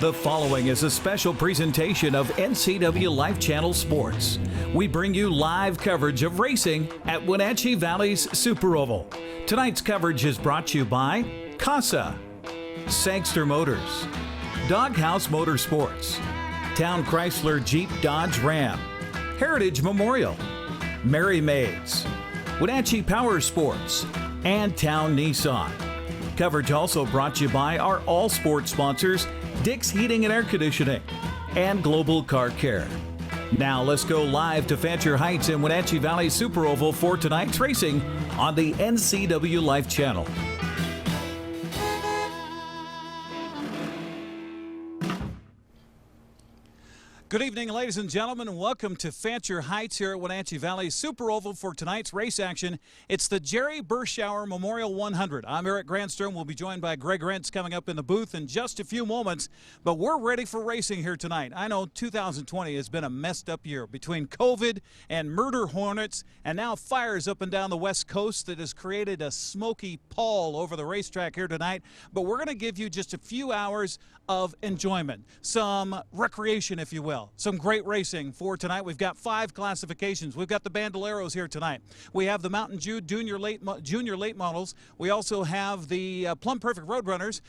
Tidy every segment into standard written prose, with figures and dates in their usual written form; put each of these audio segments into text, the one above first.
The following is a special presentation of NCWLIFE Channel Sports. We bring you live coverage of racing at Wenatchee Valley's Super Oval. Tonight's coverage is brought to you by CASA, Sangster Motors, Doghouse Motorsports, Town Chrysler Jeep Dodge Ram, Heritage Memorial, Merry Maids, Wenatchee Power Sports, and Town Nissan. Coverage also brought to you by our all sports sponsors, Dick's Heating and Air Conditioning, and Global Car Care. Now let's go live to Fancher Heights in Wenatchee Valley Super Oval for tonight's racing on the NCWLIFE channel. Good evening, ladies and gentlemen, and welcome to Fancher Heights here at Wenatchee Valley Super Oval for tonight's race action. It's the Jerry Berschauer Memorial 100. I'm Eric Granstrom. We'll be joined by Greg Rentz coming up in the booth in just a few moments, but we're ready for racing here tonight. I know 2020 has been a messed up year between COVID and murder hornets and now fires up and down the West Coast that has created a smoky pall over the racetrack here tonight, but we're going to give you just a few hours of enjoyment, some recreation, if you will. Some great racing for tonight. We've got 5 classifications. We've got the Bandoleros here tonight. We have the Mountain Dew junior late models. We also have the Plumb Perfect Roadrunners.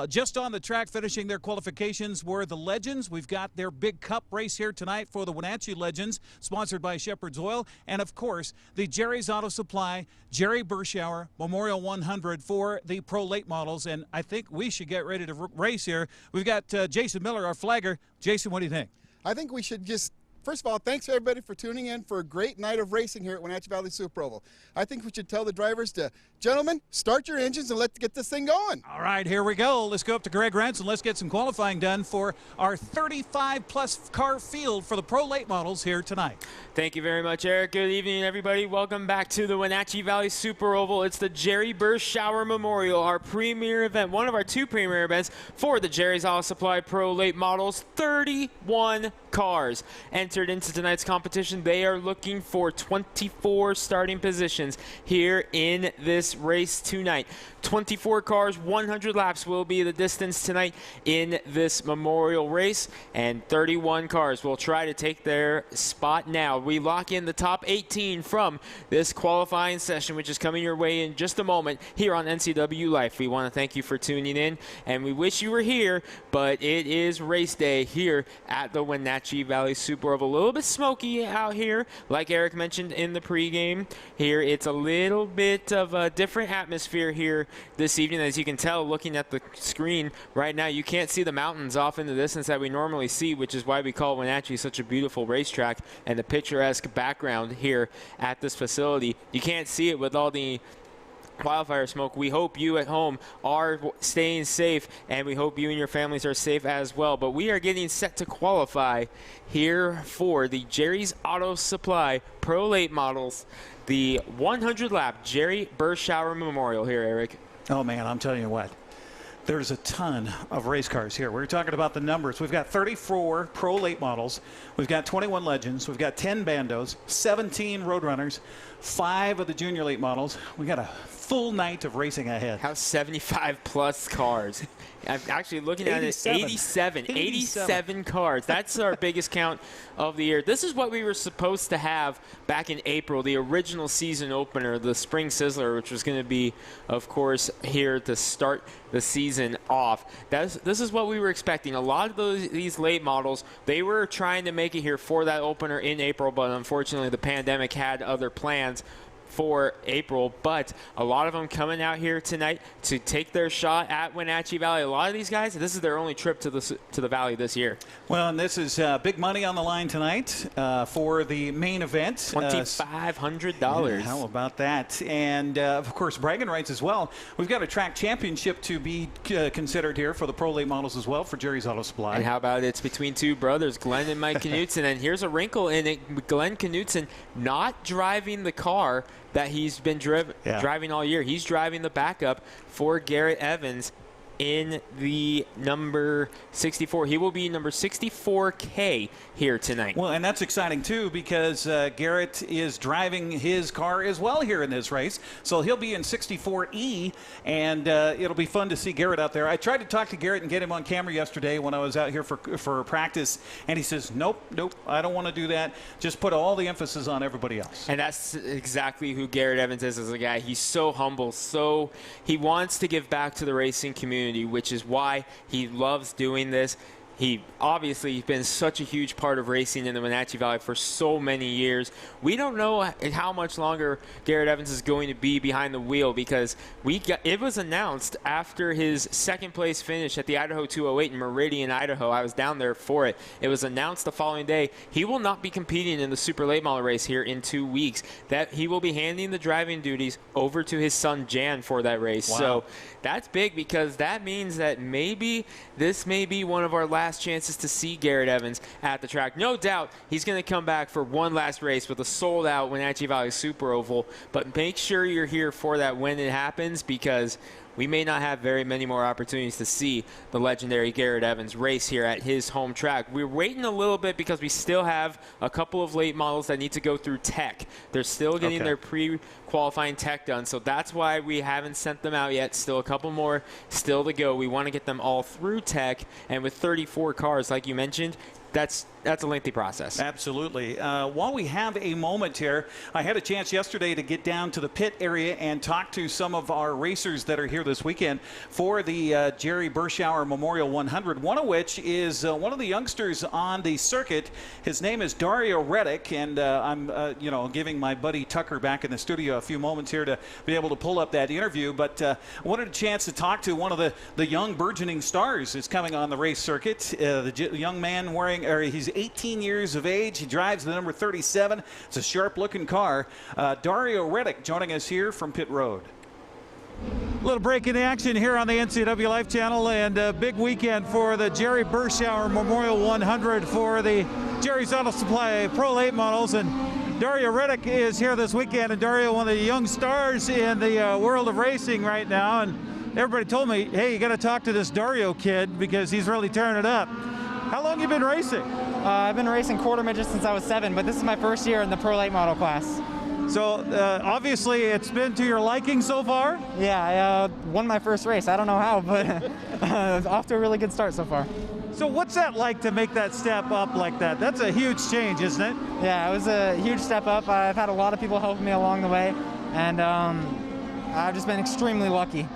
Just on the track finishing their qualifications were the Legends. We've got their big cup race here tonight for the Wenatchee Legends, sponsored by Sheperds Oil. And of course, the Jerry's Auto Supply Jerry Berschauer Memorial 100 for the Pro Late models. And I think we should get ready to race here. We've got Jason Miller, our flagger. Jason, what do you think? I think we should just, first of all, thanks everybody for tuning in for a great night of racing here at Wenatchee Valley Super Oval. I think we should tell the drivers to, gentlemen, start your engines and let's get this thing going. All right, here we go. Let's go up to Greg Rentz and let's get some qualifying done for our 35-plus car field for the Pro Late models here tonight. Thank you very much, Eric. Good evening, everybody. Welcome back to the Wenatchee Valley Super Oval. It's the Jerry Berschauer Memorial, our premier event, one of our 2 premier events for the Jerry's Auto Supply Pro Late models. 31 cars entered into tonight's competition. They are looking for 24 starting positions here in this race tonight. 24 cars, 100 laps will be the distance tonight in this memorial race, and 31 cars will try to take their spot now. We lock in the top 18 from this qualifying session, which is coming your way in just a moment here on NCWLIFE. We want to thank you for tuning in, and we wish you were here, but it is race day here at the Wenatchee Valley Super Oval. A little bit smoky out here, like Eric mentioned in the pregame. Here it's a little bit of a different atmosphere here this evening. As you can tell looking at the screen right now, you can't see the mountains off in the distance that we normally see, which is why we call Wenatchee such a beautiful racetrack and the picturesque background here at this facility. You can't see it with all the wildfire smoke. We hope you at home are staying safe, and we hope you and your families are safe as well. But we are getting set to qualify here for the Jerry's Auto Supply Pro Late models, the 100-lap Jerry Berschauer Memorial here, Eric. Oh, man, I'm telling you what. There's a ton of race cars here. We're talking about the numbers. We've got 34 Pro Late models. We've got 21 Legends. We've got 10 Bandos, 17 Roadrunners, 5 of the Junior Late models. We got a full night of racing ahead. How 75-plus cars. I'm actually looking at it, 87 cars. That's our biggest count of the year. This is what we were supposed to have back in April, the original season opener, the Spring Sizzler, which was going to be, of course, here to start the season off. This is what we were expecting. A lot of these late models, they were trying to make it here for that opener in April, but unfortunately the pandemic had other plans for April, but a lot of them coming out here tonight to take their shot at Wenatchee Valley. A lot of these guys, this is their only trip to the Valley this year. Well, and this is big money on the line tonight for the main event. $2,500. How about that? And, of course, bragging rights as well. We've got a track championship to be considered here for the Pro Late models as well for Jerry's Auto Supply. And how about it's between 2 brothers, Glenn and Mike Knutson. And here's a wrinkle in it. Glenn Knutson not driving the car that he's been driving all year. He's driving the backup for Garrett Evans in the number 64. He will be number 64K here tonight. Well, and that's exciting, too, because Garrett is driving his car as well here in this race. So he'll be in 64E, and it'll be fun to see Garrett out there. I tried to talk to Garrett and get him on camera yesterday when I was out here for practice, and he says, nope, I don't want to do that. Just put all the emphasis on everybody else. And that's exactly who Garrett Evans is as a guy. He's so humble, he wants to give back to the racing community, which is why he loves doing this. He obviously has been such a huge part of racing in the Wenatchee Valley for so many years. We don't know how much longer Garrett Evans is going to be behind the wheel, because it was announced after his second place finish at the Idaho 208 in Meridian, Idaho. I was down there for it. It was announced the following day he will not be competing in the Super Late Model race here in 2 weeks, that he will be handing the driving duties over to his son Jan for that race. Wow. So that's big, because that means that maybe this may be one of our last chances to see Garrett Evans at the track. No doubt he's going to come back for one last race with a sold-out Wenatchee Valley Super Oval, but make sure you're here for that when it happens, because we may not have very many more opportunities to see the legendary Garrett Evans race here at his home track. We're waiting a little bit because we still have a couple of late models that need to go through tech. They're still getting their pre-qualifying tech done, so that's why we haven't sent them out yet. Still a couple more still to go. We want to get them all through tech, and with 34 cars, like you mentioned, that's a lengthy process. Absolutely. While we have a moment here, I had a chance yesterday to get down to the pit area and talk to some of our racers that are here this weekend for the Jerry Berschauer Memorial 100, one of which is one of the youngsters on the circuit. His name is Dario Reddick, and I'm giving my buddy Tucker back in the studio a few moments here to be able to pull up that interview, but I wanted a chance to talk to one of the young burgeoning stars that's coming on the race circuit. The young man he's 18 years of age. He drives the number 37. It's a sharp-looking car. Dario Reddick joining us here from Pit Road. A little break in the action here on the NCWLIFE channel, and a big weekend for the Jerry Berschauer Memorial 100 for the Jerry's Auto Supply Pro Late Models. And Dario Reddick is here this weekend, and Dario, one of the young stars in the world of racing right now. And everybody told me, hey, you got to talk to this Dario kid because he's really tearing it up. How long have you been racing? I've been racing quarter midgets since I was 7, but this is my first year in the Pro Late Model class. So obviously it's been to your liking so far? Yeah, I won my first race. I don't know how, but off to a really good start so far. So what's that like to make that step up like that? That's a huge change, isn't it? Yeah, it was a huge step up. I've had a lot of people helping me along the way, and I've just been extremely lucky.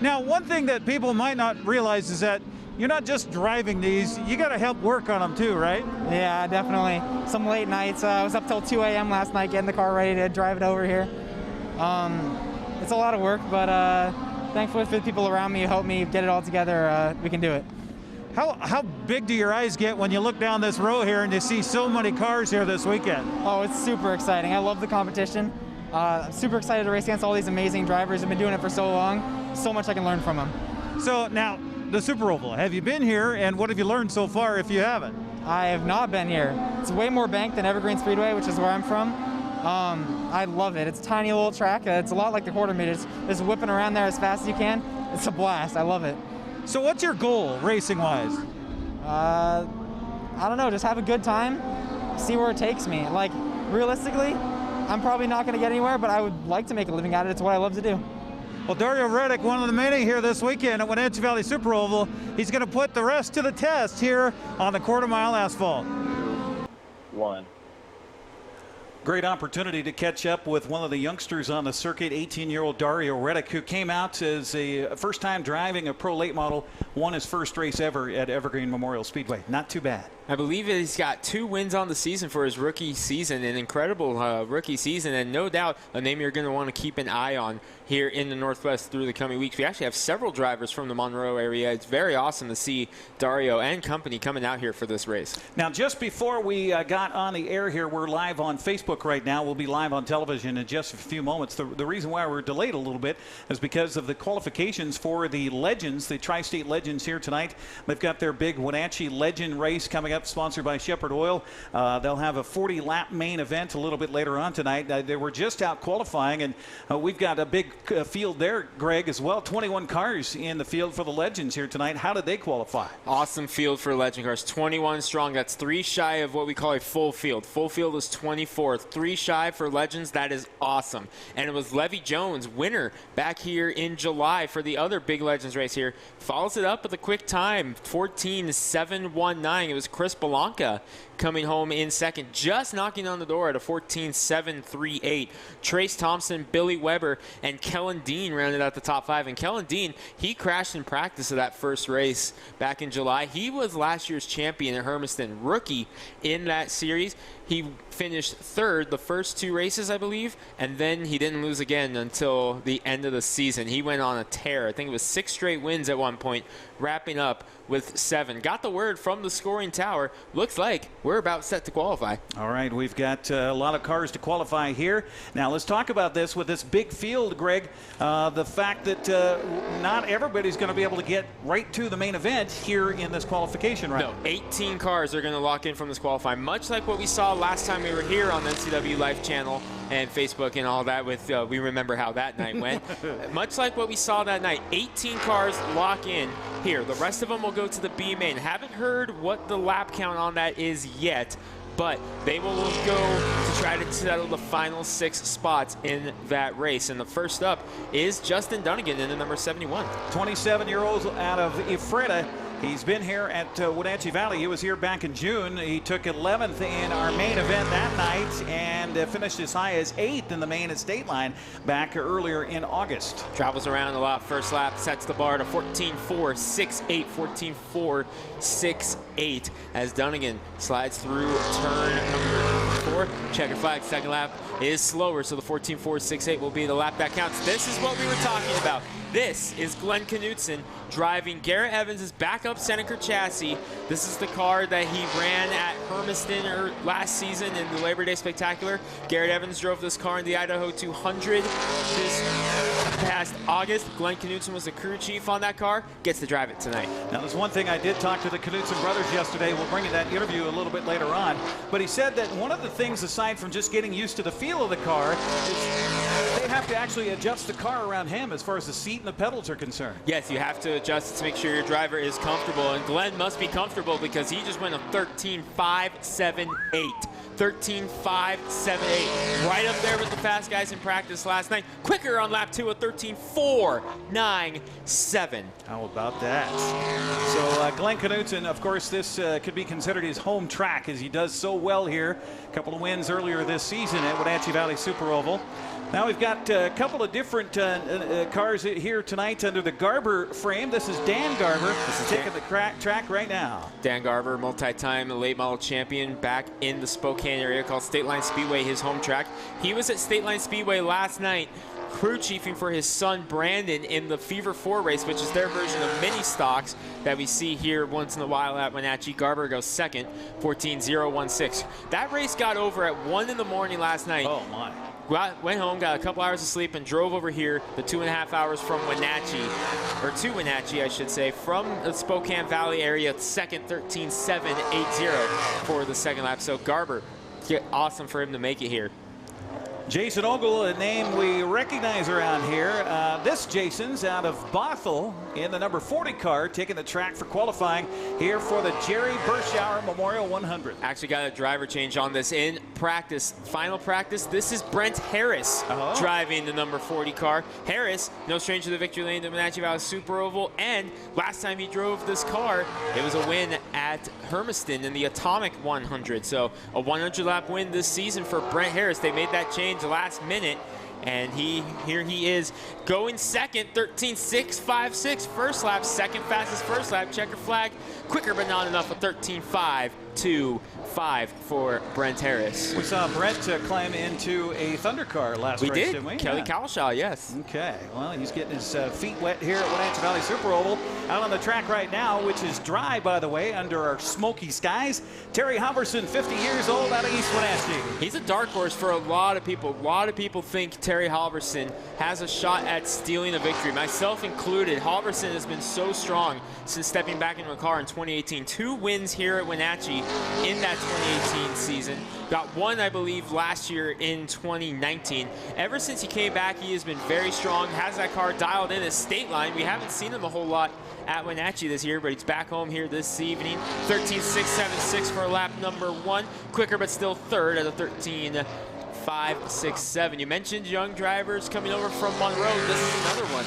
Now, one thing that people might not realize is that you're not just driving these, you got to help work on them too, right? Yeah, definitely. Some late nights. I was up till 2 a.m. last night getting the car ready to drive it over here. It's a lot of work, but thankfully for the people around me who helped me get it all together, we can do it. How big do your eyes get when you look down this row here and you see so many cars here this weekend? Oh, it's super exciting. I love the competition. I'm super excited to race against all these amazing drivers who've been doing it for so long. So much I can learn from them. So now, the Super Oval, have you been here, and what have you learned so far if you haven't? I have not been here. It's way more banked than Evergreen Speedway, which is where I'm from. I love it. It's a tiny little track. It's a lot like the quarter midgets. Just whipping around there as fast as you can. It's a blast. I love it. So what's your goal, racing-wise? I don't know. Just have a good time. See where it takes me. Like, realistically, I'm probably not going to get anywhere, but I would like to make a living at it. It's what I love to do. Well, Dario Reddick, one of the many here this weekend at Wenatchee Valley Super Oval. He's going to put the rest to the test here on the quarter-mile asphalt. 1. Great opportunity to catch up with one of the youngsters on the circuit, 18-year-old Dario Reddick, who came out as a first time driving a pro late model, won his first race ever at Evergreen Memorial Speedway. Not too bad. I believe he's got 2 wins on the season for his rookie season, an incredible rookie season, and no doubt a name you're going to want to keep an eye on here in the Northwest through the coming weeks. We actually have several drivers from the Monroe area. It's very awesome to see Dario and company coming out here for this race. Now, just before we got on the air here, we're live on Facebook Facebook right now. We'll be live on television in just a few moments. The reason why we're delayed a little bit is because of the qualifications for the Legends, the Tri-State Legends here tonight. They've got their big Wenatchee Legend race coming up, sponsored by Shepherd Oil. They'll have a 40-lap main event a little bit later on tonight. They were just out qualifying, and we've got a big field there, Greg, as well. 21 cars in the field for the Legends here tonight. How did they qualify? Awesome field for Legend cars. 21 strong. That's 3 shy of what we call a full field. Full field is 24. 3 shy for Legends. That is awesome. And it was Levy Jones, winner back here in July for the other big Legends race here. Follows it up with a quick time, 14.719. It was Chris Belanca coming home in second, just knocking on the door at a 14.738. Trace Thompson, Billy Weber, and Kellen Dean rounded out the top 5. And Kellen Dean, he crashed in practice of that first race back in July. He was last year's champion at Hermiston, rookie in that series. He finished 3rd the first 2 races, I believe, and then he didn't lose again until the end of the season. He went on a tear. I think it was 6 straight wins at one point, wrapping up with 7. Got the word from the scoring tower. Looks like we're about set to qualify. All right, we've got a lot of cars to qualify here. Now let's talk about this with this big field, Greg. The fact that not everybody's going to be able to get right to the main event here in this qualification round. No, 18 cars are going to lock in from this qualifying, much like what we saw last time we were here on the NCWLIFE channel and Facebook and all that with we remember how that night went. Much like what we saw that night, 18 cars lock in here. The rest of them will go to the B main. Haven't heard what the lap count on that is yet, but they will go to try to settle the final 6 spots in that race. And the first up is Justin Dunnigan in the number 71. 27-year-old out of Ephrata. He's been here at Wenatchee Valley. He was here back in June. He took 11th in our main event that night and finished as high as 8th in the main at State Line back earlier in August. Travels around a lot. First lap sets the bar to 14.468, 14.468 as Dunnigan slides through turn number 4. Checker flag. Second lap is slower, so the 14.468 will be the lap that counts. This is what we were talking about. This is Glenn Knutson driving Garrett Evans' backup Seneca chassis. This is the car that he ran at Hermiston last season in the Labor Day Spectacular. Garrett Evans drove this car in the Idaho 200 this past August. Glenn Knutson was the crew chief on that car. Gets to drive it tonight. Now, there's one thing I did talk to the Knutson brothers yesterday. We'll bring you that interview a little bit later on. But he said that one of the things, aside from just getting used to the feel of the car, is they have to actually adjust the car around him as far as the seat and the pedals are concerned. Yes, you have to adjust it to make sure your driver is comfortable, and Glenn must be comfortable because he just went a 13.578. 13.578, right up there with the fast guys in practice last night. Quicker on lap 2 at 13.497. How about that? So Glenn Knutson, of course, this could be considered his home track as he does so well here. A couple of wins earlier this season at Wenatchee Valley Super Oval. Now we've got a couple of different cars here tonight under the Garber frame. This is Dan Garber. This is taking the track right now. Dan Garber, multi-time late model champion, back in the Spokane area, called State Line Speedway his home track. He was at State Line Speedway last night, crew chiefing for his son Brandon in the Fever 4 race, which is their version of mini stocks that we see here once in a while at Wenatchee. Garber goes second, 14.016. That race got over at 1 in the morning last night. Oh my. Went home, got a couple hours of sleep, and drove over here the 2.5 hours from Wenatchee, or to Wenatchee, I should say, from the Spokane Valley area, second, 13.780 for the second lap. So Garber, awesome for him to make it here. Jason Ogle, a name we recognize around here. This Jason's out of Bothell in the number 40 car, taking the track for qualifying here for the Jerry Berschauer Memorial 100. Actually got a driver change on this in practice. Final practice, this is Brent Harris driving the number 40 car. Harris, no stranger to the victory lane to Wenatchee Valley Super Oval, and last time he drove this car, it was a win at Hermiston in the Atomic 100. So a 100-lap win this season for Brent Harris. They made that change last minute, and here he is going second, 13.656 first lap, second fastest first lap. Checker flag, quicker but not enough, a 13.525. 13.5 for Brent Harris. We saw Brent climb into a Thunder car last race, didn't we? Kelly Cowshaw, yes. Okay, well, he's getting his feet wet here at Wenatchee Valley Super Oval. Out on the track right now, which is dry, by the way, under our smoky skies. Terry Halverson, 50 years old, out of East Wenatchee. He's a dark horse for a lot of people. A lot of people think Terry Halverson has a shot at stealing a victory, myself included. Halverson has been so strong since stepping back into a car in 2018. 2 wins here at Wenatchee in that 2018 season. Got 1, I believe, last year in 2019. Ever since he came back, he has been very strong, has that car dialed in as state line. We haven't seen him a whole lot at Wenatchee this year, but he's back home here this evening. 13.676 for lap number 1. Quicker, but still third at a 13.567. You mentioned young drivers coming over from Monroe. This is another one.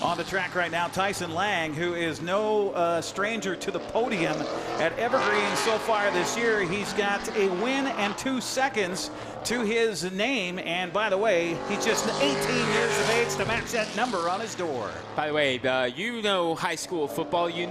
On the track right now, Tyson Lang, who is no stranger to the podium at Evergreen so far this year. He's got a win and 2 seconds to his name. And by the way, he's just 18 years of age to match that number on his door. By the way, you know high school football. You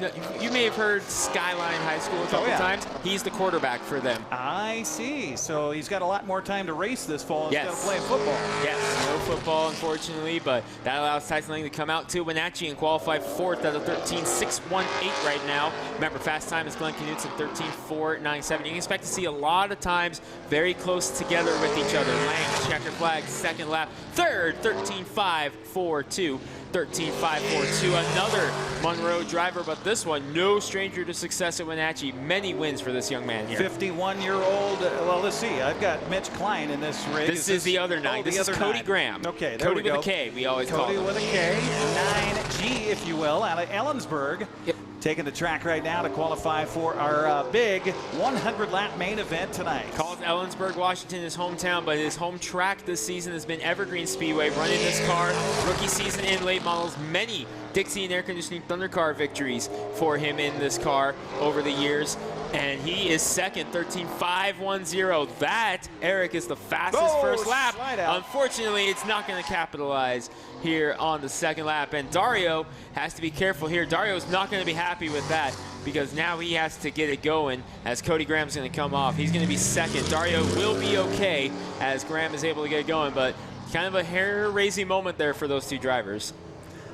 may have heard Skyline High School a couple times. He's the quarterback for them. I see. So he's got a lot more time to race this fall instead of playing football. Yes, no football, unfortunately, but that allows Tyson Lang to come out to Wenatchee and qualify 4th at a 13.618 right now. Remember, fast time is Glenn Knutson, 13.497. You can expect to see a lot of times very close together with each other. Lang, checker flag, second lap. Third, 13.542. 13.542. Another Monroe driver, but this one no stranger to success at Wenatchee. Many wins for this young man here. 51-year-old. Well, let's see. I've got Mitch Klein in this race. This is the other 9. This is Cody Graham. Okay, there Cody we go. with a K, we always call him. Cody with a K. 9G, if you will, out of Ellensburg. Yep. Taking the track right now to qualify for our big 100-lap main event tonight. Calls Ellensburg, Washington, his hometown, but his home track this season has been Evergreen Speedway. Running this car, rookie season in late models, many Dixie and air conditioning Thunder car victories for him in this car over the years. And he is second, 13.510. That, Eric, is the fastest first lap. Unfortunately, it's not going to capitalize here on the second lap. And Dario has to be careful here. Dario's not going to be happy with that because now he has to get it going as Cody Graham's going to come off. He's going to be second. Dario will be okay as Graham is able to get it going, but kind of a hair-raising moment there for those 2 drivers.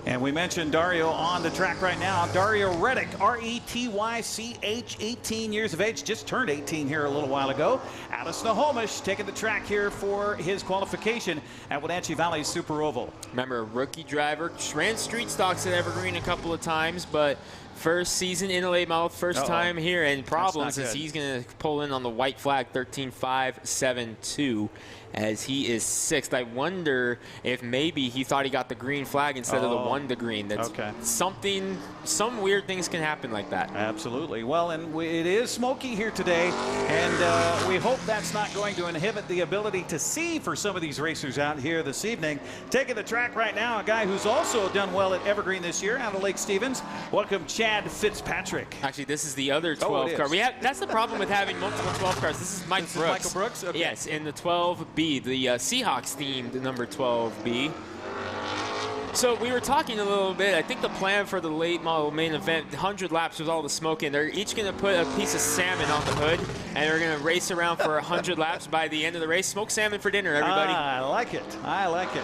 And we mentioned Dario on the track right now. Dario Reddick, R-E-T-Y-C-H, 18 years of age, just turned 18 here a little while ago. Out of Snohomish, taking the track here for his qualification at Wenatchee Valley Super Oval. Remember, a rookie driver, ran street stocks at Evergreen a couple of times, but first season in a late model, first time here, and problems as he's going to pull in on the white flag, 13.572. As he is 6th. I wonder if maybe he thought he got the green flag instead of the 1 to green. That's some weird things can happen like that. Absolutely. Well, and it is smoky here today, and we hope that's not going to inhibit the ability to see for some of these racers out here this evening. Taking the track right now, a guy who's also done well at Evergreen this year out of Lake Stevens. Welcome, Chad Fitzpatrick. Actually, this is the other 12 car. That's the problem with having multiple 12 cars. This is Mike Brooks. Michael Brooks? Okay. Yes, in the 12B. The Seahawks-themed number 12B. So we were talking a little bit. I think the plan for the late model main event, 100 laps with all the smoke in, they're each going to put a piece of salmon on the hood, and they're going to race around for 100 laps by the end of the race. Smoked salmon for dinner, everybody. I like it. I like it.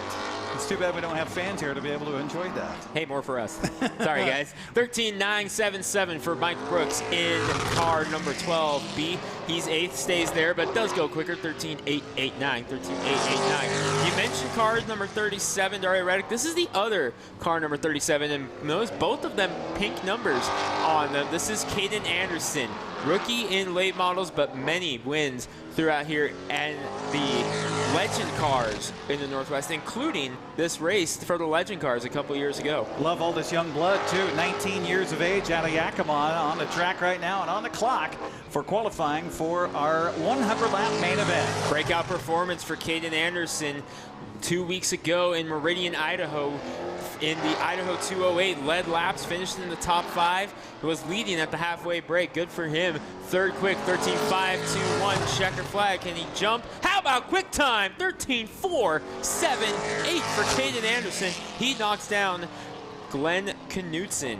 It's too bad we don't have fans here to be able to enjoy that. Hey, more for us. Sorry, guys. 13.977 for Mike Brooks in car number 12B. He's 8th, stays there, but does go quicker. 13.889. 13.889. You mentioned cars number 37, Dario Reddick. This is the other car number 37, and both of them pink numbers on them. This is Caden Anderson, rookie in late models, but many wins throughout here, and the legend cars in the Northwest, including this race for the legend cars a couple years ago. Love all this young blood, too. 19 years of age out of Yakima on the track right now and on the clock for qualifying for our 100-lap main event. Breakout performance for Caden Anderson 2 weeks ago in Meridian, Idaho. In the Idaho 208, led laps, finished in the top 5. Was leading at the halfway break. Good for him. Third quick, 13.521. Checker flag. Can he jump? How about quick time? 13.478 for Caden Anderson. He knocks down Glenn Knutson.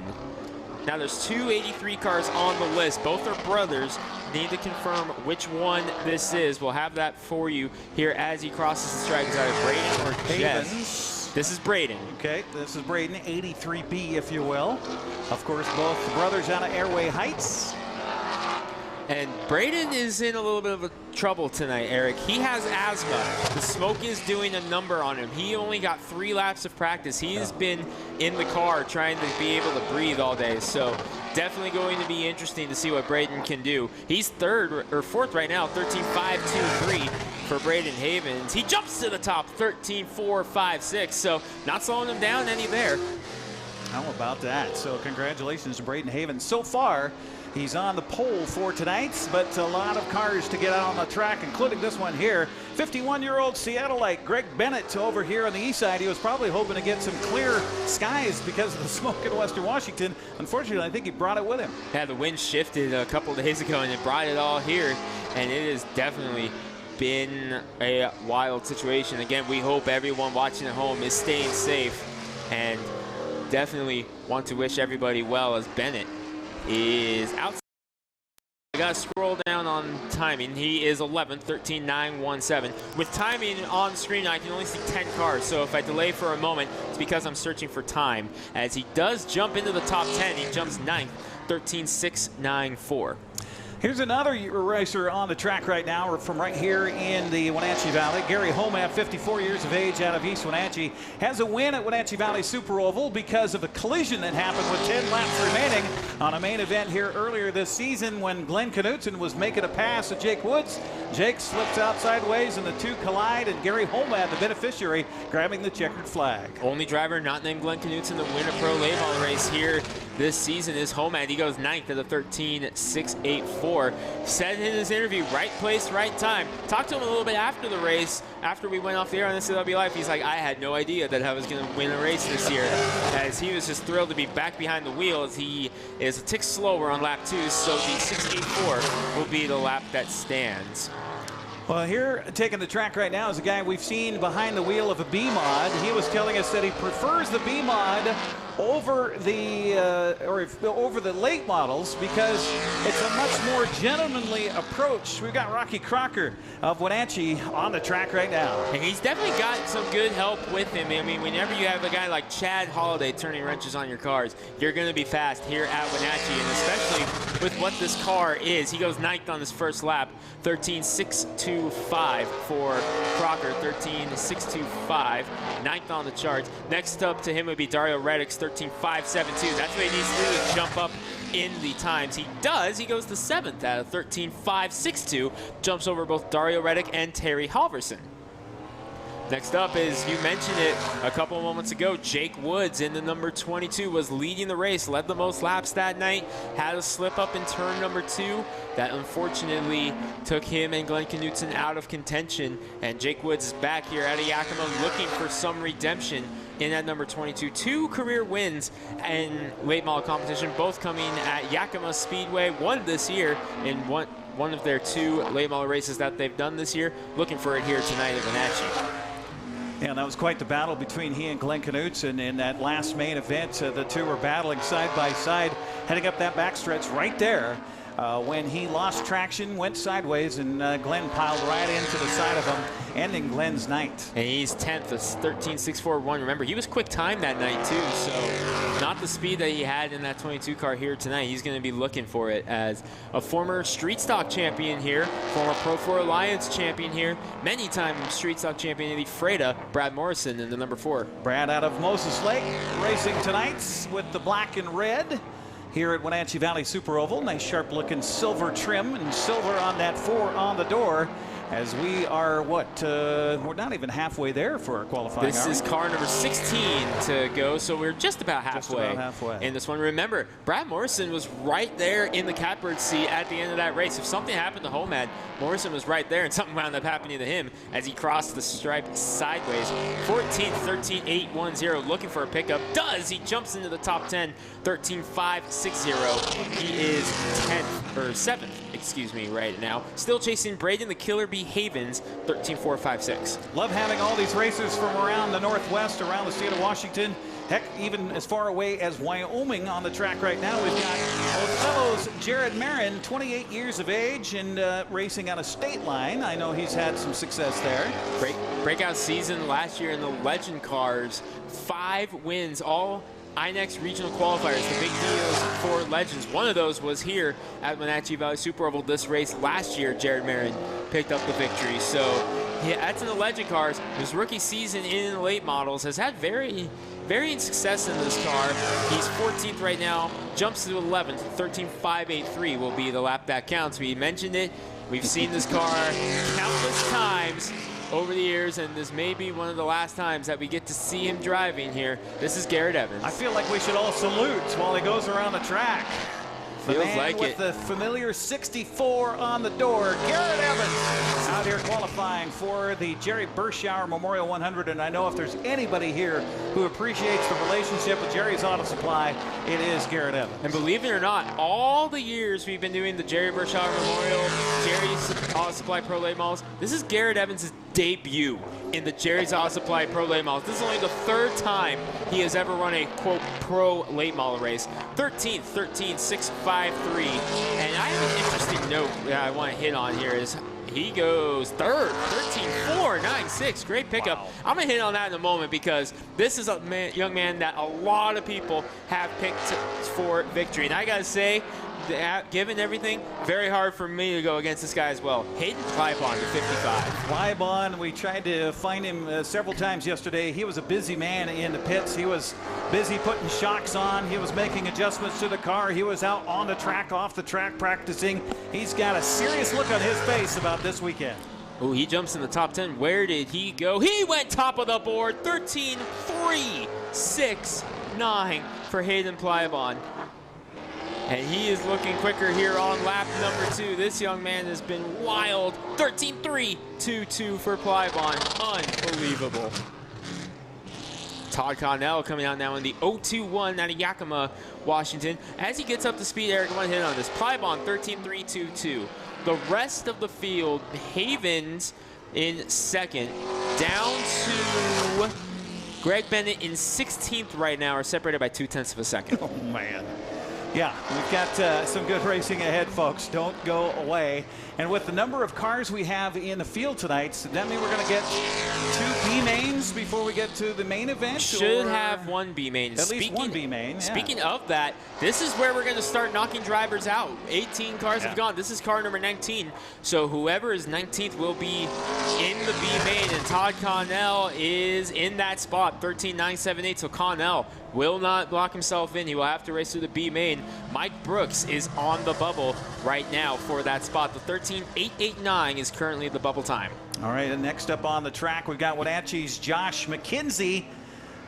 Now there's 283 cars on the list. Both are brothers. Need to confirm which one this is. We'll have that for you here as he crosses the stripe. Is that Braden or Jess? This is Braden. Okay, this is Braden, 83B, if you will. Of course, both brothers out of Airway Heights. And Braden is in a little bit of trouble tonight, Eric. He has asthma. The smoke is doing a number on him. He only got 3 laps of practice. He has been in the car trying to be able to breathe all day. So definitely going to be interesting to see what Braden can do. He's fourth right now, 13.523 for Braden Havens. He jumps to the top, 13.456. So not slowing him down any there. How about that? So congratulations to Braden Havens. So far, he's on the pole for tonight, but a lot of cars to get out on the track, including this one here. 51-year-old Seattleite Greg Bennett over here on the east side. He was probably hoping to get some clear skies because of the smoke in western Washington. Unfortunately, I think he brought it with him. Yeah, the wind shifted a couple days ago, and it brought it all here, and it has definitely been a wild situation. Again, we hope everyone watching at home is staying safe, and definitely want to wish everybody well as Bennett is outside. I gotta scroll down on timing. He is 11th, 13.917. With timing on screen, I can only see 10 cars, so if I delay for a moment, it's because I'm searching for time. As he does jump into the top 10, he jumps 9th, 13.694. Here's another racer on the track right now from right here in the Wenatchee Valley. Gary Homab, 54 years of age, out of East Wenatchee, has a win at Wenatchee Valley Super Oval because of a collision that happened with 10 laps remaining on a main event here earlier this season when Glenn Knutson was making a pass at Jake Woods. Jake slips out sideways and the two collide, and Gary Homab, the beneficiary, grabbing the checkered flag. Only driver not named Glenn Knutson to win a pro late model race here this season is Homab. He goes 9th at a 13.684. Said in his interview, right place, right time. Talked to him a little bit after the race, after we went off the air on NCWLIFE. He's like, I had no idea that I was going to win a race this year, as he was just thrilled to be back behind the wheel, as he is a tick slower on lap 2, so the 6.84 will be the lap that stands. Well, here taking the track right now is a guy we've seen behind the wheel of a B-Mod. He was telling us that he prefers the B-Mod over the over the late models because it's a much more gentlemanly approach. We've got Rocky Crocker of Wenatchee on the track right now. And he's definitely got some good help with him. I mean, whenever you have a guy like Chad Holliday turning wrenches on your cars, you're going to be fast here at Wenatchee, and especially with what this car is. He goes 9th on his first lap, 13.625 for Crocker, 13.625, 9th on the charts. Next up to him would be Dario Reddick's 13.572. That's what he needs to do to jump up in the times. He does. He goes to 7th at a 13.562. Jumps over both Dario Reddick and Terry Halverson. Next up is, you mentioned it a couple of moments ago, Jake Woods in the number 22 was leading the race, led the most laps that night, had a slip up in turn number 2 that unfortunately took him and Glenn Knutson out of contention, and Jake Woods is back here at Yakima looking for some redemption in at number 22. 2 career wins in late model competition, both coming at Yakima Speedway, one this year in one of their 2 late model races that they've done this year. Looking for it here tonight at Wenatchee. Yeah, that was quite the battle between he and Glenn Knutson in that last main event. The two were battling side by side, heading up that backstretch right there. When he lost traction, went sideways, and Glenn piled right into the side of him, ending Glenn's night. And he's 10th, 13.641. Remember, he was quick time that night too, so not the speed that he had in that 22 car here tonight. He's going to be looking for it as a former Street Stock champion here, former Pro 4 Alliance champion here, many-time Street Stock champion in the Freda, Brad Morrison in the number 4. Brad out of Moses Lake racing tonight with the black and red here at Wenatchee Valley Super Oval. Nice sharp looking silver trim and silver on that 4 on the door, as we are we're not even halfway there for our qualifying. This is car number 16 to go, so we're just about halfway, in this one. Remember, Brad Morrison was right there in the catbird seat at the end of that race. If something happened to Homad, Morrison was right there, and something wound up happening to him as he crossed the stripe sideways. 14th, 13.810, looking for a pickup. Does. He jumps into the top 10, 13.560. He is 10th, or 7th, excuse me, right now. Still chasing Braden the Killer B. Havens, 13.456. Love having all these racers from around the Northwest, around the state of Washington, Heck, even as far away as Wyoming on the track right now. We've got old fellows Jared Marin, 28 years of age, and racing on a state line. I know he's had some success there. Breakout season last year in the Legend cars. 5 wins, all INEX regional qualifiers, the big deals for Legends. One of those was here at Wenatchee Valley Super Oval. This race last year, Jared Marin picked up the victory. So yeah, that's in the Legend cars. His rookie season in the late models has had varying success in this car. He's 14th right now, jumps to 11th. 13.583 will be the lap that counts. We mentioned it. We've seen this car countless times over the years, and this may be one of the last times that we get to see him driving here. This is Garrett Evans. I feel like we should all salute while he goes around the track. The Feels man like with it. the familiar 64 on the door, Garrett Evans, out here qualifying for the Jerry Berschauer Memorial 100. And I know if there's anybody here who appreciates the relationship with Jerry's Auto Supply, it is Garrett Evans. And believe it or not, all the years we've been doing the Jerry Berschauer Memorial, Jerry's Auto Supply Pro Late Models, this is Garrett Evans' debut in the Jerry's Auto Supply Pro Late Models. This is only the 3rd time he has ever run a, quote, pro late model race. 13th, 13.653. And I have an interesting note that I want to hit on here is he goes 3rd, 13.496. Great pickup. Wow. I'm going to hit on that in a moment because this is a young man that a lot of people have picked for victory. And I got to say, given everything, very hard for me to go against this guy as well. Hayden Clibon to 55. Clibon, we tried to find him several times yesterday. He was a busy man in the pits. He was busy putting shocks on. He was making adjustments to the car. He was out on the track, off the track practicing. He's got a serious look on his face about this weekend. Oh, he jumps in the top 10. Where did he go? He went top of the board. 13.369 for Hayden Clibon. And he is looking quicker here on lap number 2. This young man has been wild. 13.322 for Clibon. Unbelievable. Todd Connell coming out now in the 021 out of Yakima, Washington. As he gets up to speed, Eric, one hit on this. Clibon 13.322. The rest of the field, Havens in 2nd. Down to Greg Bennett in 16th right now, are separated by 0.2 of a second. Oh, man. Yeah, we've got some good racing ahead, folks. Don't go away. And with the number of cars we have in the field tonight, does that mean we're going to get 2 B mains before we get to the main event? Should have 1 B main. At least 1 B main. Yeah. Speaking of that, this is where we're going to start knocking drivers out. 18 cars have gone. This is car number 19. So whoever is 19th will be in the B main, and Todd Connell is in that spot, 13.978. So Connell will not block himself in. He will have to race through the B main. Mike Brooks is on the bubble right now for that spot. The 13.889 is currently the bubble time. All right, and next up on the track, we've got Wenatchee's Josh McKenzie,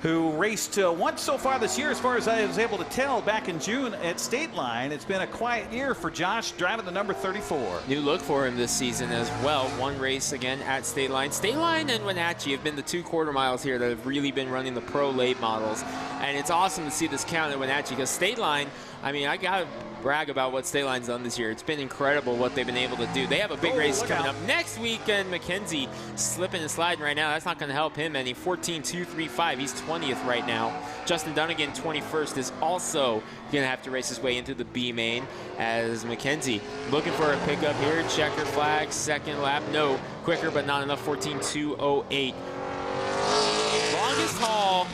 who raced once so far this year, as far as I was able to tell, back in June at State Line. It's been a quiet year for Josh, driving the number 34. New look for him this season as well. 1 race again at State Line. State Line and Wenatchee have been the 2 quarter miles here that have really been running the pro late models. And it's awesome to see this count at Wenatchee because State Line, I mean, I got to brag about what State Line's done this year. It's been incredible what they've been able to do. They have a big race coming up next weekend. McKenzie slipping and sliding right now. That's not going to help him any. 14.235. He's 20th right now. Justin Dunnigan, 21st, is also going to have to race his way into the B main as McKenzie looking for a pickup here. Checker flag, 2nd lap. No, quicker but not enough. 14.208. Longest haul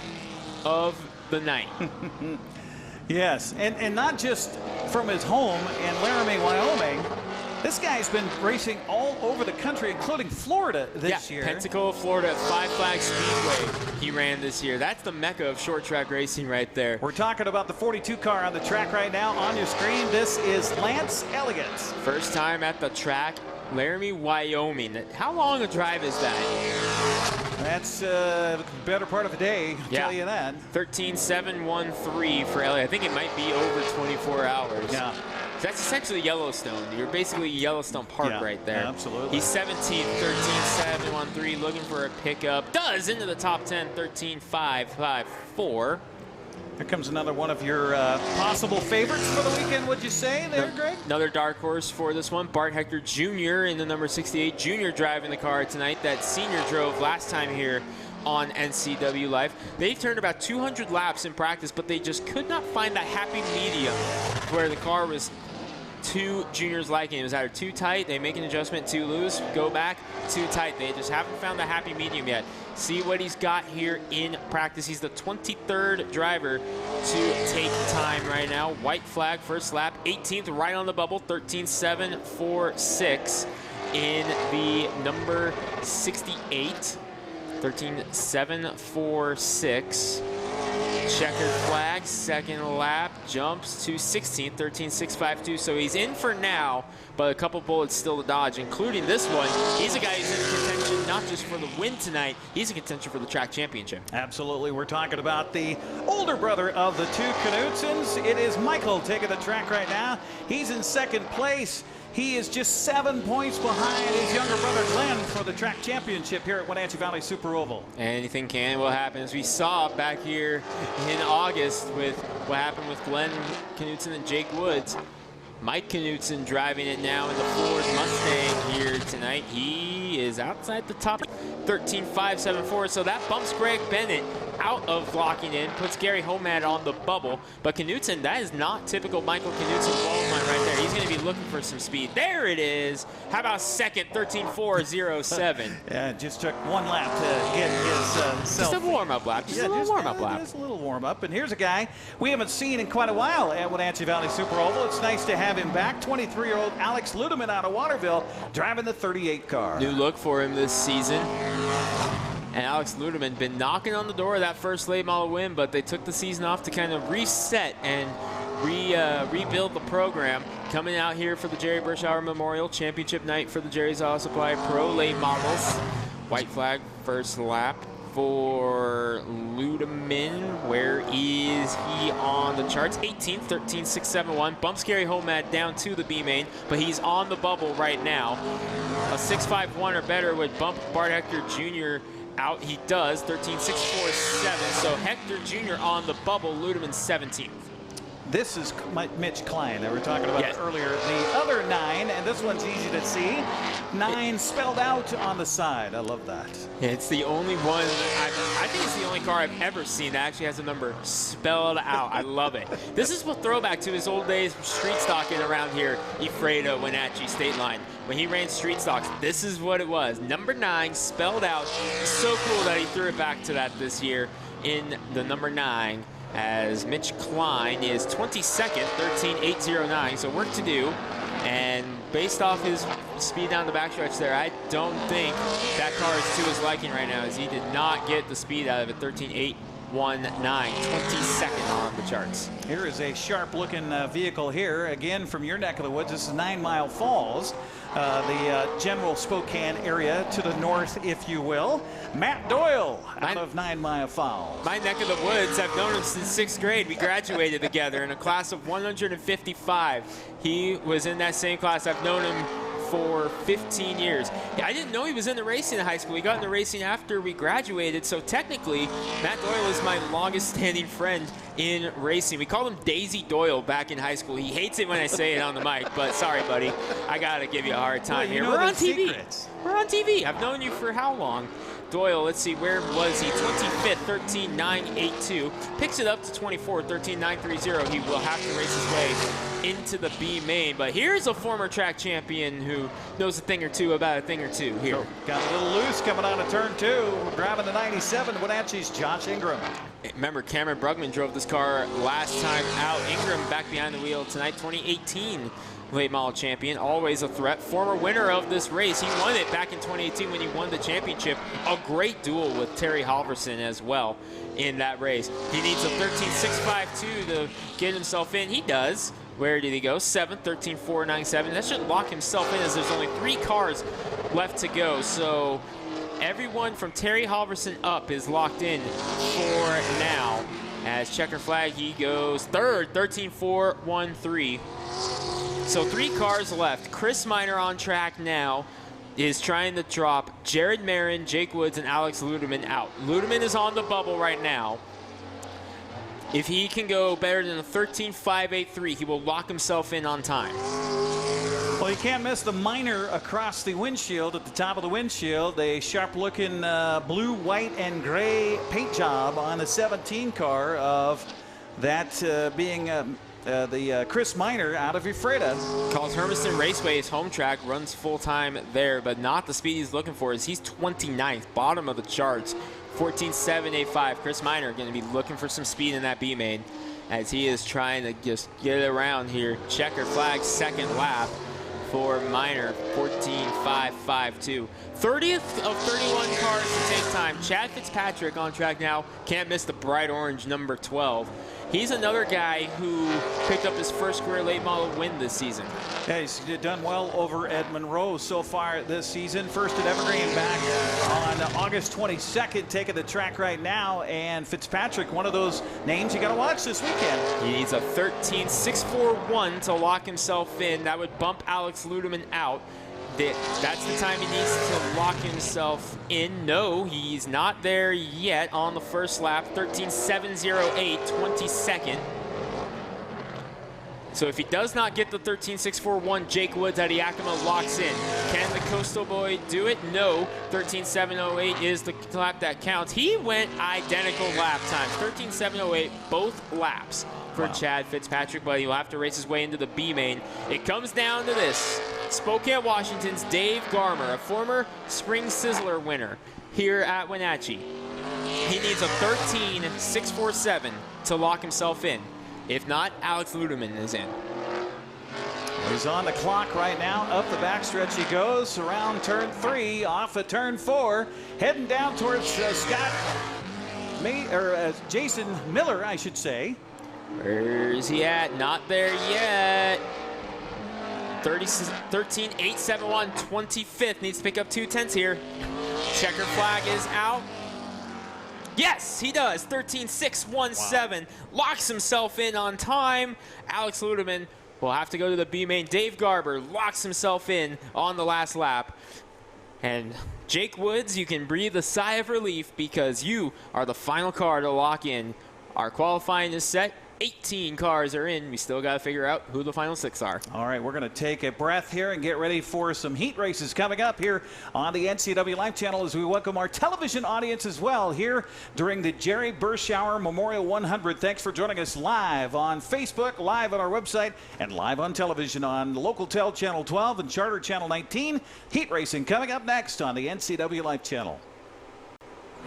of the night. Yes, and not just from his home in Laramie, Wyoming. This guy's been racing all over the country, including Florida this year. Pensacola, Florida, at 5 Flags Speedway he ran this year. That's the mecca of short track racing right there. We're talking about the 42 car on the track right now on your screen. This is Lance Elliott. First time at the track, Laramie, Wyoming. How long a drive is that? That's the better part of a day, I'll tell you that. 13.713 for Elliott. I think it might be over 24 hours. Yeah. That's essentially Yellowstone. You're basically Yellowstone Park right there. Yeah, absolutely. He's 17th, 13.713, looking for a pickup. Does into the top 10, 13.554. Here comes another one of your possible favorites for the weekend, would you say there, Greg? Another dark horse for this one. Bart Hector Jr. in the number 68. Junior driving the car tonight that senior drove last time here on NCWLIFE. They've turned about 200 laps in practice, but they just could not find that happy medium where the car was to juniors' liking. It was either too tight, they make an adjustment, too loose, go back, too tight. They just haven't found the happy medium yet. See what he's got here in practice. He's the 23rd driver to take time right now. White flag, first lap, 18th right on the bubble, 13.746 in the number 68. 13.746. Checkered flag, second lap, jumps to 16th, 13.652. So he's in for now, but a couple bullets still to dodge, including this one. He's a guy who's in contention not just for the win tonight, he's in contention for the track championship. Absolutely. We're talking about the older brother of the two Knutsons. It is Michael taking the track right now. He's in second place. He is just 7 points behind his younger brother Glenn for the track championship here at Wenatchee Valley Super Oval. Anything will happen, as we saw back here in August with what happened with Glenn Knutson and Jake Woods. Mike Knutson driving it now in the Ford Mustang here tonight. He is outside the top, 13.574. So that bumps Greg Bennett out of locking in, puts Gary Homad on the bubble. But Knutson, that is not typical Michael Knutson qualifying right there. He's going to be looking for some speed. There it is. How about second, 13.407? Yeah, it just took one lap to get his just a warm-up lap. Just a little warm-up lap. Just a little warm-up. And here's a guy we haven't seen in quite a while at Wenatchee Valley Super Oval. It's nice to have him back. 23-year-old Alex Ludeman out of Waterville driving the 38 car. New look for him this season. And Alex Ludeman been knocking on the door of that first late model win, but they took the season off to kind of reset and rebuild the program. Coming out here for the Jerry Berschauer Memorial Championship night for the Jerry's Auto Supply Pro Late Models. White flag, first lap for Ludeman. Where is he on the charts? 18th, 13.671. Bumps Gary Homad down to the B main, but he's on the bubble right now. A 6.51 or better would bump Bart Hector Jr. out. He does, 13.647. So Hector Jr. on the bubble, Ludeman 17th. This is Mitch Klein that we were talking about earlier. The other 9, and this one's easy to see. 9 spelled out on the side. I love that. It's the only one, I think it's the only car I've ever seen that actually has a number spelled out. I love it. This is a throwback to his old days street stocking around here, Ephrata, Wenatchee State Line. When he ran street stocks, this is what it was. Number 9 spelled out. So cool that he threw it back to that this year in the number 9. As Mitch Klein is 22nd, 13.809, so work to do. And based off his speed down the backstretch there, I don't think that car is to his liking right now, as he did not get the speed out of it. 13.819, 22nd on the charts. Here is a sharp-looking vehicle here, again from your neck of the woods. This is 9 Mile Falls, the general Spokane area to the north, if you will. Matt Doyle out of 9 Mile Falls. My neck of the woods, I've known him since 6th grade. We graduated together in a class of 155. He was in that same class. I've known him for 15 years. I didn't know he was into racing in high school. He got into racing after we graduated, so technically Matt Doyle is my longest standing friend in racing. We called him Daisy Doyle back in high school. He hates it when I say it on the mic, but sorry, buddy. I gotta give you a hard time here. We're on TV. Secrets. We're on TV. I've known you for how long? Doyle, let's see, where was he? 25th, 13.982. Picks it up to 24th, 13.930. He will have to race his way into the B main. But here's a former track champion who knows a thing or two about a thing or two here. So, got a little loose coming out of turn 2. Driving the 97, Wenatchee's Josh Ingram. Remember, Cameron Brugman drove this car last time out. Ingram back behind the wheel tonight, 2018 late model champion, always a threat. Former winner of this race. He won it back in 2018 when he won the championship. A great duel with Terry Halverson as well in that race. He needs a 13.652 to get himself in. He does. Where did he go? 7th, 13.497. That should lock himself in, as there's only 3 cars left to go. So everyone from Terry Halverson up is locked in for now. As checker flag, he goes 3rd, 13.413. So 3 cars left. Chris Miner on track now is trying to drop Jared Marin, Jake Woods, and Alex Ludeman out. Ludeman is on the bubble right now. If he can go better than a 13.583, he will lock himself in on time. Well, you can't miss the minor across the windshield at the top of the windshield. A sharp-looking blue, white, and gray paint job on the 17 car of that being the Chris Minor out of Ephrata. Calls Hermiston Raceway's home track, runs full-time there, but not the speed he's looking for. As he's 29th, bottom of the charts, 14.785. Chris Minor going to be looking for some speed in that B main as he is trying to just get it around here. Checker flag, second lap for Minor, 14.552. 30th of 31 cars to take time. Chad Fitzpatrick on track now. Can't miss the bright orange number 12. He's another guy who picked up his first career late model win this season. Yeah, he's done well over at Monroe so far this season. First at Evergreen back on August 22nd, taking the track right now. And Fitzpatrick, one of those names you got to watch this weekend. He needs a 13.641 to lock himself in. That would bump Alex Ludeman out. That's the time he needs to lock himself in. No, he's not there yet on the first lap. 13.708, 22nd. So if he does not get the 13.641, Jake Woods out of Yakima locks in. Can the Coastal Boy do it? No. 13.708 is the lap that counts. He went identical lap times. 13.708 both laps for Chad Fitzpatrick, but he'll have to race his way into the B main. It comes down to this. Spokane, Washington's Dave Garmer, a former Spring Sizzler winner here at Wenatchee. He needs a 13.647 to lock himself in. If not, Alex Ludeman is in. He's on the clock right now. Up the backstretch he goes, around turn 3, off at turn 4, heading down towards Jason Miller, I should say. Where's he at? Not there yet. 13.871, 25th. Needs to pick up 2/10 here. Checker flag is out. Yes, he does. 13.617. Locks himself in on time. Alex Ludeman will have to go to the B main. Dave Garber locks himself in on the last lap. And Jake Woods, you can breathe a sigh of relief because you are the final car to lock in. Our qualifying is set. 18 cars are in. We still got to figure out who the final 6 are. All right, we're going to take a breath here and get ready for some heat races coming up here on the NCWLIFE channel as we welcome our television audience as well here during the Jerry Berschauer Memorial 100. Thanks for joining us live on Facebook, live on our website, and live on television on Local Tel Channel 12 and Charter Channel 19. Heat racing coming up next on the NCWLIFE channel.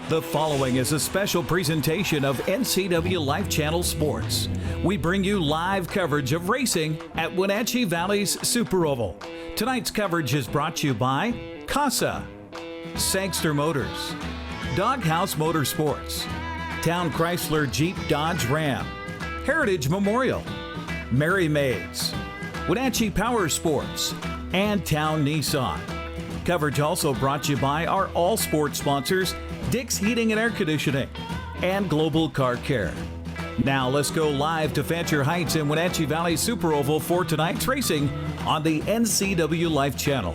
The following is a special presentation of NCWLIFE Channel Sports. We bring you live coverage of racing at Wenatchee Valley's Super Oval. Tonight's coverage is brought to you by CASA, Sangster Motors, Doghouse Motorsports, Town Chrysler Jeep Dodge Ram, Heritage Memorial, Mary Maids, Wenatchee Power Sports, and Town Nissan. Coverage also brought to you by our all sports sponsors, Dick's Heating and Air Conditioning, and Global Car Care. Now let's go live to Fancher Heights in Wenatchee Valley Super Oval for tonight's racing on the NCWLIFE channel.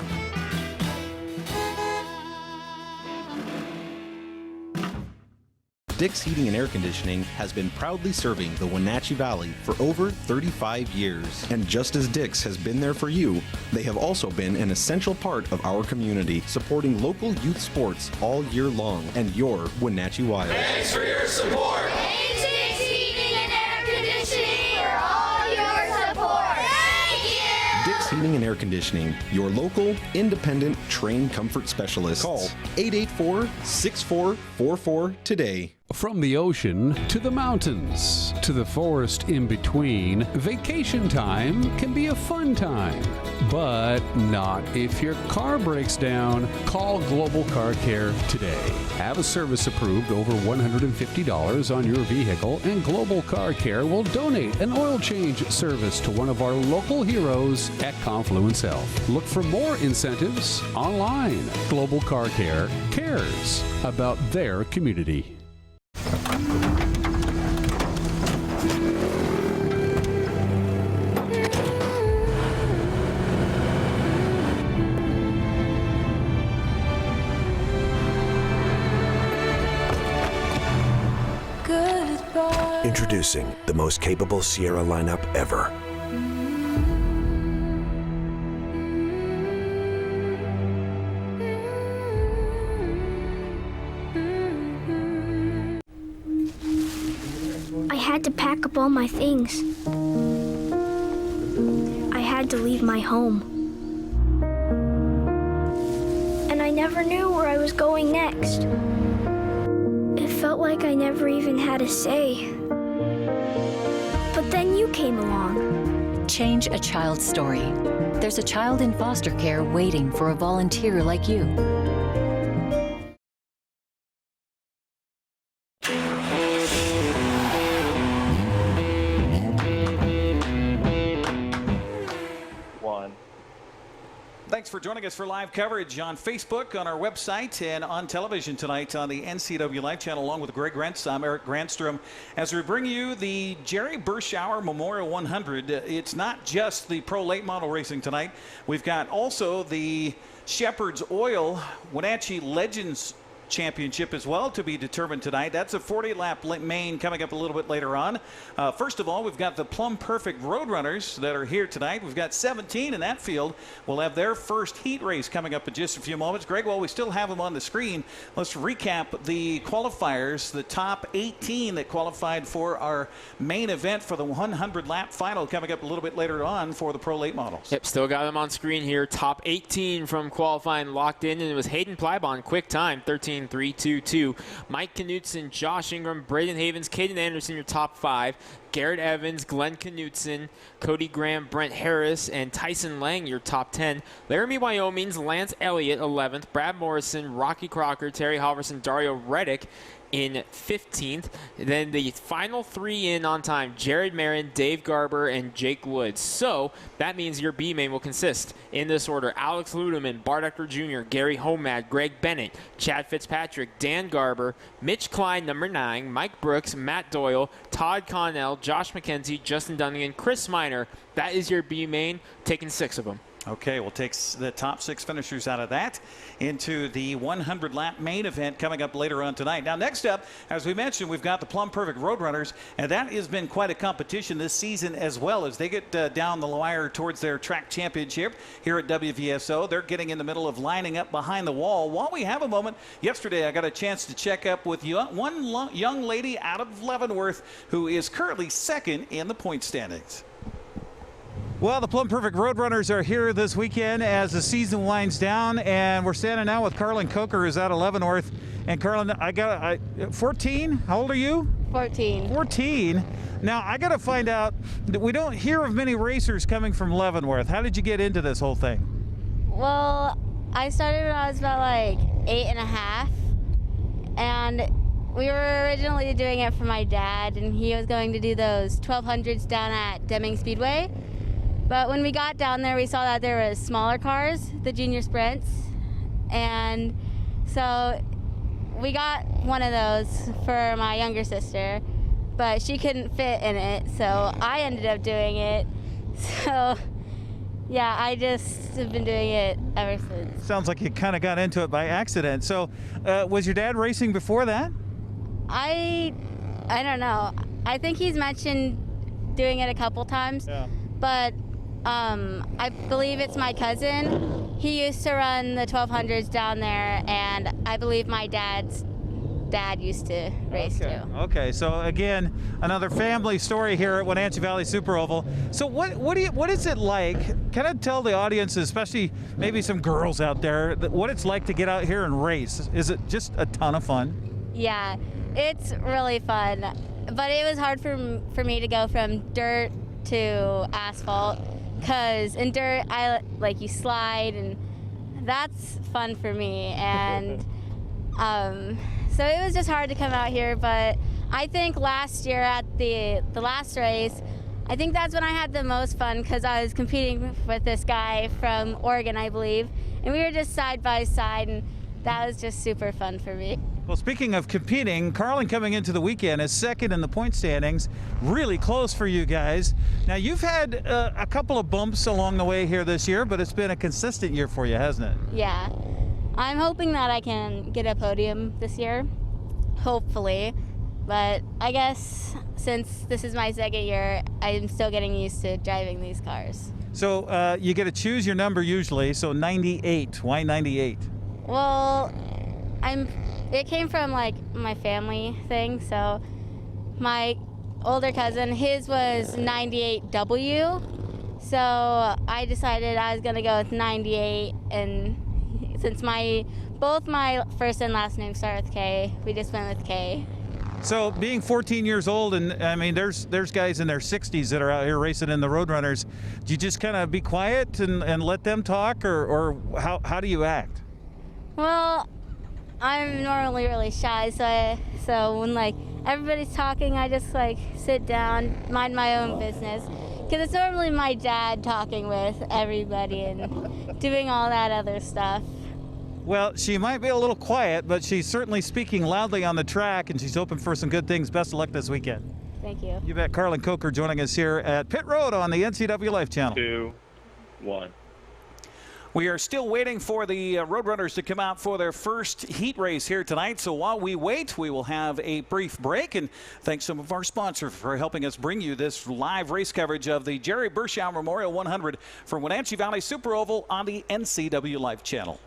Dick's Heating and Air Conditioning has been proudly serving the Wenatchee Valley for over 35 years. And just as Dick's has been there for you, they have also been an essential part of our community, supporting local youth sports all year long and your Wenatchee Wild. Thanks for your support. Thanks, Dick's Heating and Air Conditioning, for all your support. Thank you. Dick's Heating and Air Conditioning, your local, independent, trained comfort specialist. Call 884-6444 today. From the ocean to the mountains to the forest in between, vacation time can be a fun time. But not if your car breaks down. Call Global Car Care today. Have a service approved over $150 on your vehicle, and Global Car Care will donate an oil change service to one of our local heroes at Confluence Health. Look for more incentives online. Global Car Care cares about their community. Introducing the most capable Sierra lineup ever. had to pack up all my things. I had to leave my home. And I never knew where I was going next. It felt like I never even had a say. But then you came along. Change a child's story. There's a child in foster care waiting for a volunteer like you. Thanks for joining us for live coverage on Facebook, on our website, and on television tonight on the NCWLIFE channel, along with Greg Rentz. I'm Eric Granstrom. As we bring you the Jerry Berschauer Memorial 100, it's not just the pro late model racing tonight. We've got also the Sheperds Oil Wenatchee Legends Championship as well to be determined tonight. That's a 40-lap main coming up a little bit later on. First of all, we've got the Plumb Perfect Roadrunners that are here tonight. We've got 17 in that field. We'll have their first heat race coming up in just a few moments. Greg, while we still have them on the screen, let's recap the qualifiers, the top 18 that qualified for our main event for the 100-lap final coming up a little bit later on for the pro late models. Yep, still got them on screen here. Top 18 from qualifying locked in, and it was Hayden Plybon, quick time, 13.322. Mike Knutson, Josh Ingram, Braden Havens, Caden Anderson, your top 5. Garrett Evans, Glenn Knutson, Cody Graham, Brent Harris, and Tyson Lang, your top 10. Laramie, Wyoming's Lance Elliott, 11th. Brad Morrison, Rocky Crocker, Terry Halverson, Dario Reddick in 15th. Then the final 3 in on time, Jared Marin, Dave Garber, and Jake Woods. So that means your B main will consist in this order: Alex Ludeman, Bart Ecker Jr., Gary Homad, Greg Bennett, Chad Fitzpatrick, Dan Garber, Mitch Klein, number 9, Mike Brooks, Matt Doyle, Todd Connell, Josh McKenzie, Justin Dunnigan, Chris Miner. That is your B main, taking 6 of them. Okay, we'll take the top 6 finishers out of that into the 100-lap main event coming up later on tonight. Now, next up, as we mentioned, we've got the Plumb Perfect Roadrunners, and that has been quite a competition this season as well as they get down the wire towards their track championship here at WVSO. They're getting in the middle of lining up behind the wall. While we have a moment, yesterday I got a chance to check up with one young lady out of Leavenworth who is currently 2nd in the point standings. Well, the Plumb Perfect Roadrunners are here this weekend as the season winds down, and we're standing now with Carlin Coker, who's out of Leavenworth. And Carlin, I got 14. How old are you? 14. 14. Now I got to find out that we don't hear of many racers coming from Leavenworth. How did you get into this whole thing? Well, I started when I was about like 8 and a half, and we were originally doing it for my dad, and he was going to do those 1200s down at Deming Speedway. But when we got down there, we saw that there was smaller cars, the junior sprints, and so we got one of those for my younger sister, but she couldn't fit in it, so I ended up doing it. So yeah, I just have been doing it ever since. Sounds like you kind of got into it by accident. So was your dad racing before that? I don't know. I think he's mentioned doing it a couple times, yeah. But I believe it's my cousin. He used to run the 1200s down there, and I believe my dad's dad used to race too. Okay, so again, another family story here at Wenatchee Valley Super Oval. So what is it like? Can I tell the audience, especially maybe some girls out there, what it's like to get out here and race? Is it just a ton of fun? Yeah, it's really fun, but it was hard for me to go from dirt to asphalt, because in dirt you slide, and that's fun for me, and so it was just hard to come out here. But I think last year at the last race, I think that's when I had the most fun, because I was competing with this guy from Oregon, I believe, and we were just side by side, and that was just super fun for me. Well, speaking of competing, Carlin coming into the weekend is 2nd in the point standings. Really close for you guys. Now, you've had a couple of bumps along the way here this year, but it's been a consistent year for you, hasn't it? Yeah. I'm hoping that I can get a podium this year, hopefully. But I guess since this is my 2nd year, I'm still getting used to driving these cars. So you get to choose your number usually, so 98. Why 98? Well, it came from like my family thing. So my older cousin, his was 98W. So I decided I was going to go with 98. And since both my first and last name start with K, we just went with K. So being 14 years old, and I mean, there's guys in their 60s that are out here racing in the Roadrunners. Do you just kind of be quiet and let them talk, or how do you act? Well, I'm normally really shy, so when like everybody's talking, I just like sit down, mind my own business, because it's normally my dad talking with everybody and doing all that other stuff. Well, she might be a little quiet, but she's certainly speaking loudly on the track, and she's hoping for some good things. Best of luck this weekend. Thank you. You bet. Carlin Coker joining us here at Pit Road on the NCWLIFE channel. 2, 1. We are still waiting for the Roadrunners to come out for their first heat race here tonight. So while we wait, we will have a brief break. And thanks to some of our sponsors for helping us bring you this live race coverage of the Jerry Berschauer Memorial 100 from Wenatchee Valley Super Oval on the NCWLIFE channel.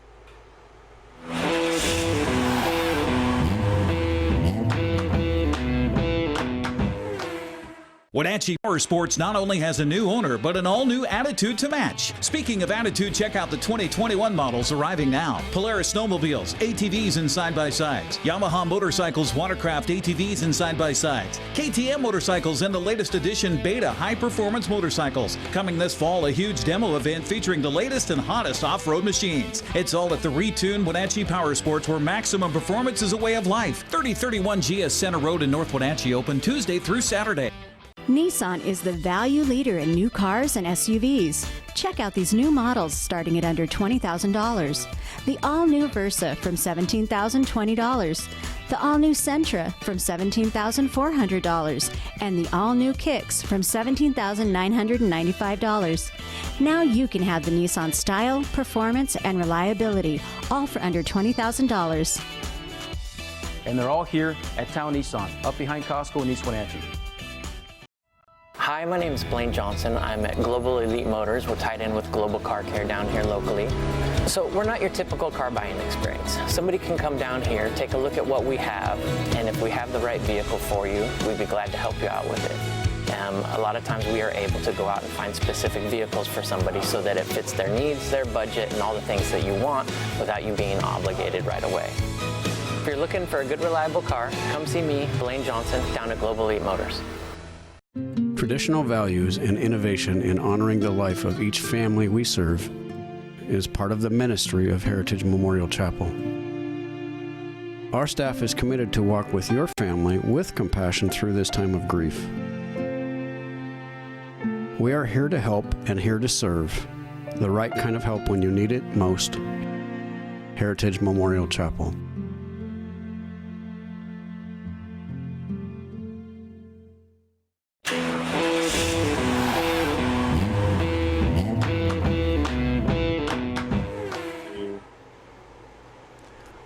Wenatchee Powersports not only has a new owner, but an all-new attitude to match. Speaking of attitude, check out the 2021 models arriving now. Polaris snowmobiles, ATVs and side-by-sides. Yamaha motorcycles, watercraft ATVs and side-by-sides. KTM motorcycles and the latest edition Beta high-performance motorcycles. Coming this fall, a huge demo event featuring the latest and hottest off-road machines. It's all at the retuned Wenatchee Powersports, where maximum performance is a way of life. 3031 GS Center Road in North Wenatchee, open Tuesday through Saturday. Nissan is the value leader in new cars and SUVs. Check out these new models starting at under $20,000. The all-new Versa from $17,020. The all-new Sentra from $17,400. And the all-new Kicks from $17,995. Now you can have the Nissan style, performance, and reliability, all for under $20,000. And they're all here at Town Nissan, up behind Costco in East Wenatchee. Hi, my name is Blaine Johnson. I'm at Global Elite Motors. We're tied in with Global Car Care down here locally. So we're not your typical car buying experience. Somebody can come down here, take a look at what we have, and if we have the right vehicle for you, we'd be glad to help you out with it. A lot of times we are able to go out and find specific vehicles for somebody so that it fits their needs, their budget, and all the things that you want without you being obligated right away. If you're looking for a good, reliable car, come see me, Blaine Johnson, down at Global Elite Motors. Traditional values and innovation in honoring the life of each family we serve is part of the ministry of Heritage Memorial Chapel. Our staff is committed to walk with your family with compassion through this time of grief. We are here to help and here to serve, the right kind of help when you need it most. Heritage Memorial Chapel.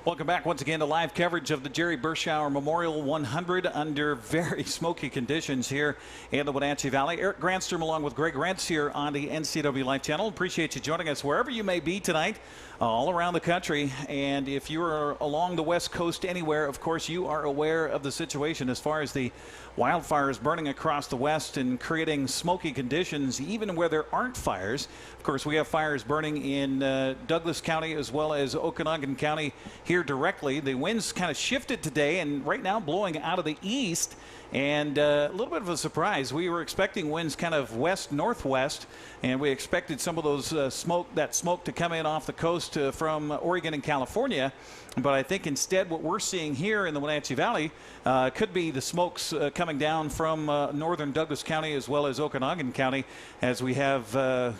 Welcome back once again to live coverage of the Jerry Berschauer Memorial 100 under very smoky conditions here in the Wenatchee Valley. Eric Granstrom along with Greg Rentz here on the NCWLIFE channel. Appreciate you joining us wherever you may be tonight, all around the country. And if you are along the West Coast anywhere, of course, you are aware of the situation as far as the wildfires burning across the West and creating smoky conditions even where there aren't fires. Of course, we have fires burning in Douglas County as well as Okanagan County here directly. The winds kind of shifted today and right now blowing out of the east. And a little bit of a surprise. We were expecting winds kind of west-northwest, and we expected some of those smoke to come in off the coast from Oregon and California. But I think instead what we're seeing here in the Wenatchee Valley could be the smokes coming down from northern Douglas County as well as Okanagan County, as we have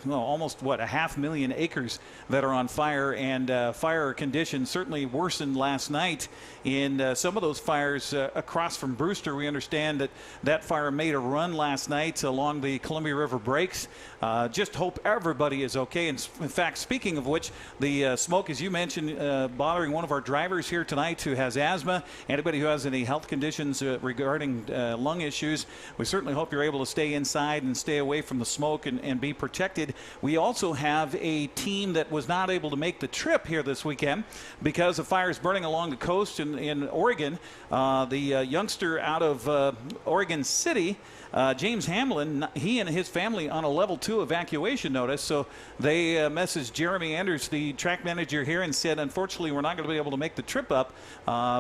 almost, 500,000 acres that are on fire, and fire conditions certainly worsened last night in some of those fires across from Brewster. We understand that fire made a run last night along the Columbia River breaks. Just hope everybody is okay. And in fact, speaking of which, the smoke, as you mentioned, bothering one of our drivers here tonight who has asthma, anybody who has any health conditions regarding lung issues, we certainly hope you're able to stay inside and stay away from the smoke and be protected. We also have a team that was not able to make the trip here this weekend because of fires burning along the coast in Oregon. The youngster out of Oregon City. James Hamlin, he and his family on a level 2 evacuation notice. So they messaged Jeremy Anders, the track manager here, and said, unfortunately, we're not going to be able to make the trip up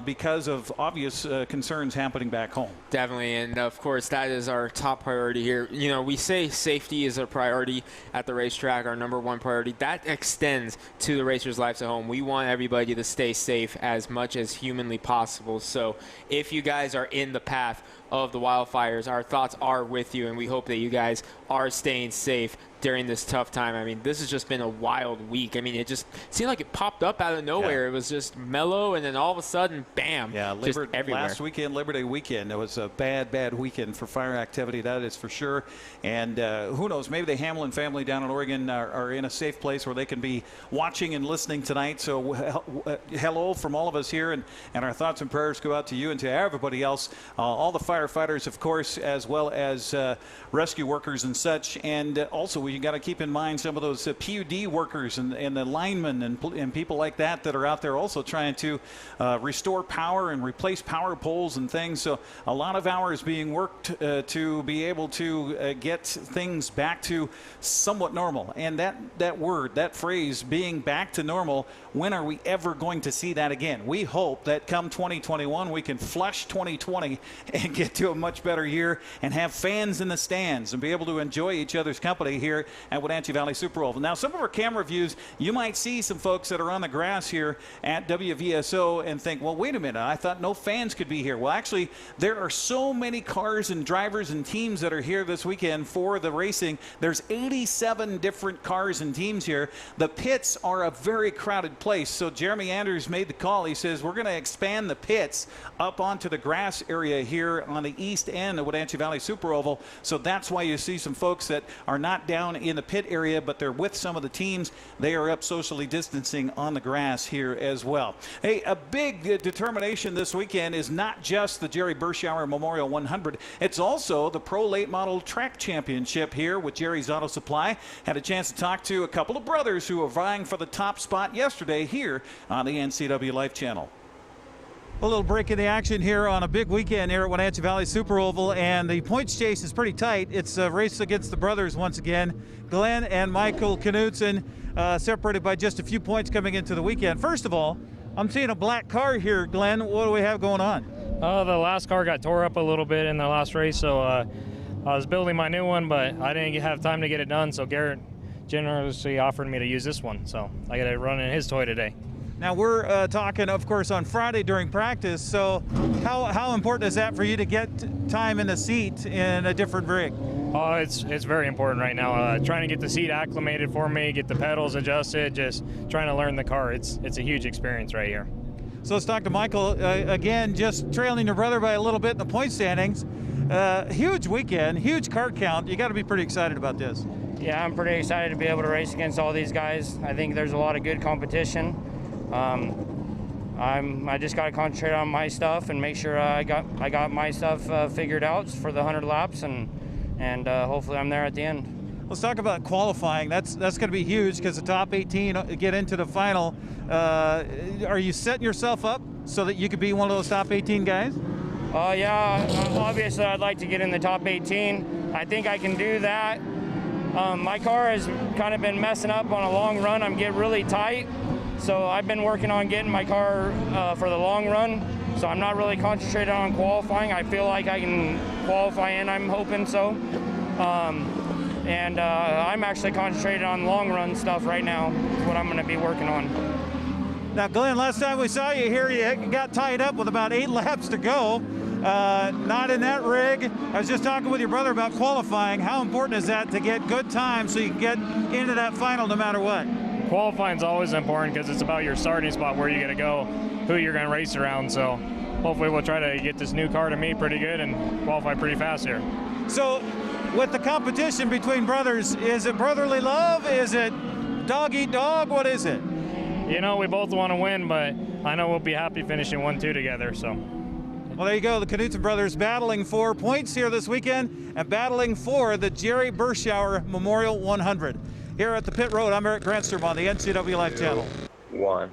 because of obvious concerns happening back home. Definitely, and of course, that is our top priority here. You know, we say safety is a priority at the racetrack, our #1 priority. That extends to the racers' lives at home. We want everybody to stay safe as much as humanly possible. So if you guys are in the path of the wildfires, our thoughts are with you, and we hope that you guys are staying safe during this tough time. I mean, this has just been a wild week. I mean, it just seemed like it popped up out of nowhere. Yeah. It was just mellow, and then all of a sudden, bam, just everywhere. Last weekend, Labor Day weekend, it was a bad weekend for fire activity, that is for sure. And who knows, maybe the Hamlin family down in Oregon are in a safe place where they can be watching and listening tonight. So hello from all of us here, and our thoughts and prayers go out to you and to everybody else, all the firefighters, of course, as well as rescue workers and such. And also, you got to keep in mind some of those PUD workers and the linemen and people like that are out there also trying to restore power and replace power poles and things. So a lot of hours being worked to be able to get things back to somewhat normal. And that phrase, being back to normal, when are we ever going to see that again? We hope that come 2021 we can flush 2020 and get to a much better year and have fans in the stands and be able to enjoy each other's company here at Wenatchee Valley Super Oval. Now, some of our camera views, you might see some folks that are on the grass here at WVSO and think, well, wait a minute, I thought no fans could be here. Well, actually, there are so many cars and drivers and teams that are here this weekend for the racing. There's 87 different cars and teams here. The pits are a very crowded place. So Jeremy Anders made the call. He says, we're going to expand the pits up onto the grass area here on the east end of Wenatchee Valley Super Oval. So that's why you see some folks that are not down in the pit area, but they're with some of the teams. They are up socially distancing on the grass here as well. Hey, a big determination this weekend is not just the Jerry Berschauer Memorial 100. It's also the Pro Late Model Track Championship here with Jerry's Auto Supply. Had a chance to talk to a couple of brothers who were vying for the top spot yesterday here on the NCWLIFE channel. A little break in the action here on a big weekend here at Wenatchee Valley Super Oval, and the points chase is pretty tight. It's a race against the brothers once again. Glenn and Michael Knudsen separated by just a few points coming into the weekend. First of all, I'm seeing a black car here, Glenn. What do we have going on? The last car got tore up a little bit in the last race, so I was building my new one, but I didn't have time to get it done, so Garrett generously offered me to use this one, so I got to run in his toy today. Now, we're talking, of course, on Friday during practice, so how important is that for you to get time in the seat in a different rig? Oh, it's very important right now. Trying to get the seat acclimated for me, get the pedals adjusted, just trying to learn the car. It's a huge experience right here. So let's talk to Michael. Again, just trailing your brother by a little bit in the point standings. Huge weekend, huge car count. You got to be pretty excited about this. Yeah, I'm pretty excited to be able to race against all these guys. I think there's a lot of good competition. I just got to concentrate on my stuff and make sure I got my stuff figured out for the 100 laps, and hopefully I'm there at the end. Let's talk about qualifying. That's going to be huge because the top 18 get into the final. Are you setting yourself up so that you could be one of those top 18 guys? Yeah, obviously I'd like to get in the top 18. I think I can do that. My car has kind of been messing up on a long run. I'm getting really tight. So I've been working on getting my car for the long run. So I'm not really concentrated on qualifying. I feel like I can qualify, and I'm hoping so. I'm actually concentrated on long run stuff right now. That's what I'm going to be working on. Now, Glenn, last time we saw you here, you got tied up with about 8 laps to go. Not in that rig. I was just talking with your brother about qualifying. How important is that to get good time so you can get into that final no matter what? Qualifying is always important because it's about your starting spot, where you're going to go, who you're going to race around. So hopefully we'll try to get this new car to me pretty good and qualify pretty fast here. So with the competition between brothers, is it brotherly love? Is it dog eat dog? What is it? You know, we both want to win, but I know we'll be happy finishing 1-2 together. So. Well, there you go. The Knudsen brothers battling for points here this weekend and battling for the Jerry Berschauer Memorial 100. Here at the pit road, I'm Eric Granstrom on the NCWLIFE channel. 1.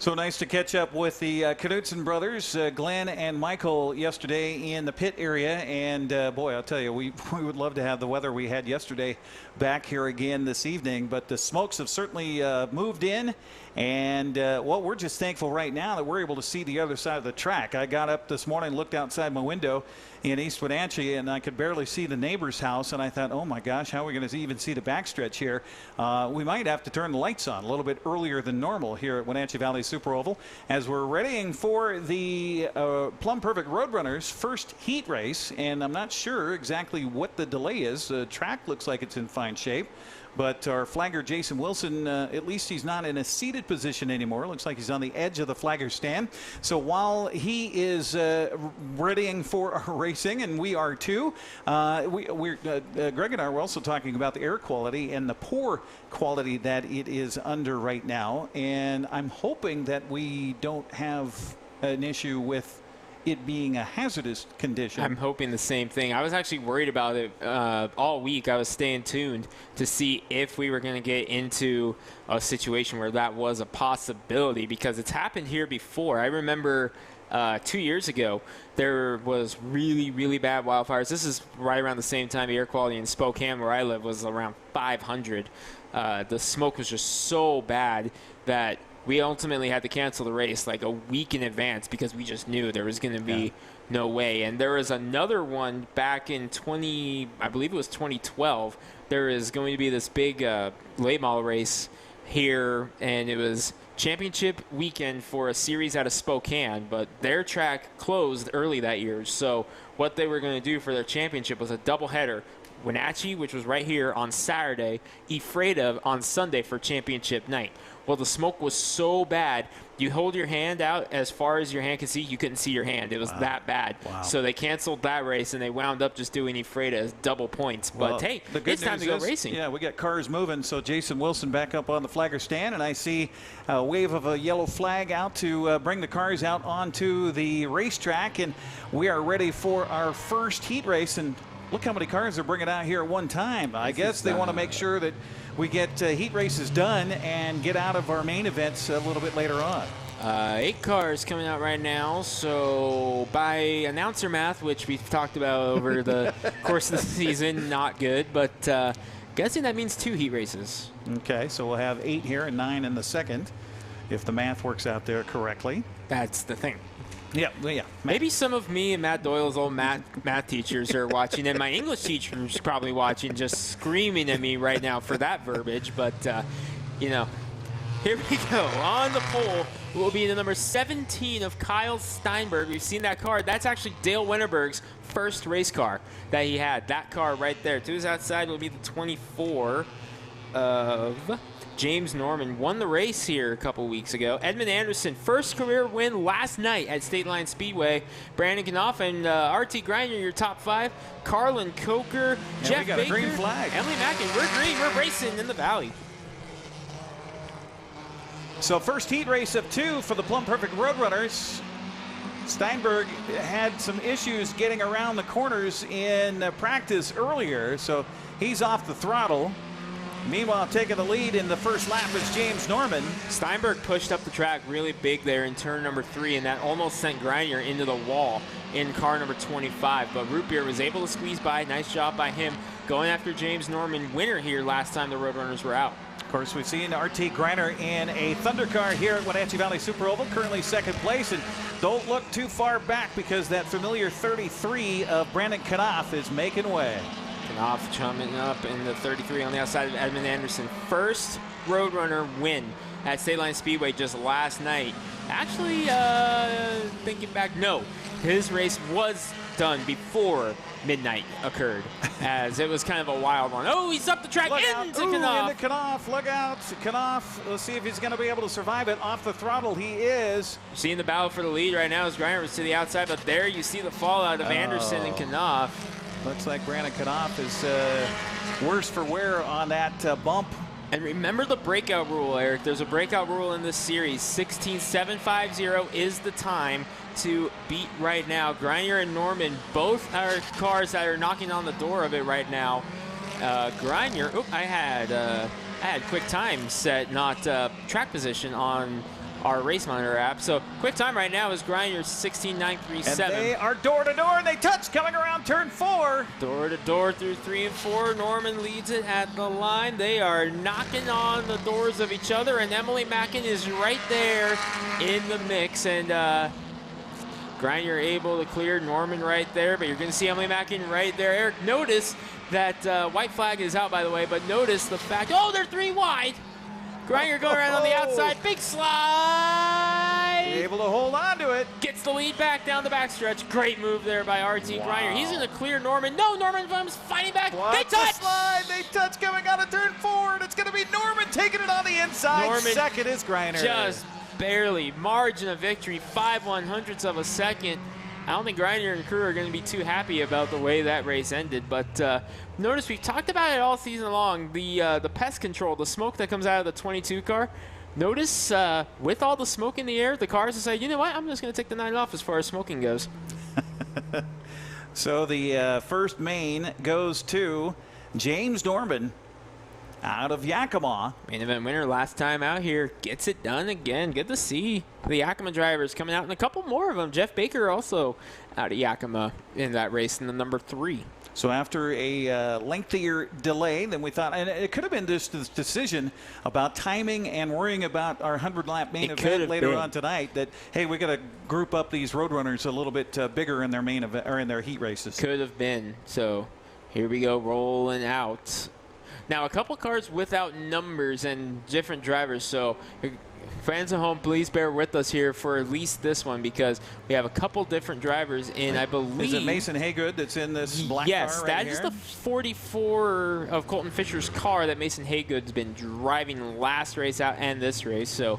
So nice to catch up with the Knudsen brothers, Glenn and Michael, yesterday in the pit area. And boy, I'll tell you, we would love to have the weather we had yesterday back here again this evening. But the smokes have certainly moved in. And well, we're just thankful right now that we're able to see the other side of the track. I got up this morning, looked outside my window in East Wenatchee, and I could barely see the neighbor's house. And I thought, oh my gosh, how are we going to even see the backstretch here? We might have to turn the lights on a little bit earlier than normal here at Wenatchee Valley Super Oval as we're readying for the Plumb Perfect Roadrunners first heat race. And I'm not sure exactly what the delay is. The track looks like it's in fine shape. But our flagger, Jason Wilson, at least he's not in a seated position anymore. Looks like he's on the edge of the flagger stand. So while he is readying for our racing, and we are too, Greg and I were also talking about the air quality and the poor quality that it is under right now. And I'm hoping that we don't have an issue with it being a hazardous condition. I'm hoping the same thing. I was actually worried about it all week. I was staying tuned to see if we were going to get into a situation where that was a possibility, because it's happened here before. I remember 2 years ago, there was really, really bad wildfires. This is right around the same time air quality in Spokane, where I live, was around 500. The smoke was just so bad that we ultimately had to cancel the race like a week in advance because we just knew there was going to be no way. And there was another one back in I believe it was 2012. There is going to be this big late model race here, and it was championship weekend for a series out of Spokane, but their track closed early that year. So what they were going to do for their championship was a doubleheader. Wenatchee, which was right here on Saturday, Ephrata on Sunday for championship night. Well, the smoke was so bad, you hold your hand out as far as your hand could see, you couldn't see your hand. It was that bad. Wow. So they canceled that race, and they wound up just doing Ephrata as double points. But, hey, it's time to go racing. Yeah, we got cars moving. So Jason Wilson back up on the flagger stand, and I see a wave of a yellow flag out to bring the cars out onto the racetrack, and we are ready for our first heat race. And look how many cars they're bringing out here at one time. I guess they want to make sure that we get heat races done and get out of our main events a little bit later on. 8 cars coming out right now. So by announcer math, which we've talked about over the course of the season, not good. But guessing that means 2 heat races. Okay, so we'll have 8 here and 9 in the second, if the math works out there correctly. That's the thing. Yeah. Maybe some of me and Matt Doyle's old math teachers are watching, and my English teacher's probably watching, just screaming at me right now for that verbiage. But, you know, here we go. On the pole will be the number 17 of Kyle Steinberg. We've seen that car. That's actually Dale Winterberg's first race car that he had. That car right there. To his outside will be the 24 of James Norman. Won the race here a couple weeks ago. Edmund Anderson, first career win last night at State Line Speedway. Brandon Knopf and RT Griner, your top 5. Carlin Coker, Jeff Baker, green flag. Emily Mackin. We're green. We're racing in the valley. So first heat race of 2 for the Plumb Perfect Roadrunners. Steinberg had some issues getting around the corners in practice earlier, so he's off the throttle. Meanwhile, taking the lead in the first lap is James Norman. Steinberg pushed up the track really big there in turn number 3, and that almost sent Griner into the wall in car number 25. But Root Beer was able to squeeze by. Nice job by him going after James Norman, winner here last time the Roadrunners were out. Of course, we've seen RT Griner in a Thunder car here at Wenatchee Valley Super Oval, currently second place. And don't look too far back because that familiar 33 of Brandon Knopf is making way. Knopf coming up in the 33 on the outside of Edmund Anderson. First Roadrunner win at State Line Speedway just last night. Actually, thinking back, no. His race was done before midnight occurred, as it was kind of a wild one. Oh, he's up the track into Knopf. Into Knopf. Look out. Knopf. Let's see if he's going to be able to survive it. Off the throttle, he is. Seeing the battle for the lead right now as Griner was to the outside, but there you see the fallout of Anderson and Knopf. Looks like Brandon Knopf is worse for wear on that bump. And remember the breakout rule, Eric. There's a breakout rule in this series. 16.750 is the time to beat right now. Griner and Norman both are cars that are knocking on the door of it right now. Griner, I had quick time set, not track position on our Race Monitor app. So quick time right now is Grinder 16.937. And they are door to door, and they touch coming around turn 4. Door to door through 3 and 4. Norman leads it at the line. They are knocking on the doors of each other, and Emily Mackin is right there in the mix. And Grinder able to clear Norman right there, but you're going to see Emily Mackin right there. Eric, notice that white flag is out, by the way, but notice the fact, oh, they're 3 wide. Grinder going around on the outside, big slide. Able to hold on to it. Gets the lead back down the backstretch. Great move there by RT Grinder. He's going to clear Norman. No, Norman comes fighting back. They touch. Slide. They touch coming out of turn 4, and it's going to be Norman taking it on the inside. Norman second is Grinder. Just barely. Margin of victory, 5/100ths of a second. I don't think Grinder and crew are going to be too happy about the way that race ended, but notice we've talked about it all season long, the pest control, the smoke that comes out of the 22 car. Notice with all the smoke in the air, the cars decide, you know what, I'm just going to take the night off as far as smoking goes. So the first main goes to James Norman out of Yakima. Main event winner last time out here, gets it done again. Good to see the Yakima drivers coming out, and a couple more of them. Jeff Baker also out of Yakima in that race in the number 3. So after a lengthier delay than we thought, and it could have been just this decision about timing and worrying about our 100-lap main event later on tonight, that, hey, we got to group up these Roadrunners a little bit bigger in their main event or in their heat races. Could have been. So here we go, rolling out. Now, a couple cars without numbers and different drivers, so fans at home, please bear with us here for at least this one, because we have a couple different drivers in, I believe. Is it Mason Haygood that's in this black car right Yes, that here? is the 44 of Colton Fisher's car that Mason Haygood's been driving last race out and this race, so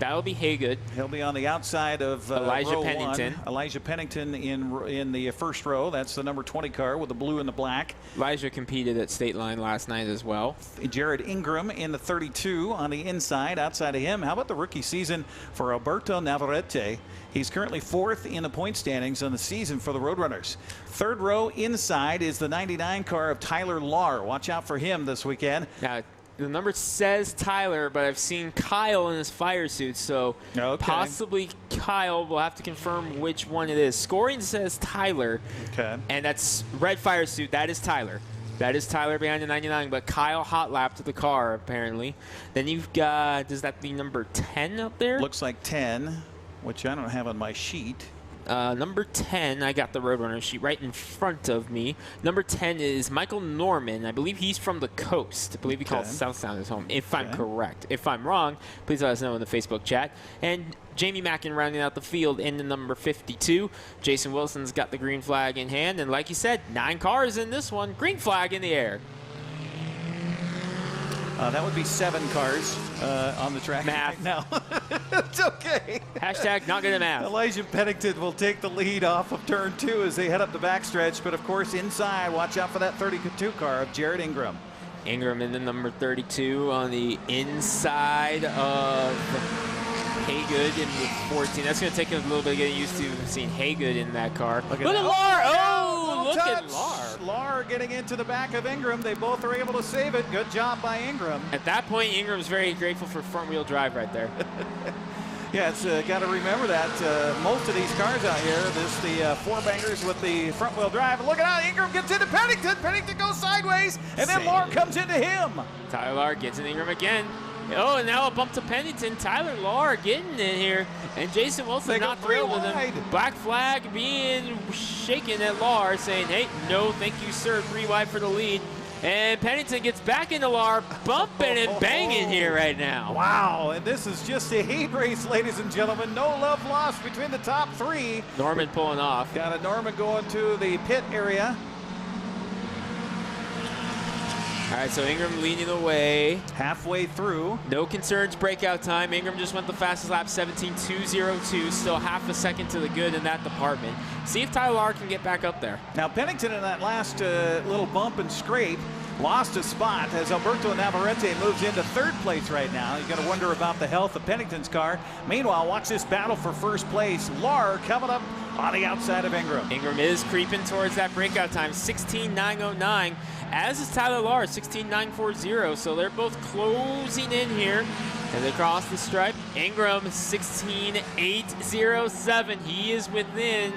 that'll be Haygood. He'll be on the outside of Elijah row Pennington. 1. Elijah Pennington in the first row. That's the number 20 car with the blue and the black. Elijah competed at State Line last night as well. Jared Ingram in the 32 on the inside. Outside of him, how about the rookie season for Alberto Navarrete? He's currently 4th in the point standings on the season for the Roadrunners. Third row inside is the 99 car of Tyler Lahr. Watch out for him this weekend. Now, the number says Tyler, but I've seen Kyle in his fire suit, so possibly Kyle. Will have to confirm which one it is. Scoring says Tyler, and that's red fire suit. That is Tyler. That is Tyler behind the 99, but Kyle hot lapped the car, apparently. Then you've got, is that the number 10 up there? Looks like 10, which I don't have on my sheet. Number 10, I got the Roadrunner sheet right in front of me. Number 10 is Michael Norman. I believe he's from the coast. I believe he calls South Sound his home, if I'm correct. If I'm wrong, please let us know in the Facebook chat. And Jamie Mackin rounding out the field in the number 52. Jason Wilson's got the green flag in hand. And like you said, 9 cars in this one. Green flag in the air. That would be 7 cars on the track. Math. Right now. It's okay. Hashtag not good at math. Elijah Pennington will take the lead off of turn 2 as they head up the backstretch. But, of course, inside, watch out for that 32 car of Jared Ingram. Ingram in the number 32 on the inside of Haygood in the 14. That's going to take a little bit of getting used to seeing Haygood in that car. Look at Lahr. Oh, look at Lahr. Lahr getting into the back of Ingram. They both are able to save it. Good job by Ingram. At that point, Ingram's very grateful for front-wheel drive right there. Yeah, it's got to remember that most of these cars out here, the 4-bangers with the front-wheel drive. And look at how Ingram gets into Pennington. Pennington goes sideways, and then Lahr comes into him. Tyler Lahr gets in Ingram again. Oh, and now a bump to Pennington. Tyler Lahr getting in here, and Jason Wilson not thrilled with him. Black flag being shaken at Lahr, saying, hey, no, thank you, sir. 3 wide for the lead. And Pennington gets back into Lahr, bumping and banging here right now. Wow, and this is just a heat race, ladies and gentlemen. No love lost between the top 3. Norman pulling off. Got a Norman going to the pit area. All right, so Ingram leading the way. Halfway through. No concerns, breakout time. Ingram just went the fastest lap, 17.202. Still half a second to the good in that department. See if Tyler Lahr can get back up there. Now, Pennington in that last little bump and scrape lost a spot as Alberto Navarrete moves into 3rd place right now. You're going to wonder about the health of Pennington's car. Meanwhile, watch this battle for first place. Lahr coming up on the outside of Ingram. Ingram is creeping towards that breakout time, 16.909, as is Tyler Lars, 16.940. So they're both closing in here as they cross the stripe. Ingram, 16.807. He is within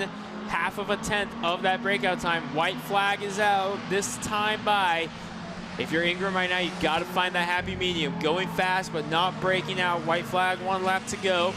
half of a tenth of that breakout time. White flag is out this time by. If you're Ingram right now, you got to find that happy medium. Going fast, but not breaking out. White flag, 1 lap to go.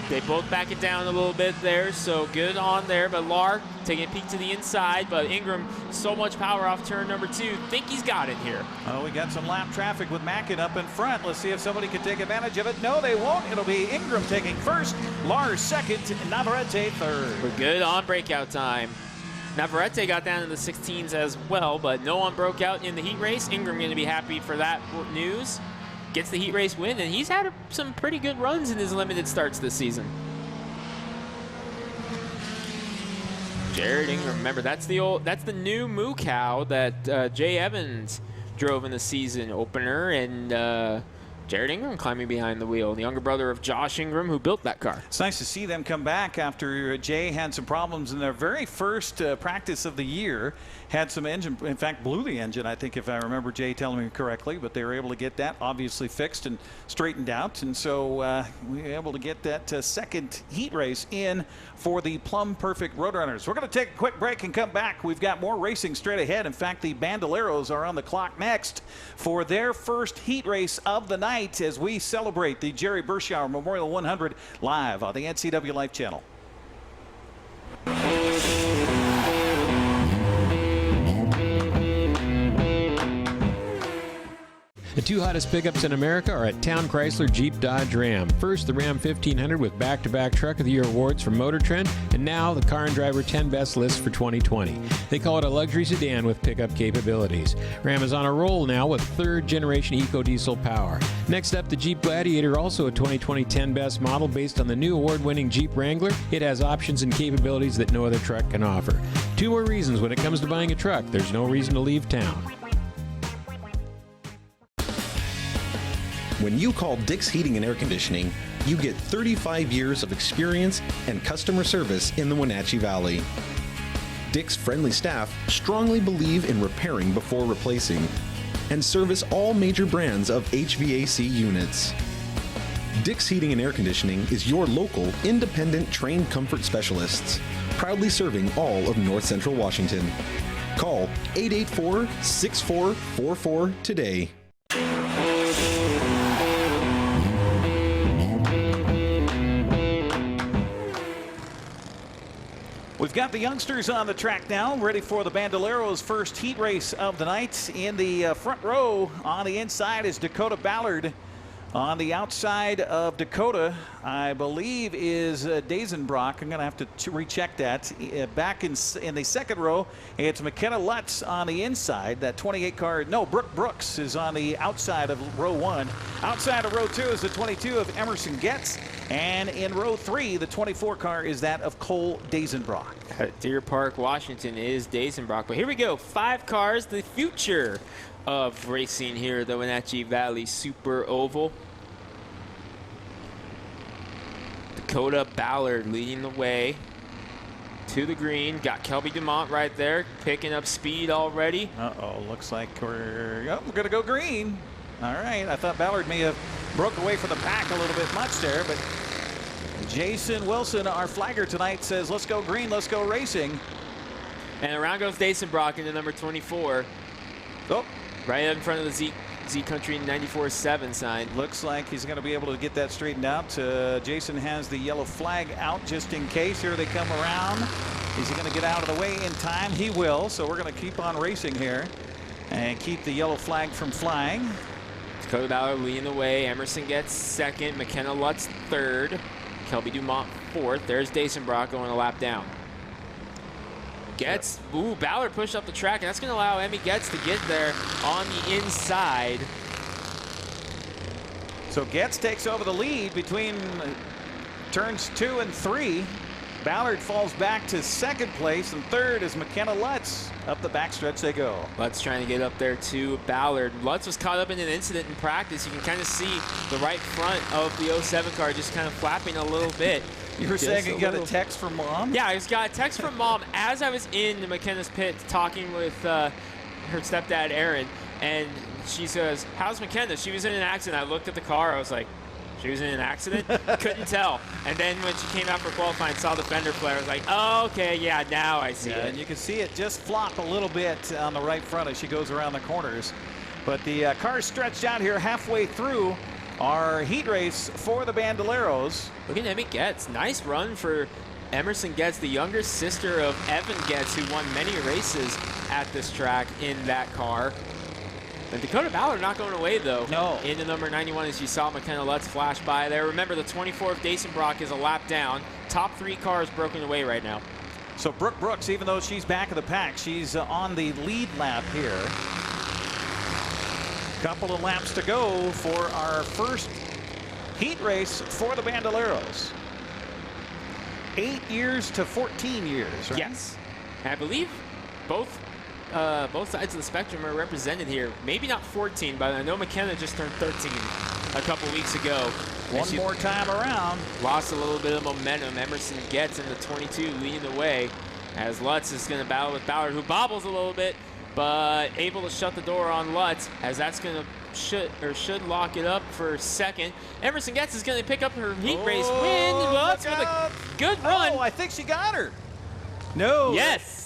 They both back it down a little bit there, so good on there. But Lar taking a peek to the inside, but Ingram, so much power off turn number 2. Think he's got it here. Oh, we got some lap traffic with Mackin up in front. Let's see if somebody can take advantage of it. No, they won't. It'll be Ingram taking first, Lars second, Navarrete third. We're good on breakout time. Navarrete got down in the 16s as well, but no one broke out in the heat race. Ingram going to be happy for that news. Gets the heat race win, and he's had some pretty good runs in his limited starts this season. Jared Ingram, remember that's the new Moo Cow that Jay Evans drove in the season opener, and Jared Ingram climbing behind the wheel, the younger brother of Josh Ingram, who built that car. It's nice to see them come back after Jay had some problems in their very first practice of the year. Had some engine, in fact, blew the engine, I think, if I remember Jay telling me correctly, but they were able to get that obviously fixed and straightened out. And so we were able to get that second heat race in for the Plumb Perfect Roadrunners. We're going to take a quick break and come back. We've got more racing straight ahead. In fact, the Bandoleros are on the clock next for their first heat race of the night as we celebrate the Jerry Berschauer Memorial 100 live on the NCWLIFE channel. The 2 hottest pickups in America are at Town Chrysler Jeep Dodge Ram. First, the Ram 1500 with back-to-back Truck of the Year awards from Motor Trend, and now the Car and Driver 10 Best list for 2020. They call it a luxury sedan with pickup capabilities. Ram is on a roll now with 3rd-generation EcoDiesel power. Next up, the Jeep Gladiator, also a 2020 10 Best model based on the new award-winning Jeep Wrangler. It has options and capabilities that no other truck can offer. 2 more reasons when it comes to buying a truck. There's no reason to leave town. When you call Dick's Heating and Air Conditioning, you get 35 years of experience and customer service in the Wenatchee Valley. Dick's friendly staff strongly believe in repairing before replacing and service all major brands of HVAC units. Dick's Heating and Air Conditioning is your local, independent, trained comfort specialists, proudly serving all of North Central Washington. Call 884-6444 today. We've got the youngsters on the track now, ready for the Bandoleros' first heat race of the night. In the front row on the inside is Dakota Ballard. On the outside of Dakota, I believe, is Dazenbrock. I'm going to have to recheck that. Back in the second row, it's McKenna Lutz on the inside. That 28 car, no, Brooke Brooks is on the outside of row 1. Outside of row 2 is the 22 of Emerson Getz. And in row 3, the 24 car is that of Cole Dazenbrock. At Deer Park, Washington is Dazenbrock. But here we go, 5 cars, the future of racing here at the Wenatchee Valley Super Oval. Dakota Ballard leading the way to the green. Got Kelby Dumont right there, picking up speed already. Uh-oh, looks like we're going to go green. All right, I thought Ballard may have broke away from the pack a little bit much there, but Jason Wilson, our flagger tonight, says let's go green, let's go racing. And around goes Dazenbrock into number 24. Oh, right in front of the Z Country 94.7 sign. Looks like he's going to be able to get that straightened out. Jason has the yellow flag out just in case. Here they come around. Is he going to get out of the way in time? He will. So we're going to keep on racing here and keep the yellow flag from flying. Dakota Ballard leading the way. Emerson gets second. McKenna Lutz third. Kelby Dumont fourth. There's Dazenbrock going a lap down. Getz, ooh, Ballard pushed up the track, and that's going to allow Emmy Getz to get there on the inside. So Getz takes over the lead between turns 2 and 3. Ballard falls back to second place, and third is McKenna Lutz. Up the backstretch they go. Lutz trying to get up there to Ballard. Lutz was caught up in an incident in practice. You can kind of see the right front of the 07 car just kind of flapping a little bit. You were saying you got a text from Mom? Yeah, I just got a text from Mom as I was in McKenna's pit talking with her stepdad, Aaron, and she says, how's McKenna? She was in an accident. I looked at the car. I was like, she was in an accident? Couldn't tell. And then when she came out for qualifying, saw the fender flare. I was like, oh, okay, yeah, now I see it. And you can see it just flop a little bit on the right front as she goes around the corners. But the car's stretched out here halfway through our heat race for the Bandoleros. Look at Emmy Getz. Nice run for Emerson Getz, the younger sister of Evan Getz, who won many races at this track in that car. And Dakota Ballard not going away, though. No. Into number 91, as you saw McKenna Lutz flash by there. Remember, the 24th Dason Brock is a lap down. Top 3 cars broken away right now. So Brooke Brooks, even though she's back of the pack, she's on the lead lap here. Couple of laps to go for our first heat race for the Bandoleros. 8 years to 14 years, right? Yes. I believe both sides of the spectrum are represented here. Maybe not 14, but I know McKenna just turned 13 a couple weeks ago. One more time around. Lost a little bit of momentum. Emerson Getz in the 22 leading the way as Lutz is going to battle with Ballard, who bobbles a little bit, but able to shut the door on Lutz, as that's going to should lock it up for second. Emerson Getz is going to pick up her heat race win. Lutz with a good run. Oh, I think she got her. No. Yes.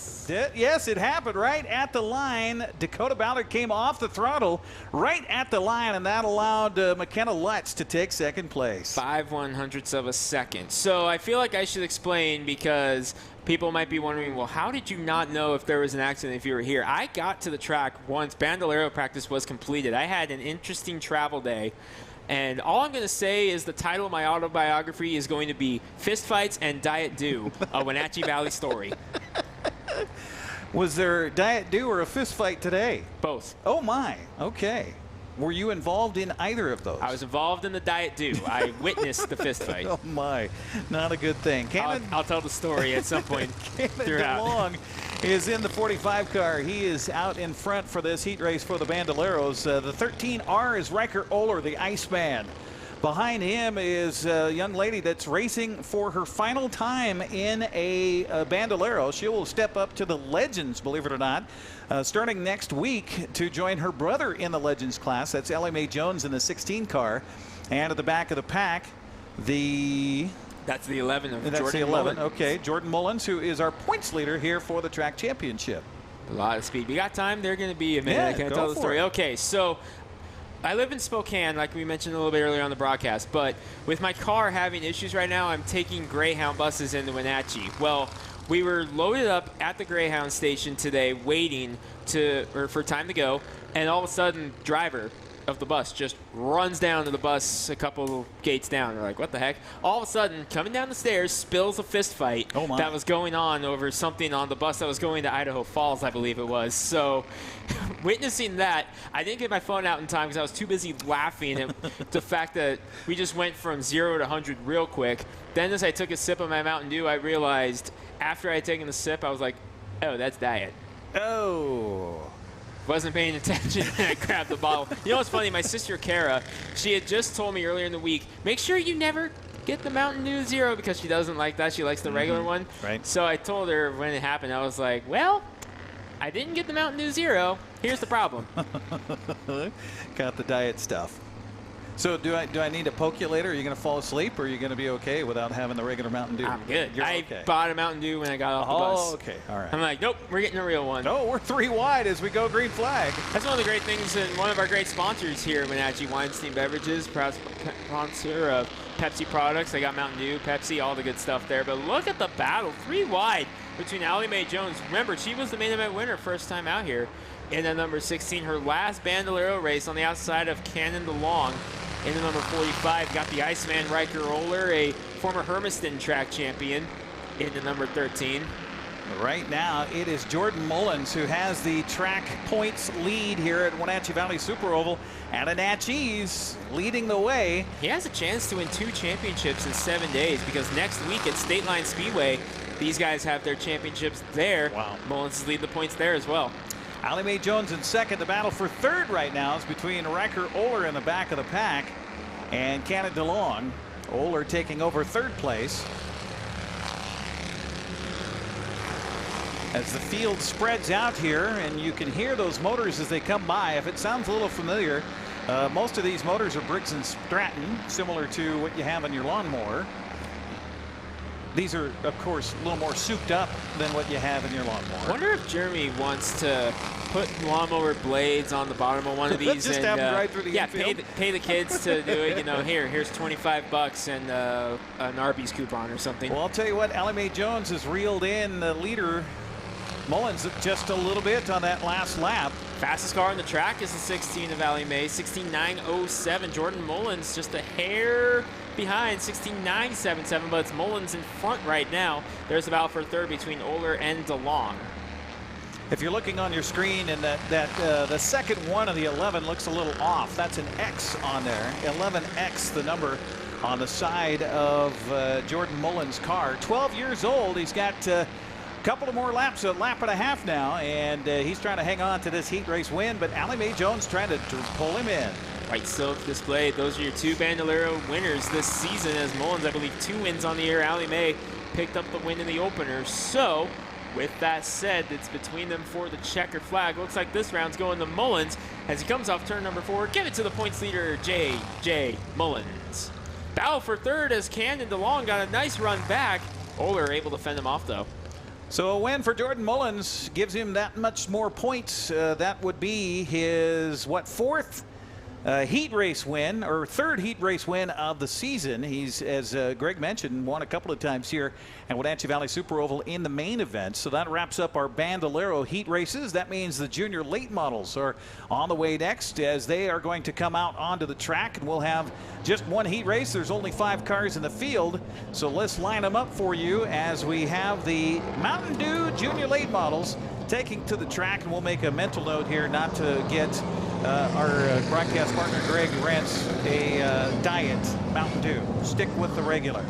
Yes, it happened right at the line. Dakota Ballard came off the throttle right at the line, and that allowed McKenna Lutz to take second place. 5/100ths of a second. So I feel like I should explain, because people might be wondering, well, how did you not know if there was an accident if you were here? I got to the track once Bandolero practice was completed. I had an interesting travel day. And all I'm going to say is the title of my autobiography is going to be Fistfights and Diet Dew, a Wenatchee Valley story. Was there Diet Dew or a fist fight today? Both. Oh, my. Okay. Were you involved in either of those? I was involved in the Diet Dew. I witnessed the fist fight. Oh, my. Not a good thing. I'll tell the story at some point throughout. DeLong is in the 45 car. He is out in front for this heat race for the Bandoleros. The 13R is Riker Oehler, the Iceman. Behind him is a young lady that's racing for her final time in a Bandolero. She will step up to the Legends, believe it or not, starting next week to join her brother in the Legends class. That's Ellie Mae Jones in the 16 car. And at the back of the pack, that's the 11 of That's Jordan the 11. Mullins. Okay, Jordan Mullins, who is our points leader here for the track championship. A lot of speed. We got time. They're going to be a minute. Yeah, I can't go tell the for story. it. Okay, so I live in Spokane, like we mentioned a little bit earlier on the broadcast, but with my car having issues right now, I'm taking Greyhound buses into Wenatchee. Well, we were loaded up at the Greyhound station today waiting for time to go, and all of a sudden, driver of the bus just runs down to the bus a couple gates down. We're like, what the heck? All of a sudden, coming down the stairs, spills a fist fight that was going on over something on the bus that was going to Idaho Falls, I believe it was. So witnessing that, I didn't get my phone out in time because I was too busy laughing at the fact that we just went from 0 to 100 real quick. Then as I took a sip of my Mountain Dew, I realized after I had taken the sip, I was like, oh, that's Diet. Oh. Wasn't paying attention, and I grabbed the bottle. You know what's funny? My sister, Kara, she had just told me earlier in the week, make sure you never get the Mountain Dew Zero, because she doesn't like that. She likes the regular one. Right. So I told her when it happened, I was like, well, I didn't get the Mountain Dew Zero. Here's the problem. Got the diet stuff. So do I need to poke you later? Are you going to fall asleep, or are you going to be okay without having the regular Mountain Dew? I'm good. You're I okay. bought a Mountain Dew when I got off the bus. Oh, okay. All right. I'm like, nope, we're getting a real one. No, we're 3 wide as we go green flag. That's one of the great things, and one of our great sponsors here at Wenatchee Weinstein Beverages, proud sponsor of Pepsi products. They got Mountain Dew, Pepsi, all the good stuff there. But look at the battle, 3 wide between Ellie Mae Jones. Remember, she was the main event winner first time out here in the number 16. Her last Bandolero race on the outside of Cannon DeLong. In the number 45, got the Iceman Riker Oehler, a former Hermiston track champion, in the number 13. Right now, it is Jordan Mullins who has the track points lead here at Wenatchee Valley Super Oval. Wenatchee's leading the way. He has a chance to win 2 championships in 7 days, because next week at State Line Speedway, these guys have their championships there. Wow. Mullins is leading the points there as well. Ellie Mae Jones in second. The battle for third right now is between Riker Oehler in the back of the pack and Cannon DeLong. Oehler taking over third place. as the field spreads out here, and you can hear those motors as they come by. If it sounds a little familiar, most of these motors are Briggs & Stratton, similar to what you have in your lawnmower. These are, of course, a little more souped up than what you have in your lawnmower. I wonder if Jeremy wants to put lawnmower blades on the bottom of one of these Just and have them right through the infield. pay the kids to do it. You know, here's $25 and an Arby's coupon or something. Well, I'll tell you what, Allie Mae Jones has reeled in the leader Mullins just a little bit on that last lap. Fastest car on the track is the 16 of Allie Mae, 16.907. Jordan Mullins just a hair behind, 16.977, but it's Mullins in front right now. There's a battle for third between Oler and DeLong. If you're looking on your screen and the second one of the 11 looks a little off, that's an X on there. 11X, the number on the side of Jordan Mullins' car. 12 years old. He's got couple of more laps, a lap and a half now, and he's trying to hang on to this heat race win, but Allie Mae Jones trying to pull him in. White silk displayed. Those are your two Bandolero winners this season, as Mullins, I believe, 2 wins on the year. Allie Mae picked up the win in the opener. So with that said, it's between them for the checker flag. Looks like this round's going to Mullins as he comes off turn number 4. Give it to the points leader, J.J. Mullins. Battle for third as Cannon DeLong got a nice run back. Oler able to fend him off, though. So a win for Jordan Mullins gives him that much more points. That would be his, what, 4th heat race win, or 3rd heat race win of the season. He's, as Greg mentioned, won a couple of times here at Wenatchee Valley Super Oval in the main event. So that wraps up our Bandolero heat races. That means the junior late models are on the way next, as they are going to come out onto the track, and we'll have just one heat race. There's only 5 cars in the field, so let's line them up for you as we have the Mountain Dew junior late models taking to the track, and we'll make a mental note here not to get our broadcast partner Greg Rentz a diet Mountain Dew. Stick with the regular.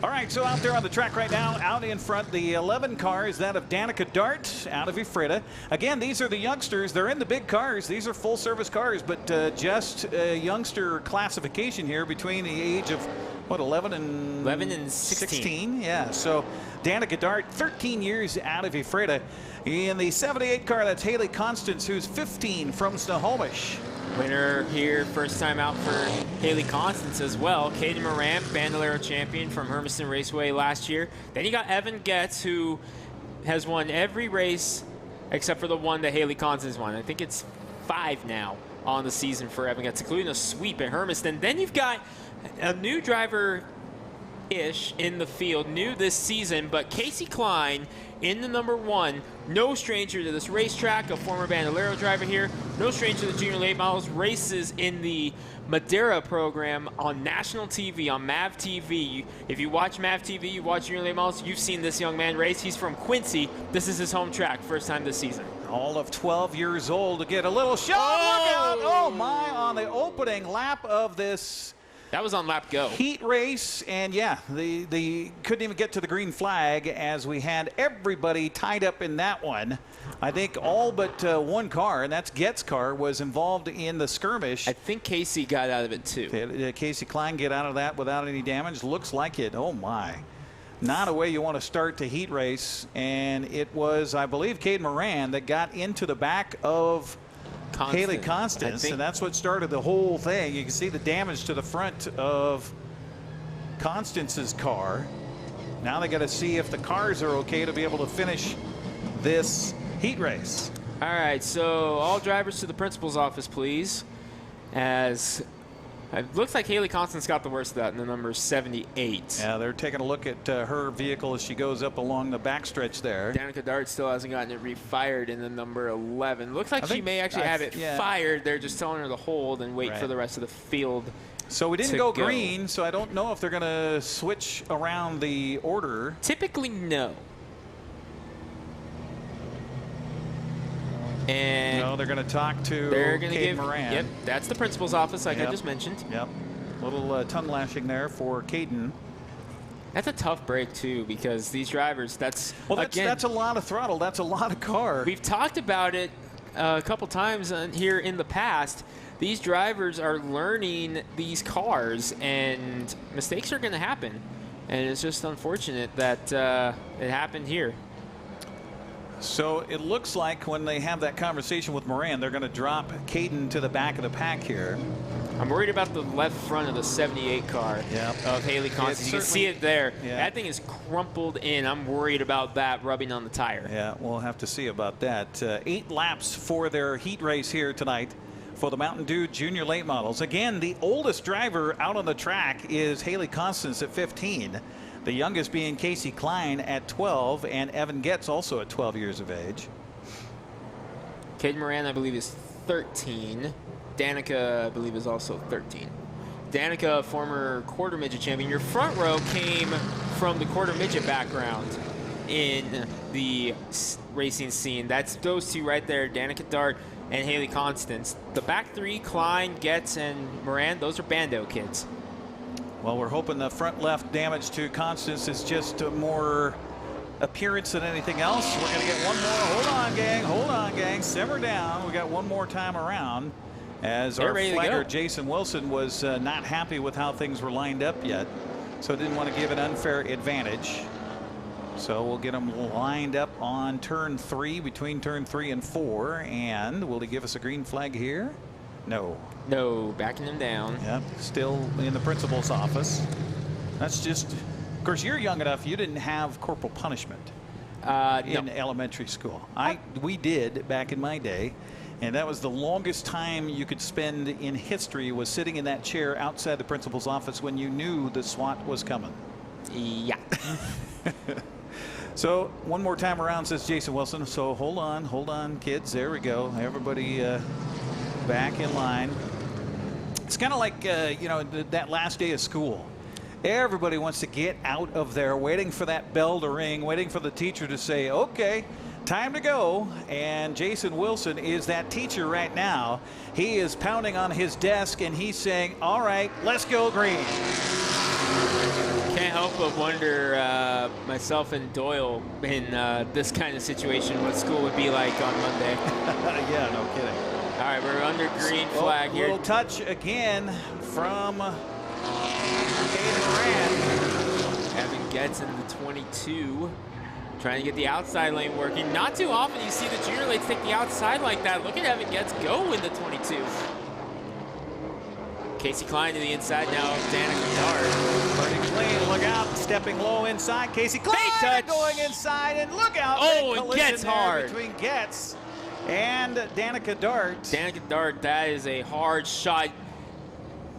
All right, so out there on the track right now, out in front, the 11 car is that of Danica Dart out of Ephrata. Again, these are the youngsters. They're in the big cars. These are full-service cars, but just a youngster classification here between the age of, what, 11 and 16? Yeah, so Danica Dart, 13 years out of Ephrata. In the 78 car, that's Haley Constance, who's 15 from Snohomish. Winner here, first time out for Haley Constance as well. Caden Moran, Bandolero champion from Hermiston Raceway last year. Then you got Evan Getz, who has won every race except for the one that Haley Constance won. I think it's 5 now on the season for Evan Getz, including a sweep at Hermiston. Then you've got a new driver-ish in the field, new this season, but Casey Klein in the number 1, no stranger to this racetrack, a former Bandolero driver here, no stranger to the junior late models, races in the Madera program on national TV, on MAV TV. If you watch MAV TV, you watch junior late models, you've seen this young man race. He's from Quincy. This is his home track, first time this season. All of 12 years old to get a little shot. Look out! Oh my, on the opening lap of this. That was on lap go. Heat race, and yeah, the couldn't even get to the green flag as we had everybody tied up in that one. I think all but one car, and that's Getz' car, was involved in the skirmish. I think Casey got out of it too. Casey Klein get out of that without any damage. Looks like it. Oh my. Not a way you want to start the heat race. And it was, I believe, Cade Moran that got into the back of Haley Constance, and that's what started the whole thing. You can see the damage to the front of Constance's car. Now they got to see if the cars are okay to be able to finish this heat race. All right, so all drivers to the principal's office, please. As it looks like Haley Constance got the worst of that in the number 78. Yeah, they're taking a look at her vehicle as she goes up along the backstretch there. Danica Dart still hasn't gotten it refired in the number 11. Looks like she may actually have it fired. They're just telling her to hold and wait for the rest of the field. So we didn't go green, so I don't know if they're going to switch around the order. Typically, no. And no, they're going to talk to Cade Moran. Yep, that's the principal's office, like I just mentioned. Yep, little tongue lashing there for Caden. That's a tough break too, because these drivers, that's a lot of throttle. That's a lot of car. We've talked about it a couple times here in the past. These drivers are learning these cars, and mistakes are going to happen. And it's just unfortunate that it happened here. So it looks like when they have that conversation with Moran, they're going to drop Caden to the back of the pack here. I'm worried about the left front of the 78 car of Haley Constance. You can see it there. Yeah. That thing is crumpled in. I'm worried about that rubbing on the tire. Yeah, we'll have to see about that. 8 laps for their heat race here tonight for the Mountain Dew Junior Late Models. Again, the oldest driver out on the track is Haley Constance at 15. The youngest being Casey Klein at 12, and Evan Getz also at 12 years of age. Caden Moran, I believe, is 13. Danica, I believe, is also 13. Danica, former quarter midget champion. Your front row came from the quarter midget background in the racing scene. That's those two right there, Danica Dart and Haley Constance. The back three, Klein, Getz, and Moran, those are Bando kids. Well, we're hoping the front left damage to Constance is just more appearance than anything else. We're going to get one more. Hold on, gang. Hold on, gang. Simmer down. We got one more time around, as our flagger Jason Wilson was not happy with how things were lined up yet, so didn't want to give an unfair advantage. So we'll get them lined up on turn 3, between turn 3 and 4. And will he give us a green flag here? No. No, backing him down. Yep, still in the principal's office. That's just, of course, you're young enough, you didn't have corporal punishment in elementary school. We did back in my day, and that was the longest time you could spend in history, was sitting in that chair outside the principal's office when you knew the SWAT was coming. Yeah. So one more time around, says Jason Wilson. So hold on, kids. There we go. Everybody back in line. It's kind of like, you know, that last day of school. Everybody wants to get out of there, waiting for that bell to ring, waiting for the teacher to say, okay, time to go. And Jason Wilson is that teacher right now. He is pounding on his desk and he's saying, all right, let's go green. Can't help but wonder, myself and Doyle, in this kind of situation, what school would be like on Monday. Yeah, no kidding. All right, we're under green flag here. Little touch again from Caden Moran. Evan Getz in the 22, trying to get the outside lane working. Not too often you see the junior lanes take the outside like that. Look at Evan Getz go in the 22. Casey Klein to the inside now. Danica Dart. Burning clean, look out, stepping low inside. Casey Klein going inside, and look out. Oh, and Getz hard. Between Getz and Danica Dart. Danica Dart, that is a hard shot.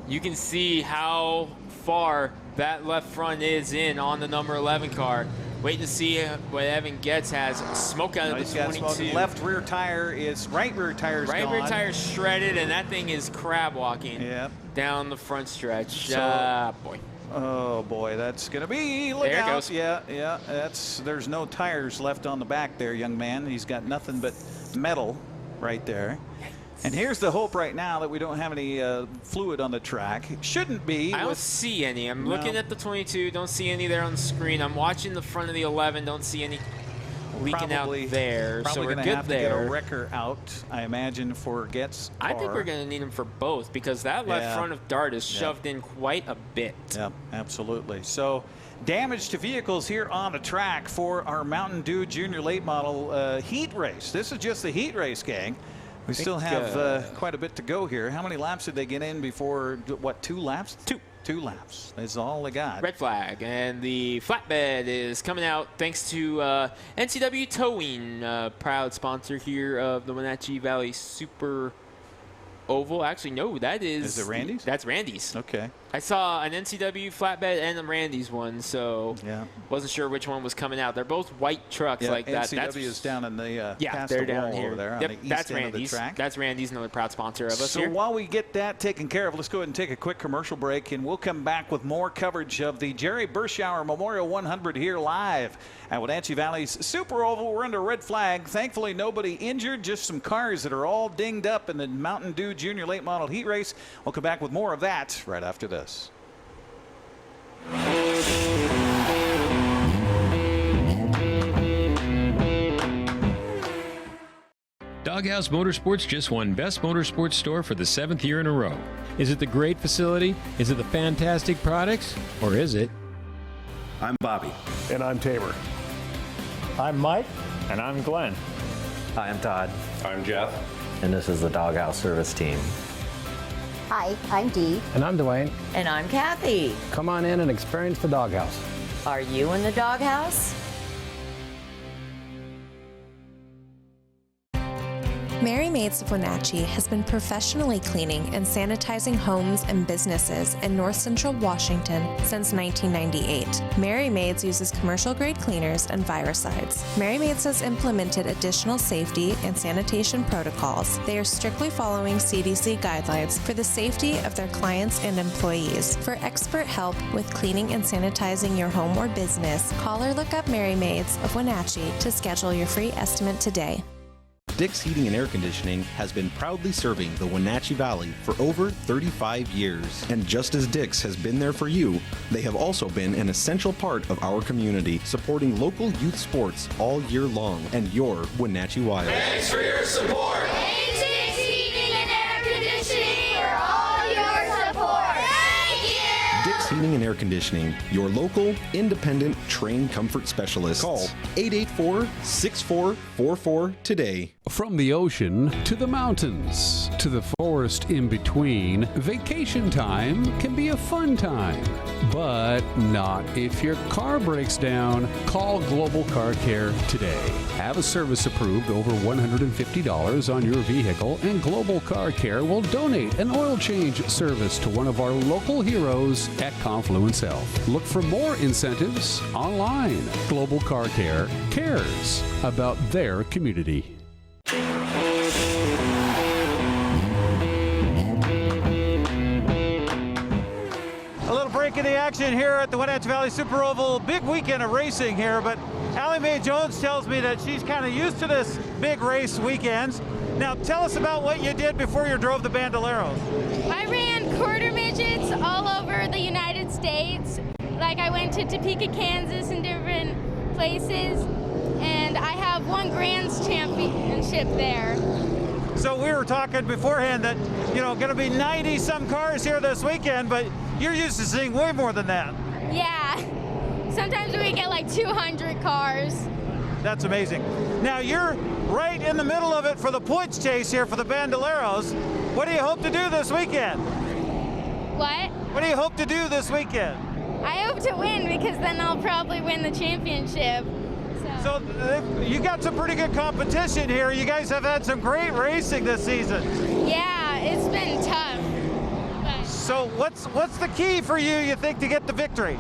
You can see how far that left front is in on the number 11 car. Wait to see what Evan Getz has. Smoke out of the 22. Left rear tire is, right rear tire is right rear tire shredded, and that thing is crab walking down the front stretch. Boy. Oh boy, that's gonna be. Look there out! It goes. Yeah. There's no tires left on the back there, young man. He's got nothing but metal right there. And here's the hope right now that we don't have any fluid on the track. It shouldn't be. I don't see any. I'm looking at the 22. Don't see any there on the screen. I'm watching the front of the 11. Don't see any leaking out there. So we're good there. Probably going to have to get a wrecker out, I imagine, for Getz' car. I think we're going to need him for both, because that left front of Dart is shoved in quite a bit. Yeah, absolutely. So damage to vehicles here on the track for our Mountain Dew Junior Late Model heat race. This is just the heat race, gang. We still have quite a bit to go here. How many laps did they get in before, what, 2 laps? Two laps. That's all they got. Red flag, and the flatbed is coming out thanks to NCW Towing, proud sponsor here of the Wenatchee Valley Super Oval. Actually, no, that is... Is it Randy's? That's Randy's. Okay. I saw an NCW flatbed and a Randy's one, so wasn't sure which one was coming out. They're both white trucks like that. NCW is down in the past they're the down wall here. over there on the east that's end Randy's. of the track. That's Randy's, another proud sponsor of us here. So while we get that taken care of, let's go ahead and take a quick commercial break, and we'll come back with more coverage of the Jerry Berschauer Memorial 100 here live at Wenatchee Valley's Super Oval. We're under red flag. Thankfully, nobody injured, just some cars that are all dinged up in the Mountain Dew Junior Late Model Heat Race. We'll come back with more of that right after this. Doghouse Motorsports just won Best Motorsports Store for the 7th year in a row. Is it the great facility? Is it the fantastic products? Or is it I'm Bobby. And I'm Tabor. I'm Mike. And I'm Glenn. Hi, I'm Todd. I'm Jeff. And this is the Doghouse Service Team. Hi, I'm Dee. And I'm Dwayne. And I'm Kathy. Come on in and experience the Doghouse. Are you in the doghouse? Mary Maids of Wenatchee has been professionally cleaning and sanitizing homes and businesses in North Central Washington since 1998. Mary Maids uses commercial-grade cleaners and viricides. Mary Maids has implemented additional safety and sanitation protocols. They are strictly following CDC guidelines for the safety of their clients and employees. For expert help with cleaning and sanitizing your home or business, call or look up Mary Maids of Wenatchee to schedule your free estimate today. Dick's Heating and Air Conditioning has been proudly serving the Wenatchee Valley for over 35 years. And just as Dick's has been there for you, they have also been an essential part of our community, supporting local youth sports all year long and your Wenatchee Wild. Thanks for your support. Dick's Heating and Air Conditioning for all your support. Thank you. Dick's Heating and Air Conditioning, your local, independent, trained comfort specialist. Call 884-6444 today. From the ocean to the mountains to the forest in between, vacation time can be a fun time. But not if your car breaks down. Call Global Car Care today. Have a service approved over $150 on your vehicle, and Global Car Care will donate an oil change service to one of our local heroes at Confluence Health. Look for more incentives online. Global Car Care cares about their community. A little break in the action here at the Wenatchee Valley Super Oval. Big weekend of racing here, but Allie Mae Jones tells me that she's kind of used to this big race weekends. Now tell us about what you did before you drove the Bandoleros. I ran quarter midgets all over the United States. Like I went to Topeka, Kansas and different places, and I have won Grand's championship there. So we were talking beforehand that, you know, going to be 90 some cars here this weekend, but you're used to seeing way more than that. Yeah, sometimes we get like 200 cars. That's amazing. Now you're right in the middle of it for the points chase here for the Bandoleros. What do you hope to do this weekend? What? What do you hope to do this weekend? I hope to win, because then I'll probably win the championship. So you got some pretty good competition here. You guys have had some great racing this season. Yeah, it's been tough. So what's the key for you think, to get the victory?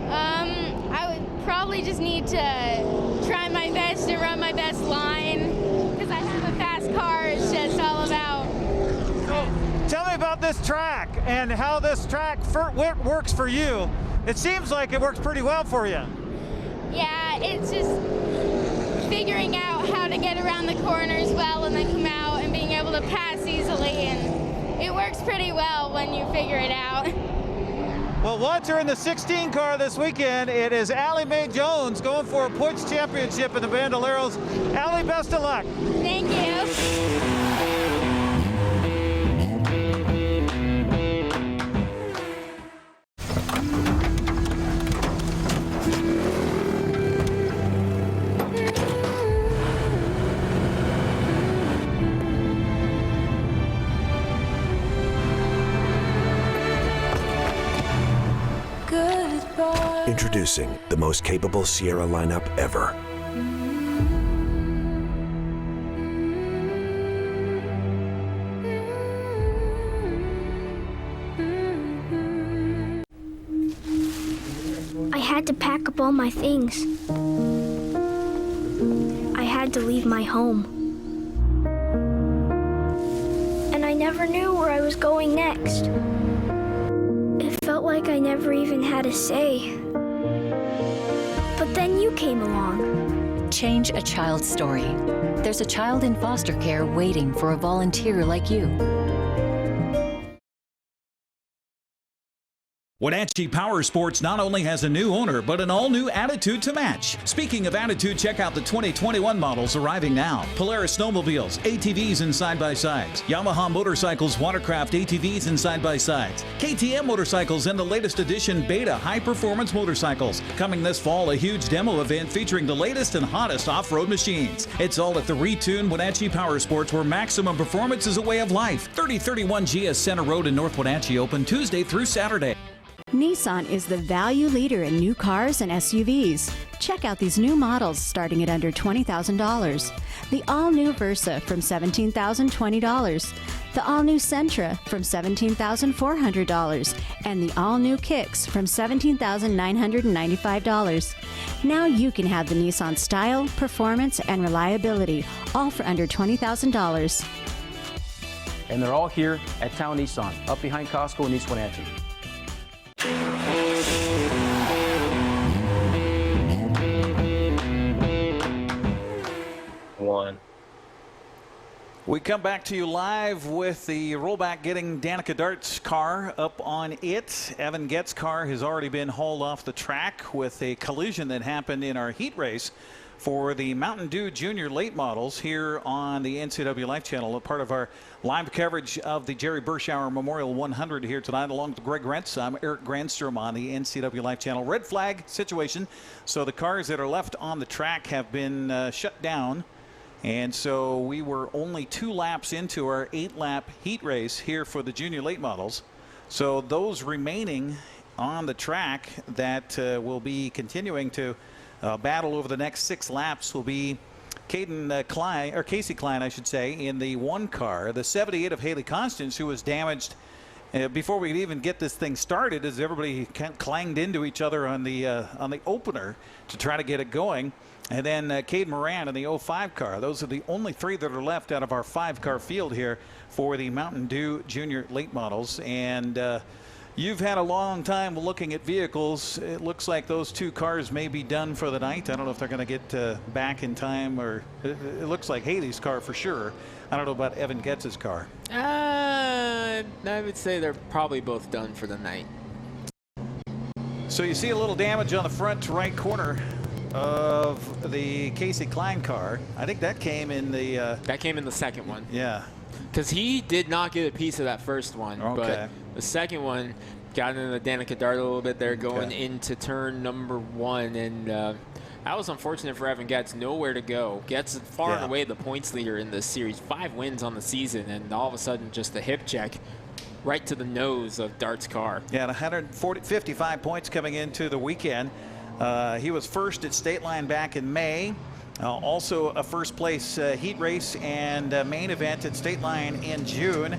I would probably just need to try my best to run my best line, because I have a fast car. It's just all about. So tell me about this track and how this track works for you. It seems like it works pretty well for you. Yeah, it's just figuring out how to get around the corners well and then come out and being able to pass easily, and it works pretty well when you figure it out. Well, watch her in the 16 car this weekend. It is Allie Mae Jones going for a points championship in the Bandoleros. Allie, best of luck. Thank you. Introducing the most capable Sierra lineup ever. I had to pack up all my things. I had to leave my home. And I never knew where I was going next. It felt like I never even had a say. But then you came along. Change a child's story. There's a child in foster care waiting for a volunteer like you. Wenatchee Power Sports not only has a new owner, but an all-new attitude to match. Speaking of attitude, check out the 2021 models arriving now. Polaris snowmobiles, ATVs and side-by-sides. Yamaha motorcycles, watercraft ATVs and side-by-sides. KTM motorcycles and the latest edition Beta high-performance motorcycles. Coming this fall, a huge demo event featuring the latest and hottest off-road machines. It's all at the retuned Wenatchee Power Sports, where maximum performance is a way of life. 3031 GS Center Road in North Wenatchee, open Tuesday through Saturday. Nissan is the value leader in new cars and SUVs. Check out these new models starting at under $20,000. The all-new Versa from $17,020. The all-new Sentra from $17,400. And the all-new Kicks from $17,995. Now you can have the Nissan style, performance, and reliability, all for under $20,000. And they're all here at Town Nissan, up behind Costco in East Wenatchee. One. We come back to you live with the rollback getting Danica Dart's car up on it. Evan Getz's car has already been hauled off the track with a collision that happened in our heat race for the Mountain Dew Junior late models here on the NCWLIFE channel, a part of our live coverage of the Jerry Berschauer Memorial 100 here tonight, along with Greg Rentz. I'm Eric Granstrom on the NCWLIFE channel. Red flag situation, so the cars that are left on the track have been shut down, and so we were only 2 laps into our 8-lap heat race here for the junior late models. So those remaining on the track that will be continuing to battle over the next 6 laps will be Casey Klein, I should say, in the 1 car. The 78 of Haley Constance, who was damaged before we could even get this thing started, as everybody clanged into each other on the opener to try to get it going. And then Cade Moran in the 05 car. Those are the only 3 that are left out of our 5-car field here for the Mountain Dew Junior late models. And you've had a long time looking at vehicles. It looks like those 2 cars may be done for the night. I don't know if they're going to get back in time, or it looks like Haley's car for sure. I don't know about Evan Getz's car. I would say they're probably both done for the night. So you see a little damage on the front right corner of the Casey Klein car. I think that came in the second one. Yeah, because he did not get a piece of that first one. Okay. But the second one got into the Danica Dart a little bit there, going into turn number 1, and that was unfortunate for Evan Getz. Nowhere to go. Getz is far and away the points leader in this series, 5 wins on the season, and all of a sudden just a hip check right to the nose of Dart's car. Yeah, 155 points coming into the weekend. He was first at State Line back in May. Also a first place heat race and main event at State Line in June.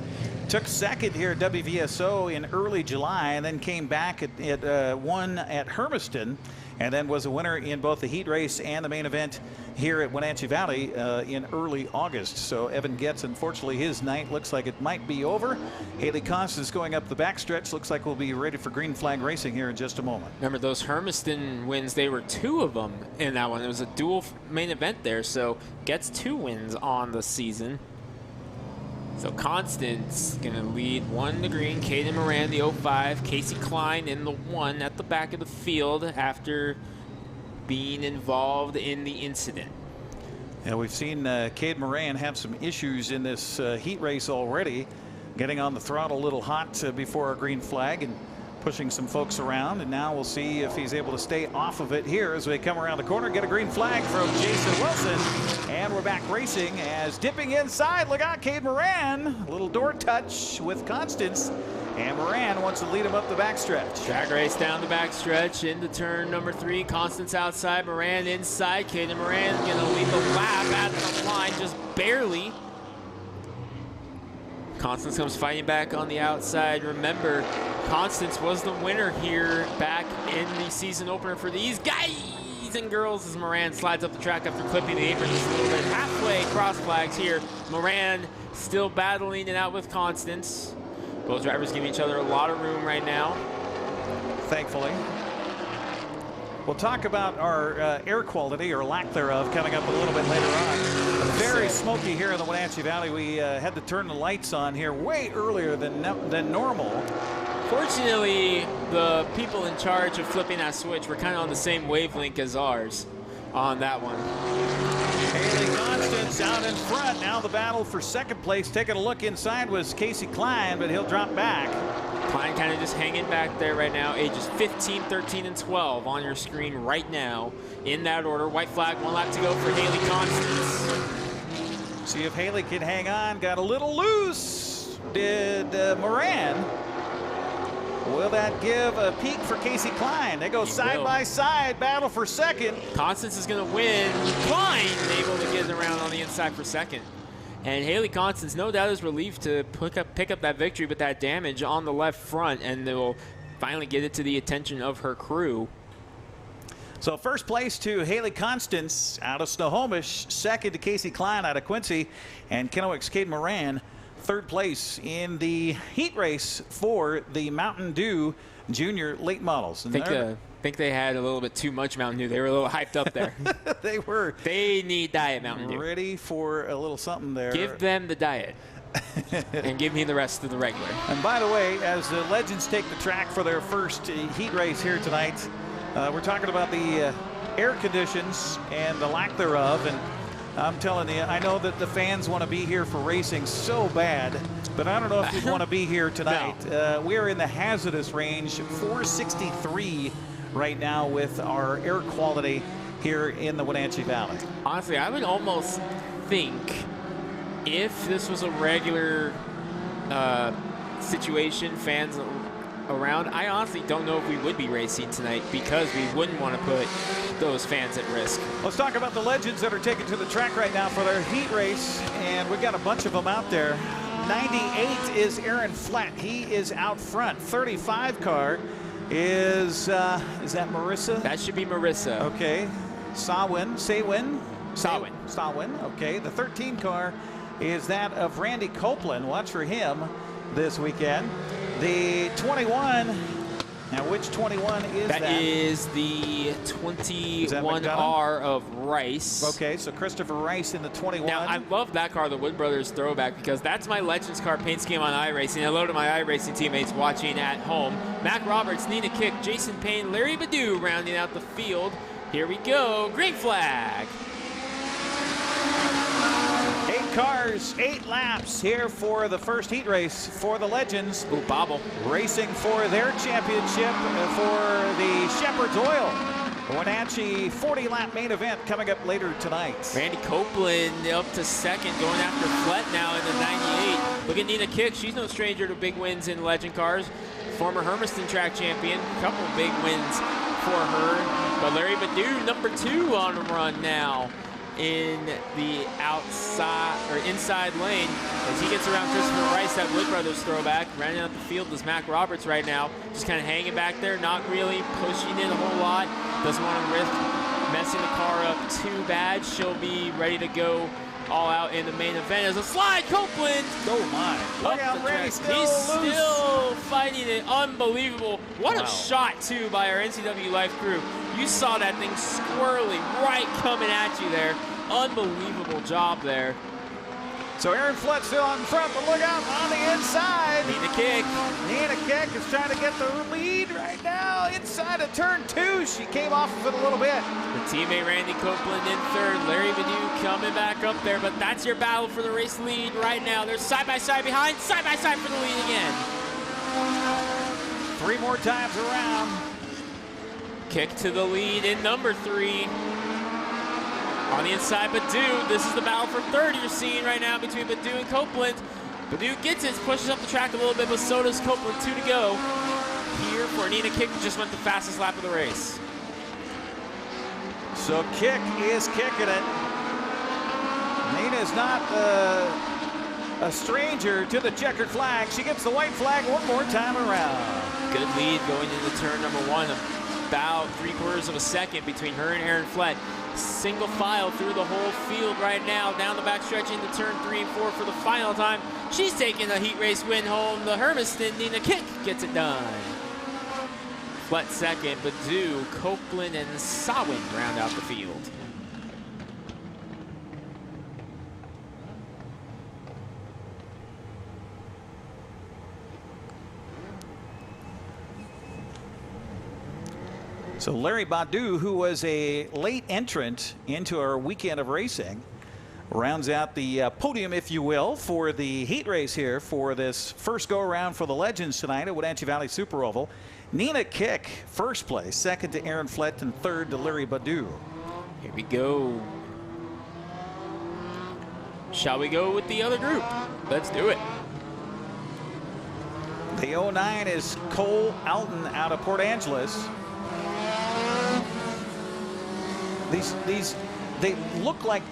Took second here at WVSO in early July, and then came back at won at Hermiston, and then was a winner in both the heat race and the main event here at Wenatchee Valley in early August. So Evan Getz, unfortunately, his night looks like it might be over. Haley Constance going up the backstretch. Looks like we'll be ready for green flag racing here in just a moment. Remember those Hermiston wins, they were 2 of them in that one. It was a dual main event there, so Getz 2 wins on the season. So Constance going to lead 1 to green. Kaden Moran, the 05. Casey Klein in the 1 at the back of the field after being involved in the incident. Yeah, we've seen Cade Moran have some issues in this heat race already, getting on the throttle a little hot before our green flag and pushing some folks around, and now we'll see if he's able to stay off of it here as we come around the corner. Get a green flag from Jason Wilson, and we're back racing as dipping inside. Look out, Cade Moran. A little door touch with Constance, and Moran wants to lead him up the backstretch. Drag race down the backstretch into turn number 3. Constance outside, Moran inside. Cade Moran going to lead the lap at the line, just barely. Constance comes fighting back on the outside. Remember, Constance was the winner here back in the season opener for these guys and girls as Moran slides up the track after clipping the apron just a little bit. Halfway cross flags here. Moran still battling it out with Constance. Both drivers giving each other a lot of room right now. Thankfully. We'll talk about our air quality, or lack thereof, coming up a little bit later on. Very smoky here in the Wenatchee Valley. We had to turn the lights on here way earlier than normal Fortunately, the people in charge of flipping that switch were kind of on the same wavelength as ours on that one. Haley Constance out in front. Now the battle for second place. Taking a look inside was Casey Klein, but he'll drop back. Klein kind of just hanging back there right now. Ages 15, 13, and 12 on your screen right now in that order. White flag, 1 lap to go for Haley Constance. See if Haley can hang on. Got a little loose. Did Moran? Will that give a peak for Casey Klein? They go side by side, battle for second. Constance is going to win. Klein able to get around on the inside for second. And Haley Constance, no doubt, is relieved to pick up that victory with that damage on the left front, and they will finally get it to the attention of her crew. So first place to Haley Constance out of Snohomish, second to Casey Klein out of Quincy, and Kennewick's Cade Moran third place in the heat race for the Mountain Dew Junior late models. I think they had a little bit too much Mountain Dew. They were a little hyped up there. They were. They need Diet Mountain Dew. Ready for a little something there. Give them the Diet. And give me the rest of the regular. And by the way, as the Legends take the track for their first heat race here tonight, we're talking about the air conditions and the lack thereof. And I'm telling you, I know that the fans want to be here for racing so bad, but I don't know if you'd want to be here tonight. No. We're in the hazardous range, 463 right now with our air quality here in the Wenatchee Valley. Honestly, I would almost think if this was a regular situation, fans around, I honestly don't know if we would be racing tonight because we wouldn't want to put those fans at risk. Let's talk about the Legends that are taken to the track right now for their heat race, and we've got a bunch of them out there. 98 is Aaron Flatt. He is out front. 35 car is that Marissa? That should be Marissa. Okay. Sawin. Okay. The 13 car is that of Randy Copeland. Watch for him this weekend. The 21, now which 21 is that? That is the 21R of Rice. Okay, so Christopher Rice in the 21. Now, I love that car, the Wood Brothers throwback, because that's my Legends car paint scheme on iRacing. Hello to my iRacing teammates watching at home. Mac Roberts, Nina Kick, Jason Payne, Larry Badu rounding out the field. Here we go, green flag. 8 cars, 8 laps here for the first heat race for the Legends. Ooh, bobble. Racing for their championship for the Sheperds Oil. Wenatchee 40-lap main event coming up later tonight. Randy Copeland up to second, going after Flett now in the 98. Look at Nina Kick. She's no stranger to big wins in Legend cars. Former Hermiston track champion. A couple big wins for her. But Larry Badu, number 2 on the run now in the outside or inside lane as he gets around Christopher Rice, that Wood Brothers throwback. Running out the field is Mac Roberts right now, just kind of hanging back there, not really pushing in a whole lot. Doesn't want to risk messing the car up too bad. She'll be ready to go all out in the main event as a slide. Copeland. Oh my! Look out, Randy still He's loose. still fighting it. Unbelievable! What a shot too by our NCWLIFE crew. You saw that thing squirrely right coming at you there. Unbelievable job there. So Aaron Flett still on front, but look out on the inside. Nina Kick. Nina Kick is trying to get the lead right now inside of turn 2. She came off of it a little bit. The teammate Randy Copeland in third. Larry Badu coming back up there, but that's your battle for the race lead right now. They're side by side behind, side by side for the lead again. 3 more times around. Kick to the lead in number 3. On the inside, Badu. This is the battle for third you're seeing right now between Badu and Copeland. Badu gets it, pushes up the track a little bit, but so does Copeland. 2 to go here for Nina Kick, who just went the fastest lap of the race. So Kick is kicking it. Nina's not a stranger to the checkered flag. She gets the white flag one more time around. Good lead going into turn number 1. About 3/4 of a second between her and Aaron Flett. Single file through the whole field right now. Down the back stretch into turn 3 and 4 for the final time. She's taking the heat race win home. The Hermiston Nina Kick gets it done. Flett second, Badu, Copeland, and Sawin round out the field. So Larry Badu, who was a late entrant into our weekend of racing, rounds out the podium, if you will, for the heat race here for this first go-around for the Legends tonight at Wenatchee Valley Super Oval. Nina Kick, first place, second to Aaron Flett, and third to Larry Badu. Here we go. Shall we go with the other group? Let's do it. The 09 is Cole Alton out of Port Angeles. They look like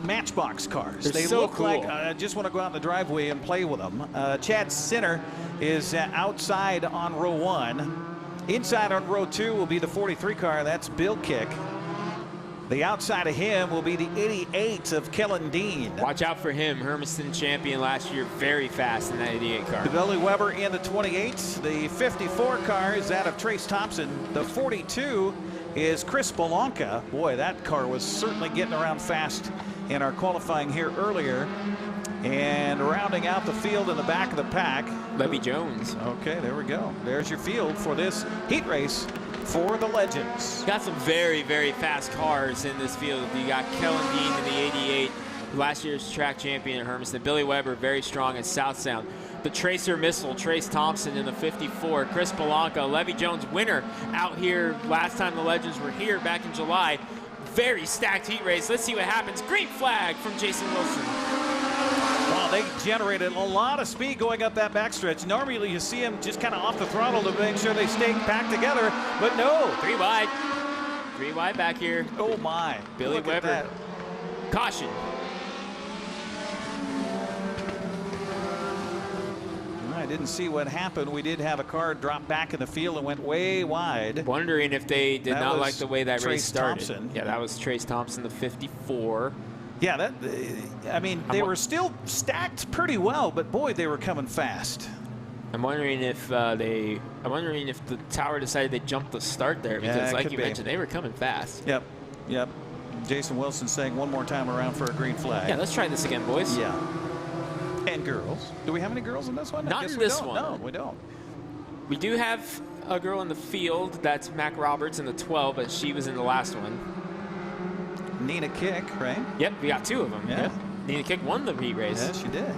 Matchbox cars. They're they so look cool. like I just want to go out in the driveway and play with them. Chad Sinner is outside on row 1. Inside on row 2 will be the 43 car. That's Bill Kick. The outside of him will be the 88 of Kellen Dean. Watch out for him. Hermiston champion last year, very fast in that 88 car. Billy Weber in the 28. The 54 car is that of Trace Thompson. The 42 is Chris Belanca. Boy, that car was certainly getting around fast in our qualifying here earlier. And rounding out the field in the back of the pack, Levy Jones. Okay, there we go. There's your field for this heat race for the Legends. Got some very, very fast cars in this field. You got Kellen Dean in the 88, last year's track champion at Hermiston. Billy Weber, very strong at South Sound. The Tracer Missile, Trace Thompson in the 54. Chris Belanca, Levy Jones, winner out here last time the Legends were here back in July. Very stacked heat race. Let's see what happens. Green flag from Jason Wilson. Wow, they generated a lot of speed going up that backstretch. Normally you see them just kind of off the throttle to make sure they stay packed together, but no. 3 wide. 3 wide back here. Oh my. Billy Look at Weber. that. Caution. I didn't see what happened. We did have a car drop back in the field and went way wide. Wondering if they did That not was like the way that race Trace started. Thompson. Yeah, that was Trace Thompson, the 54. Yeah, that. I mean, they were still stacked pretty well, but boy, they were coming fast. I'm wondering if the tower decided they jumped the start there because, Yeah, like you mentioned, they were coming fast. Yep, yep. Jason Wilson saying one more time around for a green flag. Yeah, let's try this again, boys. Yeah. And girls. Do we have any girls in this one? I Not guess in we this don't. one. No, we don't. We do have a girl in the field. That's Mac Roberts in the 12, but she was in the last one. Nina Kick, right? Yep, we got 2 of them. Yeah. Yep. Nina Kick won the heat race. Yes, she did.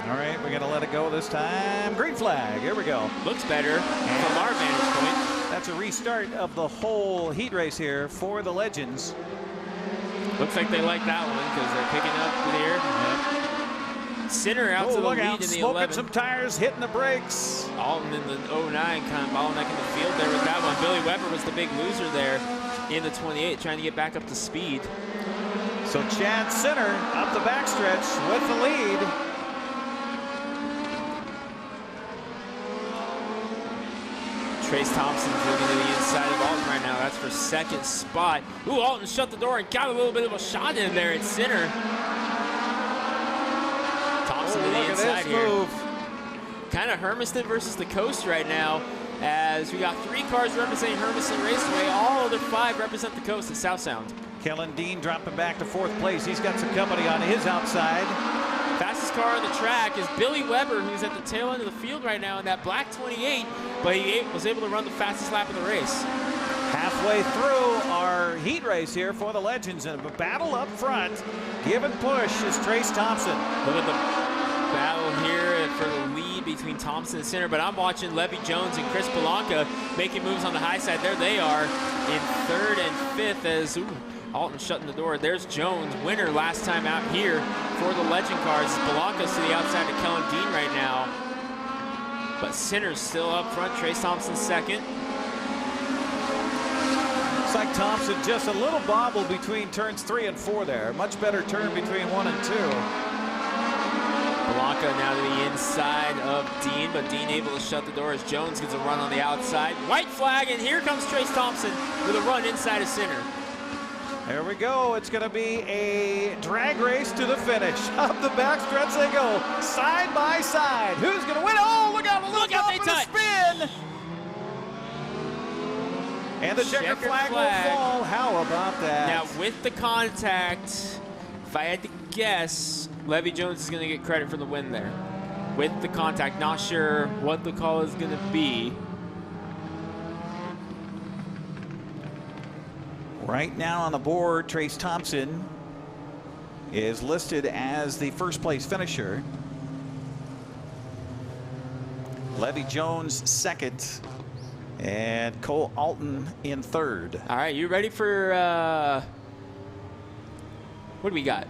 All right, we're going to let it go this time. Green flag. Here we go. Looks better from our vantage point. That's a restart of the whole heat race here for the Legends. Looks like they like that one because they're picking up here. Yep. Sinner out to the look lead out, in the smoking 11. some tires, hitting the brakes. Alton in the 09 kind of bottleneck in the field there with that one. Billy Weber was the big loser there in the 28, trying to get back up to speed. So Chad Sinner up the backstretch with the lead. Trace Thompson's looking to the inside of Alton right now. That's for second spot. Ooh, Alton shut the door and got a little bit of a shot in there at Sinner. Thompson to the inside here. Kind of Hermiston versus the coast right now, as we got 3 cars representing Hermiston Raceway. All other 5 represent the coast at South Sound. Kellen Dean dropping back to 4th place. He's got some company on his outside. Fastest car on the track is Billy Weber, who's at the tail end of the field right now in that black 28, but he was able to run the fastest lap of the race. Halfway through our heat race here for the Legends, and a battle up front. Give and push is Trace Thompson. Look at the battle here for the lead between Thompson and Sinner, but I'm watching Levy Jones and Chris Belanca making moves on the high side. There they are in 3rd and 5th as Alton shutting the door. There's Jones, winner last time out here for the Legend cars. Belanca's to the outside of Kellen Dean right now, but Sinner's still up front. Trace Thompson second. Looks like Thompson just a little bobble between turns 3 and 4 there. Much better turn between 1 and 2. Belanca now to the inside of Dean, but Dean able to shut the door as Jones gets a run on the outside. White flag, and here comes Trace Thompson with a run inside of Sinner. There we go. It's going to be a drag race to the finish. Up the backstretch they go, side by side. Who's going to win? Oh, look out! Look out! They touch. Spin. And the checker flag will fall. How about that? Now with the contact, if I had to guess, Levy Jones is going to get credit for the win there. With the contact, not sure what the call is going to be. Right now on the board, Trace Thompson is listed as the first place finisher. Levy Jones second, and Cole Alton in third. All right, you ready for what do we got?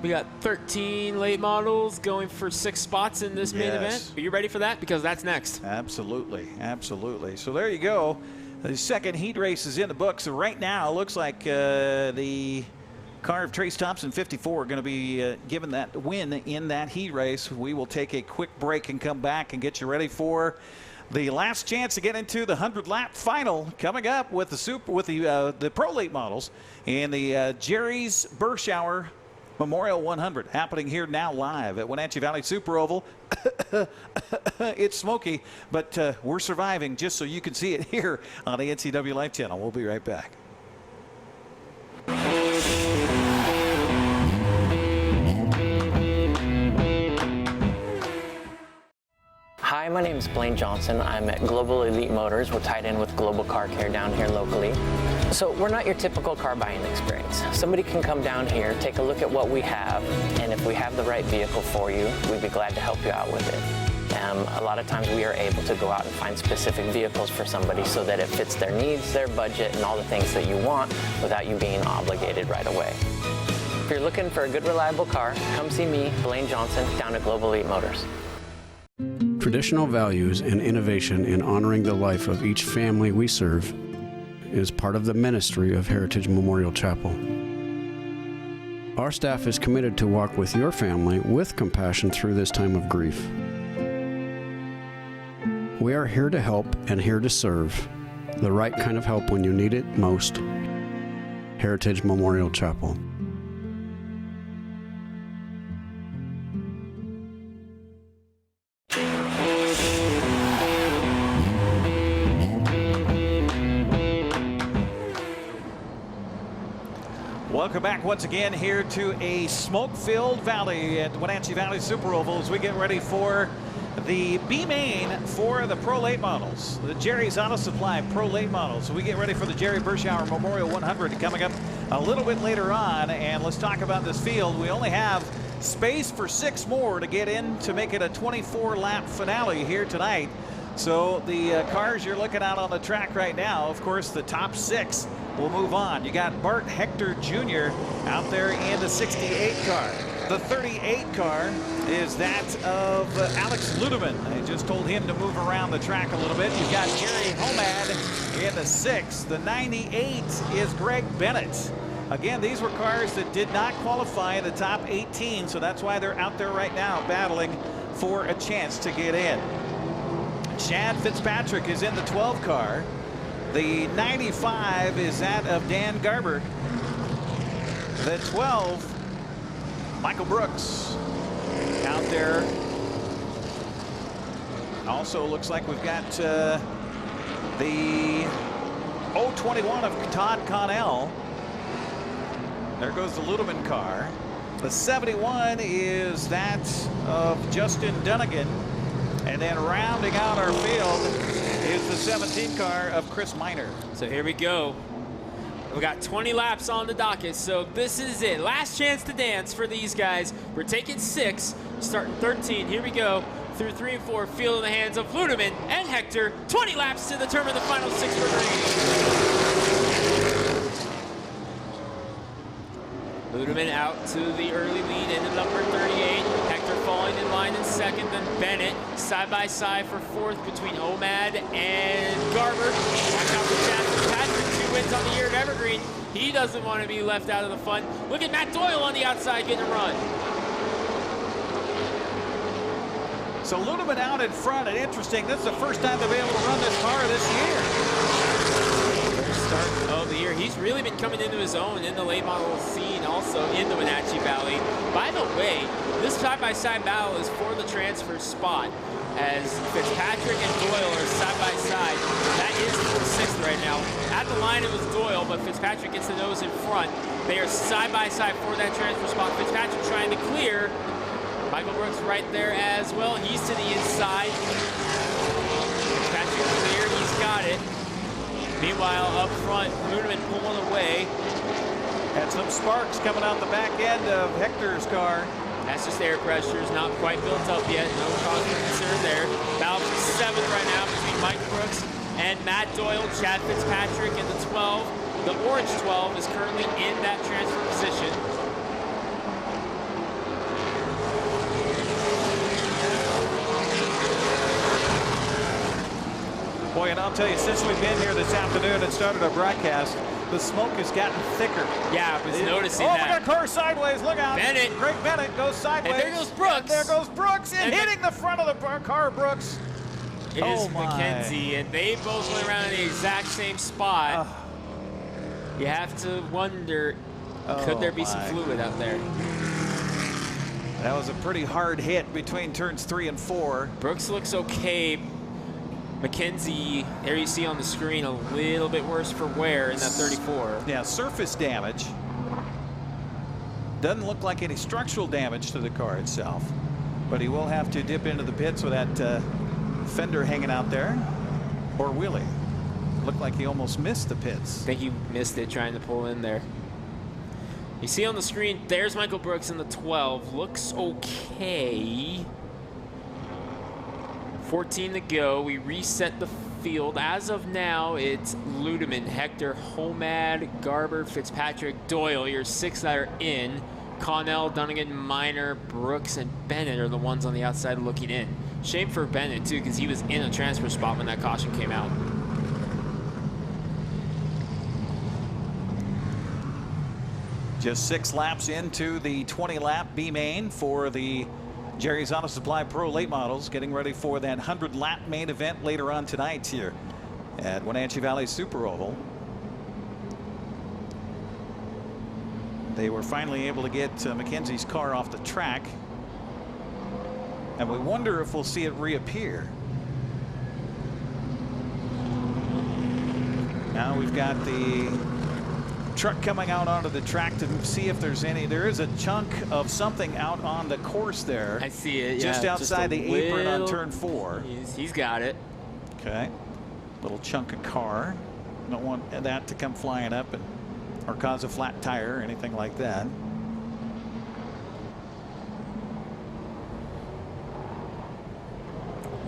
We got 13 late models going for 6 spots in this main event. Are you ready for that? Because that's next. Absolutely, absolutely. So there you go. The second heat race is in the books. So right now, it looks like the car of Trace Thompson, 54, going to be given that win in that heat race. We will take a quick break and come back and get you ready for the last chance to get into the 100-lap final coming up with the pro late models and the Jerry's Berschauer Memorial 100 happening here now live at Wenatchee Valley Super Oval. It's smoky, but we're surviving just so you can see it here on the NCWLIFE channel. We'll be right back. Hi, my name is Blaine Johnson. I'm at Global Elite Motors. We're tied in with Global Car Care down here locally. So we're not your typical car buying experience. Somebody can come down here, take a look at what we have, and if we have the right vehicle for you, we'd be glad to help you out with it. A lot of times we are able to go out and find specific vehicles for somebody so that it fits their needs, their budget, and all the things that you want without you being obligated right away. If you're looking for a good, reliable car, come see me, Blaine Johnson, down at Global Elite Motors. Traditional values and innovation in honoring the life of each family we serve is part of the ministry of Heritage Memorial Chapel. Our staff is committed to walk with your family with compassion through this time of grief. We are here to help and here to serve, the right kind of help when you need it most. Heritage Memorial Chapel. Welcome back once again here to a smoke-filled valley at Wenatchee Valley Super Oval as we get ready for the B main for the Pro Late Models, the Jerry's Auto Supply Pro Late Models. So we get ready for the Jerry Berschauer Memorial 100 coming up a little bit later on. And let's talk about this field. We only have space for 6 more to get in to make it a 24-lap finale here tonight. So the cars you're looking at on the track right now, of course, the top 6 will move on. You got Bart Hector Jr. out there in the 68 car. The 38 car is that of Alex Ludeman. I just told him to move around the track a little bit. You've got Gary Homad in the 6. The 98 is Greg Bennett. Again, these were cars that did not qualify in the top 18, so that's why they're out there right now battling for a chance to get in. Chad Fitzpatrick is in the 12 car. The 95 is that of Dan Garber. The 12, Michael Brooks out there. Also looks like we've got the 021 of Todd Connell. There goes the Ludeman car. The 71 is that of Justin Dunnigan. And then rounding out our field is the 17 car of Chris Miner. So here we go. We got 20 laps on the docket, so this is it. Last chance to dance for these guys. We're taking 6, starting 13. Here we go. Through 3 and 4, field in the hands of Ludeman and Hector. 20 laps to determine the final 6 for Ludeman out to the early lead into number 38. Hector falling in line in second, then Bennett side by side for 4th between Omad and Garber. Watch out for Chad Fitzpatrick, 2 wins on the year at Evergreen. He doesn't want to be left out of the fun. Look at Matt Doyle on the outside getting a run. So Ludeman out in front, and interesting, this is the first time they'll be able to run this car this year. Start of the year. He's really been coming into his own in the late model scene, also in the Wenatchee Valley. By the way, this side-by-side battle is for the transfer spot, as Fitzpatrick and Doyle are side-by-side. That is for 6th right now. At the line, it was Doyle, but Fitzpatrick gets the nose in front. They are side-by-side for that transfer spot. Fitzpatrick trying to clear. Michael Brooks right there as well. He's to the inside. Fitzpatrick clear. He's got it. Meanwhile, up front, Ludeman pulling away. Had some sparks coming out the back end of Hector's car. That's just air pressure. It's not quite built up yet. No cause for concern there. Battle for 7th right now between Mike Brooks and Matt Doyle. Chad Fitzpatrick in the 12. The orange 12 is currently in that transfer position. Boy, and I'll tell you, since we've been here this afternoon and started our broadcast, the smoke has gotten thicker. Yeah, I was noticing that. that. Oh, we got a car sideways. Look out. Bennett. Greg Bennett goes sideways. And there goes Brooks. And there goes Brooks and hitting the front of the car, Brooks. It is McKenzie, and they both went around in the exact same spot. You have to wonder, could there be some fluid out there? That was a pretty hard hit between turns 3 and 4. Brooks looks okay. McKenzie, there you see on the screen, a little bit worse for wear in that 34. Yeah, surface damage. Doesn't look like any structural damage to the car itself, but he will have to dip into the pits with that fender hanging out there, or will he? Looked like he almost missed the pits. I think he missed it trying to pull in there. You see on the screen, there's Michael Brooks in the 12. Looks okay. 14 to go. We reset the field. As of now, it's Ludeman, Hector, Homad, Garber, Fitzpatrick, Doyle. Your 6 that are in. Connell, Dunnigan, Minor, Brooks, and Bennett are the ones on the outside looking in. Shame for Bennett, too, because he was in a transfer spot when that caution came out. Just 6 laps into the 20-lap B main for the Jerry's Auto Supply Pro late models, getting ready for that 100-lap main event later on tonight here at Wenatchee Valley Super Oval. They were finally able to get McKenzie's car off the track, and we wonder if we'll see it reappear. Now we've got the truck coming out onto the track to see if there's any. There is a chunk of something out on the course there. I see it, just outside the apron on turn 4. He's got it. Okay, little chunk of car. Don't want that to come flying up and or cause a flat tire or anything like that.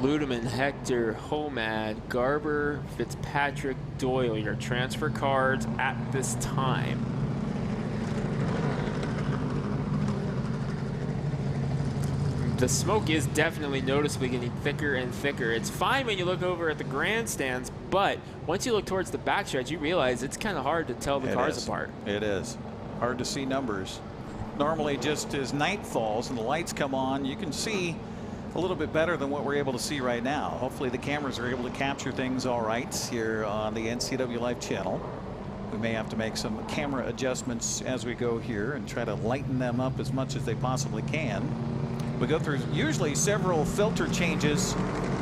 Ludeman, Hector, Homad, Garber, Fitzpatrick, Doyle, your transfer cards at this time. The smoke is definitely noticeably getting thicker and thicker. It's fine when you look over at the grandstands, but once you look towards the backstretch, you realize it's kind of hard to tell the cars apart. It is hard to see numbers. Normally, just as night falls and the lights come on, you can see a little bit better than what we're able to see right now. Hopefully the cameras are able to capture things all right here on the NCWLIFE channel. We may have to make some camera adjustments as we go here and try to lighten them up as much as they possibly can. We go through usually several filter changes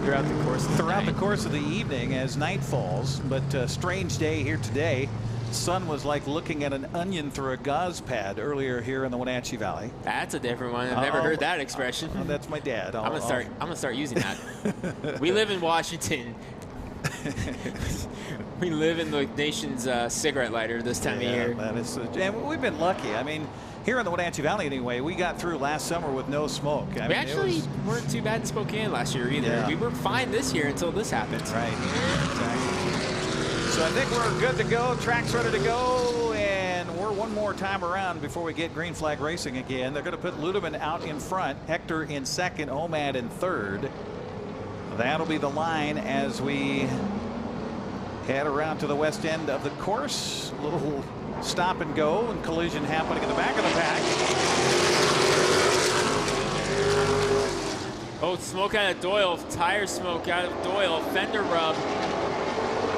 throughout the course of the evening as night falls, but strange day here today. Sun was like looking at an onion through a gauze pad earlier here in the Wenatchee Valley. That's a different one. I've never heard that expression. That's my dad. I'm gonna start using that. We live in Washington. We live in the nation's cigarette lighter this time of year. That is, and we've been lucky. I mean, here in the Wenatchee Valley anyway, we got through last summer with no smoke. We actually weren't too bad in Spokane last year either. Yeah. We were fine this year until this happened. Right. Exactly. So I think we're good to go. Track's ready to go, and we're one more time around before we get green flag racing again. They're going to put Ludeman out in front, Hector in second, Omad in third. That'll be the line as we head around to the west end of the course. A little stop and go and collision happening in the back of the pack. Oh, smoke out of Doyle, tire smoke out of Doyle, fender rub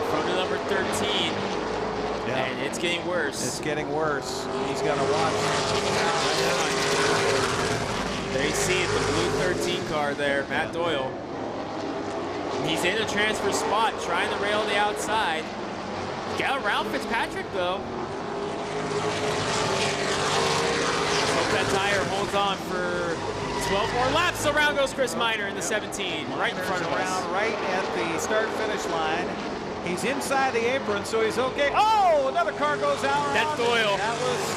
from the number 13. Yeah. And it's getting worse. It's getting worse. He's got to watch. There you see it, the blue 13 car there, Matt Doyle. He's in a transfer spot, trying to rail the outside. Got around Fitzpatrick, though. Hope that tire holds on for 12 more laps. Around goes Chris Minor in the 17, right in front of us. Right at the start-finish line. He's inside the apron, so he's okay. Oh, another car goes out. That's Doyle. That was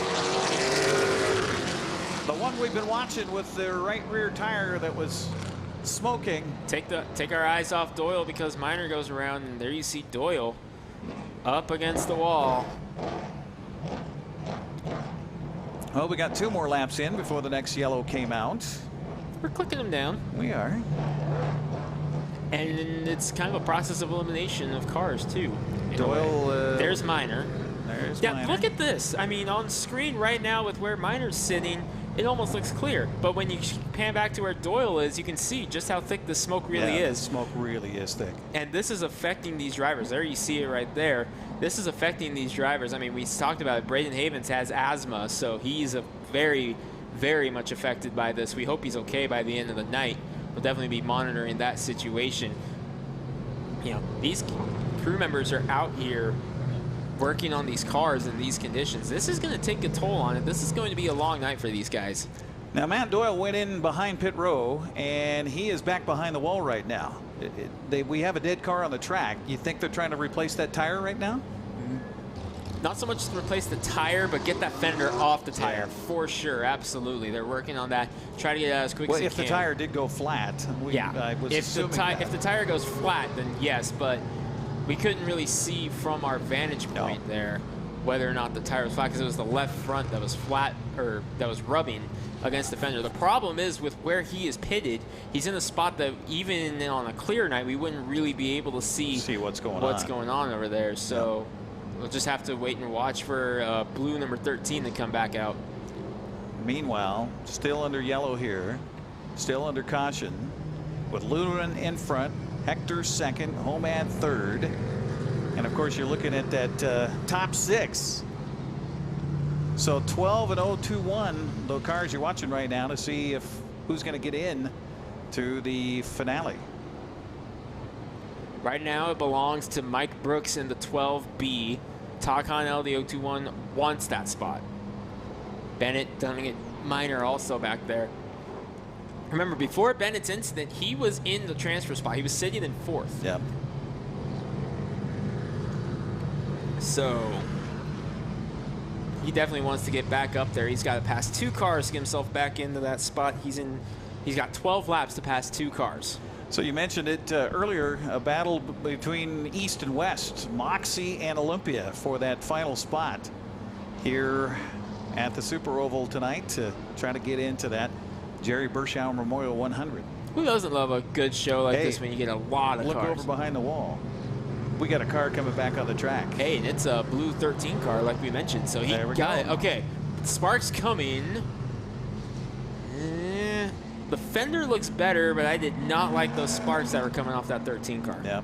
the one we've been watching with the right rear tire that was smoking. Take our eyes off Doyle because Miner goes around, and there you see Doyle up against the wall. Oh, we got 2 more laps in before the next yellow came out. We're clicking them down. We are. And it's kind of a process of elimination of cars, too. Doyle. There's Miner. There's Yeah, Miner. look at this. I mean, on screen right now with where Miner's sitting, it almost looks clear. But when you pan back to where Doyle is, you can see just how thick the smoke really is. The smoke really is thick. And this is affecting these drivers. There you see it right there. This is affecting these drivers. I mean, we talked about it. Braden Havens has asthma, so he's a very, very much affected by this. We hope he's okay by the end of the night. We'll definitely be monitoring that situation. You know, these crew members are out here working on these cars in these conditions. This is going to take a toll on it. This is going to be a long night for these guys. Now, Matt Doyle went in behind pit row, and he is back behind the wall right now. We have a dead car on the track. You think they're trying to replace that tire right now? Not so much to replace the tire, but get that fender off the tire for sure. Absolutely, they're working on that. Try to get it out as quick as they can. Well, if the tire did go flat, if the tire goes flat, then yes, but we couldn't really see from our vantage point there whether or not the tire was flat because it was the left front that was flat or that was rubbing against the fender. The problem is with where he is pitted, he's in a spot that even on a clear night we wouldn't really be able to see what's going on over there. So we'll just have to wait and watch for blue number 13 to come back out. Meanwhile, still under yellow here, still under caution, with Ludeman in front, Hector second, Homad third, and of course you're looking at that top 6. So 12 and 021, the cars you're watching right now to see if who's going to get in to the finale. Right now it belongs to Mike Brooks in the 12B. Todd Connell, the 021, wants that spot. Bennett, Dunning, Miner also back there. Remember, before Bennett's incident, he was in the transfer spot. He was sitting in 4th. Yep. So he definitely wants to get back up there. He's got to pass 2 cars to get himself back into that spot. He's got 12 laps to pass 2 cars. So you mentioned it earlier, a battle between East and West, Moxie and Olympia for that final spot here at the Super Oval tonight to try to get into that Jerry Berschauer Memorial 100. Who doesn't love a good show like this when you get a lot of look cars? Look over behind the wall. We got a car coming back on the track. Hey, and it's a blue 13 car like we mentioned, so he got it. Okay, Sparks coming. The fender looks better, but I did not like those sparks that were coming off that 13 car. Yep.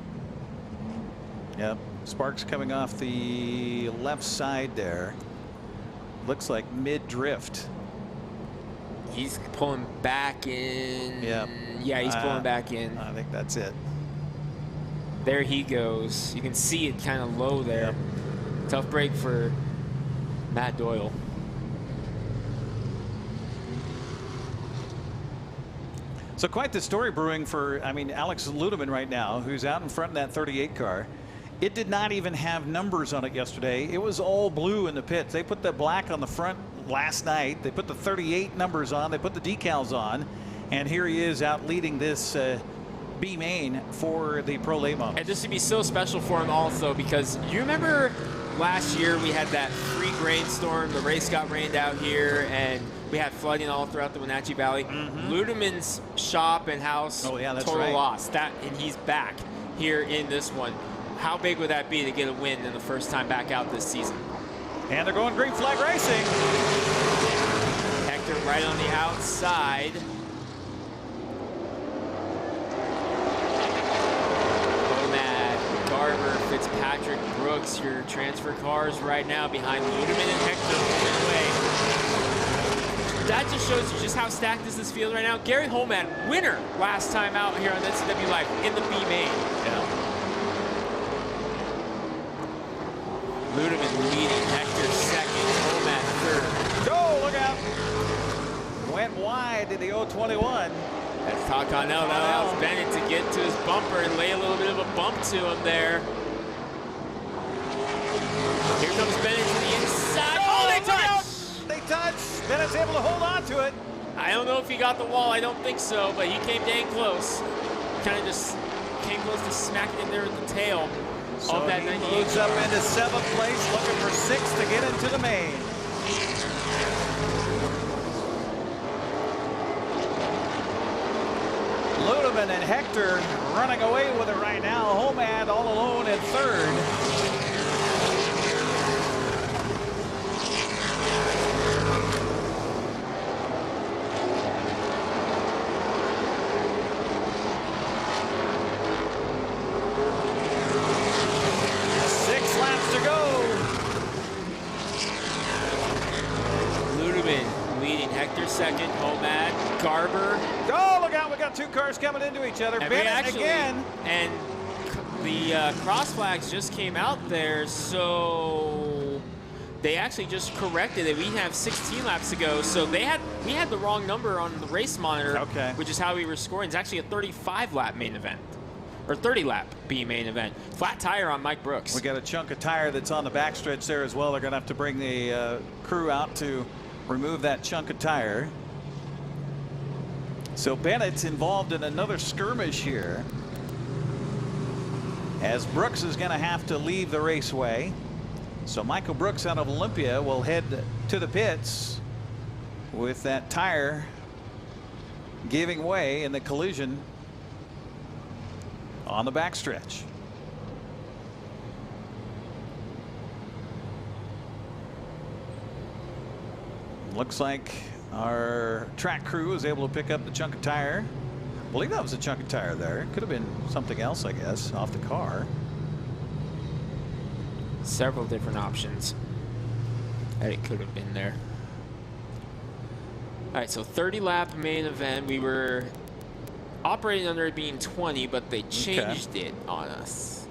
Yep. Sparks coming off the left side there. Looks like mid-drift. He's pulling back in. Yep. Yeah, he's pulling back in. I think that's it. There he goes. You can see it kind of low there. Yep. Tough break for Matt Doyle. So quite the story brewing for, Alex Ludeman right now, who's out in front of that 38 car. It did not even have numbers on it yesterday. It was all blue in the pits. They put the black on the front last night. They put the 38 numbers on. They put the decals on. And here he is out leading this B main for the Pro Late Models. And this would be so special for him also because you remember last year we had that freak rainstorm. The race got rained out here and we had flooding all throughout the Wenatchee Valley. Ludeman's shop and house total loss. And he's back here in this one. How big would that be to get a win in the first time back out this season? And they're going green flag racing. Hector right on the outside. Nomad, Garver, Fitzpatrick, Brooks, your transfer cars right now behind Ludeman and Hector moving away. That just shows you just how stacked is this field right now. Gary Homad, winner last time out here on NCWLIFE in the B main. Yeah. Ludeman leading, Hector second, Homad third. Oh, look out. Went wide to the 021. That's Todd Connell. That allows Bennett to get to his bumper and lay a little bit of a bump to him there. comes Bennett to the inside. Oh, they touch! They touch. Bennett's able to hold on to it. I don't know if he got the wall. I don't think so, but he came dang close. Kind of just came close to smacking it there at the tail of that 98. Moves up into 7th place, looking for 6th to get into the main. Ludeman and Hector running away with it right now. Homad all alone in 3rd. Second, Homad, Garber. Oh, look out, we got 2 cars coming into each other. Bennett again. And the cross flags just came out there, so they actually just corrected it. We have 16 laps to go, so we had the wrong number on the race monitor, which is how we were scoring. It's actually a 35-lap main event, or 30-lap B main event. Flat tire on Mike Brooks. We got a chunk of tire that's on the backstretch there as well. They're going to have to bring the crew out to remove that chunk of tire. So Bennett's involved in another skirmish here, as Brooks is going to have to leave the raceway. So Michael Brooks out of Olympia will head to the pits with that tire giving way in the collision on the backstretch. Looks like our track crew is able to pick up the chunk of tire. I believe that was a chunk of tire there. It could have been something else, I guess, off the car. Several different options that it could have been there. All right, so 30-lap main event. We were operating under it being 20, but they changed it on us.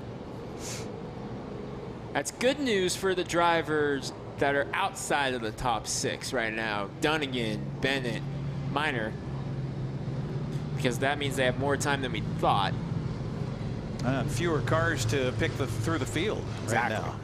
That's good news for the drivers that are outside of the top 6 right now. Dunnigan, Bennett, Minor, because that means they have more time than we thought. And fewer cars to pick through the field right now.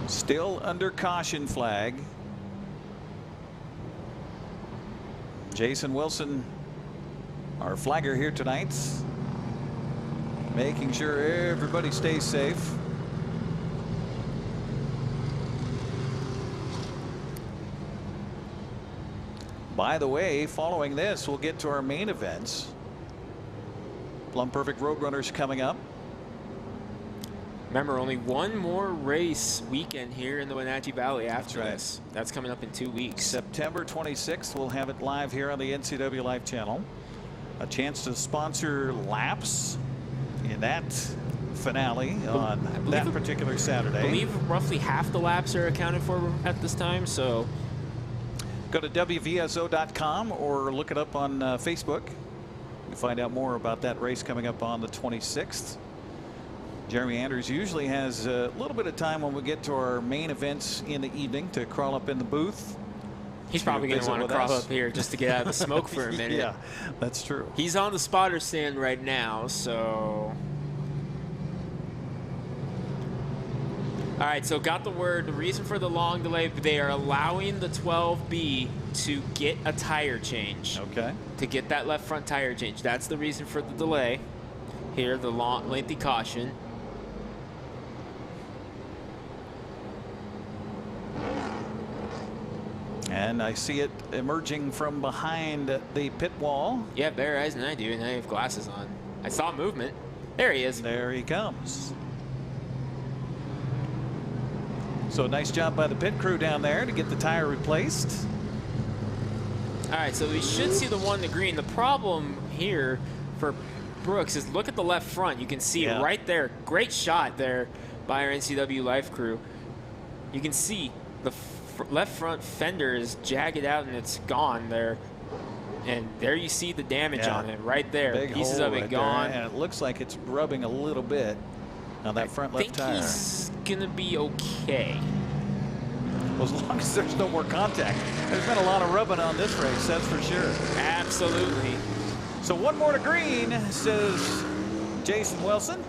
Still under caution flag. Jason Wilson, our flagger here tonight, making sure everybody stays safe. By the way, following this, we'll get to our main events. Plumb Perfect Roadrunners coming up. Remember, only one more race weekend here in the Wenatchee Valley after this. That's coming up in 2 weeks. September 26th, we'll have it live here on the NCWLIFE channel. A chance to sponsor laps in that finale on that particular Saturday. I believe roughly half the laps are accounted for at this time, so. Go to WVSO.com or look it up on Facebook. You find out more about that race coming up on the 26th. Jeremy Andrews usually has a little bit of time when we get to our main events in the evening to crawl up in the booth. He's probably going to want to crawl up here just to get out of the smoke for a minute. Yeah, that's true. He's on the spotter stand right now, so. All right, so got the word. The reason for the long delay, they are allowing the 12B to get a tire change. Okay. To get that left front tire change. That's the reason for the delay. Here, the long, lengthy caution. And I see it emerging from behind the pit wall. Yeah, better eyes than I do, and I have glasses on. I saw movement. There he is. There he comes. So nice job by the pit crew down there to get the tire replaced. All right, so we should see the one to green. The problem here for Brooks is look at the left front. You can see right there. Great shot there by our NCWLIFE crew. You can see the left front fender is jagged out and it's gone there. And there you see the damage on it right there. Big Pieces hole of it right gone. there, and it looks like it's rubbing a little bit on that front left tire. I think he's going to be okay. Well, as long as there's no more contact. There's been a lot of rubbing on this race, that's for sure. Absolutely. So one more to green, says Jason Wilson,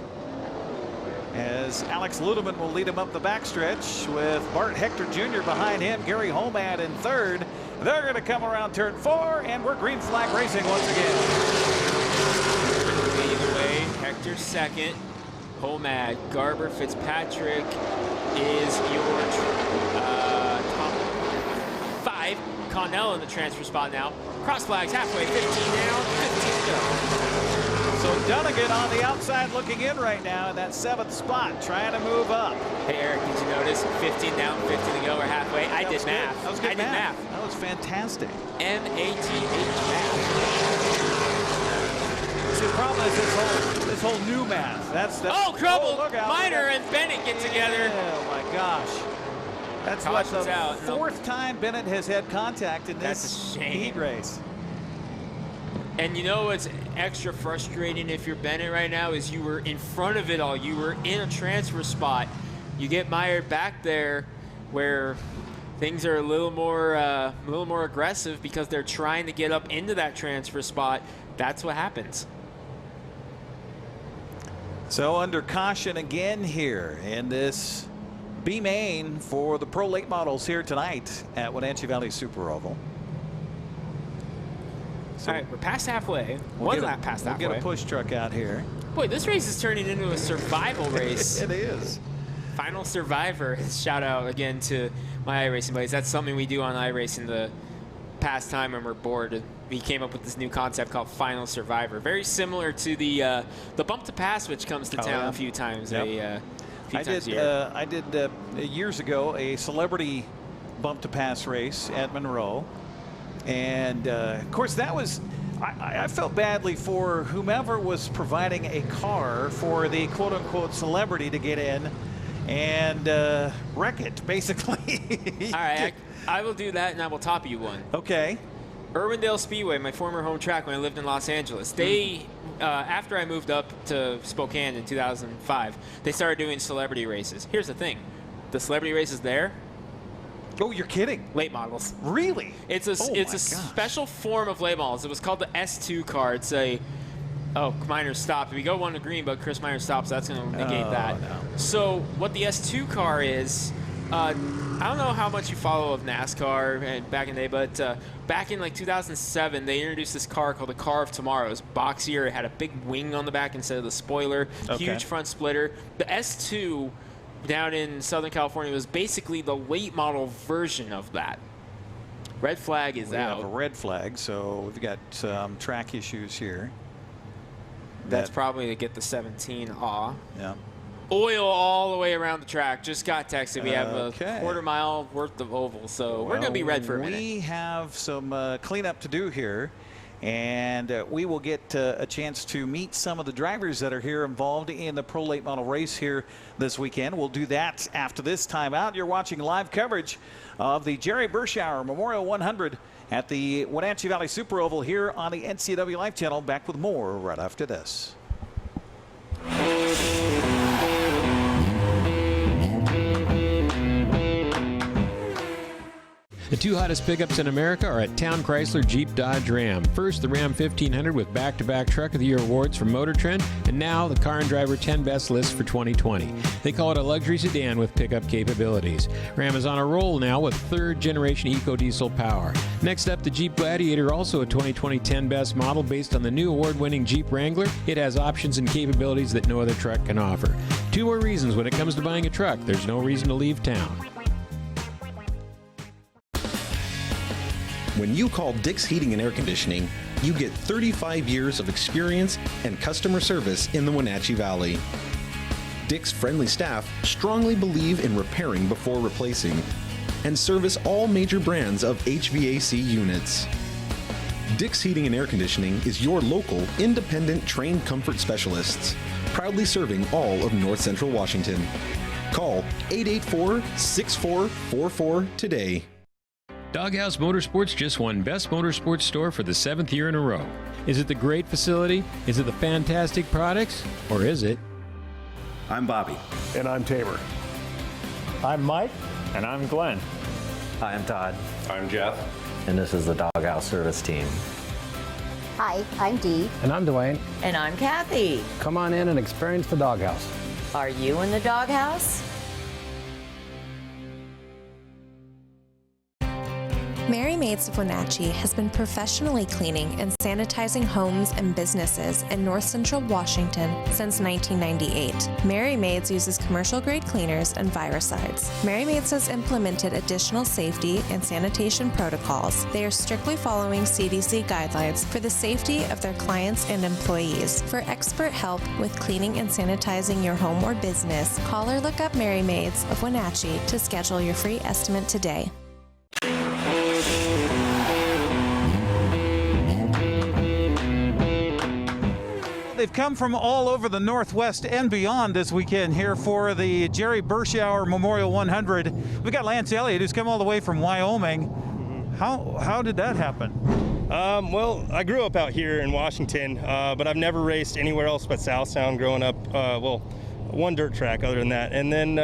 as Alex Ludeman will lead him up the backstretch with Bart Hector Jr. behind him, Gary Homad in third. They're going to come around turn 4, and we're green flag racing once again. Leading the way, Hector second. Homad, Garber, Fitzpatrick is your top 5. Connell in the transfer spot now. Cross flags halfway, 15 down, 15 to go. So Dunnigan on the outside looking in right now in that 7th spot, trying to move up. Hey, Eric, did you notice 15 down, 15 to go, or halfway? I did math. That was good I did math. That was fantastic. M-A-T-H math. See, the problem is this whole new math. That's oh, trouble! Look out, Minor and Bennett get together. Oh my gosh. That's what, the 4th time Bennett has had contact in this heat race. And you know what's extra frustrating if you're Bennett right now is you were in front of it all. You were in a transfer spot. You get mired back there where things are a little more aggressive because they're trying to get up into that transfer spot. That's what happens. So under caution again here in this B main for the Pro Late Models here tonight at Wenatchee Valley Super Oval. So all right, we're past halfway. One lap past halfway. We'll get a push truck out here. Boy, this race is turning into a survival race. It is. Final Survivor. Shout out again to my iRacing buddies. That's something we do on iRacing the past time when we're bored. We came up with this new concept called Final Survivor. Very similar to the Bump to Pass, which comes to town a few times. Yep. I did years ago a celebrity Bump to Pass race at Monroe. And of course, that was, I felt badly for whomever was providing a car for the quote unquote celebrity to get in and wreck it, basically. All right, I will do that and I will top you one. Okay. Irwindale Speedway, my former home track when I lived in Los Angeles, they, after I moved up to Spokane in 2005, they started doing celebrity races. Here's the thing, the celebrity races there, oh, you're kidding. Late models. Really? It's a special form of late models. It was called the S2 car. It's a, oh, Minor stopped. If we go 1 to green, but Chris Minor stops, that's going to negate that. No. So what the S2 car is, I don't know how much you follow of NASCAR and back in the day, but back in like 2007, they introduced this car called the Car of Tomorrow. It was boxier. It had a big wing on the back instead of the spoiler. Okay. Huge front splitter. The S2 down in Southern California was basically the late model version of that. Red flag is out. We have a red flag, so we've got some track issues here. That's probably to get the 17 off. Yeah. Oil all the way around the track. Just got texted. We have a Okay. quarter-mile worth of oval, so we're going to be red for a minute. We have some cleanup to do here, and we will get a chance to meet some of the drivers that are here involved in the Pro Late Model race here this weekend. We'll do that after this timeout. You're watching live coverage of the Jerry Berschauer Memorial 100 at the Wenatchee Valley Super Oval here on the NCWLIFE channel. Back with more right after this. The 2 hottest pickups in America are at Town Chrysler Jeep Dodge Ram. First, the Ram 1500 with back-to-back Truck of the Year awards from Motor Trend, and now the Car and Driver 10 Best list for 2020. They call it a luxury sedan with pickup capabilities. Ram is on a roll now with 3rd-generation EcoDiesel power. Next up, the Jeep Gladiator, also a 2020 10 Best model based on the new award-winning Jeep Wrangler. It has options and capabilities that no other truck can offer. 2 more reasons when it comes to buying a truck. There's no reason to leave town. When you call Dick's Heating and Air Conditioning, you get 35 years of experience and customer service in the Wenatchee Valley. Dick's friendly staff strongly believe in repairing before replacing and service all major brands of HVAC units. Dick's Heating and Air Conditioning is your local, independent, trained comfort specialists, proudly serving all of North Central Washington. Call 884-6444 today. Doghouse Motorsports just won Best Motorsports Store for the 7th year in a row. Is it the great facility? Is it the fantastic products? Or is it? I'm Bobby. And I'm Tabor. I'm Mike. And I'm Glenn. Hi, I'm Todd. I'm Jeff. And this is the Doghouse Service Team. Hi, I'm Dee. And I'm Dwayne. And I'm Kathy. Come on in and experience the doghouse. Are you in the doghouse? Mary Maids of Wenatchee has been professionally cleaning and sanitizing homes and businesses in north central Washington since 1998. Mary Maids uses commercial-grade cleaners and viricides. Mary Maids has implemented additional safety and sanitation protocols. They are strictly following CDC guidelines for the safety of their clients and employees. For expert help with cleaning and sanitizing your home or business, call or look up Mary Maids of Wenatchee to schedule your free estimate today. They've come from all over the Northwest and beyond this weekend here for the Jerry Berschauer Memorial 100. We've got Lance Elliott, who's come all the way from Wyoming. How did that happen? Well, I grew up out here in Washington, but I've never raced anywhere else but Southtown growing up. Well, one dirt track other than that. And then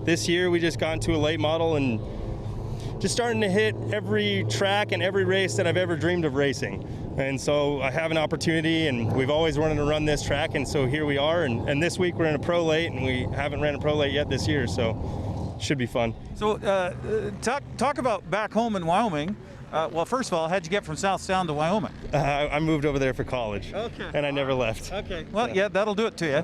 this year we just got into a late model and just starting to hit every track and every race that I've ever dreamed of racing. And so I have an opportunity, and we've always wanted to run this track, and so here we are. And this week we're in a pro late, and we haven't ran a pro late yet this year, so it should be fun. So talk about back home in Wyoming. Well, first of all, how'd you get from Southtown to Wyoming? I moved over there for college, and I never left. Okay, well, yeah, that'll do it to you.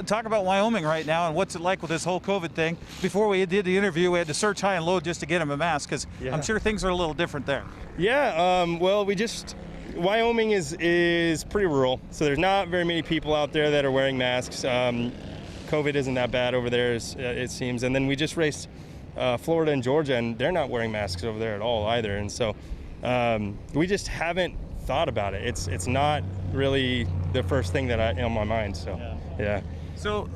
Talk about Wyoming right now, and what's it like with this whole COVID thing. Before we did the interview, we had to search high and low just to get him a mask, because I'm sure things are a little different there. Yeah, well, Wyoming is pretty rural, so there's not very many people out there that are wearing masks. COVID isn't that bad over there, it seems. And then we just raced Florida and Georgia, and they're not wearing masks over there at all either. And so we just haven't thought about it. It's not really the first thing that on my mind. So yeah. So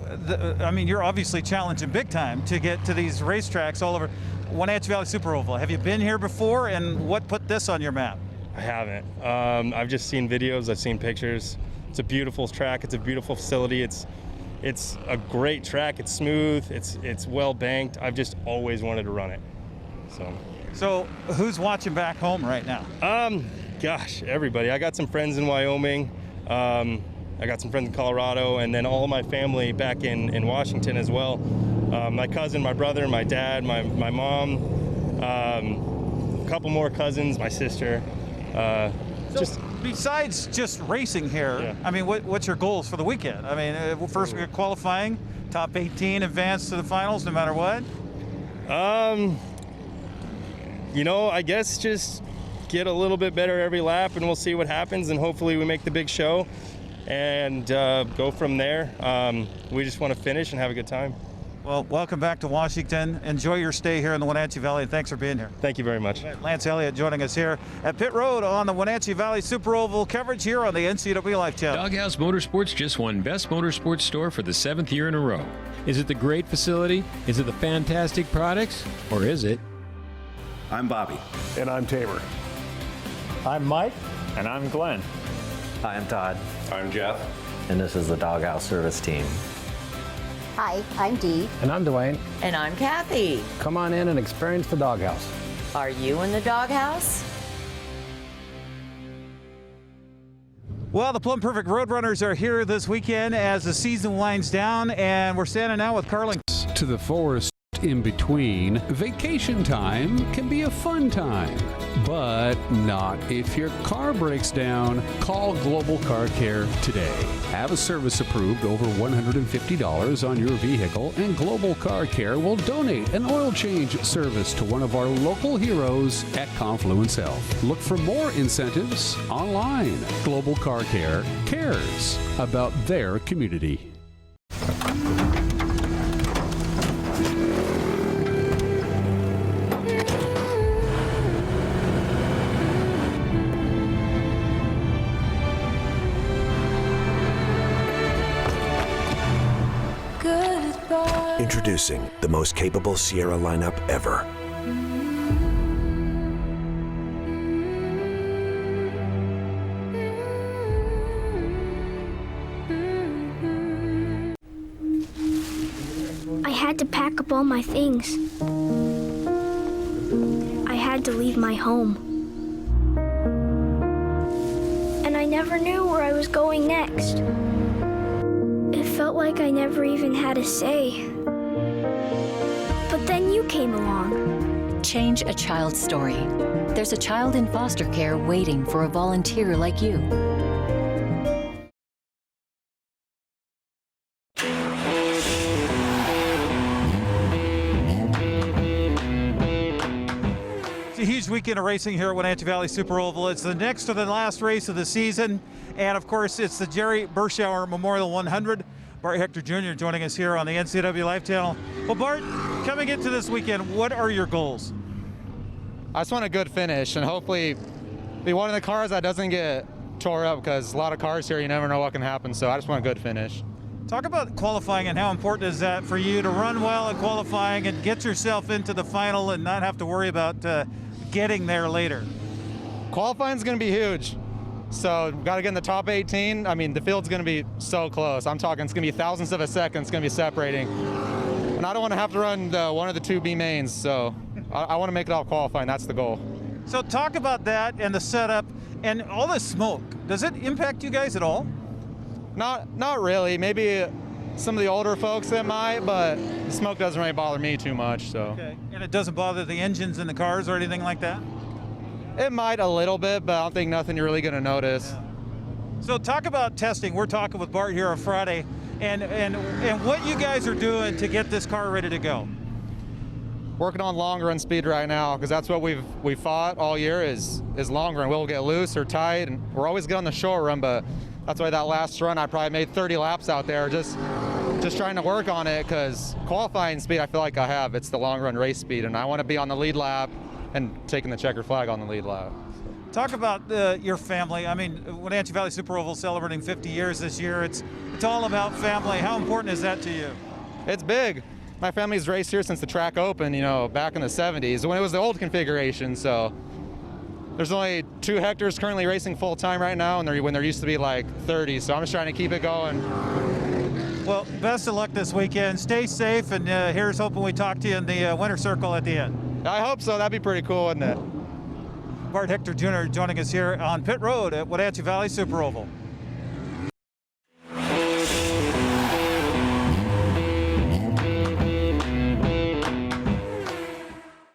I mean, you're obviously challenging big time to get to these racetracks all over. Wenatchee Valley Super Oval. Have you been here before, and what put this on your map? I haven't. I've just seen videos. I've seen pictures. It's a beautiful track. It's a beautiful facility. It's a great track. It's smooth. It's well banked. I've just always wanted to run it. So who's watching back home right now? Gosh, everybody. I got some friends in Wyoming. I got some friends in Colorado, and then all of my family back in Washington as well. My cousin, my brother, my dad, my mom, a couple more cousins, my sister. Besides just racing here, I mean, what's your goals for the weekend? I mean, first we're qualifying, top 18, advance to the finals no matter what? I guess just get a little bit better every lap, and we'll see what happens, and hopefully we make the big show and go from there. We just want to finish and have a good time. Well, welcome back to Washington. Enjoy your stay here in the Wenatchee Valley, and thanks for being here. Thank you very much. Lance Elliott joining us here at Pit Road on the Wenatchee Valley Super Oval, coverage here on the NCWLIFE channel. Doghouse Motorsports just won Best Motorsports Store for the 7th year in a row. Is it the great facility? Is it the fantastic products? Or is it? I'm Bobby. And I'm Tabor. I'm Mike. And I'm Glenn. Hi, I'm Todd. I'm Jeff. And this is the Doghouse Service Team. Hi, I'm Dee. And I'm Dwayne. And I'm Kathy. Come on in and experience the doghouse. Are you in the doghouse? Well, the Plumb Perfect Roadrunners are here this weekend as the season winds down, and we're standing now with Carling. To the forest in between, vacation time can be a fun time, but not if your car breaks down. Call Global Car Care today. Have a service approved over $150 on your vehicle, and Global Car Care will donate an oil change service to one of our local heroes at Confluence Health. Look for more incentives online. Global Car Care cares about their community. Introducing the most capable Sierra lineup ever. I had to pack up all my things. I had to leave my home. And I never knew where I was going next. It felt like I never even had a say. But then you came along. Change a child's story. There's a child in foster care waiting for a volunteer like you. A huge weekend of racing here at Wenatchee Valley Super Oval. It's the next to the last race of the season, and of course it's the Jerry Berschauer Memorial 100. Bart Hector Jr. joining us here on the NCWLIFE channel. Well, Bart, coming into this weekend, what are your goals? I just want a good finish and hopefully be one of the cars that doesn't get tore up, because a lot of cars here, you never know what can happen, so I just want a good finish. Talk about qualifying and how important is that for you to run well at qualifying and get yourself into the final and not have to worry about getting there later. Qualifying is going to be huge. So got to get in the top 18. I mean, the field's going to be so close. I'm talking it's going to be thousandths of a second. It's going to be separating. And I don't want to have to run one of the two B mains. So I want to make it out qualifying. That's the goal. So talk about that and the setup and all the smoke. Does it impact you guys at all? Not really. Maybe some of the older folks that might, but the smoke doesn't really bother me too much. So. Okay. And it doesn't bother the engines in the cars or anything like that? It might a little bit, but I don't think nothing you're really going to notice. Yeah. So talk about testing. We're talking with Bart here on Friday, and what you guys are doing to get this car ready to go. Working on long run speed right now, because that's what we've fought all year is long run. We'll get loose or tight, and we're always good on the short run, but that's why that last run I probably made 30 laps out there just trying to work on it, because qualifying speed I feel like I have. It's the long run race speed, and I want to be on the lead lap and taking the checker flag on the lead lap. Talk about your family. I mean, Wenatchee Valley Super Oval celebrating 50 years this year. It's all about family. How important is that to you? It's big. My family's raced here since the track opened, back in the 70s when it was the old configuration. So there's only 2 Hectors currently racing full time right now, and when there used to be like 30. So I'm just trying to keep it going. Well, best of luck this weekend. Stay safe, and here's hoping we talk to you in the winner circle at the end. I hope so. That'd be pretty cool, wouldn't it? Bart Hector Jr. joining us here on Pit Road at Wenatchee Valley Super Oval.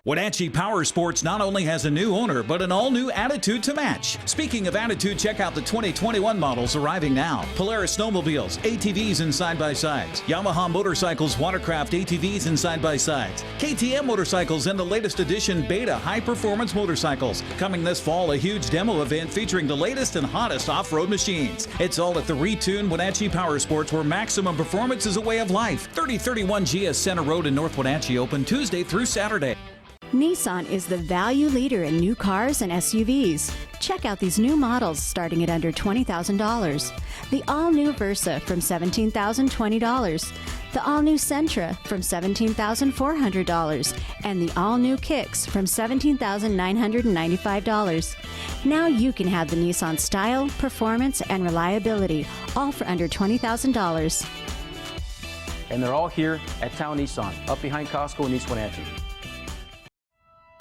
Wenatchee Power Sports not only has a new owner, but an all-new attitude to match. Speaking of attitude, check out the 2021 models arriving now. Polaris snowmobiles, ATVs and side-by-sides. Yamaha motorcycles, watercraft ATVs and side-by-sides. KTM motorcycles and the latest edition Beta high-performance motorcycles. Coming this fall, a huge demo event featuring the latest and hottest off-road machines. It's all at the retuned Wenatchee Power Sports, where maximum performance is a way of life. 3031 GS Center Road in North Wenatchee, open Tuesday through Saturday. Nissan is the value leader in new cars and SUVs. Check out these new models starting at under $20,000. The all-new Versa from $17,020. The all-new Sentra from $17,400. And the all-new Kicks from $17,995. Now you can have the Nissan style, performance, and reliability, all for under $20,000. And they're all here at Town Nissan, up behind Costco in East Wenatchee.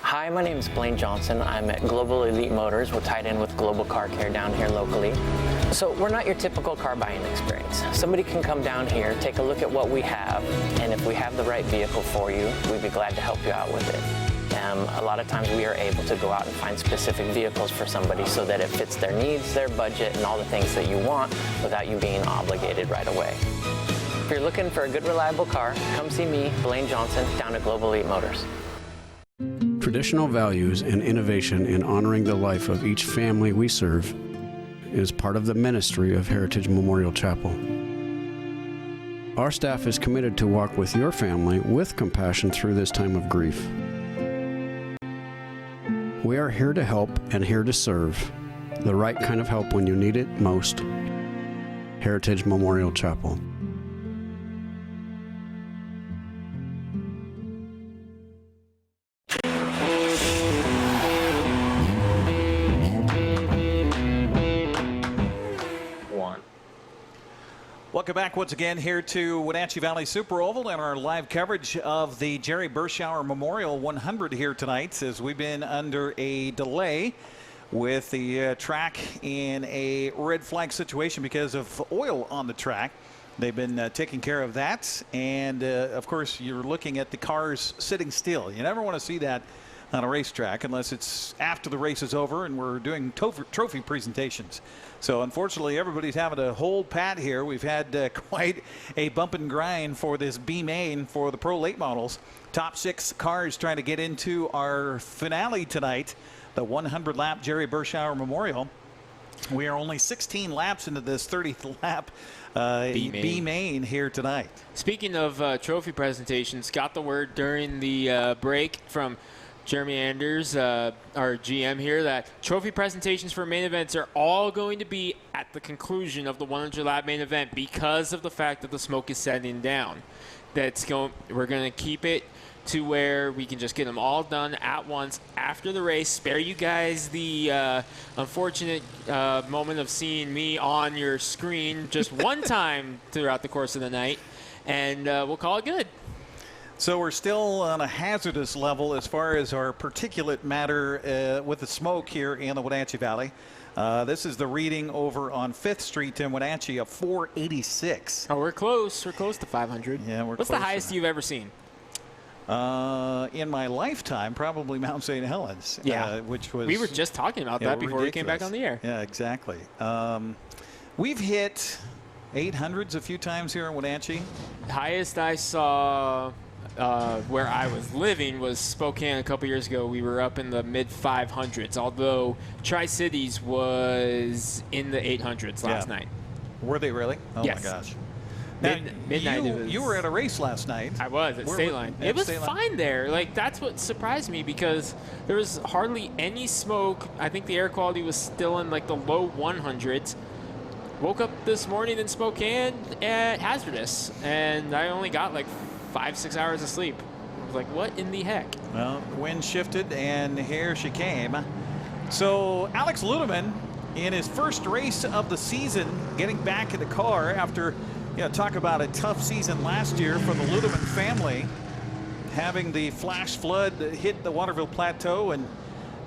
Hi, my name is Blaine Johnson. I'm at Global Elite Motors. We're tied in with Global Car Care down here locally. So we're not your typical car buying experience. Somebody can come down here, take a look at what we have, and if we have the right vehicle for you, we'd be glad to help you out with it. A lot of times we are able to go out and find specific vehicles for somebody so that it fits their needs, their budget, and all the things that you want without you being obligated right away. If you're looking for a good, reliable car, come see me, Blaine Johnson, down at Global Elite Motors. Traditional values and innovation in honoring the life of each family we serve is part of the ministry of Heritage Memorial Chapel. Our staff is committed to walk with your family with compassion through this time of grief. We are here to help and here to serve, the right kind of help when you need it most. Heritage Memorial Chapel. Welcome back once again here to Wenatchee Valley Super Oval and our live coverage of the Jerry Berschauer Memorial 100 here tonight, as we've been under a delay with the track in a red flag situation because of oil on the track. They've been taking care of that, and of course you're looking at the cars sitting still. You never want to see that on a racetrack unless it's after the race is over and we're doing trophy presentations. So unfortunately everybody's having to hold pat here. We've had quite a bump and grind for this B main for the Pro Late Models. Top 6 cars trying to get into our finale tonight, the 100 lap Jerry Berschauer Memorial. We are only 16 laps into this 30th lap B main here tonight. Speaking of trophy presentations, got the word during the break from Jeremy Anders, our GM here, that trophy presentations for main events are all going to be at the conclusion of the 100 lap main event because of the fact that the smoke is setting down. We're going to keep it to where we can just get them all done at once after the race, spare you guys the unfortunate moment of seeing me on your screen just one time throughout the course of the night, and we'll call it good. So we're still on a hazardous level as far as our particulate matter with the smoke here in the Wenatchee Valley. This is the reading over on 5th Street in Wenatchee of 486. Oh, we're close. We're close to 500. Yeah, we're What's close. The highest you've ever seen? In my lifetime, probably Mount St. Helens. Yeah. Which was... We were just talking about that before we came back on the air. Yeah, exactly. We've hit 800s a few times here in Wenatchee. The highest I saw where I was living was Spokane a couple years ago. We were up in the mid 500s, although Tri-Cities was in the 800s last night. Were they really? Oh yes. My gosh. Now, midnight. You were at a race last night. I was at State Line. It was fine there. Like, that's what surprised me, because there was hardly any smoke. I think the air quality was still in like the low 100s. Woke up this morning in Spokane at hazardous, and I only got like 5-6 hours of sleep. I was like, what in the heck? Well, wind shifted, and here she came. So Alex Ludeman, in his first race of the season, getting back in the car after, talk about a tough season last year for the Ludeman family, having the flash flood hit the Waterville Plateau and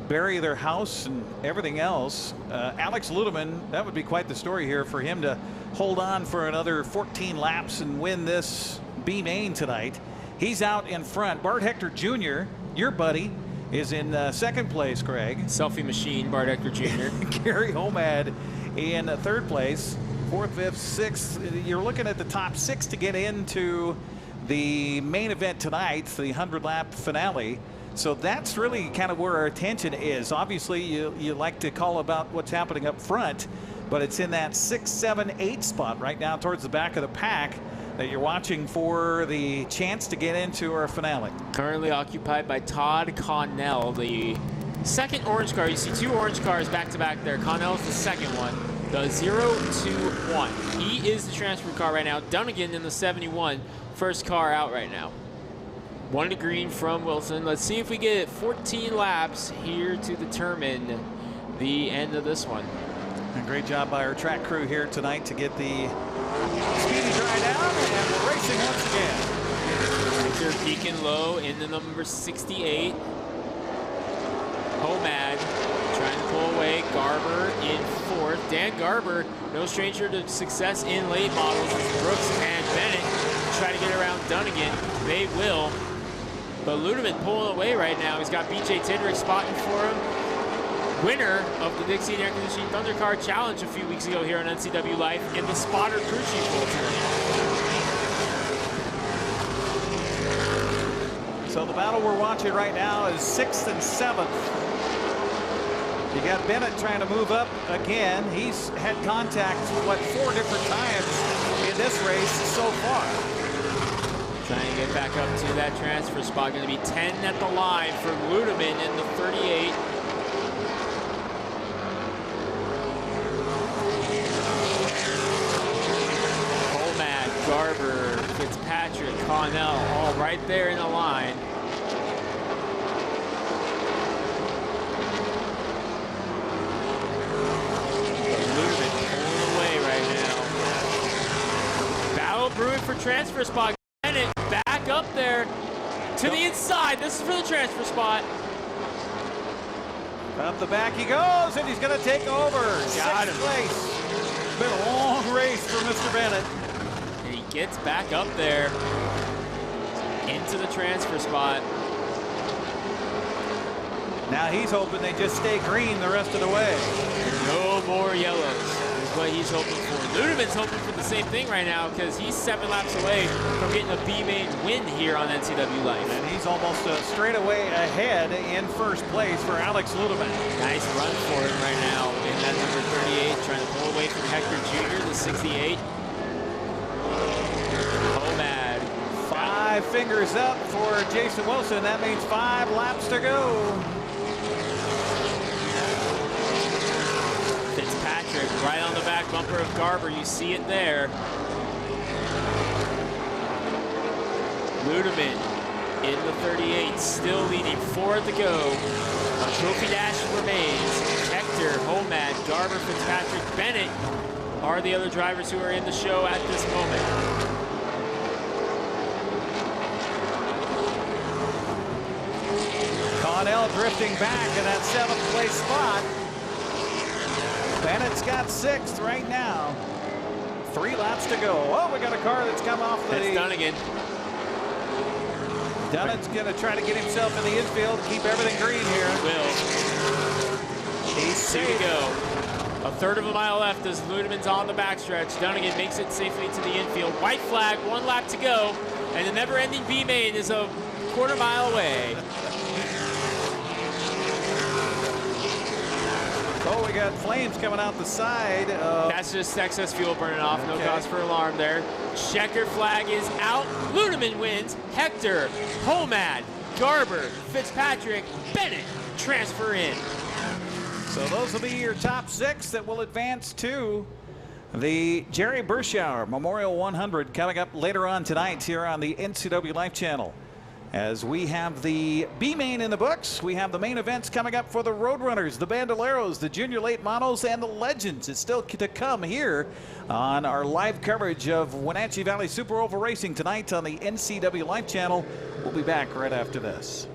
bury their house and everything else. Alex Ludeman, that would be quite the story here for him to hold on for another 14 laps and win this B main tonight. He's out in front. Bart Hector Jr., your buddy, is in second place, Craig. Selfie machine, Bart Hector Jr. Gary Homad in third place. 4th, 5th, 6th. You're looking at the top 6 to get into the main event tonight, the 100-lap finale. So that's really kind of where our attention is. Obviously, you like to call about what's happening up front, but it's in that 6, 7, 8 spot right now towards the back of the pack that you're watching for the chance to get into our finale. Currently occupied by Todd Connell, the second orange car. You see 2 orange cars back to back there. Connell's the second one, the 021. He is the transfer car right now. Dunnigan in the 71, first car out right now. 1 to green from Wilson. Let's see if we get 14 laps here to determine the end of this one. A great job by our track crew here tonight to get the speedy dry down, and we're racing once again. Victor peaking low in the number 68. Homad trying to pull away. Garber in 4th. Dan Garber, no stranger to success in late models, as Brooks and Bennett try to get around Dunnigan. They will. But Ludeman pulling away right now. He's got BJ Tidrick spotting for him. Winner of the Dixie Air Conditioning Thunder Car Challenge a few weeks ago here on NCWLIFE in the spotter crew chief role tonight. So the battle we're watching right now is 6th and 7th. You got Bennett trying to move up again. He's had contact, 4 different times in this race so far. Trying to get back up to that transfer spot. Going to be 10 at the line for Ludeman in the 38. Garber, Fitzpatrick, Connell, all right there in the line. Ludeman pulling away right now. transfer spot. Bennett back up there to the inside. This is for the transfer spot. Up the back he goes, and he's going to take over. Got him. Sixth place. It's been a long race for Mr. Bennett. And he gets back up there into the transfer spot. Now he's hoping they just stay green the rest of the way. No more yellows is what he's hoping for. Ludeman's hoping for the same thing right now because he's 7 laps away from getting a B-main win here on NCWLIFE. And he's almost straight away ahead in first place for Alex Ludeman. Nice run for him right now in that number 38, trying to pull away from Hector Jr., the 68. Homad. 5 fingers up for Jason Wilson. That means 5 laps to go. Fitzpatrick right on the back bumper of Garber. You see it there. Ludeman in the 38, still leading, 4 to go. A trophy dash remains. Hector, Homad, Garber, Fitzpatrick, Bennett are the other drivers who are in the show at this moment. Connell drifting back in that 7th place spot. Bennett's got 6th right now. 3 laps to go. Oh, we got a car that's come off the... That's Dunnigan. Dunnett's going to try to get himself in the infield, keep everything green here. Will. He's safe. To go. A third of a mile left as Ludeman's on the backstretch. Dunnigan makes it safely to the infield. White flag, 1 lap to go. And the never-ending B-main is a quarter mile away. Oh, we got flames coming out the side. That's just excess fuel burning off. No cause for alarm there. Checker flag is out. Ludeman wins. Hector, Homad, Garber, Fitzpatrick, Bennett transfer in. So those will be your top 6 that will advance to the Jerry Berschauer Memorial 100 coming up later on tonight here on the NCWLIFE channel. As we have the B-main in the books, we have the main events coming up for the Roadrunners, the Bandoleros, the Junior Late Models, and the Legends. It's still to come here on our live coverage of Wenatchee Valley Super Oval Racing tonight on the NCWLIFE channel. We'll be back right after this.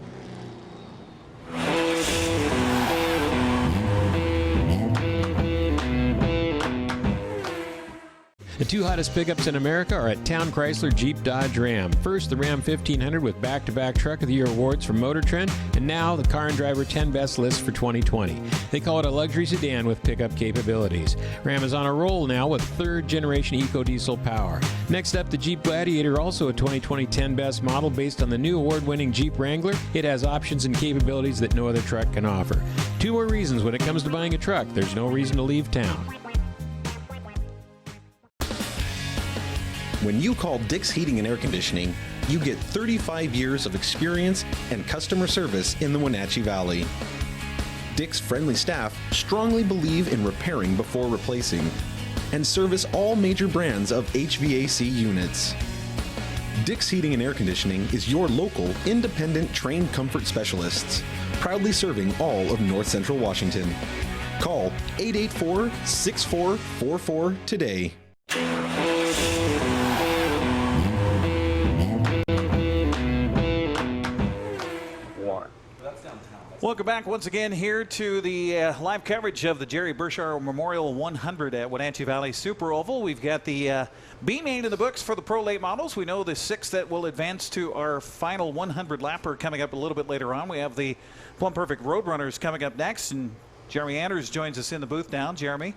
The 2 hottest pickups in America are at Town Chrysler Jeep Dodge Ram. First, the Ram 1500 with back-to-back Truck of the Year awards from Motor Trend, and now the Car and Driver 10 Best list for 2020. They call it a luxury sedan with pickup capabilities. Ram is on a roll now with 3rd-generation EcoDiesel power. Next up, the Jeep Gladiator, also a 2020 10 Best model based on the new award-winning Jeep Wrangler. It has options and capabilities that no other truck can offer. 2 more reasons when it comes to buying a truck. There's no reason to leave town. When you call Dick's Heating and Air Conditioning, you get 35 years of experience and customer service in the Wenatchee Valley. Dick's friendly staff strongly believe in repairing before replacing and service all major brands of HVAC units. Dick's Heating and Air Conditioning is your local, independent, trained comfort specialists, proudly serving all of North Central Washington. Call 884-6444 today. Welcome back once again here to the live coverage of the Jerry Berschauer Memorial 100 at Wenatchee Valley Super Oval. We've got the B-main in the books for the Pro Late Models. We know the 6 that will advance to our final 100 lapper coming up a little bit later on. We have the Plumb Perfect Roadrunners coming up next, and Jeremy Anders joins us in the booth now. Jeremy,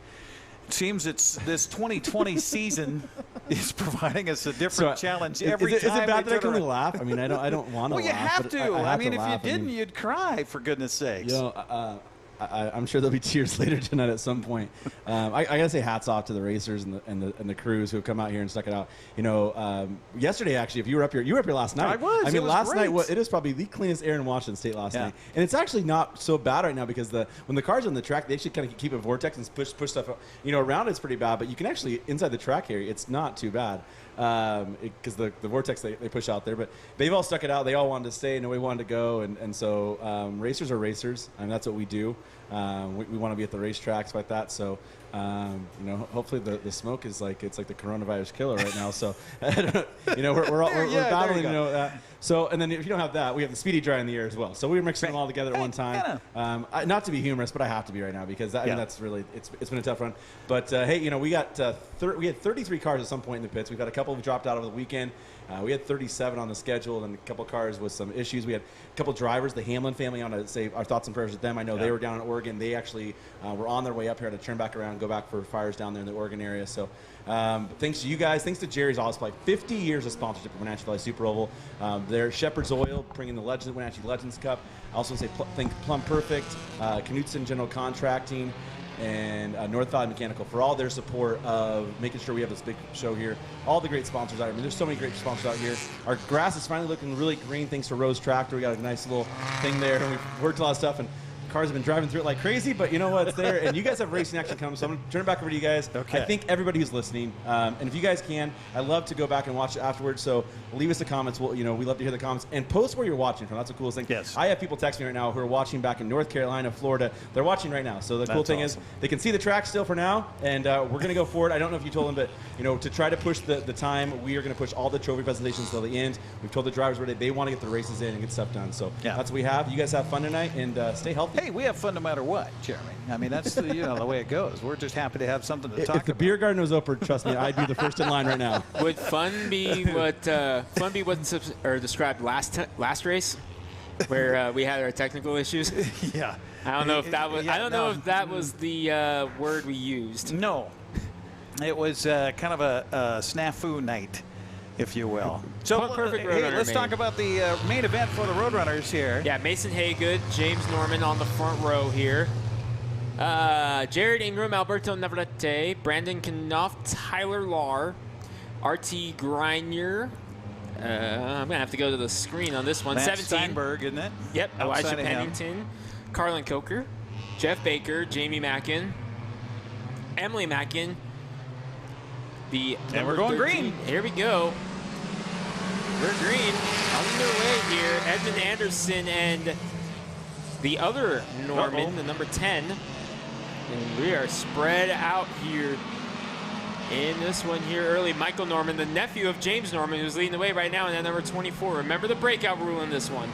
it seems it's this 2020 season is providing us a different challenge every time. Is it bad that I can only laugh? I mean, I don't want to laugh. Well, you have to. I mean, if laugh. you didn't, you'd cry, for goodness sakes. You know, I'm sure there'll be tears later tonight at some point. I gotta say hats off to the racers and the crews who have come out here and stuck it out. You know, yesterday actually, if you were up here last night. I was. I mean, last great. night it is probably the cleanest air in Washington State last night, and it's actually not so bad right now because when the cars are on the track, they actually kind of keep a vortex and push stuff. You know, around it's pretty bad, but you can actually inside the track area, it's not too bad. Because the vortex they push out there, but they've all stuck it out. They all wanted to stay, nobody wanted to go, and so racers are racers, and that's what we do. we want to be at the racetracks like that. So, you know, hopefully the smoke is like, it's like the coronavirus killer right now. So, you know, we're battling, you know, that. So, and then if you don't have that, we have the speedy dry in the air as well. So we were mixing them all together at one time. Not to be humorous, but I have to be right now because I mean, that's really, it's been a tough run. But hey, you know, we got we had 33 cars at some point in the pits. We've had a couple who dropped out over the weekend. We had 37 on the schedule and a couple cars with some issues. We had a couple drivers, the Hamlin family. I want to say our thoughts and prayers with them. I know they were down in Oregon. They actually were on their way up here to turn back around and go back for fires down there in the Oregon area. So thanks to you guys. Thanks to Jerry's Auto Supply. 50 years of sponsorship of Wenatchee Valley Super Oval. Their Sheperds Oil bringing the Wenatchee Legends Cup. I also say thank Plumb Perfect, Knutson General Contracting, and North Valley Mechanical for all their support of making sure we have this big show here. All the great sponsors out here. I mean, there's so many great sponsors out here. Our grass is finally looking really green thanks to Rose Tractor. We got a nice little thing there, and we've worked a lot of stuff, and cars have been driving through it like crazy, but you know what? It's there, and you guys have racing action coming, so I'm going to turn it back over to you guys. Okay. I think everybody who's listening, and if you guys can, I'd love to go back and watch it afterwards, so leave us the comments. We love to hear the comments, and post where you're watching from. That's the coolest thing. Yes. I have people texting me right now who are watching back in North Carolina, Florida. They're watching right now, so the cool thing is they can see the track still for now, and we're going to go forward. I don't know if you told them, but you know, to try to push the time, we are going to push all the trophy presentations till the end. We've told the drivers where they want to get the races in and get stuff done, so that's what we have. You guys have fun tonight, and stay healthy. Hey, we have fun no matter what, Jeremy. I mean, that's the, the way it goes. We're just happy to have something to talk about. If the beer garden was open, trust me, I'd be the first in line right now. Would fun be what described last race, where we had our technical issues? Yeah. I don't know if that was. I don't know if that was the word we used. No, it was kind of a snafu night, if you will. So, perfect hey, let's talk about the main event for the Roadrunners here. Yeah, Mason Haygood, James Norman on the front row here. Jared Ingram, Alberto Navarrete, Brandon Knopf, Tyler Lahr, R.T. Greiner. I'm going to have to go to the screen on this one. Matt 17. Steinberg, isn't it? Yep, Outside Elijah Pennington, Carlin Coker, Jeff Baker, Jamie Mackin, Emily Mackin. And we're going 13. green. Here we go. We're green. Underway here. Edmund Anderson and the other Norman, the number 10. And we are spread out here in this one here early. Michael Norman, the nephew of James Norman, who's leading the way right now in that number 24. Remember the breakout rule in this one.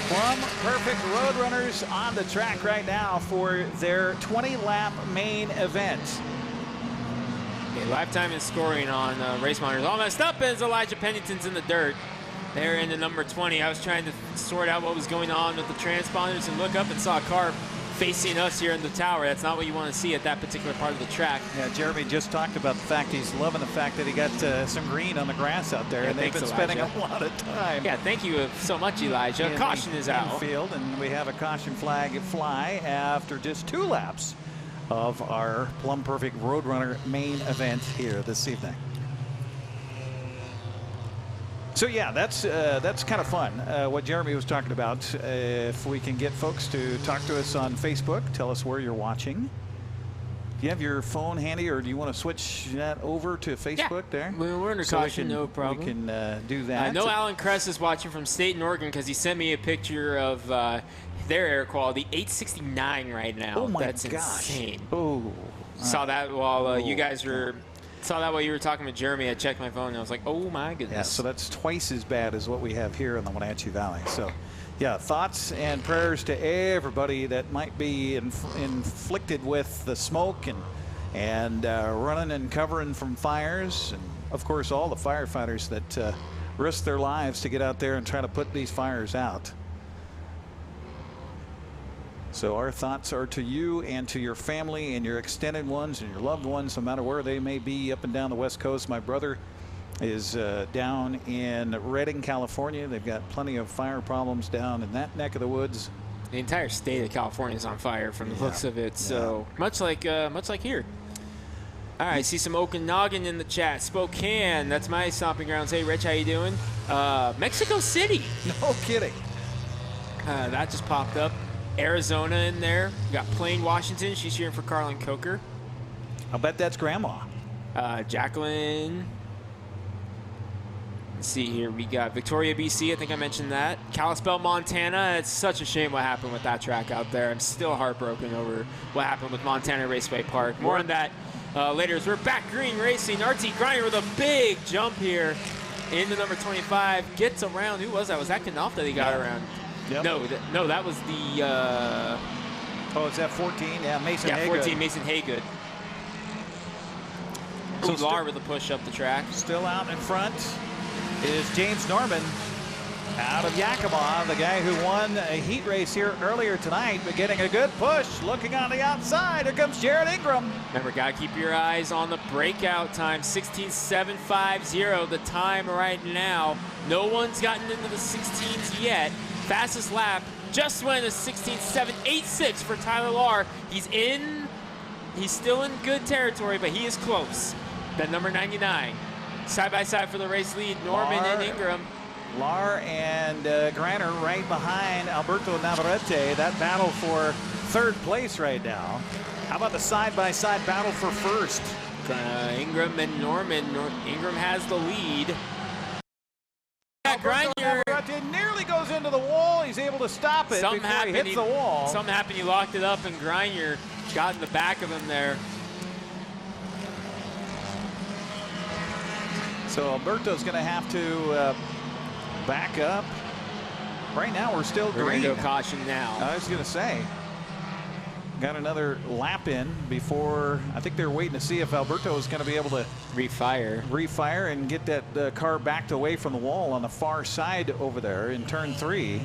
Plumb Perfect Roadrunners on the track right now for their 20-lap main event. Okay, lifetime in scoring on race monitors. All messed up as Elijah Pennington's in the dirt. There in the number 20. I was trying to sort out what was going on with the transponders and look up and saw a car facing us here in the tower. That's not what you want to see at that particular part of the track. Yeah, Jeremy just talked about the fact he's loving the fact that he got some green on the grass out there, and they've been spending a lot of time. Yeah, thank you so much, Elijah. Caution is out. Field, and we have a caution flag fly after just 2 laps of our Plumb Perfect Roadrunner main event here this evening. So yeah, that's kind of fun. What Jeremy was talking about. If we can get folks to talk to us on Facebook, tell us where you're watching. Do you have your phone handy, or do you want to switch that over to Facebook there? We're under caution, no problem. We can do that. I know Alan Kress is watching from Staten, Oregon, because he sent me a picture of their air quality, 869 right now. Oh my That's gosh. insane. Oh. Saw that while you guys were. Saw that while you were talking with Jeremy. I checked my phone and I was like, oh my goodness. Yeah, so that's twice as bad as what we have here in the Wenatchee Valley. So, yeah, thoughts and prayers to everybody that might be inflicted with the smoke and running and covering from fires. And, of course, all the firefighters that risk their lives to get out there and try to put these fires out. So our thoughts are to you and to your family and your extended ones and your loved ones, no matter where they may be up and down the West Coast. My brother is down in Redding, California. They've got plenty of fire problems down in that neck of the woods. The entire state of California is on fire from the looks of it. So much like here. All right, see some Okanagan in the chat. Spokane, that's my stomping grounds. Hey, Rich, how you doing? Mexico City. No kidding. That just popped up. Arizona in there. We got Plain, Washington. She's cheering for Carlin Coker. I'll bet that's Grandma. Jacqueline. Let's see here. We got Victoria, BC. I think I mentioned that. Kalispell, Montana. It's such a shame what happened with that track out there. I'm still heartbroken over what happened with Montana Raceway Park. More on that later as we're back green racing. RT Griner with a big jump here into number 25. Gets around. Who was that? Was that Knopf that he got around? Yep. No, that was the... oh, is that 14? Yeah, Mason Haygood. 14, Mason Haygood. So Lar with a push up the track. Still out in front is James Norman out of Yakima, the guy who won a heat race here earlier tonight, but getting a good push. Looking on the outside, here comes Jared Ingram. Remember, got to keep your eyes on the breakout time, 16.750, the time right now. No one's gotten into the 16s yet. Fastest lap just went a 16.786 for Tyler Lar. He's still in good territory, but he is close. Then number 99, side by side for the race lead, Norman and Ingram. Lar and Griner right behind Alberto Navarrete. That battle for third place right now. How about the side-by-side battle for first? Ingram and Norman. Ingram has the lead. Alberto Navarrete nearly goes into the wall. He's able to stop it before he hits the wall. Something happened. He locked it up, and Griner got in the back of him there. So Alberto's going to have to back up. Right now, we're still green. We're going to go caution now. I was going to say, got another lap in before. I think they're waiting to see if Alberto is going to be able to refire and get that car backed away from the wall on the far side over there in turn 3.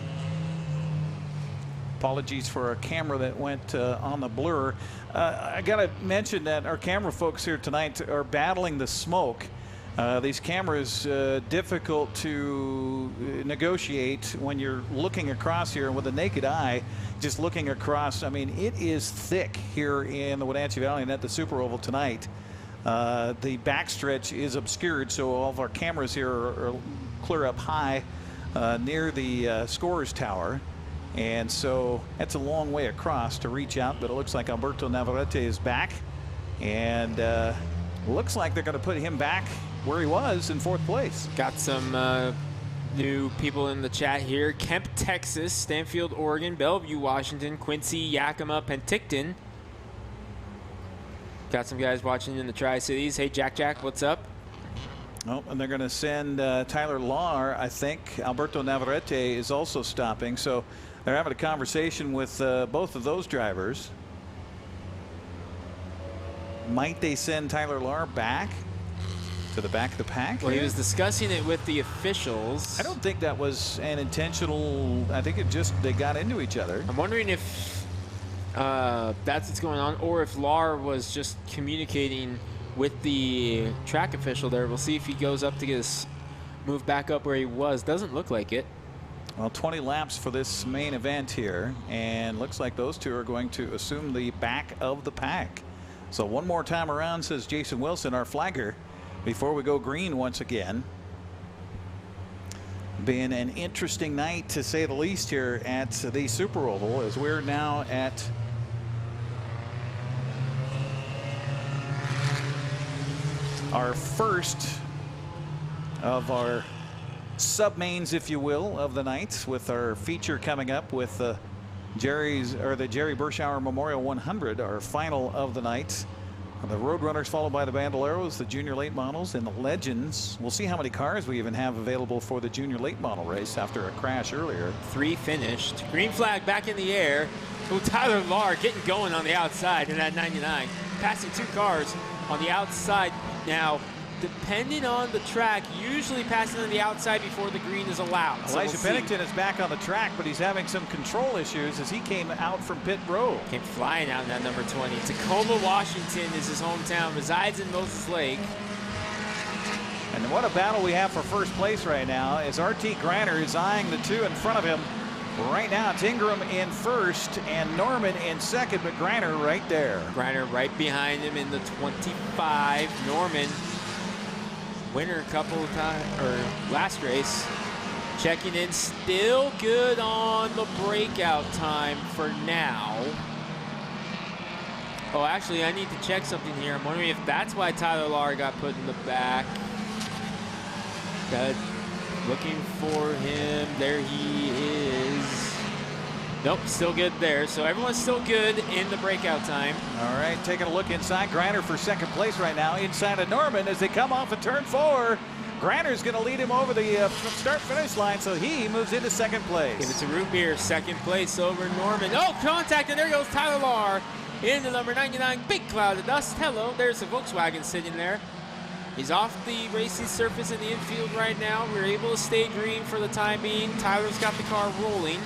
Apologies for a camera that went on the blur. I got to mention that our camera folks here tonight are battling the smoke. These cameras difficult to negotiate when you're looking across here with a naked eye, just looking across. I mean, it is thick here in the Wenatchee Valley and at the Super Oval tonight. The backstretch is obscured, so all of our cameras here are clear up high near the scorer's tower. And so that's a long way across to reach out, but it looks like Alberto Navarrete is back. And looks like they're going to put him back where he was in 4th place. Got some new people in the chat here. Kemp, Texas, Stanfield, Oregon, Bellevue, Washington, Quincy, Yakima, Penticton. Got some guys watching in the Tri-Cities. Hey, Jack, what's up? Oh, and they're going to send Tyler Lar. I think Alberto Navarrete is also stopping. So they're having a conversation with both of those drivers. Might they send Tyler Lar back to the back of the pack? Well, he was discussing it with the officials. I don't think that was an intentional. I think it just they got into each other. I'm wondering if that's what's going on, or if Lar was just communicating with the track official there. We'll see if he goes up to get his move back up where he was. Doesn't look like it. Well, 20 laps for this main event here, and looks like those two are going to assume the back of the pack. So one more time around, says Jason Wilson, our flagger, before we go green once again. Been an interesting night, to say the least, here at the Super Oval, as we're now at our first of our sub-mains, if you will, of the night, with our feature coming up with the Jerry Berschauer Memorial 100, our final of the night. The Roadrunners followed by the Bandoleros, the junior late models, and the Legends. We'll see how many cars we even have available for the junior late model race after a crash earlier. 3 finished. Green flag back in the air. Oh, Tyler Lar getting going on the outside in that 99. Passing 2 cars on the outside. Now, depending on the track, usually passing on the outside before the green is allowed. Elijah Pennington is back on the track, but he's having some control issues as he came out from pit row. Came flying out in that number 20. Tacoma, Washington is his hometown, resides in Moses Lake. And what a battle we have for first place right now, as RT Griner is eyeing the 2 in front of him. Right now, it's Ingram in first and Norman in second, but Griner right there. Griner right behind him in the 25. Norman, winner a couple of times, or last race, checking in, still good on the breakout time for now. Oh, actually, I need to check something here. I'm wondering if that's why Tyler Lar got put in the back. Looking for him. There he is. Nope, still good there. So everyone's still good in the breakout time. All right, taking a look inside. Greiner for second place right now. Inside of Norman as they come off of turn 4. Greiner's going to lead him over the start-finish line, so he moves into second place. Give it to Root Beer, second place over Norman. Oh, contact, and there goes Tyler Lahr into number 99, big cloud of dust. Hello, there's the Volkswagen sitting there. He's off the racing surface in the infield right now. We're able to stay green for the time being. Tyler's got the car rolling.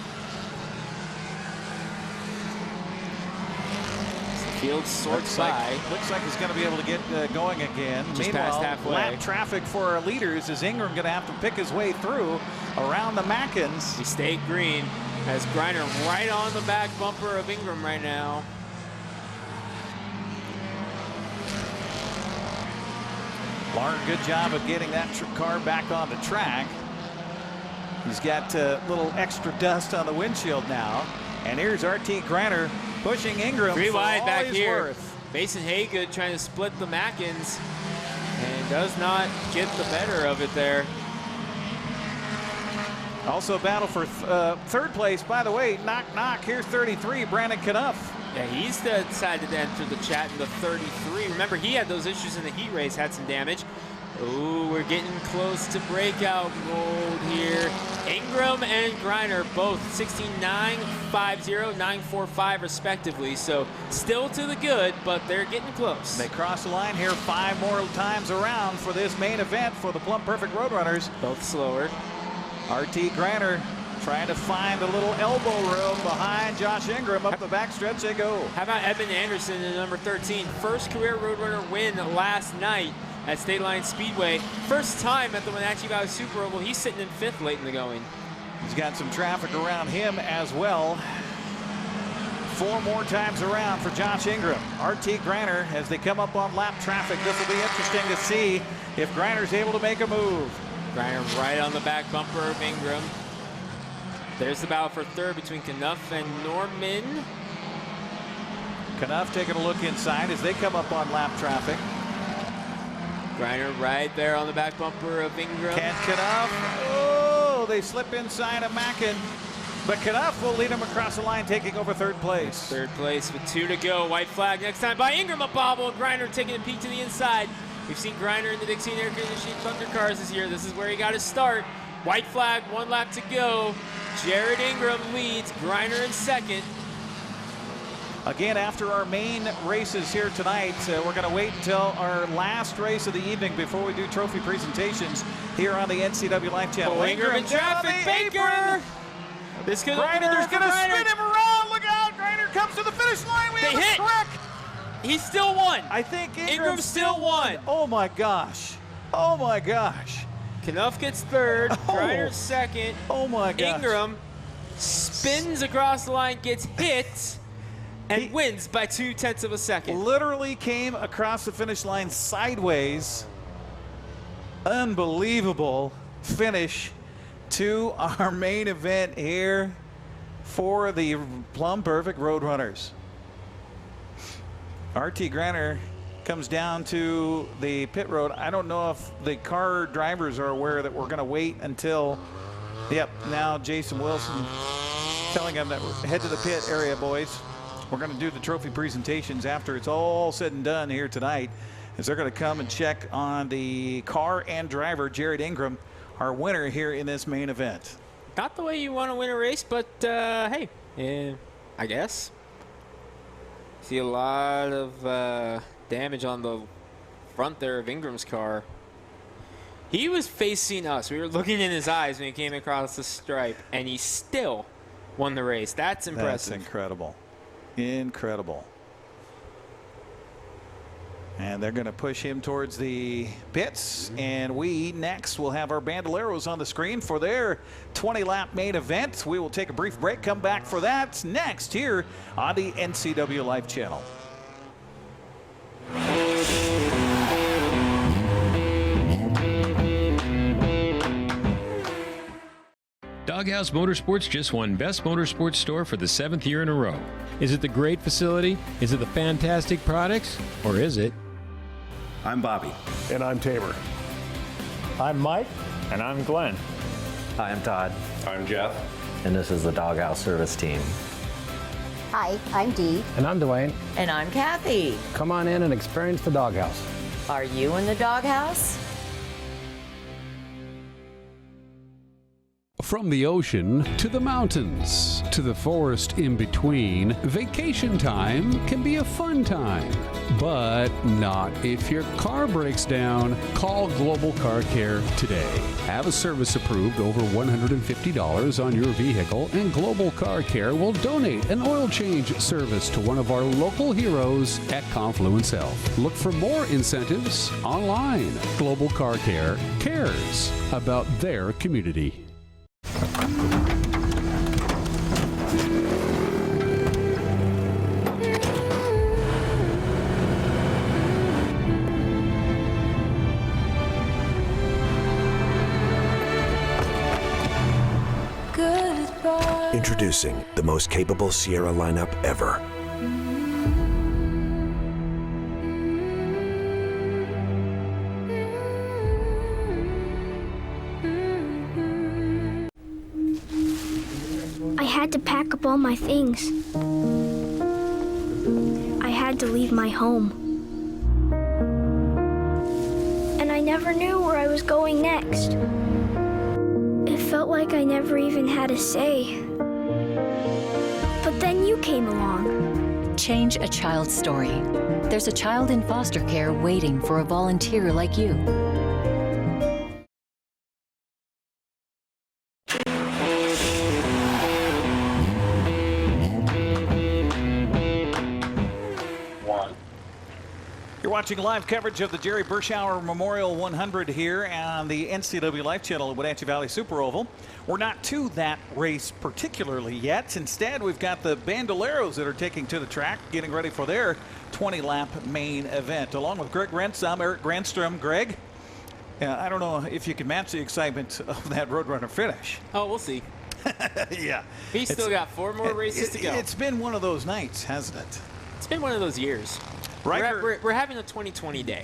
Field sorts by. Looks like he's going to be able to get going again. Just Meanwhile, past halfway. lap traffic for our leaders is Ingram going to have to pick his way through around the Mackins. He stayed green as Greiner right on the back bumper of Ingram right now. Lahr, good job of getting that car back on the track. He's got a little extra dust on the windshield now. And here's RT Greiner pushing Ingram. 3 for wide all back he's here. worth. Mason Haygood trying to split the Mackins and does not get the better of it there. Also battle for third place, by the way. Knock. Here's 33, Brandon Knuff. Yeah, he's decided to enter the chat in the 33. Remember, he had those issues in the heat race, had some damage. Ooh, we're getting close to breakout mode here. Ingram and Greiner both 16.950, 945 respectively. So still to the good, but they're getting close. They cross the line here 5 more times around for this main event for the Plumb Perfect Roadrunners. Both slower. RT Greiner trying to find a little elbow room behind Josh Ingram. Up the backstretch they go. How about Evan Anderson in number 13? First career Roadrunner win last night at State Line Speedway. First time at the Wenatchee Valley Super Oval. He's sitting in 5th late in the going. He's got some traffic around him as well. 4 more times around for Josh Ingram. RT Greiner as they come up on lap traffic. This will be interesting to see if Greiner's able to make a move. Greiner right on the back bumper of Ingram. There's the battle for third between Knuff and Norman. Knuff taking a look inside as they come up on lap traffic. Greiner right there on the back bumper of Ingram. Can't Knuff. Oh, they slip inside of Mackin. But Knuff will lead him across the line, taking over third place. Third place with 2 to go. White flag next time by Ingram, a bobble. Greiner taking a peek to the inside. We've seen Greiner in the Dixie and Air Conditioning Thunder cars this year. This is where he got his start. White flag, 1 lap to go. Jared Ingram leads, Greiner in second. Again, after our main races here tonight, we're going to wait until our last race of the evening before we do trophy presentations here on the NCWLIFE channel. Oh, Ingram in traffic, Baker! This could Greiner's going to spin him around. Look out! Greiner comes to the finish line. We have a wreck. He still won. I think Ingram still won. Oh my gosh! Oh my gosh! Knuff gets third. Greiner second. Oh my gosh! Ingram spins across the line, gets hit, and wins by 0.2 of a second. Literally came across the finish line sideways. Unbelievable finish to our main event here for the Plumb Perfect Roadrunners. RT Greiner comes down to the pit road. I don't know if the car drivers are aware that we're going to wait until, yep, now Jason Wilson telling them that we're head to the pit area, boys. We're going to do the trophy presentations after it's all said and done here tonight, as they're going to come and check on the car and driver, Jared Ingram, our winner here in this main event. Not the way you want to win a race, but hey, I guess. See a lot of damage on the front there of Ingram's car. He was facing us. We were looking in his eyes when he came across the stripe, and he still won the race. That's impressive. That's incredible. Incredible. And they're going to push him towards the pits. And we next will have our Bandoleros on the screen for their 20-lap main event. We will take a brief break, come back for that next here on the NCWLIFE channel. Doghouse Motorsports just won Best Motorsports Store for the 7th year in a row. Is it the great facility? Is it the fantastic products? Or is it? I'm Bobby. And I'm Tabor. I'm Mike. And I'm Glenn. Hi, I'm Todd. I'm Jeff. And this is the Doghouse Service Team. Hi, I'm Dee. And I'm Dwayne. And I'm Kathy. Come on in and experience the doghouse. Are you in the doghouse? From the ocean to the mountains to the forest in between, vacation time can be a fun time. But not if your car breaks down. Call Global Car Care today. Have a service approved over $150 on your vehicle, and Global Car Care will donate an oil change service to one of our local heroes at Confluence Health. Look for more incentives online. Global Car Care cares about their community. Introducing the most capable Sierra lineup ever. I had to pack up all my things. I had to leave my home. And I never knew where I was going next. It felt like I never even had a say. But then you came along. Change a child's story. There's a child in foster care waiting for a volunteer like you. You're watching live coverage of the Jerry Berschauer Memorial 100 here on the NCWLIFE channel at Wenatchee Valley Super Oval. We're not to that race particularly yet. Instead, we've got the Bandoleros that are taking to the track, getting ready for their 20-lap main event. Along with Greg Rentz, I'm Eric Granstrom. Greg, I don't know if you can match the excitement of that Roadrunner finish. Oh, we'll see. Yeah. He's still got 4 more races to go. It's been one of those nights, hasn't it? It's been one of those years. We're having a 2020 day.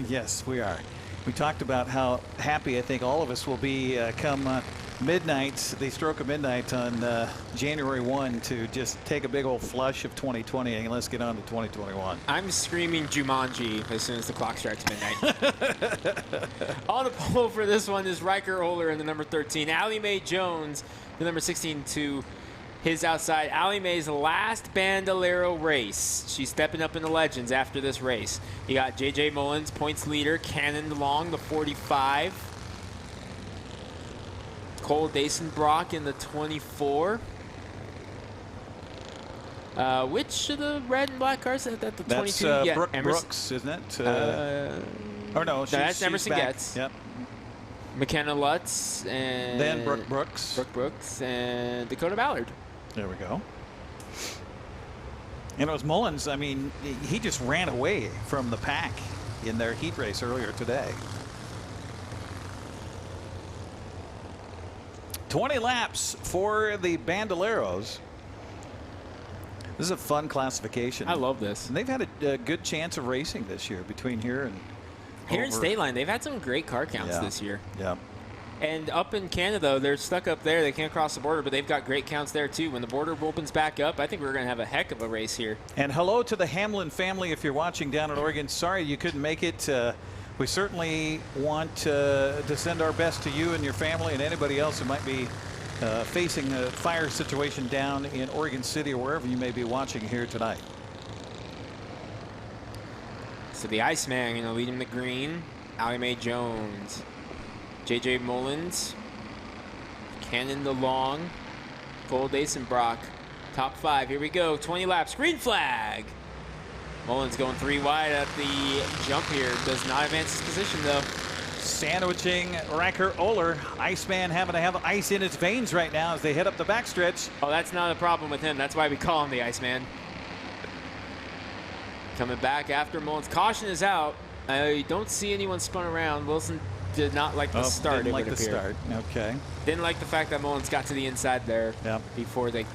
Yes, we are. We talked about how happy I think all of us will be come midnight, the stroke of midnight on January 1 to just take a big old flush of 2020 and let's get on to 2021. I'm screaming Jumanji as soon as the clock strikes midnight. On the pole for this one is Riker Oler in the number 13. Allie Mae Jones, the number 16 to his outside. Allie Mae's last Bandolero race. She's stepping up in the legends after this race. You got J.J. Mullins, points leader. Cannon Long, the 45. Cole Dasenbrock in the 24. Which of the red and black cars is that? The 22? That's yeah, Brooks, isn't it? Or no, that's Emerson back. Getz. Yep. McKenna Lutz and then Brooke Brooks. Brooke Brooks and Dakota Ballard. There we go. And it was Mullins. I mean, he just ran away from the pack in their heat race earlier today. 20 laps for the Bandoleros. This is a fun classification. I love this. And they've had a good chance of racing this year between here and here in State Line. They've had some great car counts this year. Yeah. And up in Canada, they're stuck up there. They can't cross the border, but they've got great counts there, too. When the border opens back up, I think we're going to have a heck of a race here. And hello to the Hamlin family if you're watching down in Oregon. Sorry you couldn't make it. We certainly want to send our best to you and your family and anybody else who might be facing a fire situation down in Oregon City or wherever you may be watching here tonight. So the Iceman going to lead him to green. Allie Mae Jones. J.J. Mullins. Cannon DeLong. Cole Dasenbrock. Top 5. Here we go. 20 laps. Green flag. Mullins going 3 wide at the jump here. Does not advance his position, though. Sandwiching Riker Oler. Iceman having to have ice in his veins right now as they head up the backstretch. Oh, that's not a problem with him. That's why we call him the Iceman. Coming back after Mullins. Caution is out. I don't see anyone spun around. Wilson did not like the start. Didn't like the start. Okay. Didn't like the fact that Mullins got to the inside there before they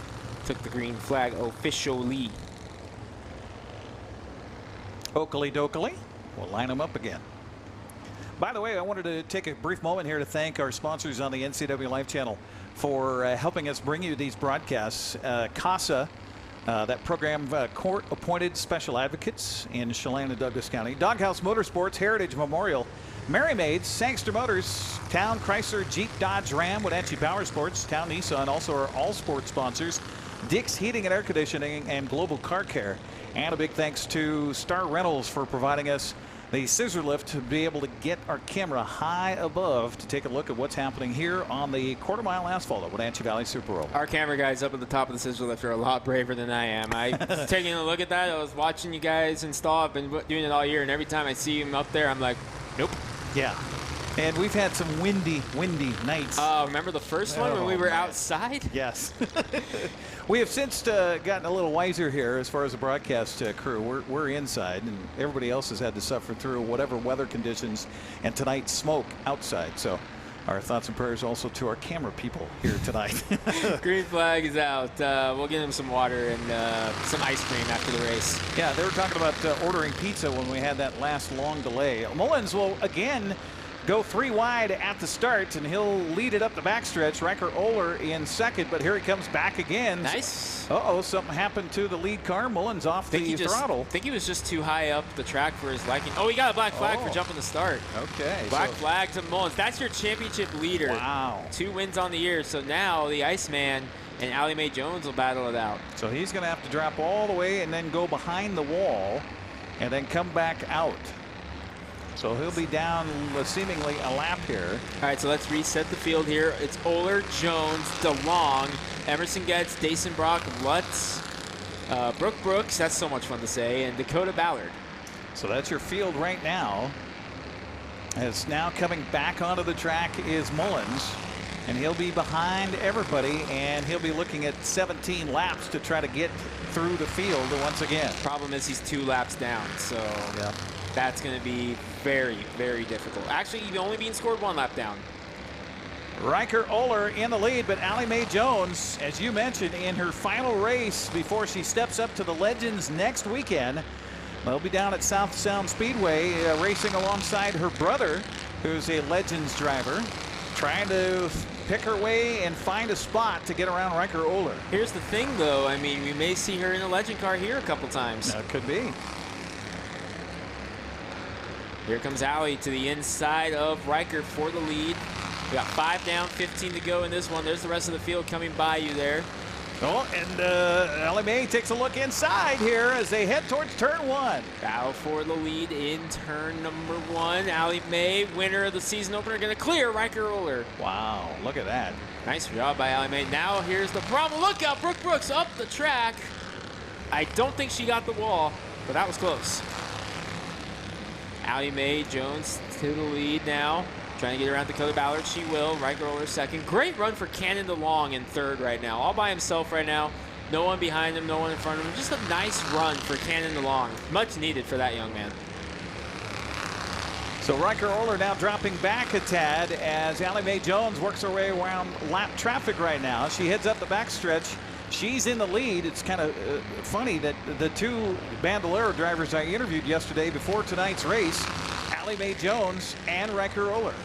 took the green flag officially. Oakley dokley. We'll line them up again. By the way, I wanted to take a brief moment here to thank our sponsors on the NCWLIFE channel for helping us bring you these broadcasts. CASA, that program, court-appointed special advocates in Chelan and Douglas County. Doghouse Motorsports, Heritage Memorial, Mary Maids, Sangster Motors, Town Chrysler, Jeep, Dodge, Ram, Wenatchee Power Sports, Town Nissan, also our all sports sponsors, Dick's Heating and Air Conditioning, and Global Car Care. And a big thanks to Star Rentals for providing us the scissor lift to be able to get our camera high above to take a look at what's happening here on the quarter-mile asphalt at Wenatchee Valley Super Oval. Our camera guys up at the top of the scissor lift are a lot braver than I am. I was taking a look at that. I was watching you guys install. I've been doing it all year, and every time I see him up there, I'm like, nope. Yeah. And we've had some windy nights. Remember the first one when we were outside? Yes. We have since gotten a little wiser here as far as the broadcast crew. We're inside, and everybody else has had to suffer through whatever weather conditions and tonight's smoke outside. So our thoughts and prayers also to our camera people here tonight. Green flag is out. We'll get them some water and some ice cream after the race. Yeah, they were talking about ordering pizza when we had that last long delay. Mullins will again go 3 wide at the start, and he'll lead it up the backstretch. Riker Oler in second, but here he comes back again. Nice. Uh-oh, something happened to the lead car. Mullins off the throttle. I think he was just too high up the track for his liking. Oh, he got a black flag for jumping the start. Okay. Black flag to Mullins. That's your championship leader. Wow. 2 wins on the year. So now the Iceman and Allie Mae Jones will battle it out. So he's going to have to drop all the way and then go behind the wall and then come back out. So he'll be down seemingly a lap here. All right, so let's reset the field here. It's Oler, Jones, DeLong, Emerson Getz, Dason Brock, Lutz, Brooke Brooks, that's so much fun to say, and Dakota Ballard. So that's your field right now. As now coming back onto the track is Mullins, and he'll be behind everybody, and he'll be looking at 17 laps to try to get through the field once again. Problem is he's 2 laps down, so yeah, that's going to be very, very difficult. Actually, you've only been scored 1 lap down. Riker Oler in the lead, but Allie Mae Jones, as you mentioned, in her final race before she steps up to the Legends next weekend. They'll be down at South Sound Speedway racing alongside her brother, who's a Legends driver, trying to pick her way and find a spot to get around Riker Oler. Here's the thing, though. I mean, we may see her in a Legend car here a couple times. That could be. Here comes Allie to the inside of Riker for the lead. We got 5 down, 15 to go in this one. There's the rest of the field coming by you there. Oh, and Allie Mae takes a look inside here as they head towards turn 1. Battle for the lead in turn number 1. Allie Mae, winner of the season opener, going to clear Riker Oler. Wow, look at that. Nice job by Allie Mae. Now here's the problem. Look out, Brooke Brooks up the track. I don't think she got the wall, but that was close. Allie Mae Jones to the lead now. Trying to get around Dakota Ballard. She will. Riker Oler second. Great run for Cannon DeLong in third right now. All by himself right now. No one behind him, no one in front of him. Just a nice run for Cannon DeLong. Much needed for that young man. So Riker Oler now dropping back a tad as Allie Mae Jones works her way around lap traffic right now. She heads up the backstretch. She's in the lead. It's kind of funny that the 2 Bandolero drivers I interviewed yesterday before tonight's race, Allie Mae Jones and Riker Oler.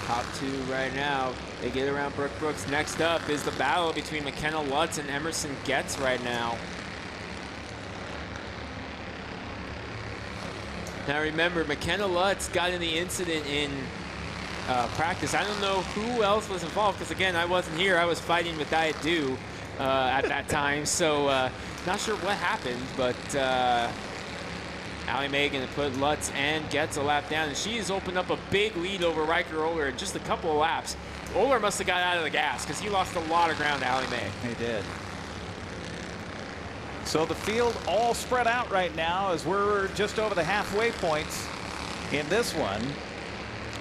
Top 2 right now. They get around Brooke Brooks. Next up is the battle between McKenna Lutz and Emerson Getz right now. Now remember, McKenna Lutz got in the incident in practice. I don't know who else was involved because, again, I wasn't here. I was fighting with Diet Dew at that time. So not sure what happened, but Allie Mae going to put Lutz and Getz a lap down, and she has opened up a big lead over Riker Oler in just a couple of laps. Oler must have got out of the gas because he lost a lot of ground to Allie Mae. He did. So the field all spread out right now as we're just over the halfway points in this one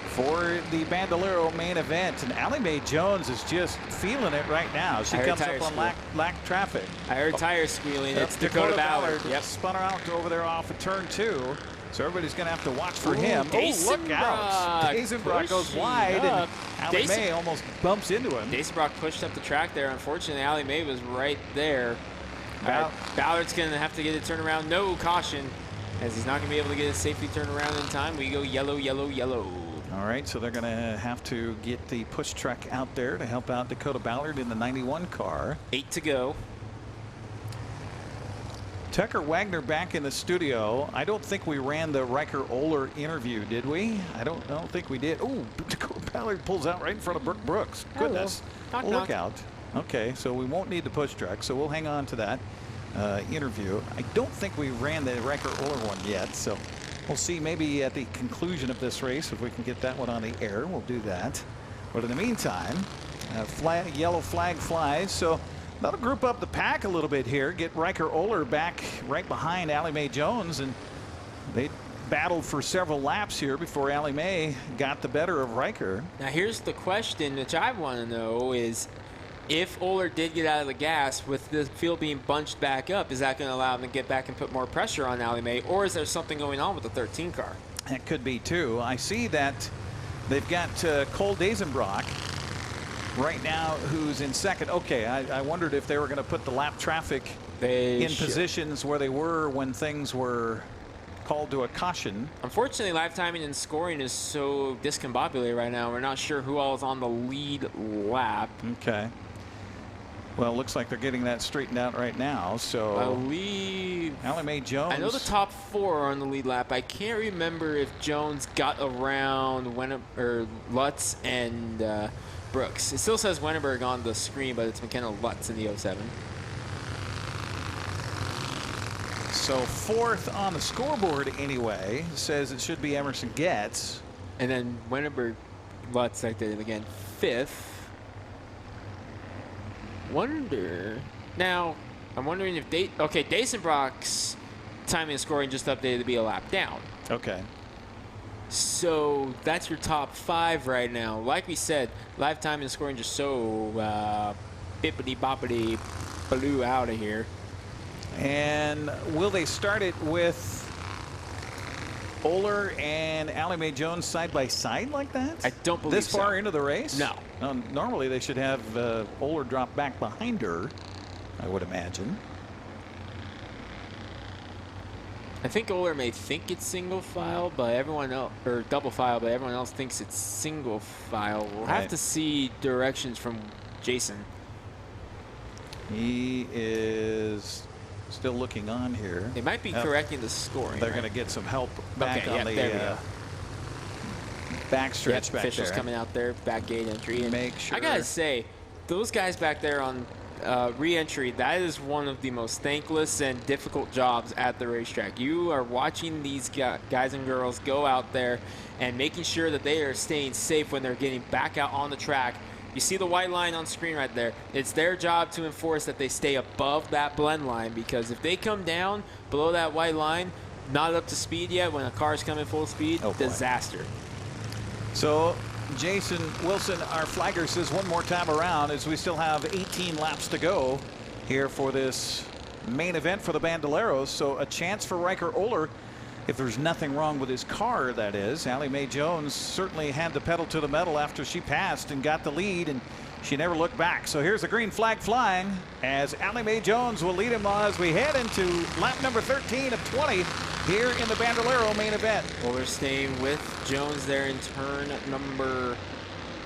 for the Bandolero main event. And Allie Mae Jones is just feeling it right now. She comes up on lack traffic. I heard tires squealing. It's Dakota Ballard. Yep. Spun her out over there off of turn 2. So everybody's going to have to watch for him. Dason look out. Dason Brock goes wide, and Allie Mae almost bumps into him. Dason Brock pushed up the track there. Unfortunately, Allie Mae was right there. Ballard's going to have to get a turnaround. No caution. As he's not going to be able to get his safety turn around in time, we go yellow, yellow, yellow. All right, so they're going to have to get the push truck out there to help out Dakota Ballard in the 91 car. 8 to go. Tucker Wagner back in the studio. I don't think we ran the Riker-Oler interview, did we? I don't think we did. Oh, Dakota Ballard pulls out right in front of Brooke Brooks. Goodness. Look out. Okay, so we won't need the push truck, so we'll hang on to that interview. I don't think we ran the Riker-Oler one yet, so we'll see maybe at the conclusion of this race if we can get that one on the air. We'll do that. But in the meantime, yellow flag flies, so that'll group up the pack a little bit here, get Riker-Oler back right behind Allie Mae Jones, and they battled for several laps here before Allie Mae got the better of Riker. Now here's the question which I want to know is, if Oler did get out of the gas with the field being bunched back up, is that going to allow him to get back and put more pressure on Allie Mae, or is there something going on with the 13 car? That could be too. I see that they've got Cole Dazenbrock right now, who's in second. Okay, I wondered if they were going to put the lap traffic in positions where they were when things were called to a caution. Unfortunately, lap timing and scoring is so discombobulated right now. We're not sure who all is on the lead lap. Okay. Well, it looks like they're getting that straightened out right now. So I believe Allie Mae Jones. I know the top 4 are on the lead lap. I can't remember if Jones got around Lutz and Brooks. It still says Wennerberg on the screen, but it's McKenna Lutz in the 07. So 4th on the scoreboard anyway. Says it should be Emerson Getz. And then Wennerberg Lutz, I did it again, 5th. Now, I'm wondering if Dazenbrock's timing and scoring just updated to be a lap down. Okay. So that's your top 5 right now. Like we said, live timing and scoring just so bippity boppity blew out of here. And will they start it with Oler and Allie Mae Jones side by side like that? I don't believe this far into the race? No. Normally they should have Oler drop back behind her, I would imagine. I think Oler may think it's single file, but everyone else, or double file, but everyone else thinks it's single file. We'll have to see directions from Jason. He is still looking on here. They might be correcting the scoring. They're going to get some help back on the backstretch back officials there. Coming out there, back gate entry. And make sure. I got to say, those guys back there on re-entry, that is one of the most thankless and difficult jobs at the racetrack. You are watching these guys and girls go out there and making sure that they are staying safe when they're getting back out on the track. You see the white line on screen right there. It's their job to enforce that they stay above that blend line, because if they come down below that white line, not up to speed yet, when a car is coming full speed, disaster. So Jason Wilson, our flagger, says one more time around, as we still have 18 laps to go here for this main event for the Bandoleros. So a chance for Riker-Oler, if there's nothing wrong with his car, that is. Allie Mae Jones certainly had the pedal to the metal after she passed and got the lead, and she never looked back. So here's the green flag flying, as Allie Mae Jones will lead him as we head into lap number 13 of 20 here in the Bandolero main event. Well, we're staying with Jones there in turn number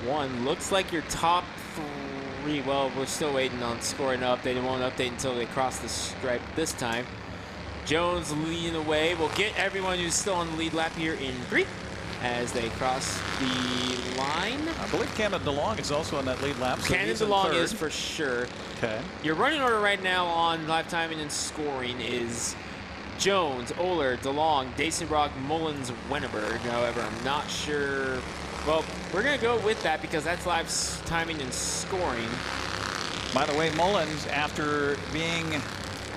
1. Looks like your top 3, well, we're still waiting on scoring update. It won't update until they cross the stripe this time. Jones leading the way. We'll get everyone who's still on the lead lap here in green as they cross the line. I believe Cannon DeLong is also on that lead lap. So Cannon DeLong is for sure. Okay. Your running order right now on live timing and scoring is Jones, Oler, DeLong, Dazenbrock, Mullins, Wennerberg. However, I'm not sure. Well, we're going to go with that because that's live timing and scoring. By the way, Mullins, after being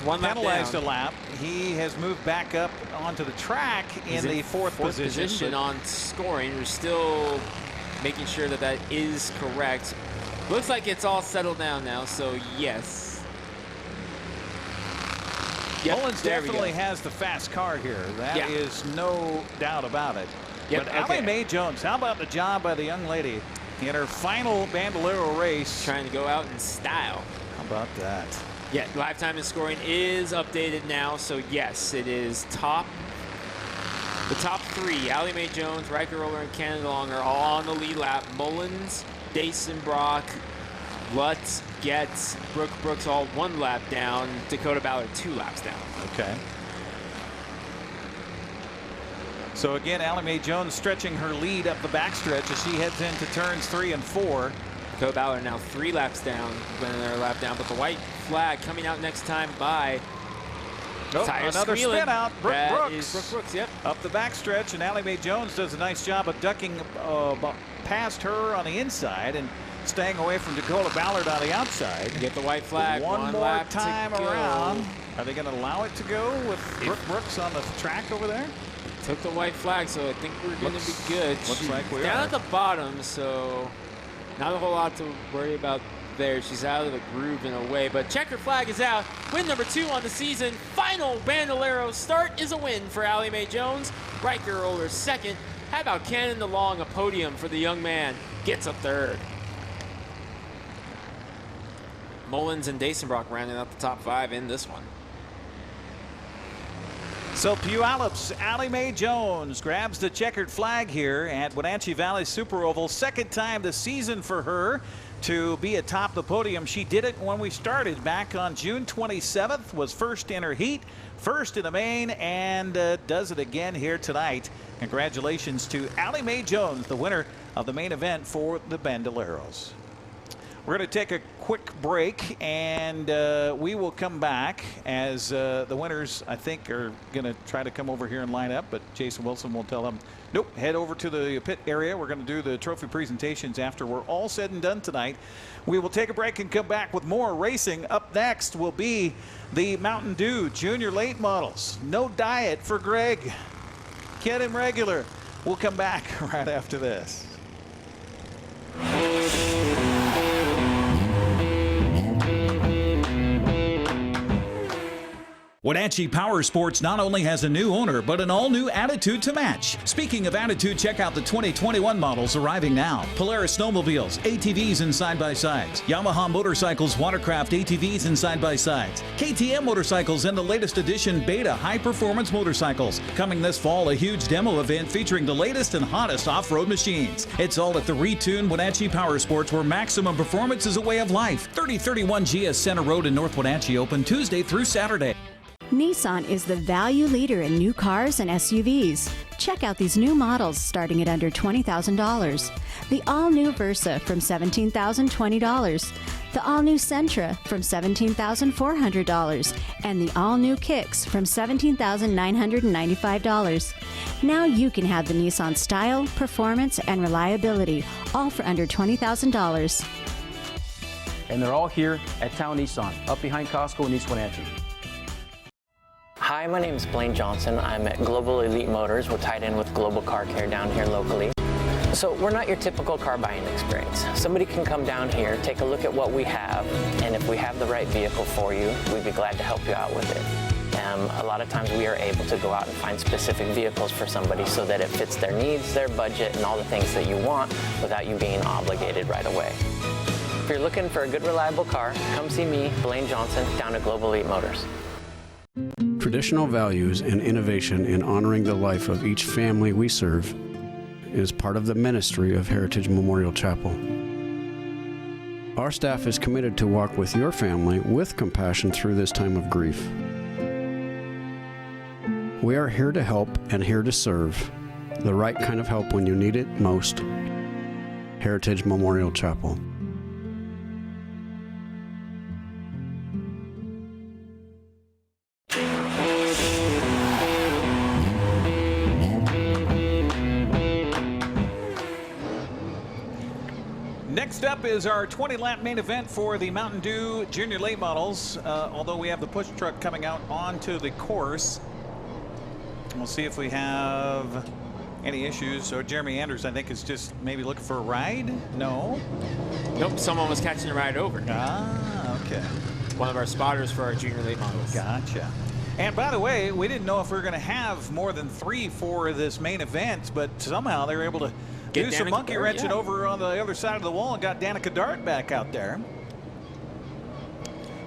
penalized a lap, he has moved back up onto the track in the fourth position on scoring. We're still making sure that that is correct. Looks like it's all settled down now, so yes. Yep, Mullins definitely has the fast car here. That is no doubt about it. Yep, but Allie Mae Jones, how about the job by the young lady in her final Bandolero race? Trying to go out in style. How about that? Yeah, live time and scoring is updated now, so yes, it is top The top three, Allie Mae Jones, Riker Roller, and Canada Long, are all on the lead lap. Mullins, Dasenbrock, Lutz, Getz, Brooks all 1 lap down. Dakota Ballard 2 laps down. Okay. So again, Allie Mae Jones stretching her lead up the backstretch as she heads into turns 3 and 4. Dakota Ballard now 3 laps down, winning their lap down, but the white flag coming out next time by another spin out. Brooks, yep. Up the backstretch, and Allie Mae Jones does a nice job of ducking past her on the inside and staying away from Dakota Ballard on the outside. Get the white flag. One more time around. Are they going to allow it to go with Brooks on the track over there? Took the white flag, so I think we're going to be good. Looks like we are. Down at the bottom, so not a whole lot to worry about there. She's out of the groove in a way, but checker flag is out. Win number 2 on the season. Final Bandoleros start is a win for Allie Mae Jones. Riker Roller 2nd. How about Cannon DeLong, a podium for the young man? Gets a 3rd. Mullins and Dasenbrock rounding out the top 5 in this one. So Puyallups, Allie Mae Jones grabs the checkered flag here at Wenatchee Valley Super Oval. 2nd time this season for her to be atop the podium. She did it when we started back on June 27th, was 1st in her heat, 1st in the main, and does it again here tonight. Congratulations to Allie Mae Jones, the winner of the main event for the Bandoleros. We're going to take a quick break, and we will come back as the winners, I think, are going to try to come over here and line up, but Jason Wilson will tell them, nope, head over to the pit area. We're going to do the trophy presentations after we're all said and done tonight. We will take a break and come back with more racing. Up next will be the Mountain Dew Junior Late Models. No diet for Greg. Get him regular. We'll come back right after this. Wenatchee Power Sports not only has a new owner, but an all-new attitude to match. Speaking of attitude, check out the 2021 models arriving now. Polaris snowmobiles, ATVs and side-by-sides. Yamaha motorcycles, watercraft ATVs and side-by-sides. KTM motorcycles and the latest edition Beta high-performance motorcycles. Coming this fall, a huge demo event featuring the latest and hottest off-road machines. It's all at the retuned Wenatchee Power Sports, where maximum performance is a way of life. 3031 GS Center Road in North Wenatchee, open Tuesday through Saturday. Nissan is the value leader in new cars and SUVs. Check out these new models starting at under $20,000. The all-new Versa from $17,020. The all-new Sentra from $17,400. And the all-new Kicks from $17,995. Now you can have the Nissan style, performance, and reliability, all for under $20,000. And they're all here at Town Nissan, up behind Costco in East Wenatchee. Hi, my name is Blaine Johnson. I'm at Global Elite Motors. We're tied in with Global Car Care down here locally. So we're not your typical car buying experience. Somebody can come down here, take a look at what we have, and if we have the right vehicle for you, we'd be glad to help you out with it. A lot of times we are able to go out and find specific vehicles for somebody so that it fits their needs, their budget, and all the things that you want without you being obligated right away. If you're looking for a good, reliable car, come see me, Blaine Johnson, down at Global Elite Motors. Traditional values and innovation in honoring the life of each family we serve is part of the ministry of Heritage Memorial Chapel. Our staff is committed to walk with your family with compassion through this time of grief. We are here to help and here to serve, the right kind of help when you need it most. Heritage Memorial Chapel. Next up is our 20-lap main event for the Mountain Dew Junior Late Models, although we have the push truck coming out onto the course. We'll see if we have any issues. So Jeremy Anders, I think, is just maybe looking for a ride? No? Nope, someone was catching a ride over. Ah, okay. One of our spotters for our Junior Late Models. Gotcha. And by the way, we didn't know if we were going to have more than 3 for this main event, but somehow they were able to do some monkey wrenching over on the other side of the wall and got Danica Dart back out there.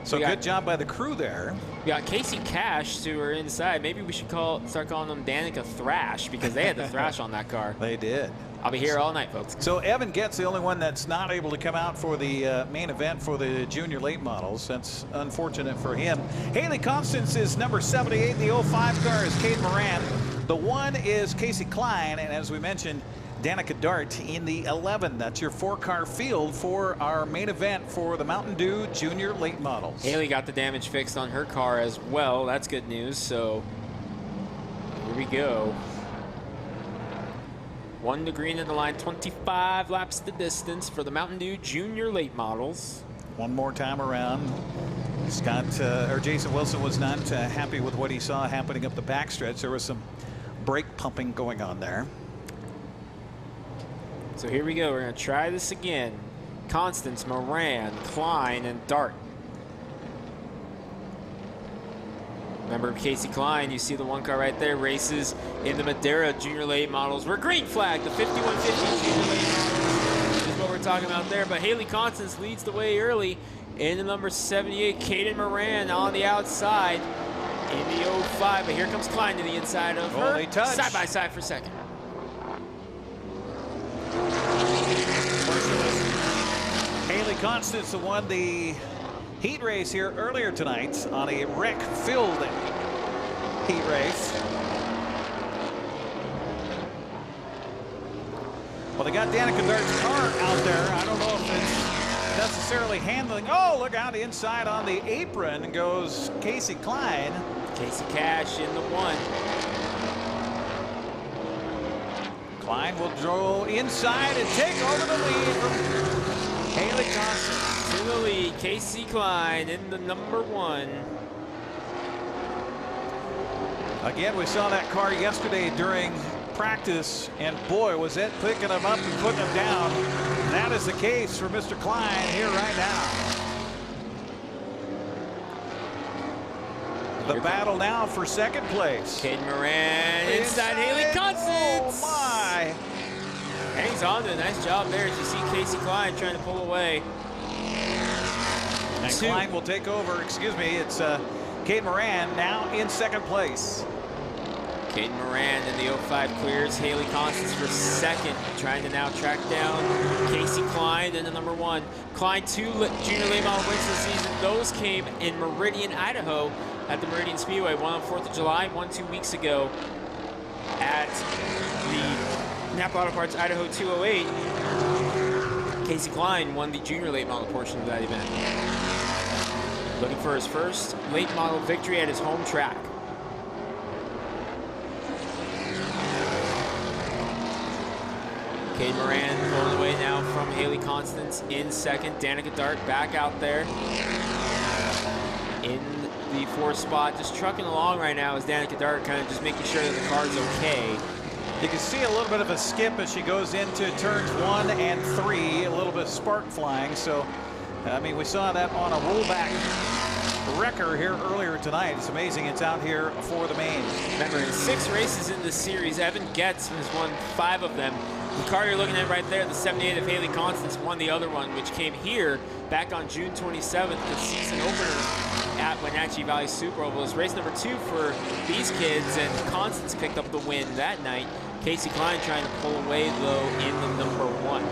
So good job by the crew there. We got Casey Cash, who are inside. Maybe we should start calling them Danica Thrash, because they had the thrash on that car. They did. I'll be here all night, folks. So Evan Getz, the only one that's not able to come out for the main event for the junior late models. That's unfortunate for him. Haley Constance is number 78. The 05 car is Cade Moran. The 1 is Casey Klein, and as we mentioned, Danica Dart in the 11. That's your 4-car field for our main event for the Mountain Dew Junior Late Models. Haley got the damage fixed on her car as well. That's good news. So here we go. 1 to green in the line, 25 laps the distance for the Mountain Dew Junior Late Models. One more time around. Jason Wilson was not happy with what he saw happening up the backstretch. There was some brake pumping going on there. So here we go. We're going to try this again. Constance, Moran, Klein, and Dart. Remember Casey Klein, you see the 1 car right there, races in the Madera Junior Late Models. We're green flag, the 5150 Junior Late Models is what we're talking about there. But Haley Constance leads the way early in the number 78. Caden Moran on the outside in the 05. But here comes Klein to the inside of her. They touch. Side by side for second. Haley Constance won the heat race here earlier tonight on a wreck-filled heat race. Well, they got Danica Dart's car out there. I don't know if it's necessarily handling. Oh, look out inside on the apron goes Casey Klein. Casey Cash in the 1. Klein will draw inside and take over the lead from Haley Constance. To the lead, Casey Klein in the number 1. Again, we saw that car yesterday during practice, and boy, was it picking them up and putting them down. That is the case for Mr. Klein here right now. The battle now for second place. Caden Moran inside Haley Constance. Oh my! Hangs on to a nice job there as you see Casey Klein trying to pull away. And Klein will take over. Excuse me. It's Caden Moran now in second place. Caden Moran in the 05 clears Haley Constance for second, trying to now track down Casey Klein in the number 1. Klein 2 junior late model wins this season. Those came in Meridian, Idaho at the Meridian Speedway. 1 on 4th of July, 1 2 weeks ago at the Napa Auto Parts Idaho 208. Casey Klein won the junior late model portion of that event. Looking for his first late model victory at his home track. Cade Moran pulling away now from Haley Constance in second. Danica Dart back out there in the 4th spot. Just trucking along right now as Danica Dart kind of just making sure that the car's okay. You can see a little bit of a skip as she goes into turns 1 and 3, a little bit of spark flying. So, I mean, we saw that on a rollback wrecker here earlier tonight. It's amazing it's out here for the main. Remember, in 6 races in this series, Evan Getz has won 5 of them. The car you're looking at right there, the 78 of Haley Constance, won the other one, which came here back on June 27th, the season opener at Wenatchee Valley Super Oval. It was race number 2 for these kids, and Constance picked up the win that night. Casey Klein trying to pull away, though, in the number 1.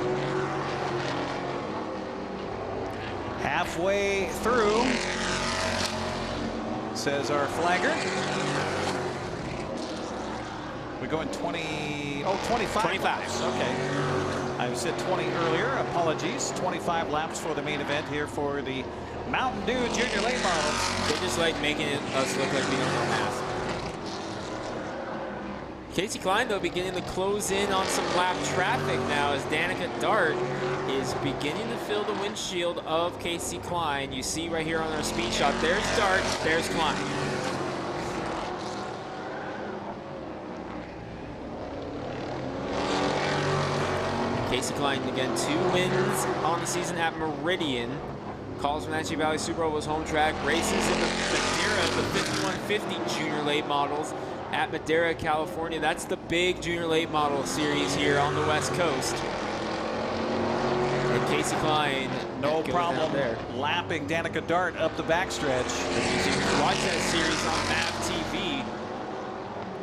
Halfway through, says our flagger. We're going 25 laps. Okay. I said 20 earlier. Apologies. 25 laps for the main event here for the Mountain Dew Junior Late Models. They just like making us look like we don't know math. Casey Klein, though, beginning to close in on some lap traffic now as Danica Dart is beginning to fill the windshield of Casey Klein. You see right here on our speed shot, there's Dart, there's Klein. Casey Klein, again, 2 wins on the season at Meridian. Calls Wenatchee Valley Super Oval's home track. Races in the Madera, the 5150 junior late models at Madera, California. That's the big junior late model series here on the West Coast. And Casey Klein No problem there. Lapping Danica Dart up the backstretch. You can watch that series on MAV TV.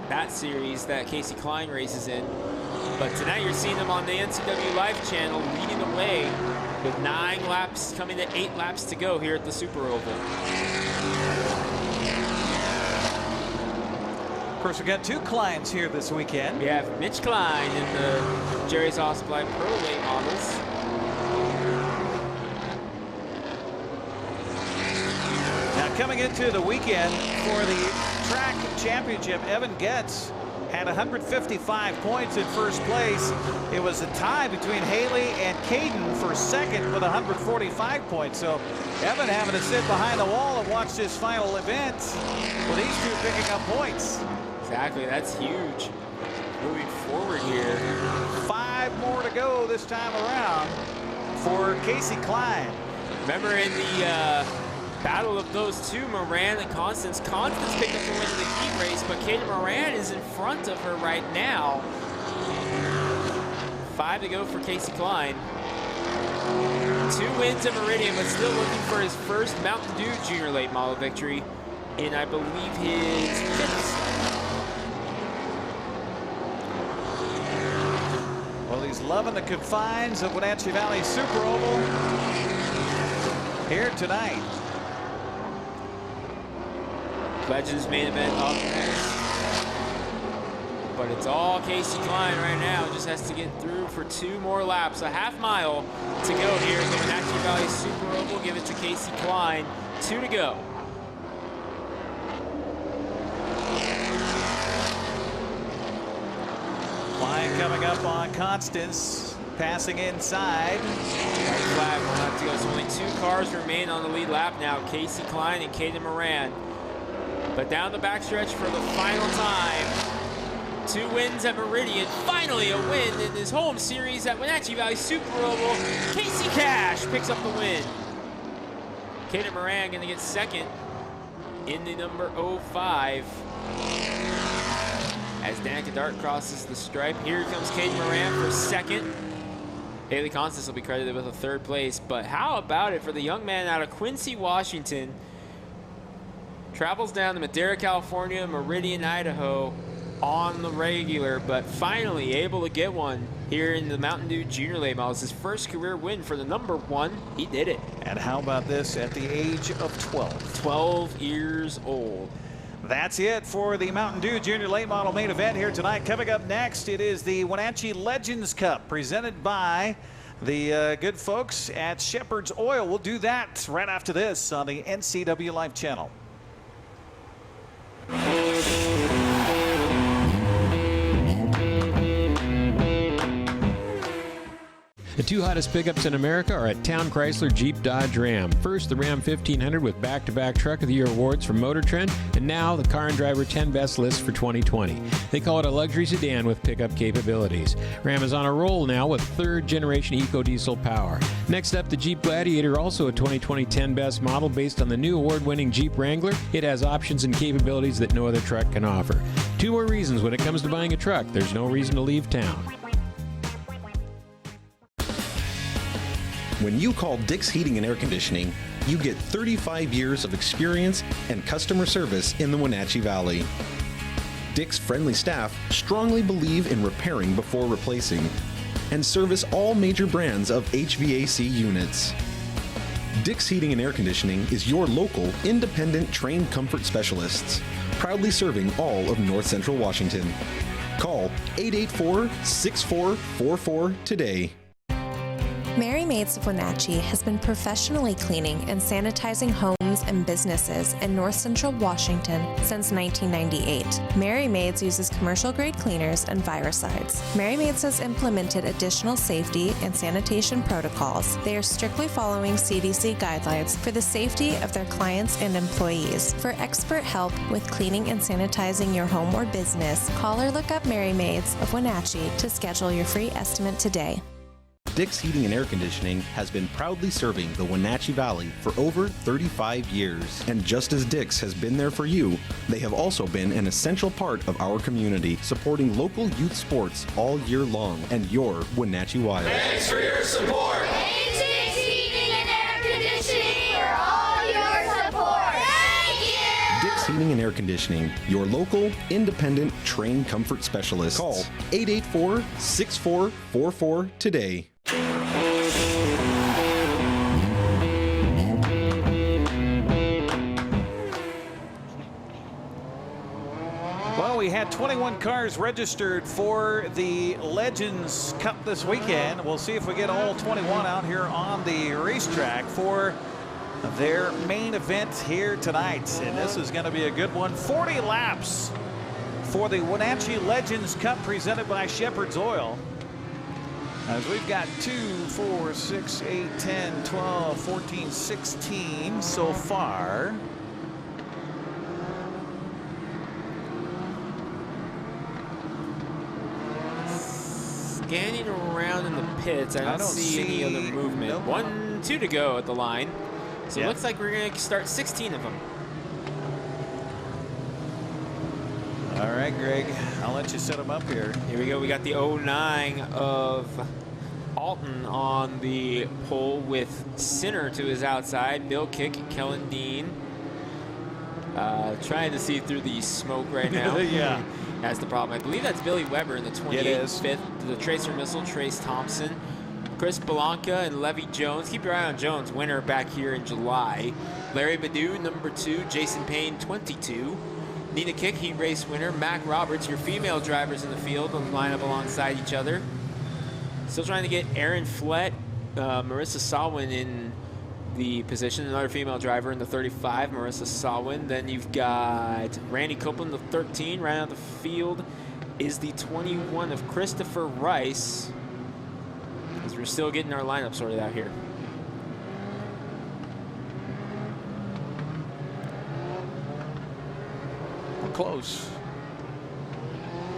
That series that Casey Klein races in. But tonight you're seeing them on the NCWLIFE channel leading the way with 9 laps, coming to 8 laps to go here at the Super Oval. Of course, we got 2 Kleins here this weekend. We have Mitch Klein in the Jerry's Auto Supply Pro Late models. Now coming into the weekend for the track championship, Evan Getz had 155 points in first place. It was a tie between Haley and Caden for second with 145 points. So Evan having to sit behind the wall and watch this final event with these 2 picking up points. Exactly, that's huge. Moving forward here. 5 more to go this time around for Casey Klein. Remember in the battle of those 2, Moran and Constance. Constance picked up the win in the heat race, but Katie Moran is in front of her right now. 5 to go for Casey Klein. 2 wins at Meridian, but still looking for his first Mountain Dew Junior Late Model victory in, I believe, his 5th. Well, he's loving the confines of Wenatchee Valley Super Oval here tonight. Legends main event up next. But it's all Casey Klein right now. Just has to get through for 2 more laps. A half mile to go here at the Wenatchee Valley Super Oval. Give it to Casey Klein. 2 to go. Klein coming up on Constance, passing inside. White flag will have to go. So only 2 cars remain on the lead lap now. Casey Klein and Kaden Moran. But down the backstretch for the final time. 2 wins at Meridian. Finally a win in his home series at Wenatchee Valley Super Oval. Casey Cash picks up the win. Kaden Moran going to get second in the number 05. As Danica Dart crosses the stripe. Here comes Kaden Moran for second. Haley Constance will be credited with a 3rd place. But how about it for the young man out of Quincy, Washington? Travels down to Madera, California, Meridian, Idaho on the regular, but finally able to get one here in the Mountain Dew Junior Late Models. His first career win for the number 1. He did it. And how about this at the age of 12? 12 years old. That's it for the Mountain Dew Junior Late Model main event here tonight. Coming up next, it is the Wenatchee Legends Cup presented by the good folks at Sheperds Oil. We'll do that right after this on the NCWLIFE channel. The 2 hottest pickups in America are at Town Chrysler Jeep Dodge Ram. First, the Ram 1500 with back-to-back Truck of the Year awards from Motor Trend, and now the Car and Driver 10 Best list for 2020. They call it a luxury sedan with pickup capabilities. Ram is on a roll now with 3rd-generation EcoDiesel power. Next up, the Jeep Gladiator, also a 2020 10 Best model based on the new award-winning Jeep Wrangler. It has options and capabilities that no other truck can offer. 2 more reasons when it comes to buying a truck. There's no reason to leave town. When you call Dick's Heating and Air Conditioning, you get 35 years of experience and customer service in the Wenatchee Valley. Dick's friendly staff strongly believe in repairing before replacing and service all major brands of HVAC units. Dick's Heating and Air Conditioning is your local, independent, trained comfort specialists, proudly serving all of North Central Washington. Call 884-6444 today. Mary Maids of Wenatchee has been professionally cleaning and sanitizing homes and businesses in North Central Washington since 1998. Mary Maids uses commercial-grade cleaners and viricides. Mary Maids has implemented additional safety and sanitation protocols. They are strictly following CDC guidelines for the safety of their clients and employees. For expert help with cleaning and sanitizing your home or business, call or look up Mary Maids of Wenatchee to schedule your free estimate today. Dick's Heating and Air Conditioning has been proudly serving the Wenatchee Valley for over 35 years. And just as Dick's has been there for you, they have also been an essential part of our community, supporting local youth sports all year long and your Wenatchee Wild. Thanks for your support. Dick's Heating and Air Cleaning and Air Conditioning, your local, independent, trained comfort specialist. Call 884-6444 today. Well, we had 21 cars registered for the Legends Cup this weekend. We'll see if we get all 21 out here on the racetrack for their main event here tonight. And this is going to be a good one. 40 laps for the Wenatchee Legends Cup presented by Sheperds Oil. As we've got 2, 4, 6, 8, 10, 12, 14, 16 so far. Scanning around in the pits, I don't see any other movement. Nope. 1, 2 to go at the line. So it looks like we're going to start 16 of them. All right, Greg, I'll let you set them up here. Here we go. We got the 09 of Alton on the pole with Sinner to his outside. Bill Kick, Kellen Dean. Trying to see through the smoke right now. Yeah. That's the problem. I believe that's Billy Weber in the 28th. The Tracer Missile, Trace Thompson. Chris Belanca and Levy Jones. Keep your eye on Jones, winner back here in July. Larry Badu, number 2. Jason Payne, 22. Nina Kick, heat race winner. Mac Roberts, your female drivers in the field will line up alongside each other. Still trying to get Aaron Flett, Marissa Sawin in the position, another female driver in the 35, Marissa Sawin. Then you've got Randy Copeland, the 13. Right out the field is the 21 of Christopher Rice, as we're still getting our lineup sorted out here. Close.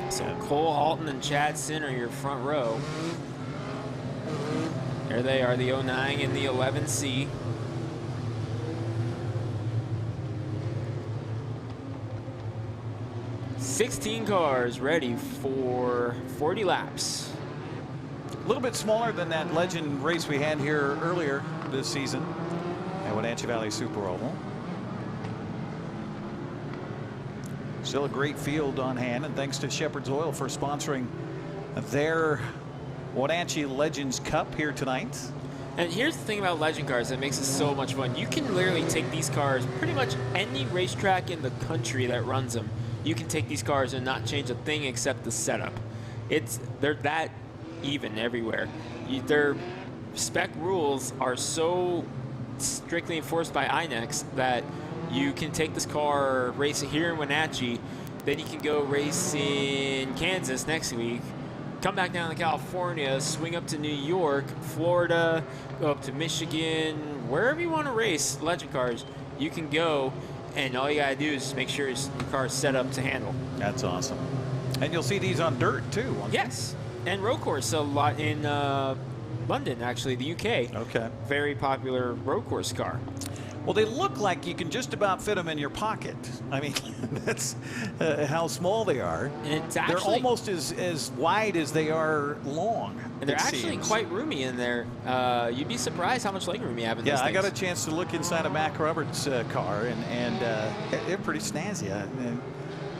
So Cole Alton and Chad Sin are your front row. There they are, the 09 and the 11C. $16 cars ready for 40 laps. A little bit smaller than that Legend race we had here earlier this season at Wenatchee Valley Super Oval. Still a great field on hand, and thanks to Sheperds Oil for sponsoring their Wenatchee Legends Cup here tonight. And here's the thing about Legend cars that makes it so much fun. You can literally take these cars pretty much any racetrack in the country that runs them. You can take these cars and not change a thing except the setup. They're that even everywhere. Their spec rules are so strictly enforced by INEX that you can take this car, race it here in Wenatchee, then you can go race in Kansas next week, come back down to California, swing up to New York, Florida, go up to Michigan, wherever you want to race Legend cars, you can go, and all you gotta do is make sure your car's set up to handle. That's awesome. And you'll see these on dirt too. Yes, and road course a lot in London, actually, the UK. Okay. Very popular road course car. Well, they look like you can just about fit them in your pocket. I mean, that's how small they are. It's they're almost as wide as they are long. And they're actually quite roomy in there. You'd be surprised how much legroom you have in these things. I got a chance to look inside a Mac Roberts car, and they're pretty snazzy.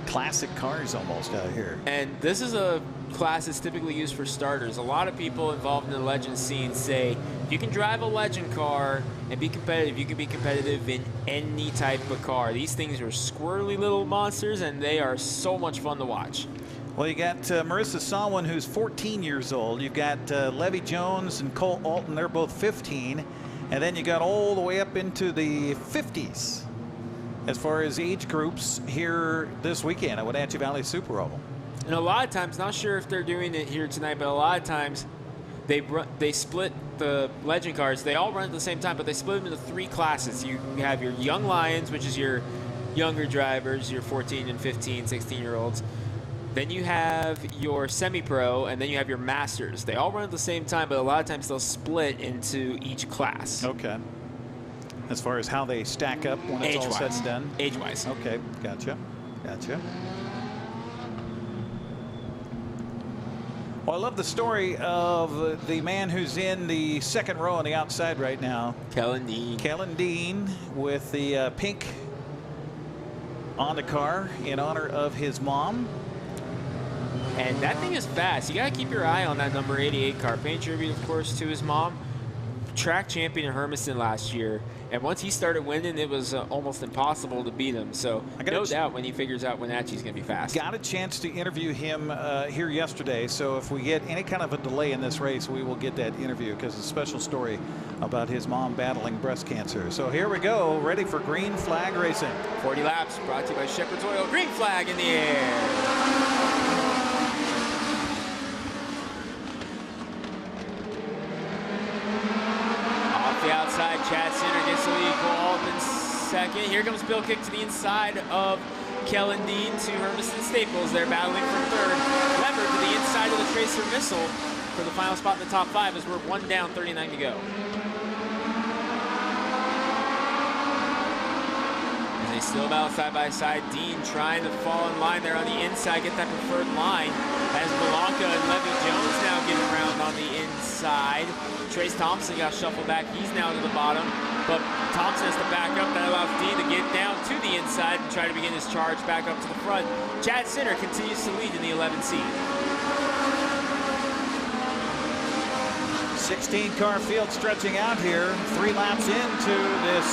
Classic cars almost out here. And this is a class that's typically used for starters. A lot of people involved in the Legend scene say, if you can drive a Legend car and be competitive, you can be competitive in any type of car. These things are squirrely little monsters, and they are so much fun to watch. Well, you got Marissa Sawin, who's 14 years old. You've got Levy Jones and Cole Alton. They're both 15. And then you got all the way up into the 50s as far as age groups here this weekend at Wenatchee Valley Super Oval. And a lot of times, not sure if they're doing it here tonight, but a lot of times they split the Legend cars. They all run at the same time, but they split them into 3 classes. You have your Young Lions, which is your younger drivers, your 14 and 15, 16-year-olds. Then you have your semi-pro, and then you have your masters. They all run at the same time, but a lot of times they'll split into each class. Okay. As far as how they stack up when it's all said and done? Age-wise. Okay, gotcha. Well, I love the story of the man who's in the second row on the outside right now. Kellen Dean. Kellen Dean with the pink on the car in honor of his mom. And that thing is fast. You got to keep your eye on that number 88 car. Paying tribute, of course, to his mom. Track champion in Hermiston last year. And once he started winning, it was almost impossible to beat him. So no doubt when he figures out Wenatchee's going to be fast. Got a chance to interview him here yesterday. So if we get any kind of a delay in this race, we will get that interview because it's a special story about his mom battling breast cancer. So here we go, ready for green flag racing. 40 laps brought to you by Sheperds Oil. Green flag in the air. The outside, Chad Center gets the lead. Cole Altman second. Here comes Bill Kick to the inside of Kellen Dean to Hermiston Staples. They're battling for third. Lever to the inside of the Tracer Missile for the final spot in the top 5 as we're 1 down, 39 to go. As they still battle side by side, Dean trying to fall in line there on the inside, get that preferred line. As Belanca and Levy Jones now get around on the inside. Trace Thompson got shuffled back. He's now to the bottom, but Thompson has to back up. That allows Dean to get down to the inside and try to begin his charge back up to the front. Chad Sinner continues to lead in the 11th seed. 16-car field stretching out here. 3 laps into this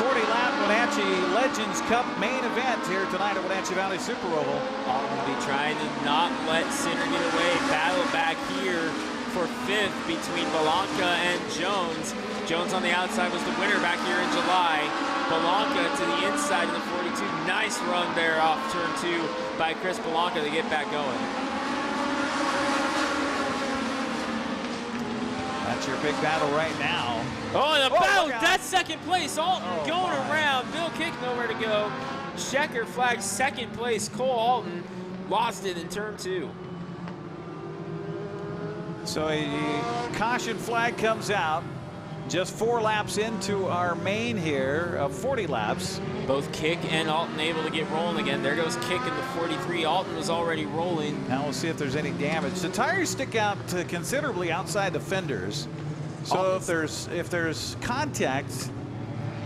40-lap Wenatchee Legends Cup main event here tonight at Wenatchee Valley Super Oval. Alton will be trying to not let Sinner get away. Battle back here for 5th between Belanca and Jones. Jones on the outside was the winner back here in July. Belanca to the inside in the 42. Nice run there off turn 2 by Chris Belanca to get back going. That's your big battle right now. Oh, and a battle! That's second place. Alton going around. Bill Kick nowhere to go. Checker flag second place. Cole Alton lost it in turn 2. So a caution flag comes out. Just 4 laps into our main here of 40 laps. Both Kick and Alton able to get rolling again. There goes Kick in the 43. Alton was already rolling. Now we'll see if there's any damage. The tires stick out considerably outside the fenders. So if there's contact.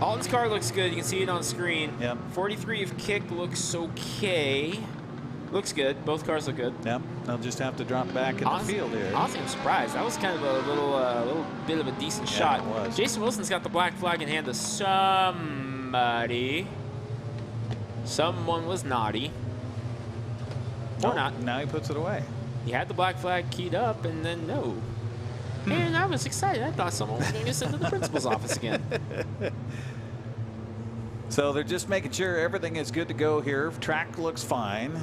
Alton's car looks good. You can see it on screen. Yep. 43 of Kick looks okay. Looks good. Both cars look good. Yep. They'll just have to drop back in the field here. Honestly, I'm surprised. That was kind of a little bit of a decent shot. It was. Jason Wilson's got the black flag in hand to somebody. Someone was naughty. Or not. Now he puts it away. He had the black flag keyed up, and then no. And I was excited. I thought someone was going to get sent to the principal's office again. So they're just making sure everything is good to go here. Track looks fine.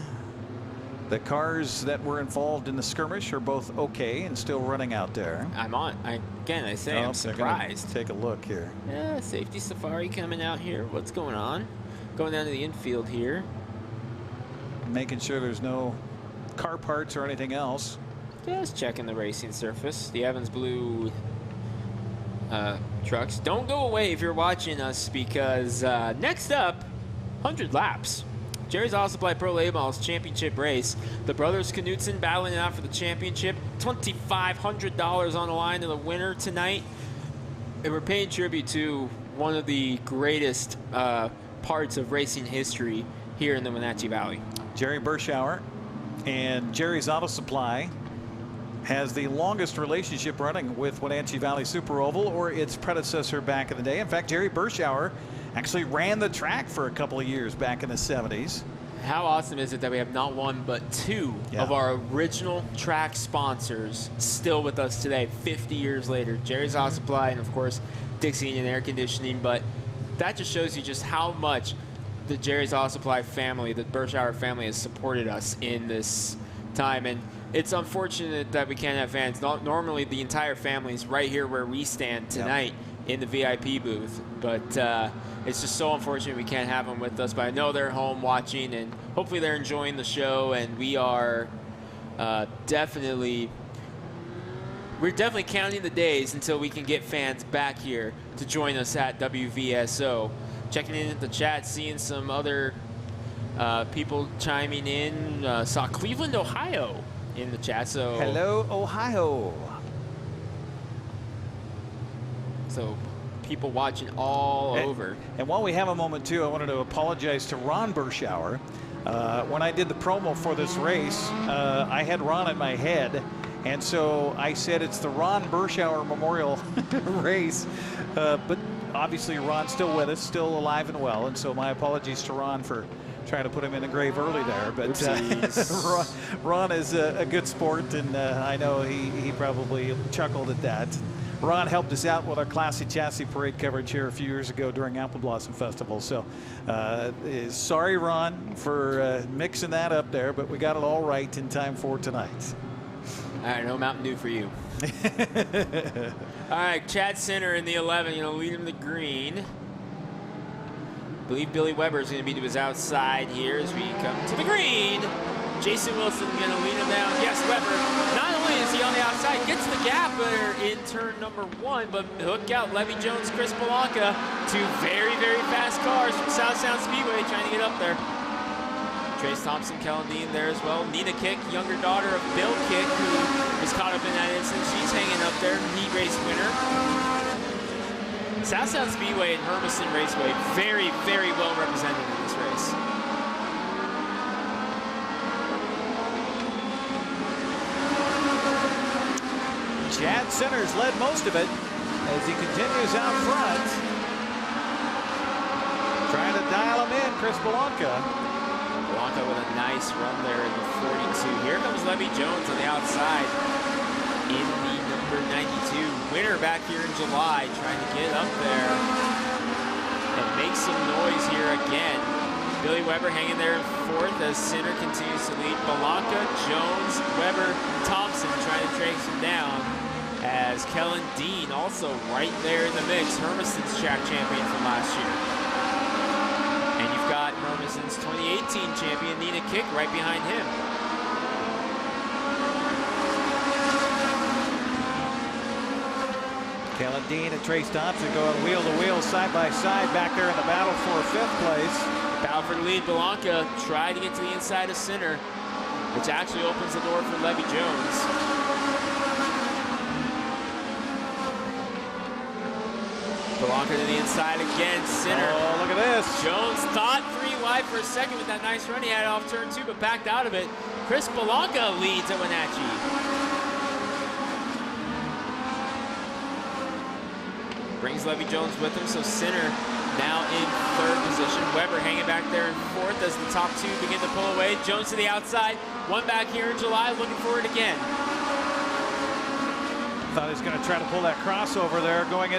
The cars that were involved in the skirmish are both okay and still running out there. I'm surprised. Take a look here. Yeah, safety safari coming out here. What's going on? Going down to the infield here. Making sure there's no car parts or anything else. Just checking the racing surface. The Evans Blue trucks. Don't go away if you're watching us because next up, 100 laps. Jerry's Auto Supply Pro Late Models Championship race. The brothers Knutson battling it out for the championship. $2,500 on the line to the winner tonight. And we're paying tribute to one of the greatest parts of racing history here in the Wenatchee Valley. Jerry Berschauer and Jerry's Auto Supply has the longest relationship running with Wenatchee Valley Super Oval or its predecessor back in the day. In fact, Jerry Berschauer actually ran the track for a couple of years back in the 70s. How awesome is it that we have not one but 2 of our original track sponsors still with us today, 50 years later. Jerry's Auto Supply and, of course, Dixie and Air Conditioning. But that just shows you just how much the Jerry's Auto Supply family, the Berschauer family, has supported us in this time. And it's unfortunate that we can't have fans. Normally, the entire family is right here where we stand tonight in the VIP booth. But it's just so unfortunate we can't have them with us. But I know they're home watching, and hopefully they're enjoying the show. And we are definitely counting the days until we can get fans back here to join us at WVSO. Checking in at the chat, seeing some other people chiming in. Saw Cleveland, Ohio in the chat. So hello, Ohio. So people watching all over. And while we have a moment, too, I wanted to apologize to Ron Berschauer. When I did the promo for this race, I had Ron in my head. And so I said it's the Ron Berschauer Memorial race. But obviously Ron's still with us, still alive and well. And so my apologies to Ron for trying to put him in the grave early there. But Ron is a good sport, and I know he probably chuckled at that. Ron helped us out with our Classy Chassis Parade coverage here a few years ago during Apple Blossom Festival. So sorry, Ron, for mixing that up there, but we got it all right in time for tonight. All right, no Mountain Dew for you. All right, Chad Center in the 11, lead him to green. I believe Billy Weber is going to be to his outside here as we come to the green. Jason Wilson going to lead him down. Yes, Weber, not only is he on the outside, gets the gap in turn number 1, but hook out Levy Jones, Chris Polanka, two very, very fast cars from South Sound Speedway trying to get up there. Trace Thompson, Kellen Dean there as well. Nina Kick, younger daughter of Bill Kick, who was caught up in that incident. She's hanging up there, heat race winner. South Sound Speedway and Hermiston Raceway, very, very well represented in this race. Chad Centers led most of it as he continues out front. Trying to dial him in, Chris Polanka. Polanka with a nice run there in the 42. Here comes Levy Jones on the outside in the number 92. Winner back here in July, trying to get up there and make some noise here again. Billy Weber hanging there in 4th as Sinner continues to lead. Polanka, Jones, Weber, Thompson trying to trace him down, as Kellen Dean also right there in the mix, Hermiston's track champion from last year. And you've got Hermiston's 2018 champion Nina Kick right behind him. Kellen Dean and Trace Thompson going wheel to wheel, side by side back there in the battle for 5th place. Battle for the lead. Polanka tried to get to the inside of Sinner, which actually opens the door for Levy Jones. Polanka to the inside again. Sinner. Oh, look at this. Jones thought 3 wide for a second with that nice run he had off turn 2, but backed out of it. Chris Polanka leads at Wenatchee. Brings Levy Jones with him, so Sinner now in 3rd position. Weber hanging back there in 4th as the top 2 begin to pull away. Jones to the outside, one back here in July, looking for it again. Thought he was going to try to pull that crossover there, going in.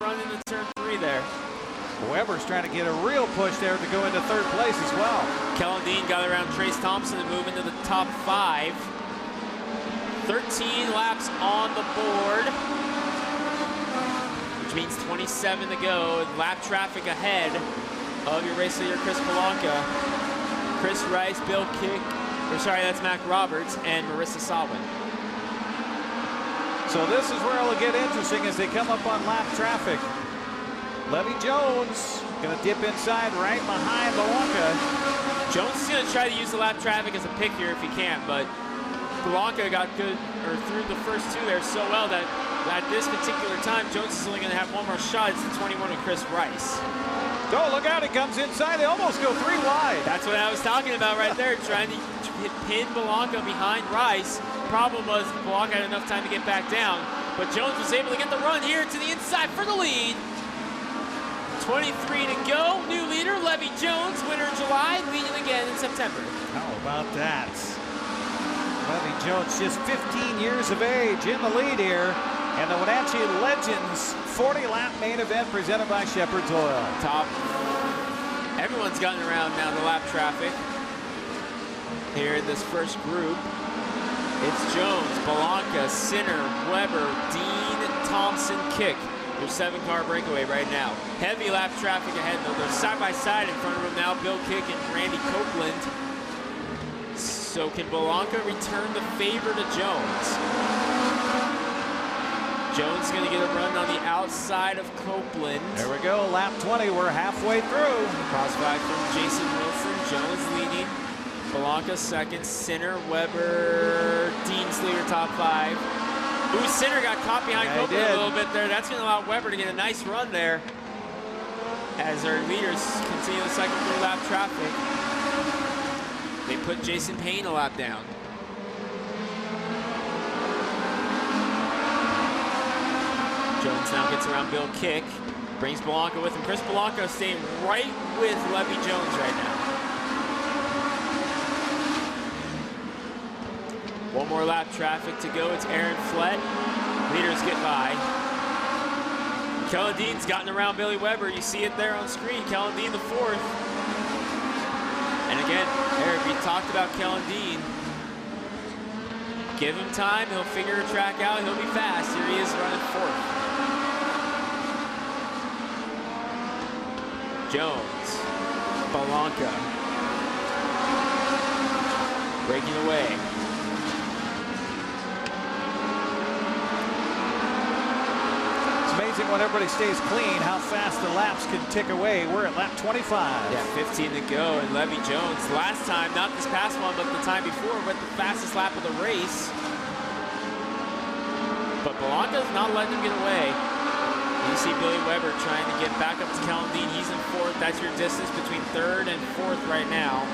Run into turn 3 there. Weber's trying to get a real push there to go into 3rd place as well. Kellen Dean got around Trace Thompson to move into the top 5. 13 laps on the board, which means 27 to go. Lap traffic ahead of your race leader, Chris Polanka. Chris Rice, Bill Kick, that's Mac Roberts, and Marissa Sawin. So this is where it'll get interesting as they come up on lap traffic. Levy Jones going to dip inside right behind Polanka. Jones is going to try to use the lap traffic as a pick here if he can, but Polanka got through the first 2 there so well that at this particular time, Jones is only going to have one more shot. It's the 21 with Chris Rice. Oh, look out, he comes inside. They almost go 3 wide. That's what I was talking about right there, trying to pin Polanka behind Rice. Problem was Polanka had enough time to get back down, but Jones was able to get the run here to the inside for the lead. 23 to go. New leader, Levy Jones, winner in July, leading again in September. How about that? Levy Jones, just 15 years of age, in the lead here. And the Wenatchee Legends 40-lap main event presented by Sheperds Oil. Top. Everyone's gotten around now the lap traffic here in this first group. It's Jones, Polanka, Sinner, Weber, Dean, Thompson, Kick. Your 7-car breakaway right now. Heavy lap traffic ahead, though. They're side by side in front of him now. Bill Kick and Randy Copeland. So can Polanka return the favor to Jones? Jones going to get a run on the outside of Copeland. There we go, lap 20. We're halfway through. Crossback from Jason Wilson. Jones leading. Blanca second, Sinner, Weber, Dean's leader, top 5. Ooh, Sinner got caught behind Copeland a little bit there. That's going to allow Weber to get a nice run there as our leaders continue to cycle through lap traffic. They put Jason Payne a lap down. Jones now gets around Bill Kick, brings Blanca with him. Chris Blanca staying right with Levy Jones right now. One more lap traffic to go. It's Aaron Flett. Leaders get by. Kellen Dean's gotten around Billy Weber. You see it there on screen. Kellen Dean the 4th. And again, Eric, we talked about Kellen Dean. Give him time. He'll figure a track out. He'll be fast. Here he is running 4th. Jones. Blanca. Breaking away. Amazing when everybody stays clean, how fast the laps can tick away. We're at lap 25. Yeah, 15 to go, and Levy Jones, last time, not this past one, but the time before, went the fastest lap of the race. But Blanca's not letting him get away. You see Billy Weber trying to get back up to Kellen Dean. He's in 4th. That's your distance between 3rd and 4th right now.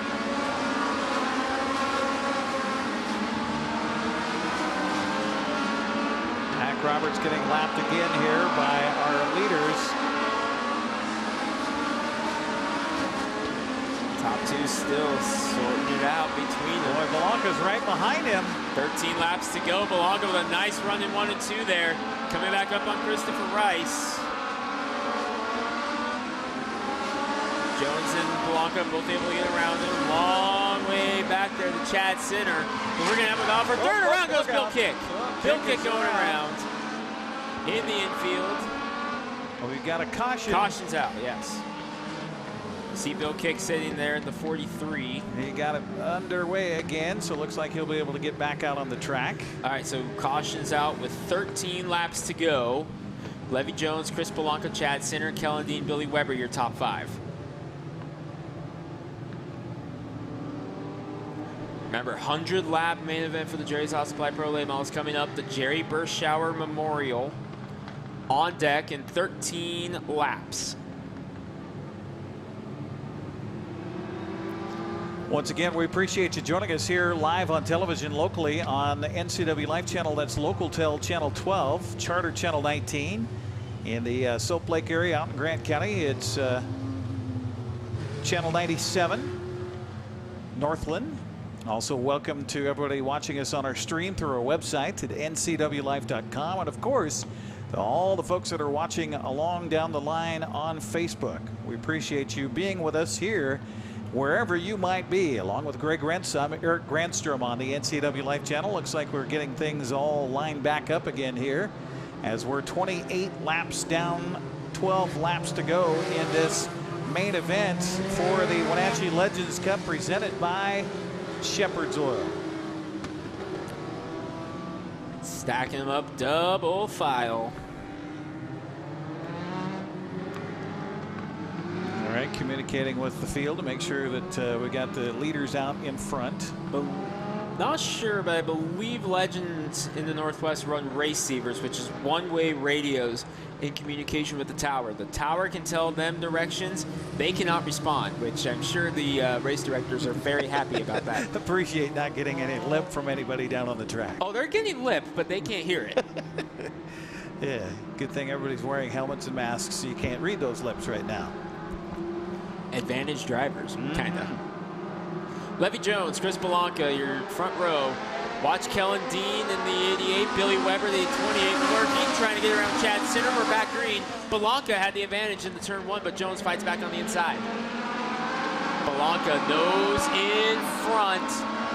Roberts getting lapped again here by our leaders. Top 2 still sorting it out between them. Boy, Blanca's right behind him. 13 laps to go. Blanca with a nice run in 1 and 2 there. Coming back up on Christopher Rice. Jones and Blanca both able to get around him. Long way back there to Chad Sinner. But we're going to have a golf for third. Around goes Bill Kick. Bill Kick going around. In the infield. Well, we've got a caution. Caution's out, yes. See Bill Kick sitting there at the 43. He got it underway again, so it looks like he'll be able to get back out on the track. All right, so caution's out with 13 laps to go. Levy Jones, Chris Blanca, Chad Sinner, Kellen Dean, Billy Weber, your top 5. Remember, 100-lap main event for the Jerry's Auto Supply Pro Late Models coming up. The Jerry Berschauer Memorial on deck in 13 laps. Once again, we appreciate you joining us here live on television locally on the NCWLIFE channel. That's Local-Tel Channel 12, Charter Channel 19. In the Soap Lake area out in Grant County, it's Channel 97, Northland. Also, welcome to everybody watching us on our stream through our website at ncwlife.com. And of course, to all the folks that are watching along down the line on Facebook. We appreciate you being with us here, wherever you might be. Along with Greg Rentz, I'm Eric Granstrom on the NCWLIFE channel. Looks like we're getting things all lined back up again here as we're 28 laps down, 12 laps to go in this main event for the Wenatchee Legends Cup presented by Sheperds Oil. Stacking them up, double file. All right, communicating with the field to make sure that we got the leaders out in front. Not sure, but I believe Legends in the Northwest run receivers, which is one-way radios in communication with the tower. The tower can tell them directions. They cannot respond, which I'm sure the race directors are very happy about that. Appreciate not getting any lip from anybody down on the track. Oh, they're getting lip, but they can't hear it. Yeah, good thing everybody's wearing helmets and masks so you can't read those lips right now. Advantage drivers, kind of. Levy Jones, Chris Blanca, your front row. Watch Kellen Dean in the 88, Billy Weber, the 28, lurking, trying to get around Chad Sinner. We're back green. Blanca had the advantage in the turn 1, but Jones fights back on the inside. Blanca nose in front.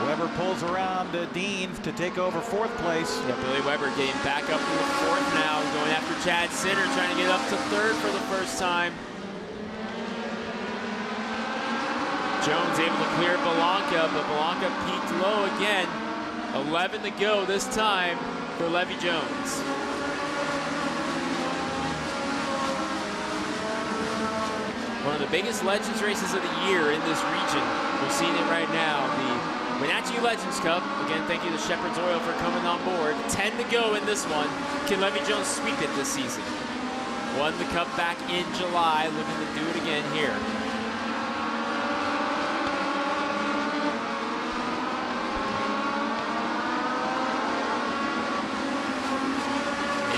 Weber pulls around Dean to take over 4th place. Yeah, Billy Weber getting back up to the 4th now, going after Chad Sinner, trying to get up to 3rd for the first time. Jones able to clear Blanca, but Blanca peaked low again. 11 to go this time for Levy One of the biggest Legends races of the year in this region. We're seeing it right now. The Wenatchee Legends Cup. Again, thank you to Sheperds Oil for coming on board. 10 to go in this one. Can Levy Jones sweep it this season? Won the cup back in July, looking to do it again here.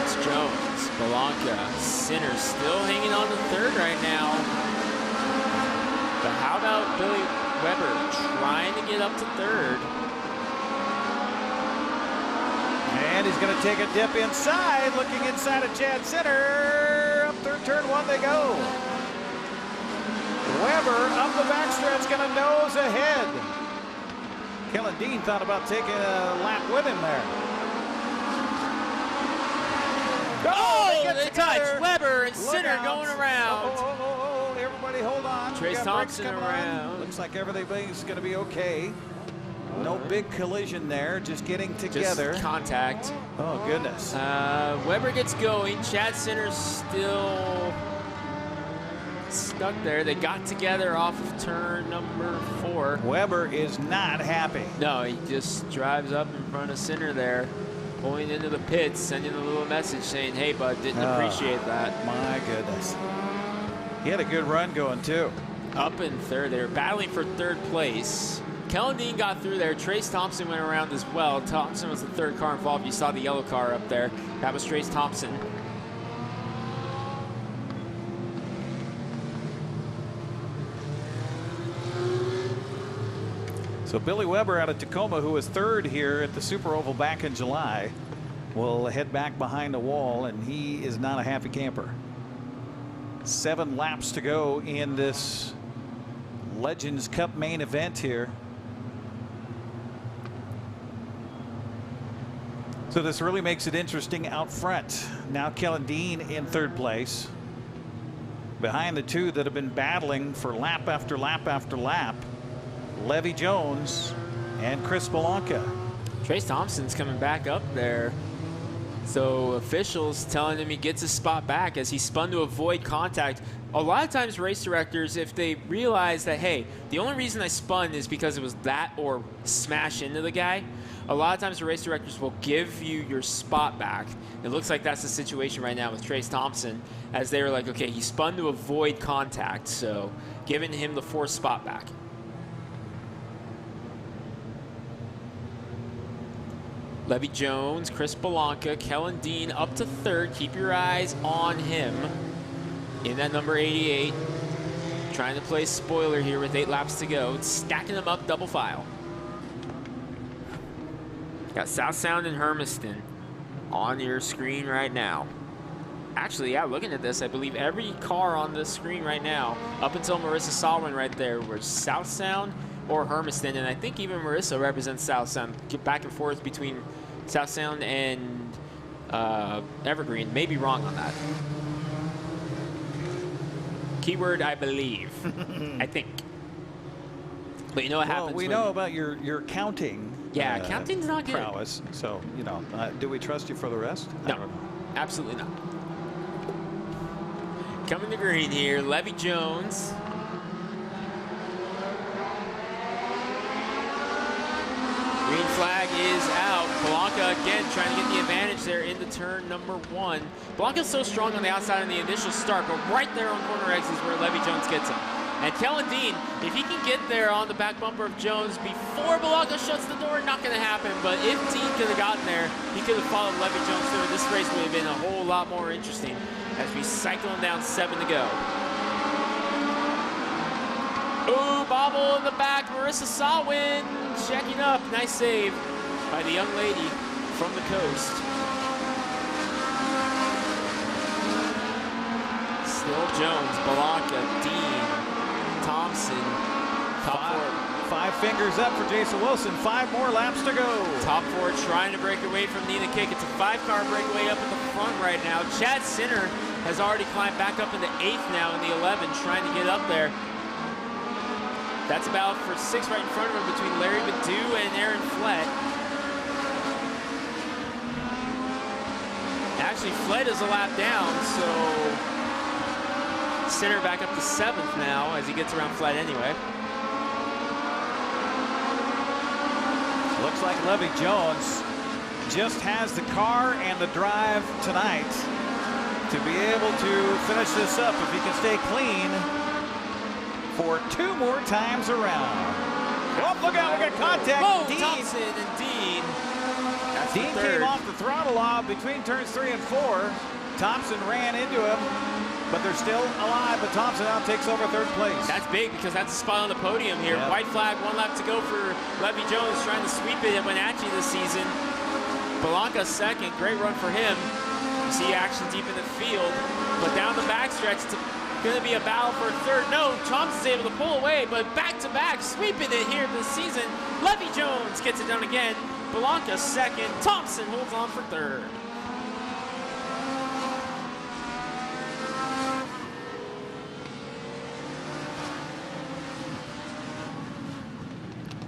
It's Jones, Belanca, Sinner still hanging on to third right now. But how about Billy Weber trying to get up to third? And he's going to take a dip inside, looking inside of Chad Sinner. Up third turn one they go. Weber up the backstretch, going to nose ahead. Kellen Dean thought about taking a lap with him there. Oh, they touch. Weber and Sinner going around. Oh, everybody hold on. Trace Thompson around. Looks like everything's going to be okay. No big collision there, just getting together. Just contact. Oh, goodness. Weber gets going. Chad Sinner's still stuck there. They got together off of turn number 4. Weber is not happy. No, he just drives up in front of Sinner there, pulling into the pits, sending a little message saying, hey, bud, didn't appreciate that. My goodness. He had a good run going, too. Up in third. They were battling for third place. Kellen Dean got through there. Trace Thompson went around as well. Thompson was the third car involved. You saw the yellow car up there. That was Trace Thompson. So Billy Weber out of Tacoma, who was third here at the Super Oval back in July, will head back behind the wall, and he is not a happy camper. 7 laps to go in this Legends Cup main event here. So this really makes it interesting out front. Now Kellen Dean in third place, behind the two that have been battling for lap after lap after lap, Levy Jones and Chris Belanca. Trace Thompson's coming back up there. So officials telling him he gets a spot back as he spun to avoid contact. A lot of times race directors, if they realize that, hey, the only reason I spun is because it was that or smash into the guy, a lot of times the race directors will give you your spot back. It looks like that's the situation right now with Trace Thompson, as they were like, okay, he spun to avoid contact, so giving him the forced spot back. Levy Jones, Chris Belanca, Kellen Dean up to third. Keep your eyes on him in that number 88. Trying to play spoiler here with 8 laps to go. Stacking them up double file. Got South Sound and Hermiston on your screen right now. Actually, yeah, looking at this, I believe every car on this screen right now, up until Marissa Solomon right there, was South Sound or Hermiston, and I think even Marissa represents South Sound. Get back and forth between South Sound and Evergreen. May be wrong on that. Keyword, I believe. I think. But you know what happens? We know about your counting. Yeah, counting's not good. Prowess. So, you know, do we trust you for the rest? No, absolutely not. Coming to green here, Levy Jones. Green flag is out. Belanca again trying to get the advantage there into turn number 1. Blanca's so strong on the outside in the initial start, but right there on corner exit is where Levy Jones gets him. And Kellen Dean, if he can get there on the back bumper of Jones before Belanca shuts the door, not going to happen. But if Dean could have gotten there, he could have followed Levy Jones through. This race would have been a whole lot more interesting as we cycle him down 7 to go. Ooh, bobble in the back. Marissa Sawin checking up. Nice save by the young lady from the coast. Still Jones, Belanca, Dean, Thompson, top 4. 5 fingers up for Jason Wilson. 5 more laps to go. Top 4 trying to break away from Nina Kick. It's a 5-car breakaway up at the front right now. Chad Sinner has already climbed back up into 8th now in the 11, trying to get up there. That's about for 6 right in front of him between Larry Badu and Aaron Flett. Actually, Flett is a lap down, so center back up to 7th now as he gets around flat anyway. Looks like Levy Jones just has the car and the drive tonight to be able to finish this up if he can stay clean for 2 more times around. Oh, look out, we got contact. Whoa, Dean. Thompson and Dean. That's Dean came off the throttle off between turns 3 and 4. Thompson ran into him, but they're still alive, but Thompson now takes over 3rd place. That's big because that's a spot on the podium here. Yep. White flag, 1 lap to go for Levy Jones trying to sweep it at Wenatchee this season. Blanca 2nd, great run for him. You see action deep in the field, but down the backstretch, it's going to be a battle for 3rd. No, Thompson's able to pull away, but back-to-back sweeping it here this season. Levy Jones gets it done again. Blanca 2nd, Thompson holds on for 3rd.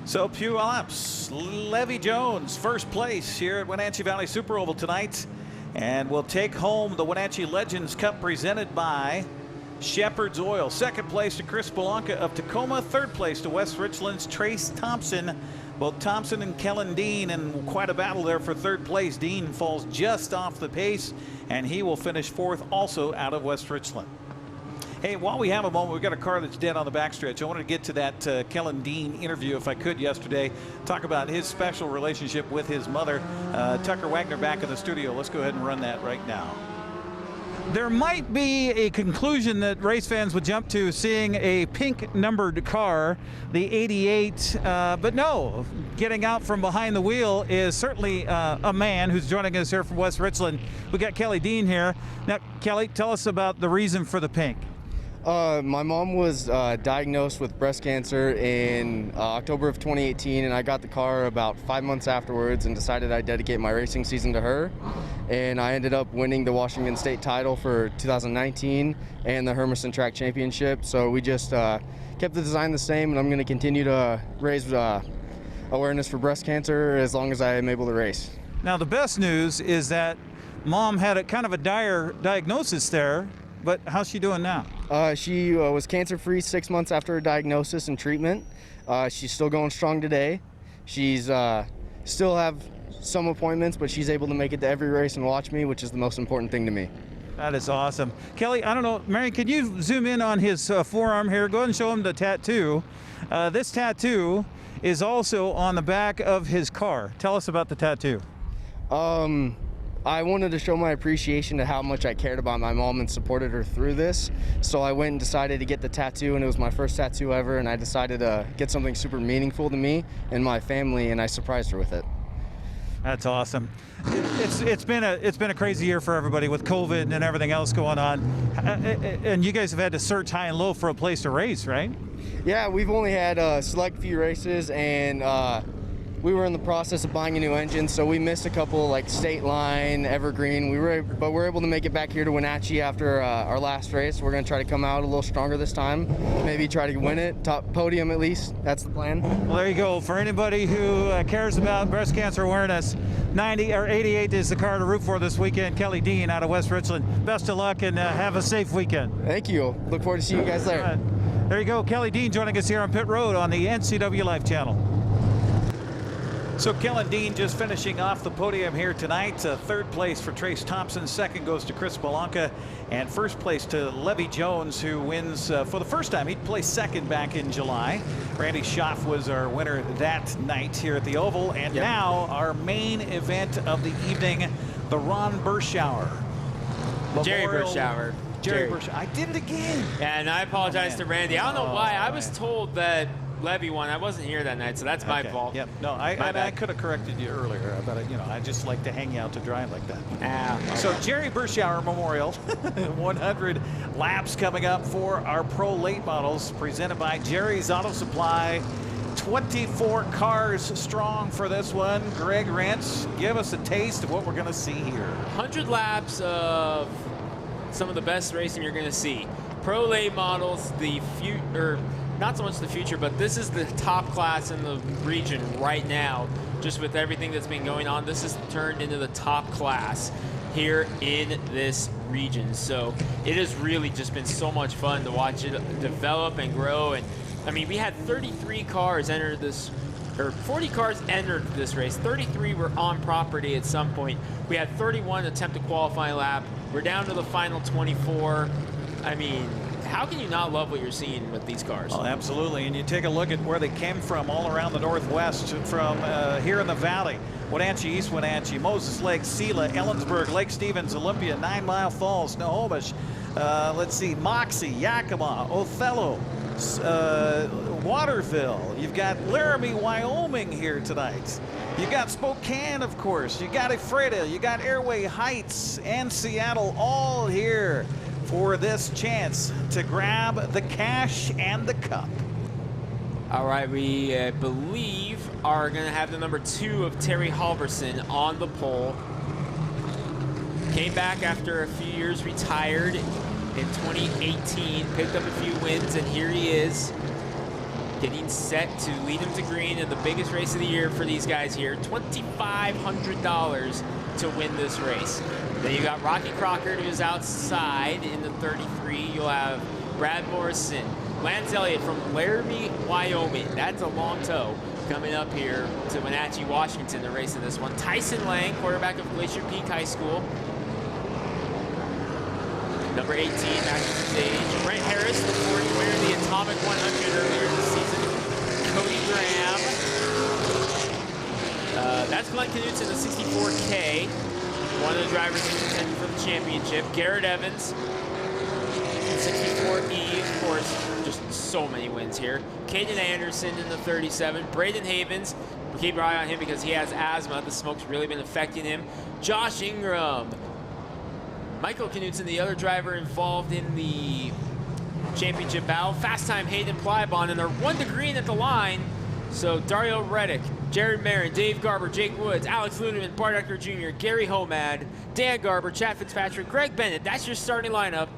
So few laps. Levy Jones, 1st place here at Wenatchee Valley Super Oval tonight, and will take home the Wenatchee Legends Cup presented by Sheperds Oil. 2nd place to Chris Blanca of Tacoma. 3rd place to West Richland's Trace Thompson. Both Thompson and Kellen Dean in quite a battle there for 3rd place. Dean falls just off the pace, and he will finish 4th also out of West Richland. Hey, while we have a moment, we've got a car that's dead on the backstretch. I wanted to get to that Kellen Dean interview, if I could, yesterday. Talk about his special relationship with his mother. Tucker Wagner back in the studio. Let's go ahead and run that right now. There might be a conclusion that race fans would jump to seeing a pink numbered car, the 88, but no, getting out from behind the wheel is certainly a man who's joining us here from West Richland. We got Kelly Dean here. Now, Kelly, tell us about the reason for the pink. My mom was diagnosed with breast cancer in October of 2018, and I got the car about 5 months afterwards and decided I'd dedicate my racing season to her. And I ended up winning the Washington State title for 2019 and the Hermiston Track Championship. So we just kept the design the same, and I'm going to continue to raise awareness for breast cancer as long as I am able to race. Now, the best news is that Mom had a kind of a dire diagnosis there. But how's she doing now? She was cancer-free 6 months after her diagnosis and treatment. She's still going strong today. She's still have some appointments, but she's able to make it to every race and watch me, which is the most important thing to me. That is awesome. Kelly, I don't know, Mary, could you zoom in on his forearm here? Go ahead and show him the tattoo. This tattoo is also on the back of his car. Tell us about the tattoo. I wanted to show my appreciation to how much I cared about my mom and supported her through this. So I went and decided to get the tattoo, and it was my first tattoo ever, and I decided to get something super meaningful to me and my family, and I surprised her with it. That's awesome. It's been a crazy year for everybody with COVID and everything else going on. And you guys have had to search high and low for a place to race, right? Yeah, we've only had a select few races, and we were in the process of buying a new engine, so we missed a couple like State Line, Evergreen. But we're able to make it back here to Wenatchee after our last race. We're going to try to come out a little stronger this time, maybe try to win it, top podium at least. That's the plan. Well, there you go. For anybody who cares about breast cancer awareness, 90 or 88 is the car to root for this weekend. Kelly Dean out of West Richland. Best of luck and have a safe weekend. Thank you. Look forward to seeing you guys there. Right. There you go. Kelly Dean joining us here on Pit Road on the NCWLIFE channel. So Kellen Dean just finishing off the podium here tonight. 3rd place for Trace Thompson. 2nd goes to Chris Blanca. And 1st place to Levy Jones, who wins for the first time. He'd placed 2nd back in July. Randy Schaff was our winner that night here at the Oval. And now our main event of the evening, the Ron Berschauer. Jerry Berschauer. Jerry Berschauer. I did it again. Yeah, and I apologize to Randy. I don't know why. I was told that Levy won. I wasn't here that night, so that's my fault. Yep. No, I could have corrected you earlier, but I just like to hang you out to dry like that. So Jerry Berschauer Memorial, 100 laps coming up for our pro late models, presented by Jerry's Auto Supply. 24 cars strong for this one. Greg Rentz, give us a taste of what we're going to see here. 100 laps of some of the best racing you're going to see. Pro late models, the future. Not so much the future, but this is the top class in the region right now. Just with everything that's been going on, this has turned into the top class. here in this region. So it has really just been so much fun to watch it develop and grow. And I mean, we had 33 cars enter this, or 40 cars entered this race. 33 were on property at some point. We had 31 attempt to qualify lap. We're down to the final 24. I mean, how can you not love what you're seeing with these cars? Oh, absolutely. And you take a look at where they came from all around the Northwest, from here in the Valley. Wenatchee, East Wenatchee, Moses Lake, Selah, Ellensburg, Lake Stevens, Olympia, 9 Mile Falls, Snohomish, let's see, Moxie, Yakima, Othello, Waterville. You've got Laramie, Wyoming here tonight. You got Spokane, of course. You got Ephrata, you got Airway Heights and Seattle, all here for this chance to grab the cash and the cup. All right, we believe are going to have the number 2 of Terry Halverson on the pole. Came back after a few years, retired in 2018, picked up a few wins, and here he is, getting set to lead him to green in the biggest race of the year for these guys here. $2,500 to win this race. Then you got Rocky Crocker, who's outside in the 33. You'll have Brad Morrison, Lance Elliott from Laramie, Wyoming. That's a long tow coming up here to Wenatchee, Washington to race in this one. Tyson Lang, quarterback of Glacier Peak High School. Number 18, back to the stage. Brent Harris, the 40 winner of the Atomic 100 earlier this season. Cody Graham. That's Glenn Knutson, the 64K. One of the drivers in contention for the championship. Garrett Evans, 64E, of course, just so many wins here. Caden Anderson in the 37. Braden Havens, we keep our eye on him because he has asthma. The smoke's really been affecting him. Josh Ingram. Michael Knutson, the other driver involved in the championship battle. Fast time Hayden Plybon, and they're 1 to green at the line. So Dario Reddick, Jared Marin, Dave Garber, Jake Woods, Alex Ludeman, Bart Eckler Jr., Gary Homad, Dan Garber, Chad Fitzpatrick, Greg Bennett. That's your starting lineup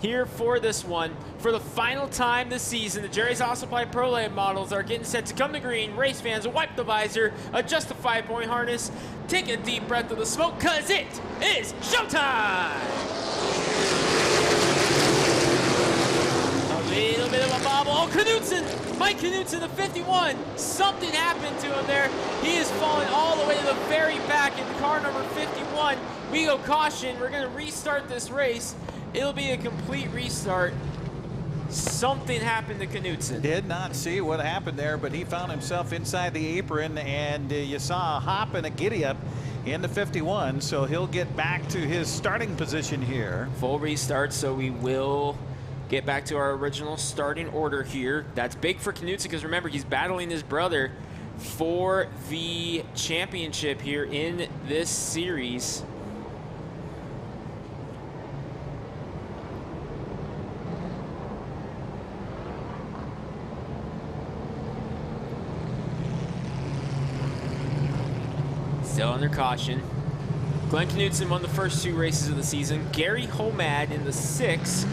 here for this one. For the final time this season, the Jerry's Auto Supply Pro Lab models are getting set to come to green. Race fans, wipe the visor, adjust the 5-point harness, take a deep breath of the smoke, cause it is showtime! A little bit of a bobble. Oh, Knutson! Mike Knutson, the 51. Something happened to him there. He is falling all the way to the very back in car number 51. We go caution. We're going to restart this race. It'll be a complete restart. Something happened to Knutson. Did not see what happened there, but he found himself inside the apron, and you saw a hop and a giddy-up in the 51, so he'll get back to his starting position here. Full restart, so we will get back to our original starting order here. That's big for Knutson because remember, he's battling his brother for the championship here in this series. Still under caution. Glenn Knutson won the first 2 races of the season. Gary Homad in the 6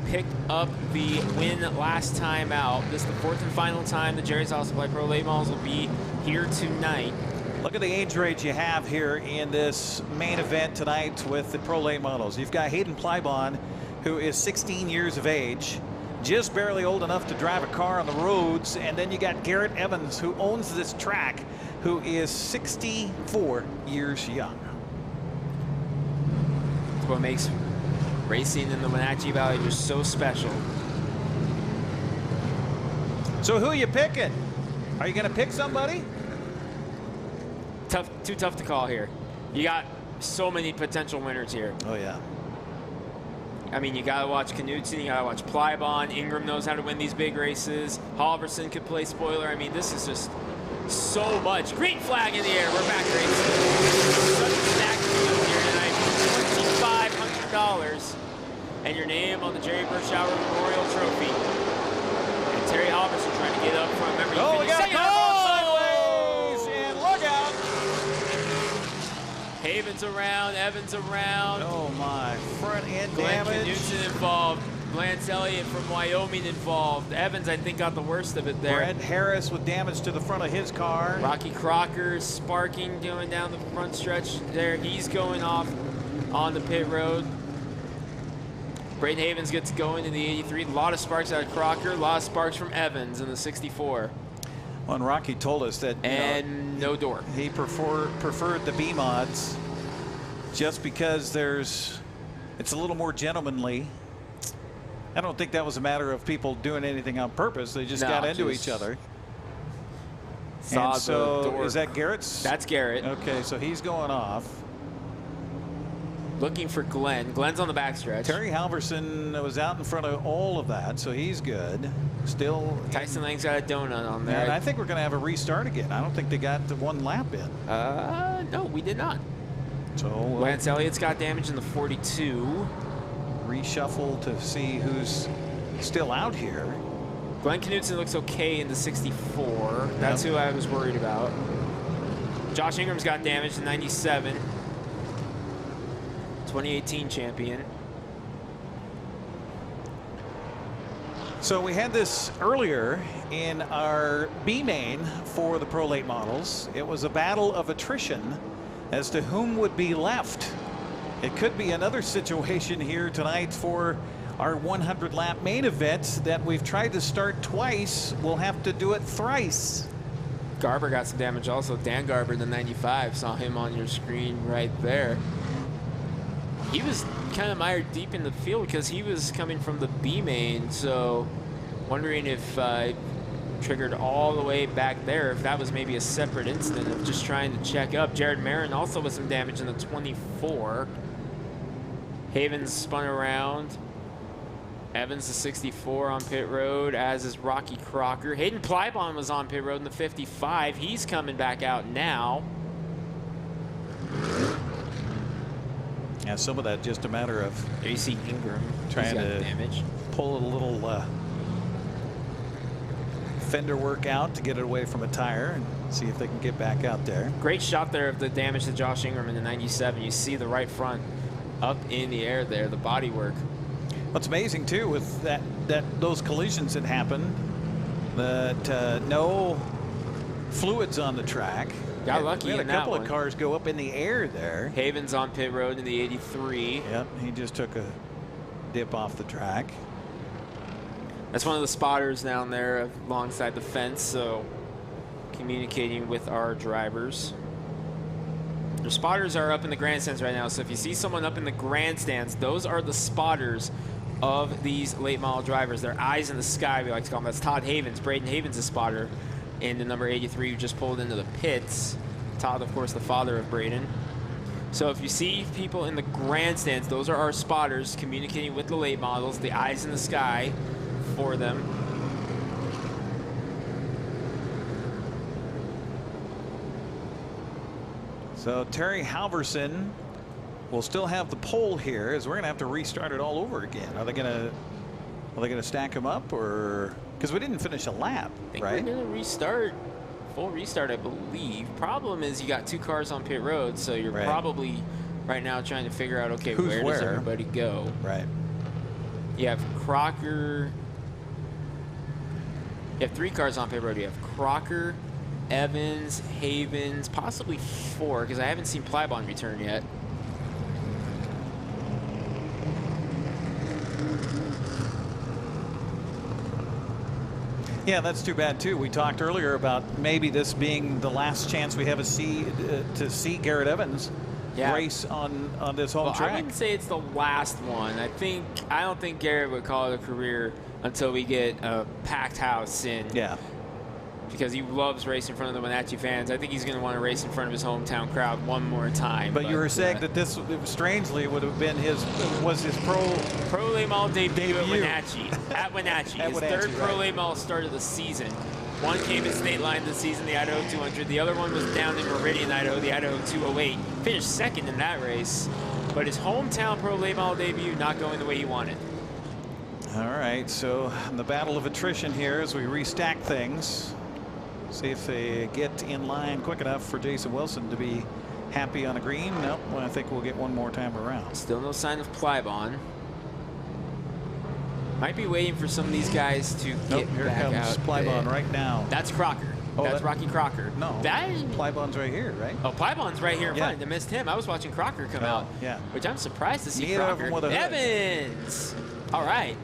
picked up the win last time out. This is the 4th and final time the Jerry's Auto Supply Pro Late Models will be here tonight. Look at the age range you have here in this main event tonight with the Pro Late Models. You've got Hayden Plybon, who is 16 years of age, just barely old enough to drive a car on the roads, and then you got Garrett Evans, who owns this track, who is 64 years young. That's what makes racing in the Wenatchee Valley just so special. So who are you picking? Are you going to pick somebody? Too tough to call here. You got so many potential winners here. Oh, yeah. I mean, you got to watch Knutson, you got to watch Plybon. Ingram knows how to win these big races. Halverson could play spoiler. I mean, this is just so much. Green flag in the air. We're back racing. Such a stacked field here tonight. $2,500 and your name on the Jerry Berschauer Memorial Trophy. And Terry Halverson trying to get up front. Remember, oh, we got sideways, and look out. Havens around, Evans around. Oh my, front end Glenn damage. Knutson involved. Lance Elliott from Wyoming involved. Evans, I think, got the worst of it there. Brent Harris with damage to the front of his car. Rocky Crocker sparking, going down the front stretch there. He's going off. on the pit road. Braden Havens gets going in the 83. A lot of sparks out of Crocker, a lot of sparks from Evans in the 64. Well, and Rocky told us that no door. He preferred the B mods just because it's a little more gentlemanly. I don't think that was a matter of people doing anything on purpose. They just got into each other. Saw and so the door. Is that Garrett's? That's Garrett. Okay, so he's going off. Looking for Glenn. Glenn's on the backstretch. Terry Halverson was out in front of all of that, so he's good. Still. Tyson Lang's got a donut on there. And I think we're going to have a restart again. I don't think they got the 1 lap in. No, we did not. So Lance Elliott's got damage in the 42. Reshuffle to see who's still out here. Glenn Knutson looks okay in the 64. That's who I was worried about. Josh Ingram's got damage in 97. 2018 champion. So we had this earlier in our B main for the Pro Late models. It was a battle of attrition as to whom would be left. It could be another situation here tonight for our 100 lap main event that we've tried to start twice. We'll have to do it thrice. Garber got some damage also. Dan Garber, the 95, saw him on your screen right there. He was kind of mired deep in the field because he was coming from the B main, so wondering if triggered all the way back there, if that was maybe a separate incident of just trying to check up. Jared Marin also with some damage in the 24. Havens spun around. Evans the 64 on pit road, as is Rocky Crocker. Hayden Plybon was on pit road in the 55. He's coming back out now. Yeah, some of that just a matter of AC Ingram trying to damage. Pull a little fender work out to get it away from a tire and see if they can get back out there. Great shot there of the damage to Josh Ingram in the 97. You see the right front up in the air there, the body work. What's amazing too with those collisions that happened, that no fluids on the track. Got lucky. We had a couple of cars go up in the air there. Havens on pit road in the 83. Yep, he just took a dip off the track. That's one of the spotters down there alongside the fence, so communicating with our drivers. The spotters are up in the grandstands right now, so if you see someone up in the grandstands, those are the spotters of these late model drivers. Their eyes in the sky, we like to call them. That's Todd Havens. Braden Havens, a spotter in the number 83 who just pulled into the pits. Todd, of course, the father of Braden. So if you see people in the grandstands, those are our spotters communicating with the late models, the eyes in the sky for them. So Terry Halverson will still have the pole here, as we're going to have to restart it all over again. Are they going to stack them up, or because we didn't finish a lap, I think right? we're going to restart, full restart, I believe. Problem is you got 2 cars on pit road, so you're probably right now trying to figure out, okay, where does everybody go? Right. You have Crocker. You have 3 cars on pit road. You have Crocker, Evans, Havens, possibly 4, because I haven't seen Plybon return yet. Yeah, that's too bad too. We talked earlier about maybe this being the last chance we have to see Garrett Evans race on this home track. I wouldn't say it's the last one. I don't think Garrett would call it a career until we get a packed house in. Yeah. Because he loves racing in front of the Wenatchee fans. I think he's going to want to race in front of his hometown crowd one more time. But you were saying that this, strangely, would have been his pro late model debut at Wenatchee. At Wenatchee. His third pro late model start of the season. One came at State Line this season, the Idaho 200. The other one was down in Meridian, Idaho, the Idaho 208. Finished second in that race. But his hometown pro late model debut not going the way he wanted. All right, so the battle of attrition here as we restack things. See if they get in line quick enough for Jason Wilson to be happy on a green. Nope, well, I think we'll get one more time around. Still no sign of Plybon. Might be waiting for some of these guys to get here back comes out. Plybon right now. That's Crocker. That's Rocky Crocker. No. Plybond's right here, right? Oh, Plybond's right here in front. I missed him. I was watching Crocker come out. Yeah. Which I'm surprised to see Neither of Crocker. them with a hood. Evans. All right.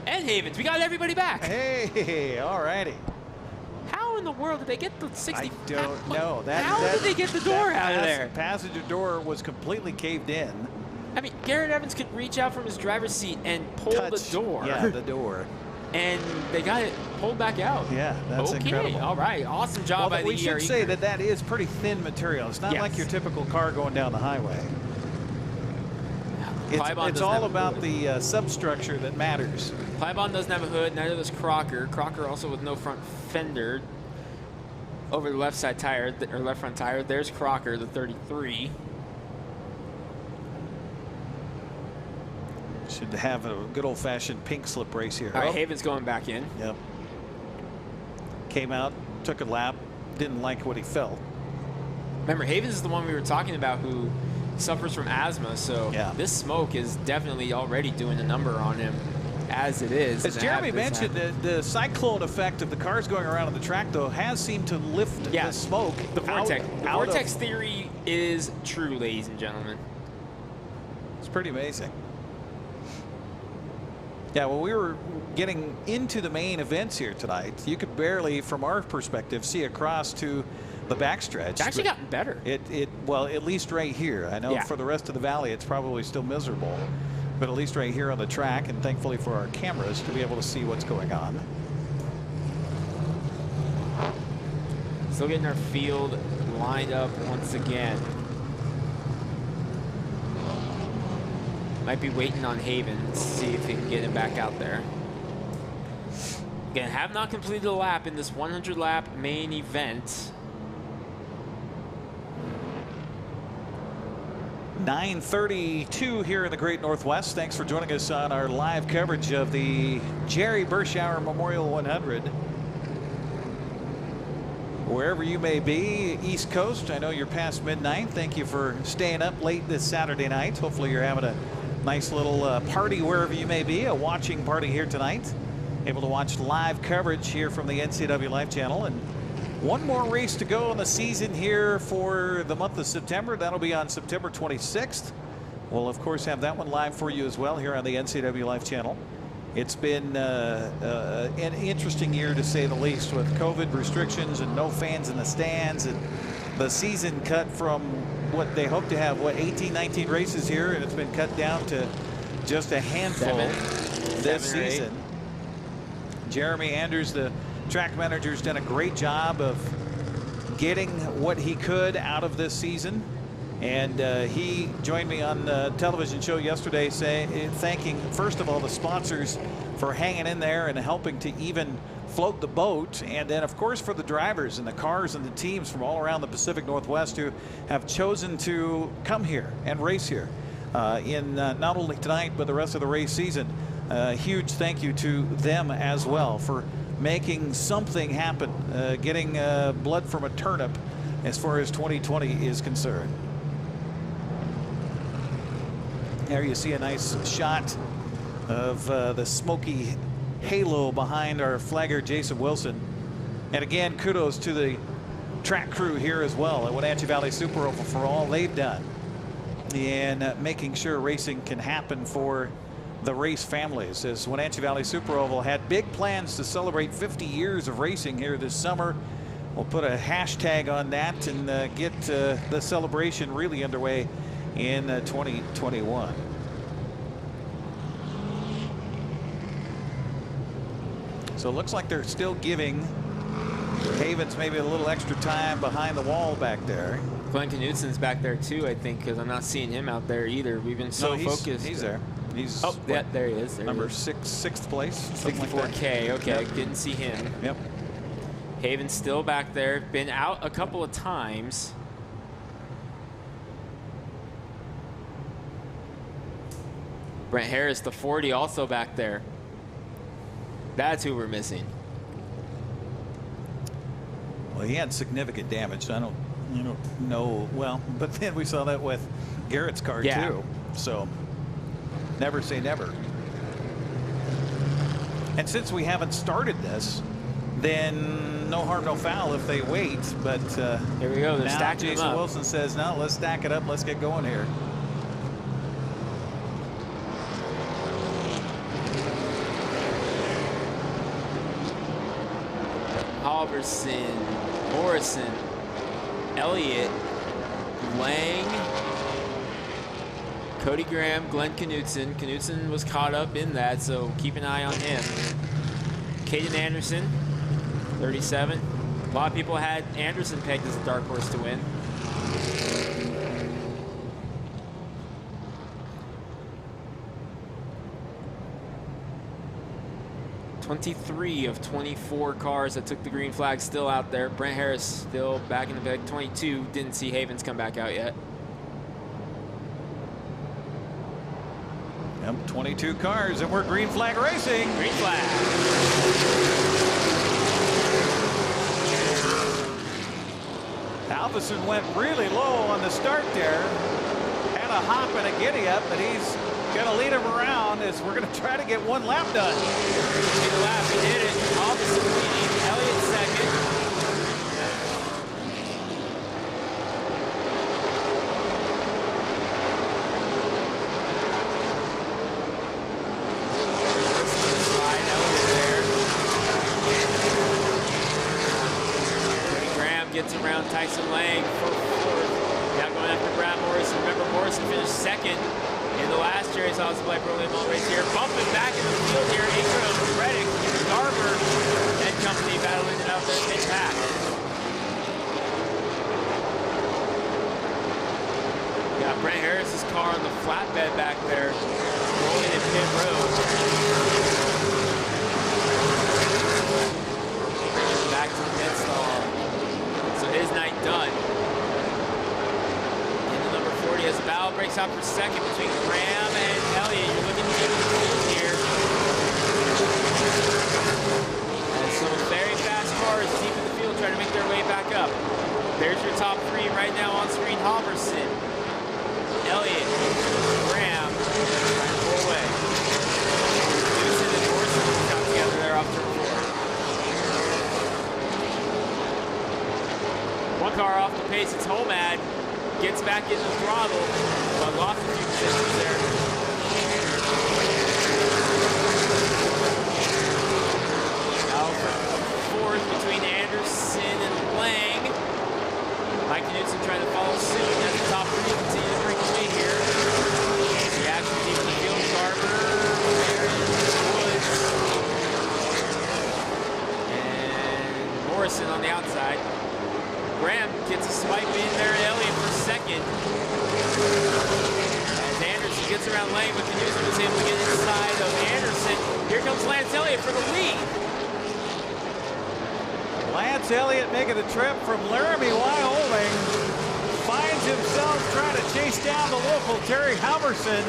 And Havens. We got everybody back. Hey, all righty. How in the world did they get the 60? I don't know. How did they get the door out of there? Passenger door was completely caved in. I mean, Garrett Evans could reach out from his driver's seat and pull the door. Yeah, the door. And they got it pulled back out. Yeah, that's incredible. All right, awesome job by the We should say that is pretty thin material. It's not like your typical car going down the highway. It's all about the substructure that matters. Plybond doesn't have a hood, neither does Crocker. Crocker also with no front fender over the left side tire, or left front tire. There's Crocker, the 33. Should have a good old-fashioned pink slip race here. All right, Havens going back in. Yep. Came out, took a lap, didn't like what he felt. Remember, Havens is the one we were talking about who suffers from asthma, so this smoke is definitely already doing a number on him as it is. As Jeremy mentioned, the cyclone effect of the cars going around on the track, though, has seemed to lift the smoke. The vortex. The vortex theory is true, ladies and gentlemen. It's pretty amazing. Yeah, well, we were getting into the main events here tonight. You could barely, from our perspective, see across to the backstretch. It's actually gotten better. Well, at least right here. I know for the rest of the valley, it's probably still miserable, but at least right here on the track, and thankfully for our cameras to be able to see what's going on. Still getting our field lined up once again. Might be waiting on Havens, see if he can get him back out there. Again, have not completed a lap in this 100 lap main event. 9:32 here in the Great Northwest. Thanks for joining us on our live coverage of the Jerry Berschauer Memorial 100. Wherever you may be, East Coast, I know you're past midnight. Thank you for staying up late this Saturday night. Hopefully you're having a nice little party wherever you may be, a watching party here tonight. Able to watch live coverage here from the NCWLIFE channel. And one more race to go in the season here for the month of September. That'll be on September 26th. We'll, of course, have that one live for you as well here on the NCWLIFE channel. It's been an interesting year, to say the least, with COVID restrictions and no fans in the stands, and the season cut from what they hope to have, 18, 19 races here, and it's been cut down to just a handful this season. Jeremy Anders, the track manager, has done a great job of getting what he could out of this season. And he joined me on the television show yesterday thanking, first of all, the sponsors for hanging in there and helping to even float the boat. And then, of course, for the drivers and the cars and the teams from all around the Pacific Northwest who have chosen to come here and race here in not only tonight, but the rest of the race season. Huge thank you to them as well for making something happen, getting blood from a turnip as far as 2020 is concerned. There you see a nice shot of the smoky halo behind our flagger, Jason Wilson. And again, kudos to the track crew here as well at Wenatchee Valley Super Oval for all they've done in making sure racing can happen for the race families, as Wenatchee Valley Super Oval had big plans to celebrate 50 years of racing here this summer. We'll put a hashtag on that and get the celebration really underway in 2021. So it looks like they're still giving Havens maybe a little extra time behind the wall back there. Glenn Knutson's back there too, I think, because I'm not seeing him out there either. We've been so focused. He's there. He's there he is. Number sixth place. 64K. Okay, Yep. Didn't see him. Yep. Haven's still back there. Been out a couple of times. Brent Harris, the 40, also back there. That's who we're missing. Well, he had significant damage. I don't know. Well, but then we saw that with Garrett's car too. So never say never. And since we haven't started this, then no harm, no foul if they wait. But here we go. They're now stacking them Jason up. Wilson says, no, let's stack it up. Let's get going here. Halverson, Morrison, Elliott, Lang, Cody Graham, Glenn Knutson. Knutson was caught up in that, so keep an eye on him. Caden Anderson, 37. A lot of people had Anderson pegged as a dark horse to win. (23 of 24 cars that took the green flag still out there. Brent Harris still back in the bag. 22. Didn't see Havens come back out yet. Yep, 22 cars, and we're green flag racing. Green flag. Halverson went really low on the start there. Had a hop and a giddy up, but he's going to lead him around as we're going to try to get one lap done. The lap, he did it. Halverson leading, Elliott second. Gets around Tyson Lang for fourth. Now going after Brad Morrison. Remember, Morrison finished second in the last Jerry's Auto Supply Pro Late Model race here. Bumping back in the field here. Ingram, Reddick, Garber, and company battling it out there. Pit pack. Got Brent Harris's car on the flatbed back there, rolling in pit road. Back to the pit stall. So his night done. Into number 40 as Bowell breaks out for second between Graham and Elliott. You're looking to get the field here. And some very fast cars deep in the field trying to make their way back up. There's your top three right now on screen. Halverson, Elliott, Graham, trying to pull away. Newson and Morrison got together there off turn 4. One car off the pace, it's Homad. Gets back in the throttle, but lost a few positions there. Now fourth between Anderson and Lang. Mike Knutson trying to follow suit as the top three continue to break away here. The action deep in the field, Garber, Aaron, Woods, and Morrison on the outside. Graham gets a swipe in there, Elliott for second. As Anderson gets around Lang, but Knutson was able to get inside of Anderson. Here comes Lance Elliott for the lead. Lance Elliott making the trip from Laramie, Wyoming. Finds himself trying to chase down the local Terry Halverson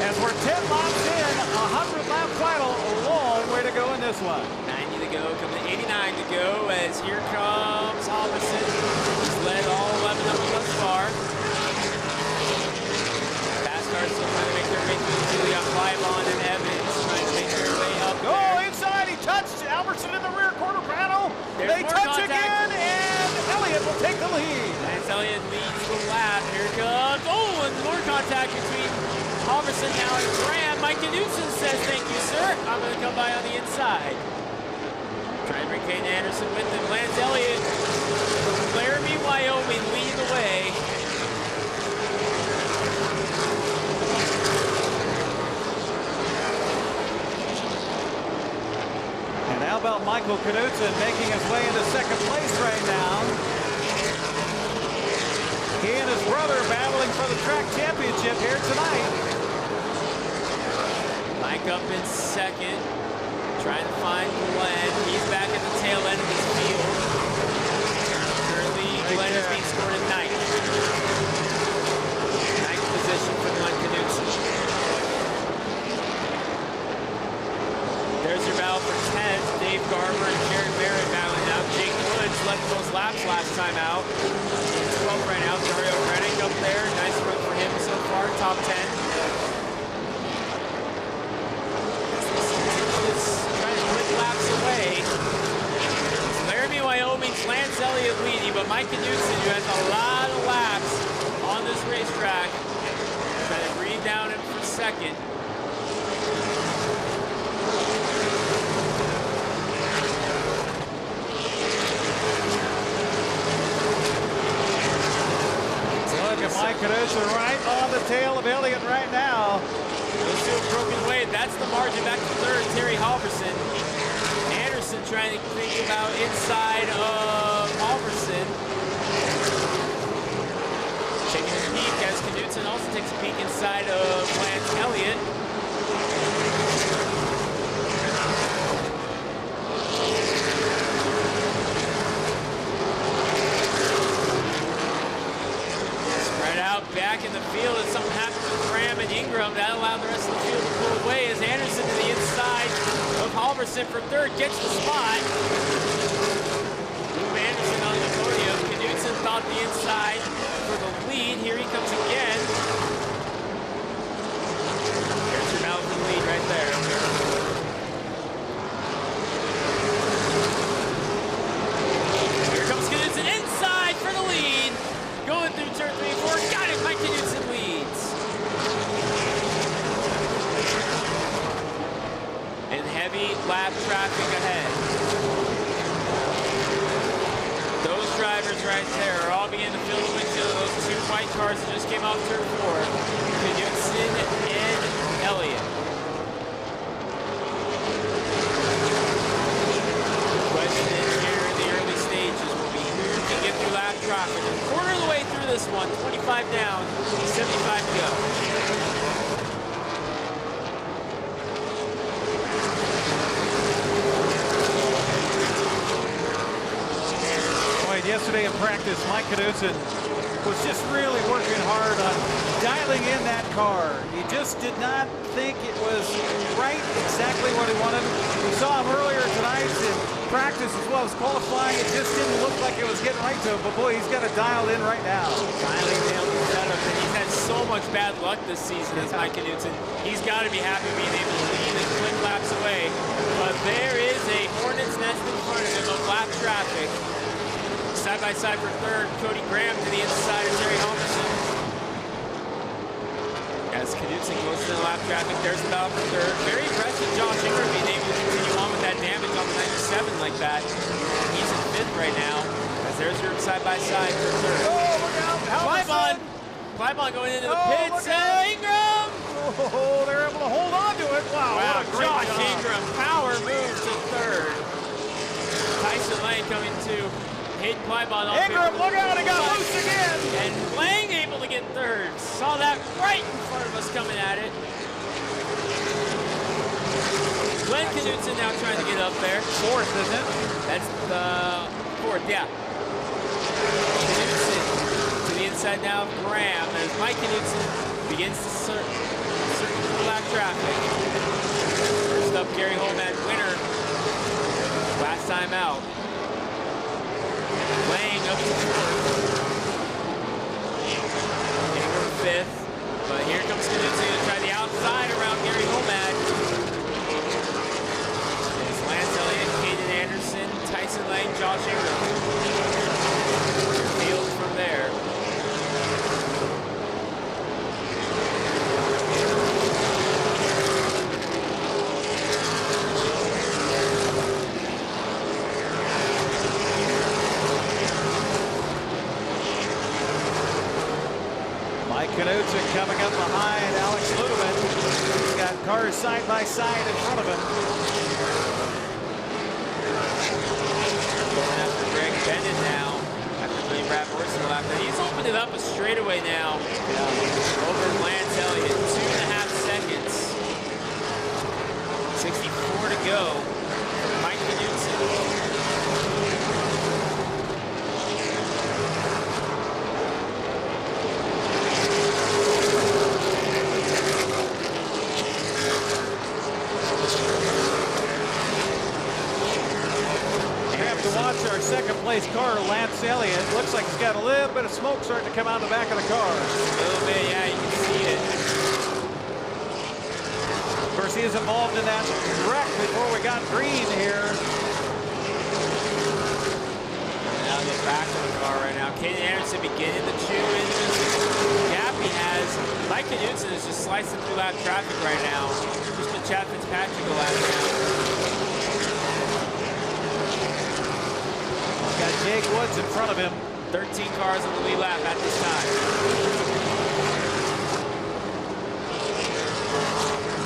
as we're 10 laps in, a 100-lap final. A long way to go in this one. 90 to go, coming to 89 to go as here comes Halverson. He's led all 11 of them thus far. Fast cars still trying to make their way through the field. We got Flybond and Evans trying to make their way up there. Oh, inside, he touched Halverson in the rear quarter panel. They touch again, and Elliott will take the lead. Lance Elliott leads the lap. Here comes, oh, and more contact between Halverson now and Graham. Mike Knutson says, thank you, sir. I'm going to come by on the inside. Trying to bring Caden Anderson with him. Lance Elliott from Laramie, Wyoming, leading the way. And how about Michael Knutson making his way into second place right now? He and his brother battling for the track championship here tonight. Mike up in second. Trying to find Glenn. He's back at the tail end of his field. Currently, Glenn is being scored at ninth. Ninth position for Glenn Knutson. There's your battle for 10th. Dave Garber and Jared Barrett battling out. Jake Woods left those laps last time out. 12th right now. Dario Reddick up there. Nice run for him so far. Top 10. Laps away. Laramie, Wyoming Mike Knudsen, who has a lot of laps on this racetrack. Trying to green down him for second. Look at Mike Knudsen right on the tail of Elliott right now. Those two have broken away. That's the margin back to third, Terry Halverson. Anderson trying to think about inside of Halverson. Taking a peek as Knudsen also takes a peek inside of Lance Elliott. Spread out back in the field, and something happened with Graham and Ingram. That allowed the rest of the field to pull away as Anderson to the inside of Halverson for third, gets the spot. Move Anderson on the podium. Knudsen thought the inside for the lead. Here he comes again. There's your mouth for the lead right there. Here comes Knudsen inside for the lead. Going through turn 3 and 4. Got it. Mike Knudsen leads. And heavy lap traffic ahead. Those drivers right there are all beginning to fill the windshield of those two white cars that just came off turn 4. Knudsen and Elliott. The question is here in the early stages will be who can get through lap traffic. A quarter of the way through this one, 25 down, 75 to go. Yesterday in practice, Mike Knudsen was just really working hard on dialing in that car. He just did not think it was right exactly what he wanted. We saw him earlier tonight in practice as well as qualifying. It just didn't look like it was getting right to him, but boy, he's got it dialed in right now. Finally nailed the setup, and he's had so much bad luck this season as Mike Knudsen. He's got to be happy being able to lead and quick laps away. But there is a hornet's nest in front of him of lap traffic. Side by side for third, Cody Graham to the inside of Terry Halverson. As Knudsen goes to the lap traffic, there's the battle for third. Very impressive Josh Ingram being able to continue on with that damage on the 97 like that. He's in fifth right now, as there's your side by side for third. Oh, look out! Klybon going into the pits. Ingram! Oh, they're able to hold on to it. Wow, what a great Josh job. Ingram, power moves to third. Tyson Lane coming to hit Klybon off. Ingram, look out, he got loose again. And Lang able to get third. Saw that right in front of us coming at it. Glenn Knudsen now trying to get up there. Fourth, isn't it? That's the fourth, yeah. Knudsen to the inside now of Graham as Mike Knudsen begins to circle lap traffic. First up, Gary Holman, winner. Last time out. Lang up to fourth. Ingram fifth. But here comes Knudsen to try the outside around Gary Holman. It's Lance Elliott, Caden Anderson, Tyson Lane, Josh Ingram. Field from there. Knudsen coming up behind Alex Ludeman. He's got cars side by side in front of him. Going after Greg Bennett now. After being Brad Morrison lap. He's opened it up a straightaway now. Over Lance Elliott. 2.5 seconds. 64 to go. Mike Knudsen. Our second place car, Lance Elliott, looks like he's got a little bit of smoke starting to come out of the back of the car. A little bit, yeah, you can see it. Of course, he is involved in that wreck before we got green here. Now on the back of the car right now. Caden Anderson beginning to chew into this gap he has. Mike Knudsen is just slicing through lap traffic right now. Just been Chad Fitzpatrick a lap now. He's got Jake Woods in front of him. 13 cars on the lead lap at this time.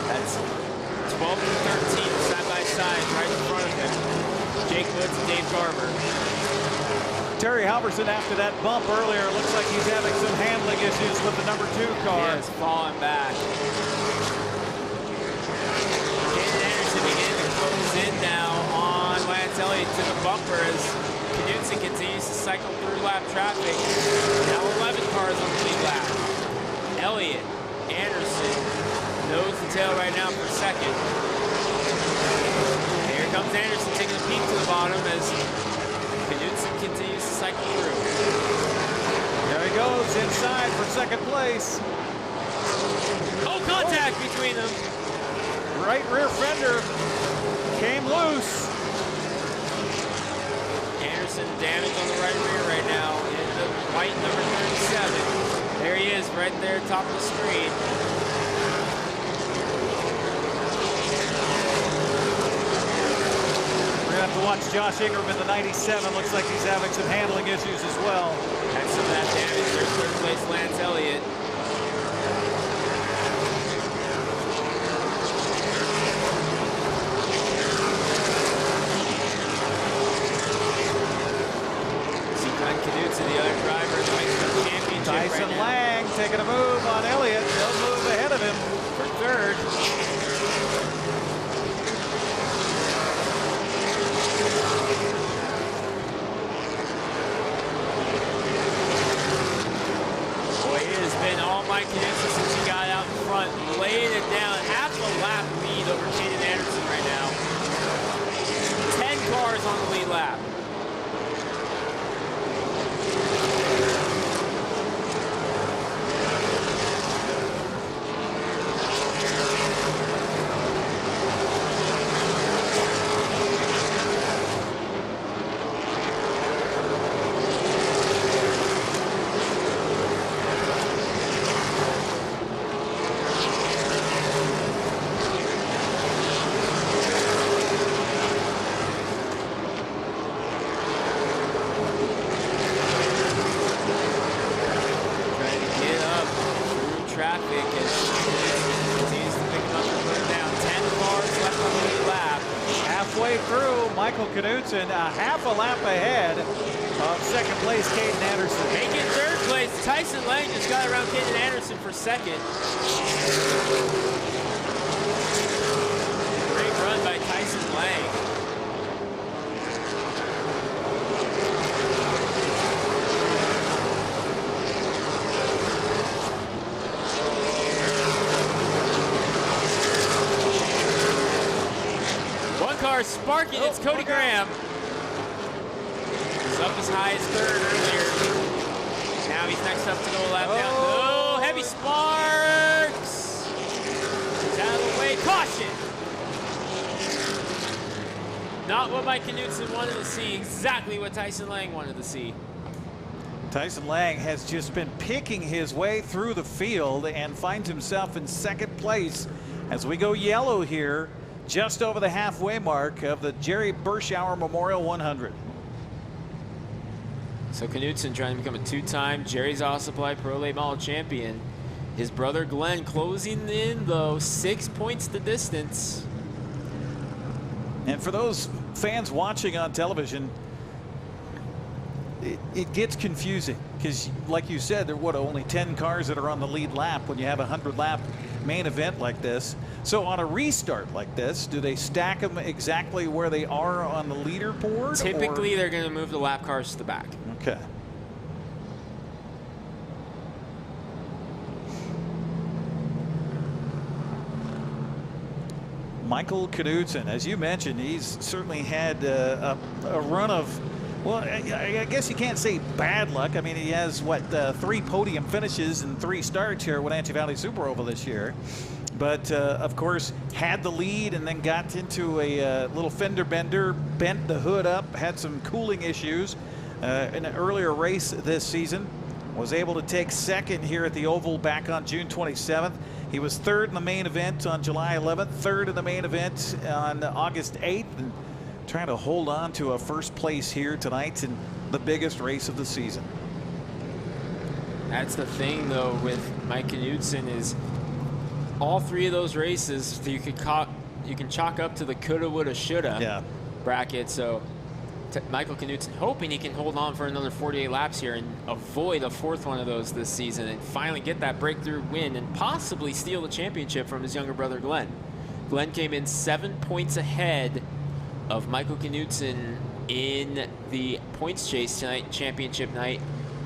That's 12 and 13 side by side right in front of him. Jake Woods and Dave Garber. Terry Halverson, after that bump earlier, looks like he's having some handling issues with the number 2 car. He is falling back. Caden Anderson beginning to close in now on Lance Elliott to the bumper as Knudsen continues to cycle through lap traffic. Now 11 cars on the lead lap. Elliott, Anderson, nose to tail right now for second. Here comes Anderson taking a peek to the bottom as Knudsen continues to cycle through. There he goes inside for second place. Oh, contact between them. Right rear fender came loose. Anderson damage on the right rear right now in the white number 37. There he is right there top of the screen. We're going to have to watch Josh Ingram in the 97. Looks like he's having some handling issues as well. Had some of that damage. There's third place Lance Elliott. The other driver in the Mexican Championship Tyson right Lang taking a move on Elliott. They'll move ahead of him for third. Boy, it has been all Mike Knudsen since he got out in front, laying it down. Half a lap lead over Caden Anderson right now. 10 cars on the lead lap. Knudsen a half a lap ahead of second place Caden Anderson. Making third place, Tyson Lang just got around Caden Anderson for second. Great run by Tyson Lang. Sparking, it's Cody Graham. He's up as high as third earlier. Now he's next up to go a lap down. Oh, heavy sparks. He's out of the way. Caution. Not what Mike Knudsen wanted to see. Exactly what Tyson Lang wanted to see. Tyson Lang has just been picking his way through the field and finds himself in second place as we go yellow here. Just over the halfway mark of the Jerry Berschauer Memorial 100. So Knudsen trying to become a two-time Jerry's Auto Supply Pro Late Model champion. His brother Glenn closing in, though, 6 points the distance. And for those fans watching on television, it gets confusing because, like you said, there are only 10 cars that are on the lead lap when you have a 100-lap main event like this. So on a restart like this, do they stack them exactly where they are on the leaderboard? Typically, they're going to move the lap cars to the back. Okay. Michael Knudsen, as you mentioned, he's certainly had a run of, well, I guess you can't say bad luck. I mean, he has, what, 3 podium finishes and 3 starts here at Wenatchee Valley Super Oval this year. But, of course, had the lead and then got into a little fender bender, bent the hood up, had some cooling issues. in an earlier race this season. Was able to take second here at the Oval back on June 27th. He was third in the main event on July 11th, third in the main event on August 8th, and trying to hold on to a first place here tonight in the biggest race of the season. That's the thing, though, with Mike Knudsen is all three of those races you can chalk up to the coulda, woulda, shoulda bracket. So Michael Knudsen hoping he can hold on for another 48 laps here and avoid a fourth one of those this season and finally get that breakthrough win and possibly steal the championship from his younger brother Glenn. Glenn came in 7 points ahead of Michael Knudsen in the points chase tonight, championship night.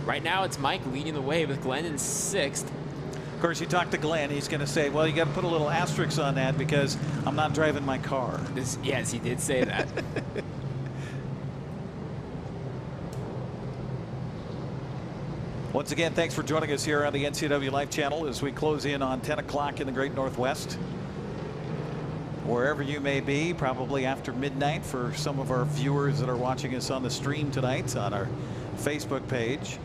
Right now it's Mike leading the way with Glenn in 6th. Of course, you talk to Glenn, he's going to say, well, you got to put a little asterisk on that because I'm not driving my car. Yes, he did say that. Once again, thanks for joining us here on the NCWLIFE channel as we close in on 10 o'clock in the Great Northwest. Wherever you may be, probably after midnight for some of our viewers that are watching us on the stream tonight on our Facebook page.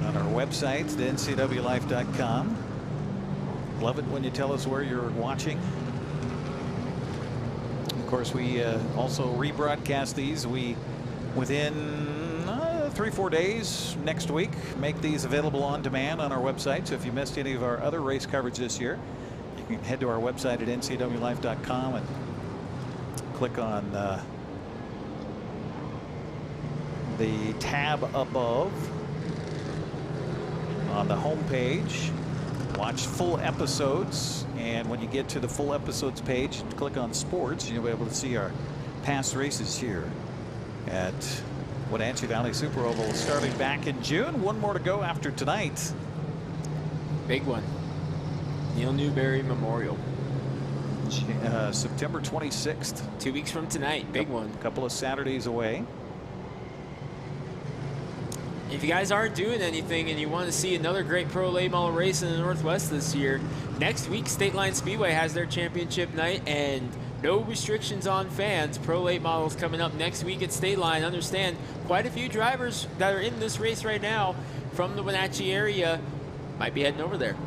On our website, ncwlife.com. Love it when you tell us where you're watching. Of course, we also rebroadcast these. We, within 3-4 days next week, make these available on demand on our website. So if you missed any of our other race coverage this year, you can head to our website at ncwlife.com and click on the tab above on the home page. Watch full episodes, and when you get to the full episodes page, click on sports, you'll be able to see our past races here at Wenatchee Valley Super Oval starting back in June. One more to go after tonight. Big one. Neil Newberry Memorial. September 26th. 2 weeks from tonight. Big one. A couple of Saturdays away. If you guys aren't doing anything and you want to see another great pro late model race in the Northwest this year, next week State Line Speedway has their championship night and no restrictions on fans. Pro late models coming up next week at State Line. Understand quite a few drivers that are in this race right now from the Wenatchee area might be heading over there.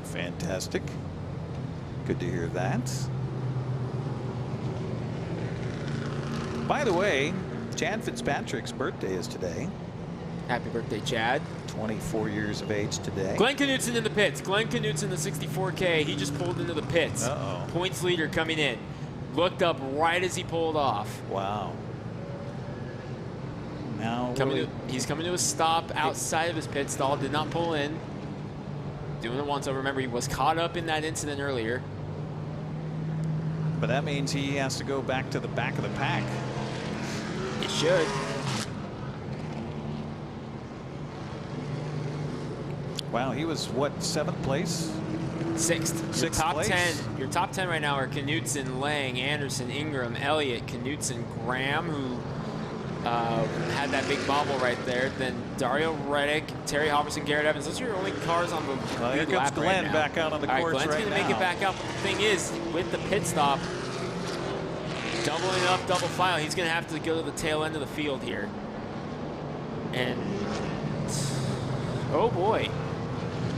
Fantastic. Good to hear that. By the way, Chad Fitzpatrick's birthday is today. Happy birthday, Chad. 24 years of age today. Glenn Knudsen in the pits. Glenn Knudsen, the 64K. He just pulled into the pits. Uh-oh. Points leader coming in. Looked up right as he pulled off. Wow. Now he's coming to a stop outside of his pit stall. Did not pull in. Doing it once. Remember, he was caught up in that incident earlier. But that means he has to go back to the back of the pack. It should. Wow, he was what, 7th place? 6th. Your top 10. Your top 10 right now are Knudsen, Lang, Anderson, Ingram, Elliott, Knudsen, Graham, who had that big bobble right there. Then Dario Reddick, Terry Hopperson, Garrett Evans. Those are your only cars on the here comes Glenn back out on the course Glenn's right gonna now. make it back out. But the thing is, with the pit stop, doubling up, double file, he's going to have to go to the tail end of the field here. And, oh boy,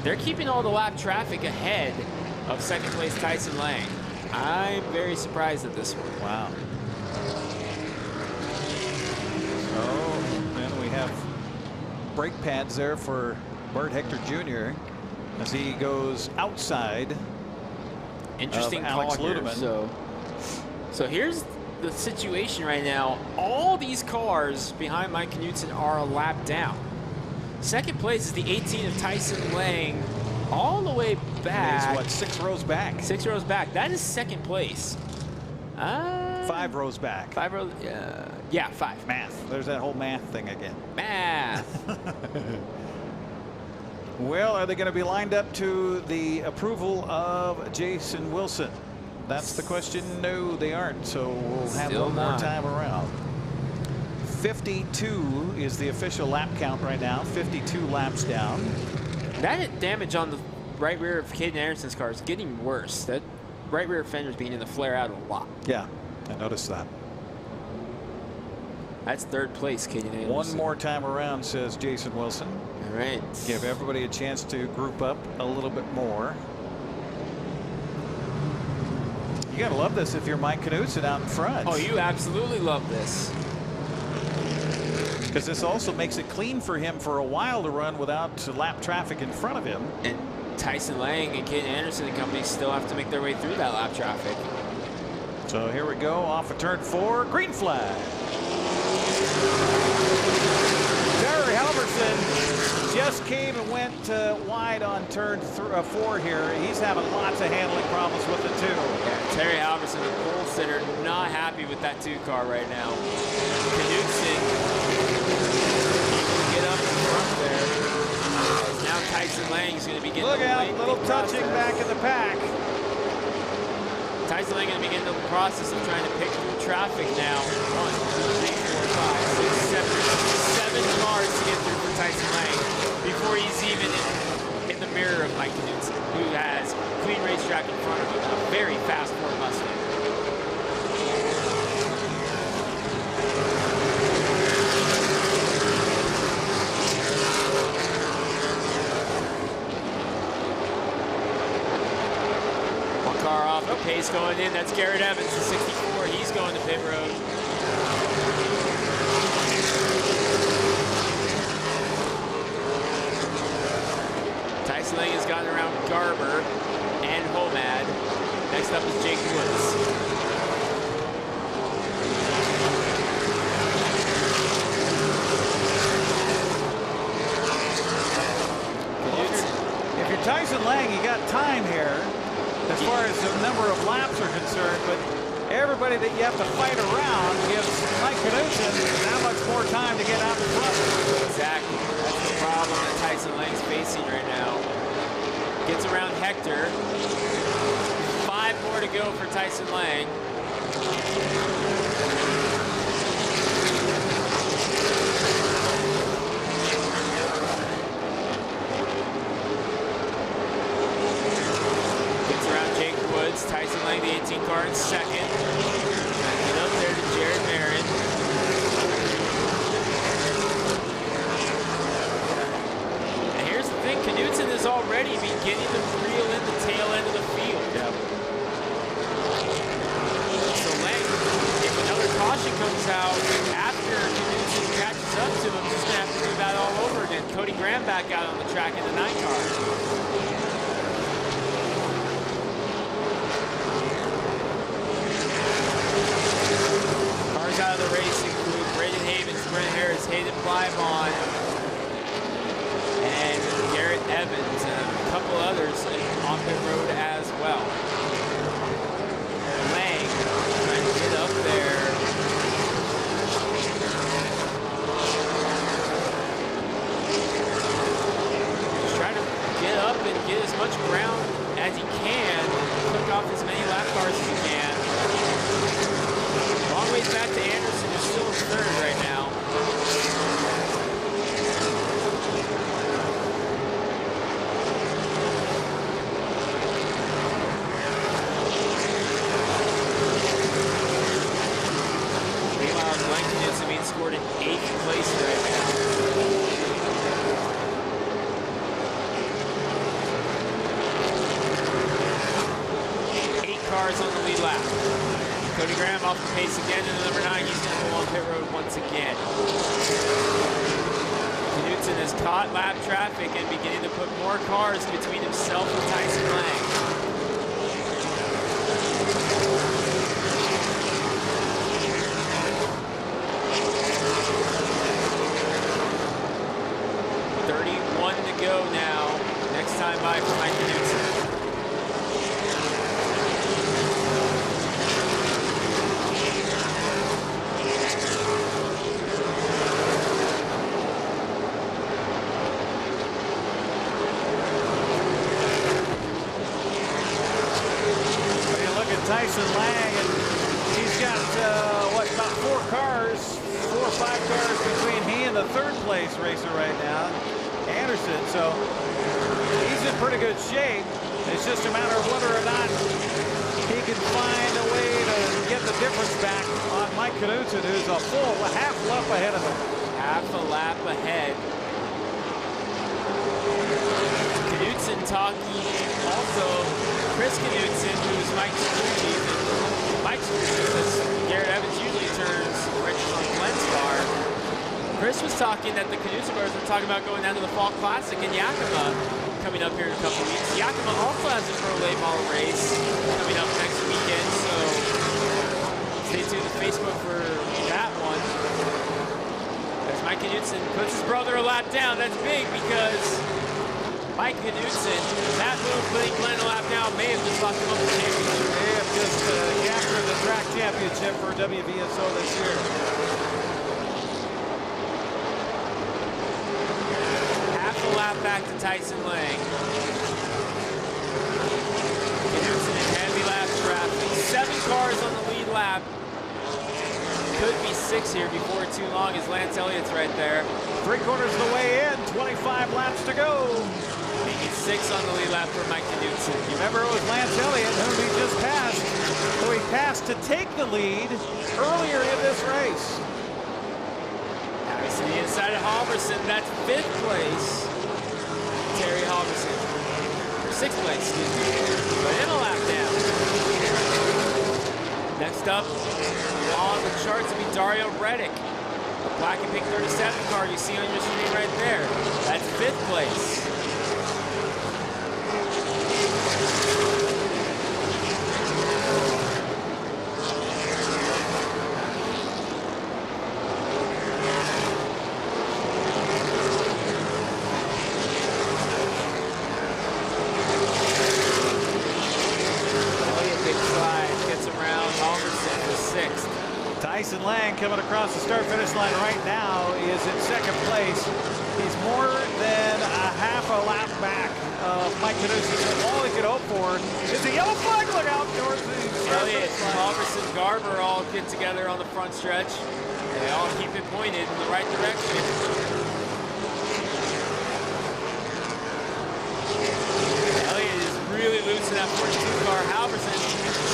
they're keeping all the lap traffic ahead of 2nd place Tyson Lang. I'm very surprised at this one. Wow. So, then we have brake pads there for Bert Hector Jr. as he goes outside. Interesting of Alex call here. Ludeman. So here's the situation right now. All these cars behind Mike Knudsen are a lap down. 2nd place is the 18 of Tyson Lang, all the way back. He's what, 6 rows back? 6 rows back. That is 2nd place. 5 rows back. 5 rows. Yeah, 5. Math. There's that whole math thing again. Math. Well, are they going to be lined up to the approval of Jason Wilson? That's the question. No, they aren't. So we'll have Still one more not. time around. 52 is the official lap count right now. 52 laps down. That damage on the right rear of Caden Anderson's car is getting worse. right rear fender's beginning to flare out a lot. Yeah, I noticed that. That's third place, Katie Anderson. One more time around, says Jason Wilson. All right. Give everybody a chance to group up a little bit more. You got to love this if you're Mike Knudsen out in front. Oh, you absolutely love this. Because this also makes it clean for him for a while to run without lap traffic in front of him. And Tyson Lang and Kaden Anderson and company still have to make their way through that lap traffic. So here we go off of turn 4, green flag. Terry Halverson just came and went wide on turn 4 here. He's having lots of handling problems with it too. Yeah, Terry Halverson, the pole sitter, not happy with that 2 car right now. Knudsen get up in front there. Now Tyson Lang is going to be getting Look out, little touching back in the pack. Tyson Lang going to begin the process of trying to pick through traffic now. 1, 2, 3, 4, 5, 6, 7 cars to get through for Tyson Lang before he's even in the mirror of Mike Knudsen, who has clean racetrack in front of him, a very fast Ford Mustang. Car off the pace going in. That's Garrett Evans, the 64. He's going to pit road. Tyson Lang has gotten around Garber and Homad. Next up is Jake Woods. If you're Tyson Lang, you got time here as far as the number of laps are concerned, but everybody that you have to fight around gives Mike Knudsen that much more time to get out in front. Exactly. That's the problem that Tyson Lang's facing right now. Gets around Hector. 5 more to go for Tyson Lang. Tyson Lang, the 18 car in second. Get up there to Jared Marin. And here's the thing, Knudsen is already beginning to reel in the tail end of the field. Yep. So Lang, if another caution comes out after Knudsen catches up to him, he's going to have to do that all over again. Cody Graham back out on the track in the 9 car. Out of the race include Braden Havens, Brent Harris, Hayden Plybon, and Garrett Evans, and a couple others on pit road as well. Lang trying to get up there. Just trying to get up and get as much ground as he can, cook off as many lap cars as he can. Long ways back to Anderson, who's still in third right now. Meanwhile, Langton is being scored in 8th place right now. Cars on the lead lap. Cody Graham off the pace again to the number 9. He's going to go on pit road once again. Knudsen has caught lap traffic and beginning to put more cars between himself and Tyson Lang. .31 to go now. Next time by for Mike Knudsen. Tyson Lang, and he's got, what, about 4 cars, 4 or 5 cars between he and the 3rd place racer right now, Anderson. So he's in pretty good shape. It's just a matter of whether or not he can find a way to get the difference back on Mike Knudsen, who's a full half lap ahead of him. Half a lap ahead. Knudsen talking also Chris Knudsen, who's Mike's crew chief. Mike's crew chief says Garrett Evans usually turns wrenches on Glenn's car. Chris was talking that the Knudsen brothers were talking about going down to the Fall Classic in Yakima coming up here in a couple weeks. Yakima also has a pro late model race coming up next weekend, so stay tuned to Facebook for that one. As Mike Knudsen puts his brother a lap down, that's big because Mike Knudsen, that move putting Glenn a lap down may have just lost him up the championship. They have just captured the track championship for WVSO this year. Half a lap back to Tyson Lang. Knudsen in heavy lap traffic. 7 cars on the lead lap. Could be 6 here before too long as Lance Elliott's right there. 3/4 of the way in, 25 laps to go. Making 6 on the lead lap for Mike Knudsen. You remember it was Lance Elliott whom he just passed. So he passed to take the lead earlier in this race. Now we see the inside of Halverson. That's 5th place. Terry Halverson. Or 6th place, excuse me. But in a lap down. Next up on the charts will be Dario Reddick. The black and pink 37 car you see on your screen right there. That's 5th place. Tyson Lang coming across the start-finish line right now is in 2nd place. He's more than a half a lap back of Mike Knudsen. All he could hope for is a yellow flag. Look out towards the Elliott, Halverson, Garber all get together on the front stretch. They all keep it pointed in the right direction. Elliott is really loose in that 42 car. Halverson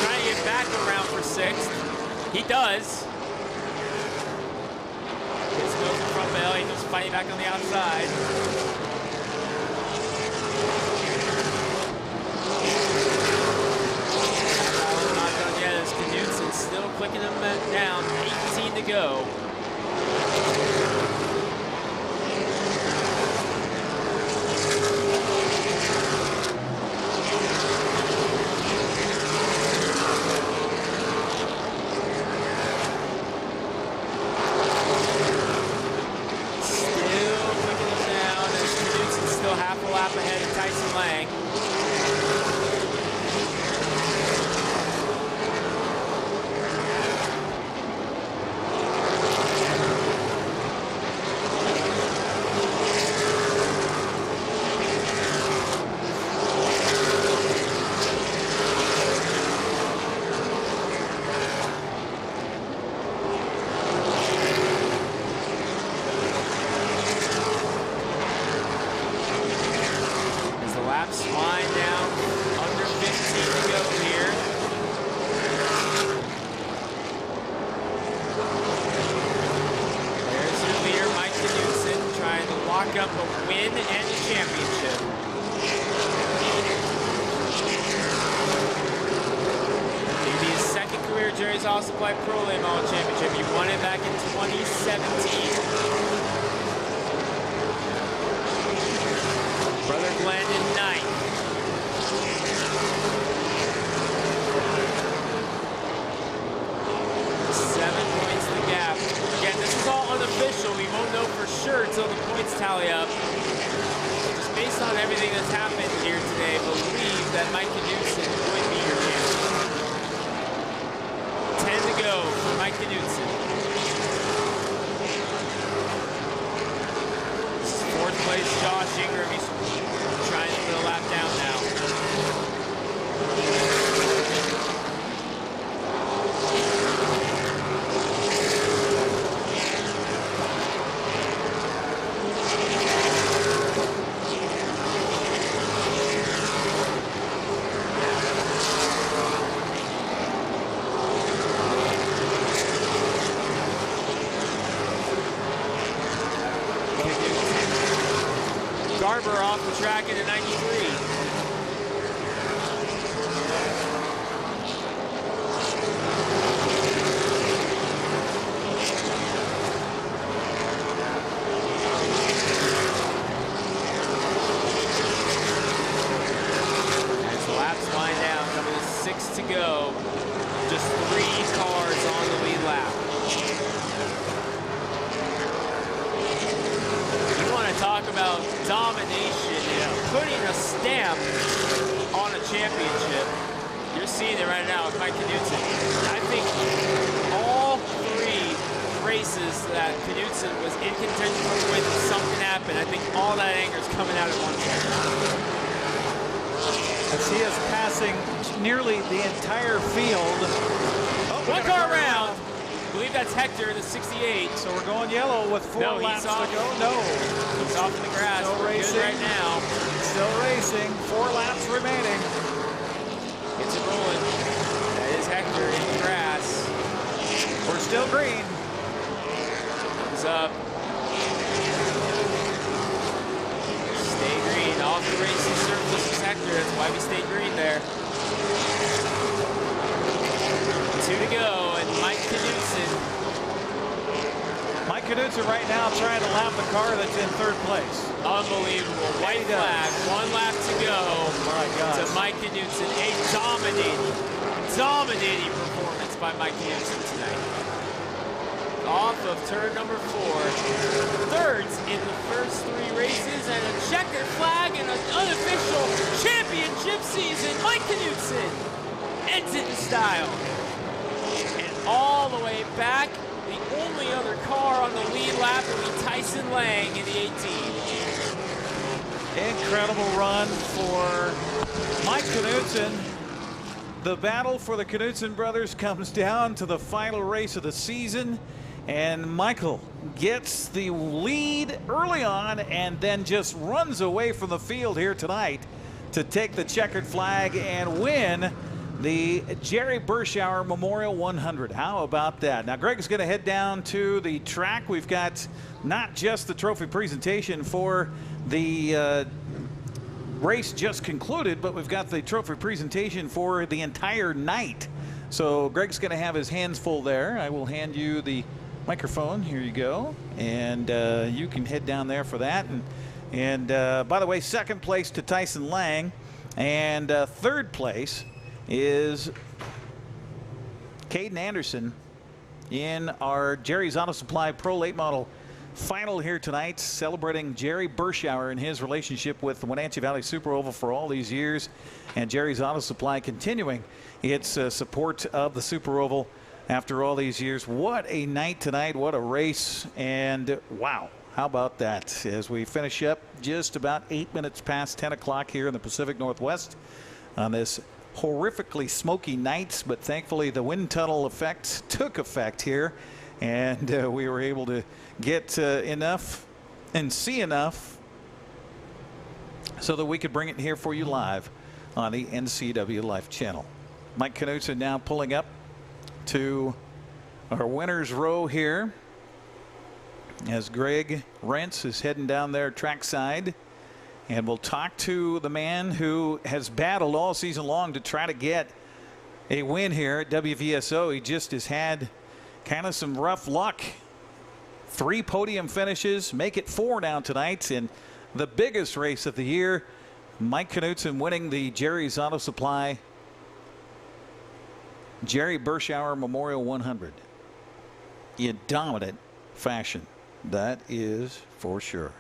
trying to get back around for 6th. He does. Gets nose in front of Elliott, just fighting back on the outside. Not done yet as Knudsen still clicking them down. 18 to go. Lap ahead of Tyson Lang. Wind down, under 15 to go here. There's your leader, Mike Knudsen, trying to lock up a win and a championship. Maybe his 2nd career Jerry's Auto Supply Pro Late Model Championship. He won it back in 2017. Brother Glenn in 9th. 7 points the gap. Again, this is all unofficial. We won't know for sure until the points tally up. Just based on everything that's happened here today, believe that Mike Knudsen would be your champion. 10 to go for Mike Knudsen. This is 4th place Josh Ingram. He's trying to put a lap down now. second in 93. To go. Just 3 cars on the lead lap. You want to talk about domination and putting a stamp on a championship. You're seeing it right now with Mike Knudsen. I think all 3 races that Knudsen was in contention for win, something happened. I think all that anger is coming out at once. As he is passing nearly the entire field. Oh, 1 car around. I believe that's Hector, the 68. So we're going yellow with 4 laps to go. No. He's off in the grass. Still racing right now. Still racing. 4 laps remaining. Gets it rolling. That is Hector in the grass. We're still green. He's up. Stay green. Off the racing surface is Hector. That's why we stay green there. 2 to go, and Mike Knudsen. Mike Knudsen right now trying to lap the car that's in 3rd place. Unbelievable. White flag. 1 lap to go. My God. To Mike Knudsen. A dominating performance by Mike Knudsen tonight. Off of turn number 4. 3rds in the first 3 races, and a checkered flag in an unofficial championship season. Mike Knudsen ends it in style. And all the way back, the only other car on the lead lap will be Tyson Lang in the 18. Incredible run for Mike Knudsen. The battle for the Knudsen brothers comes down to the final race of the season. And Michael gets the lead early on and then just runs away from the field here tonight to take the checkered flag and win the Jerry Berschauer Memorial 100. How about that? Now Greg's going to head down to the track. We've got not just the trophy presentation for the race just concluded, but we've got the trophy presentation for the entire night. So Greg's going to have his hands full there. I will hand you the microphone. Here you go. And you can head down there for that. And by the way, 2nd place to Tyson Lang. And 3rd place is Caden Anderson in our Jerry's Auto Supply Pro Late Model final here tonight, celebrating Jerry Berschauer and his relationship with the Wenatchee Valley Super Oval for all these years, and Jerry's Auto Supply continuing its support of the Super Oval after all these years. What a night tonight, what a race, and wow, how about that as we finish up just about 8 minutes past 10 o'clock here in the Pacific Northwest on this horrifically smoky night, but thankfully the wind tunnel effect took effect here, and we were able to get enough and see enough so that we could bring it here for you live on the NCWLIFE channel. Mike Knudsen now pulling up to our winner's row here as Greg Rentz is heading down there trackside. And we'll talk to the man who has battled all season long to try to get a win here at WVSO. He just has had kind of some rough luck. 3 podium finishes, make it 4 now tonight. And the biggest race of the year, Mike Knudsen winning the Jerry's Auto Supply Jerry Berschauer Memorial 100 in dominant fashion. That is for sure.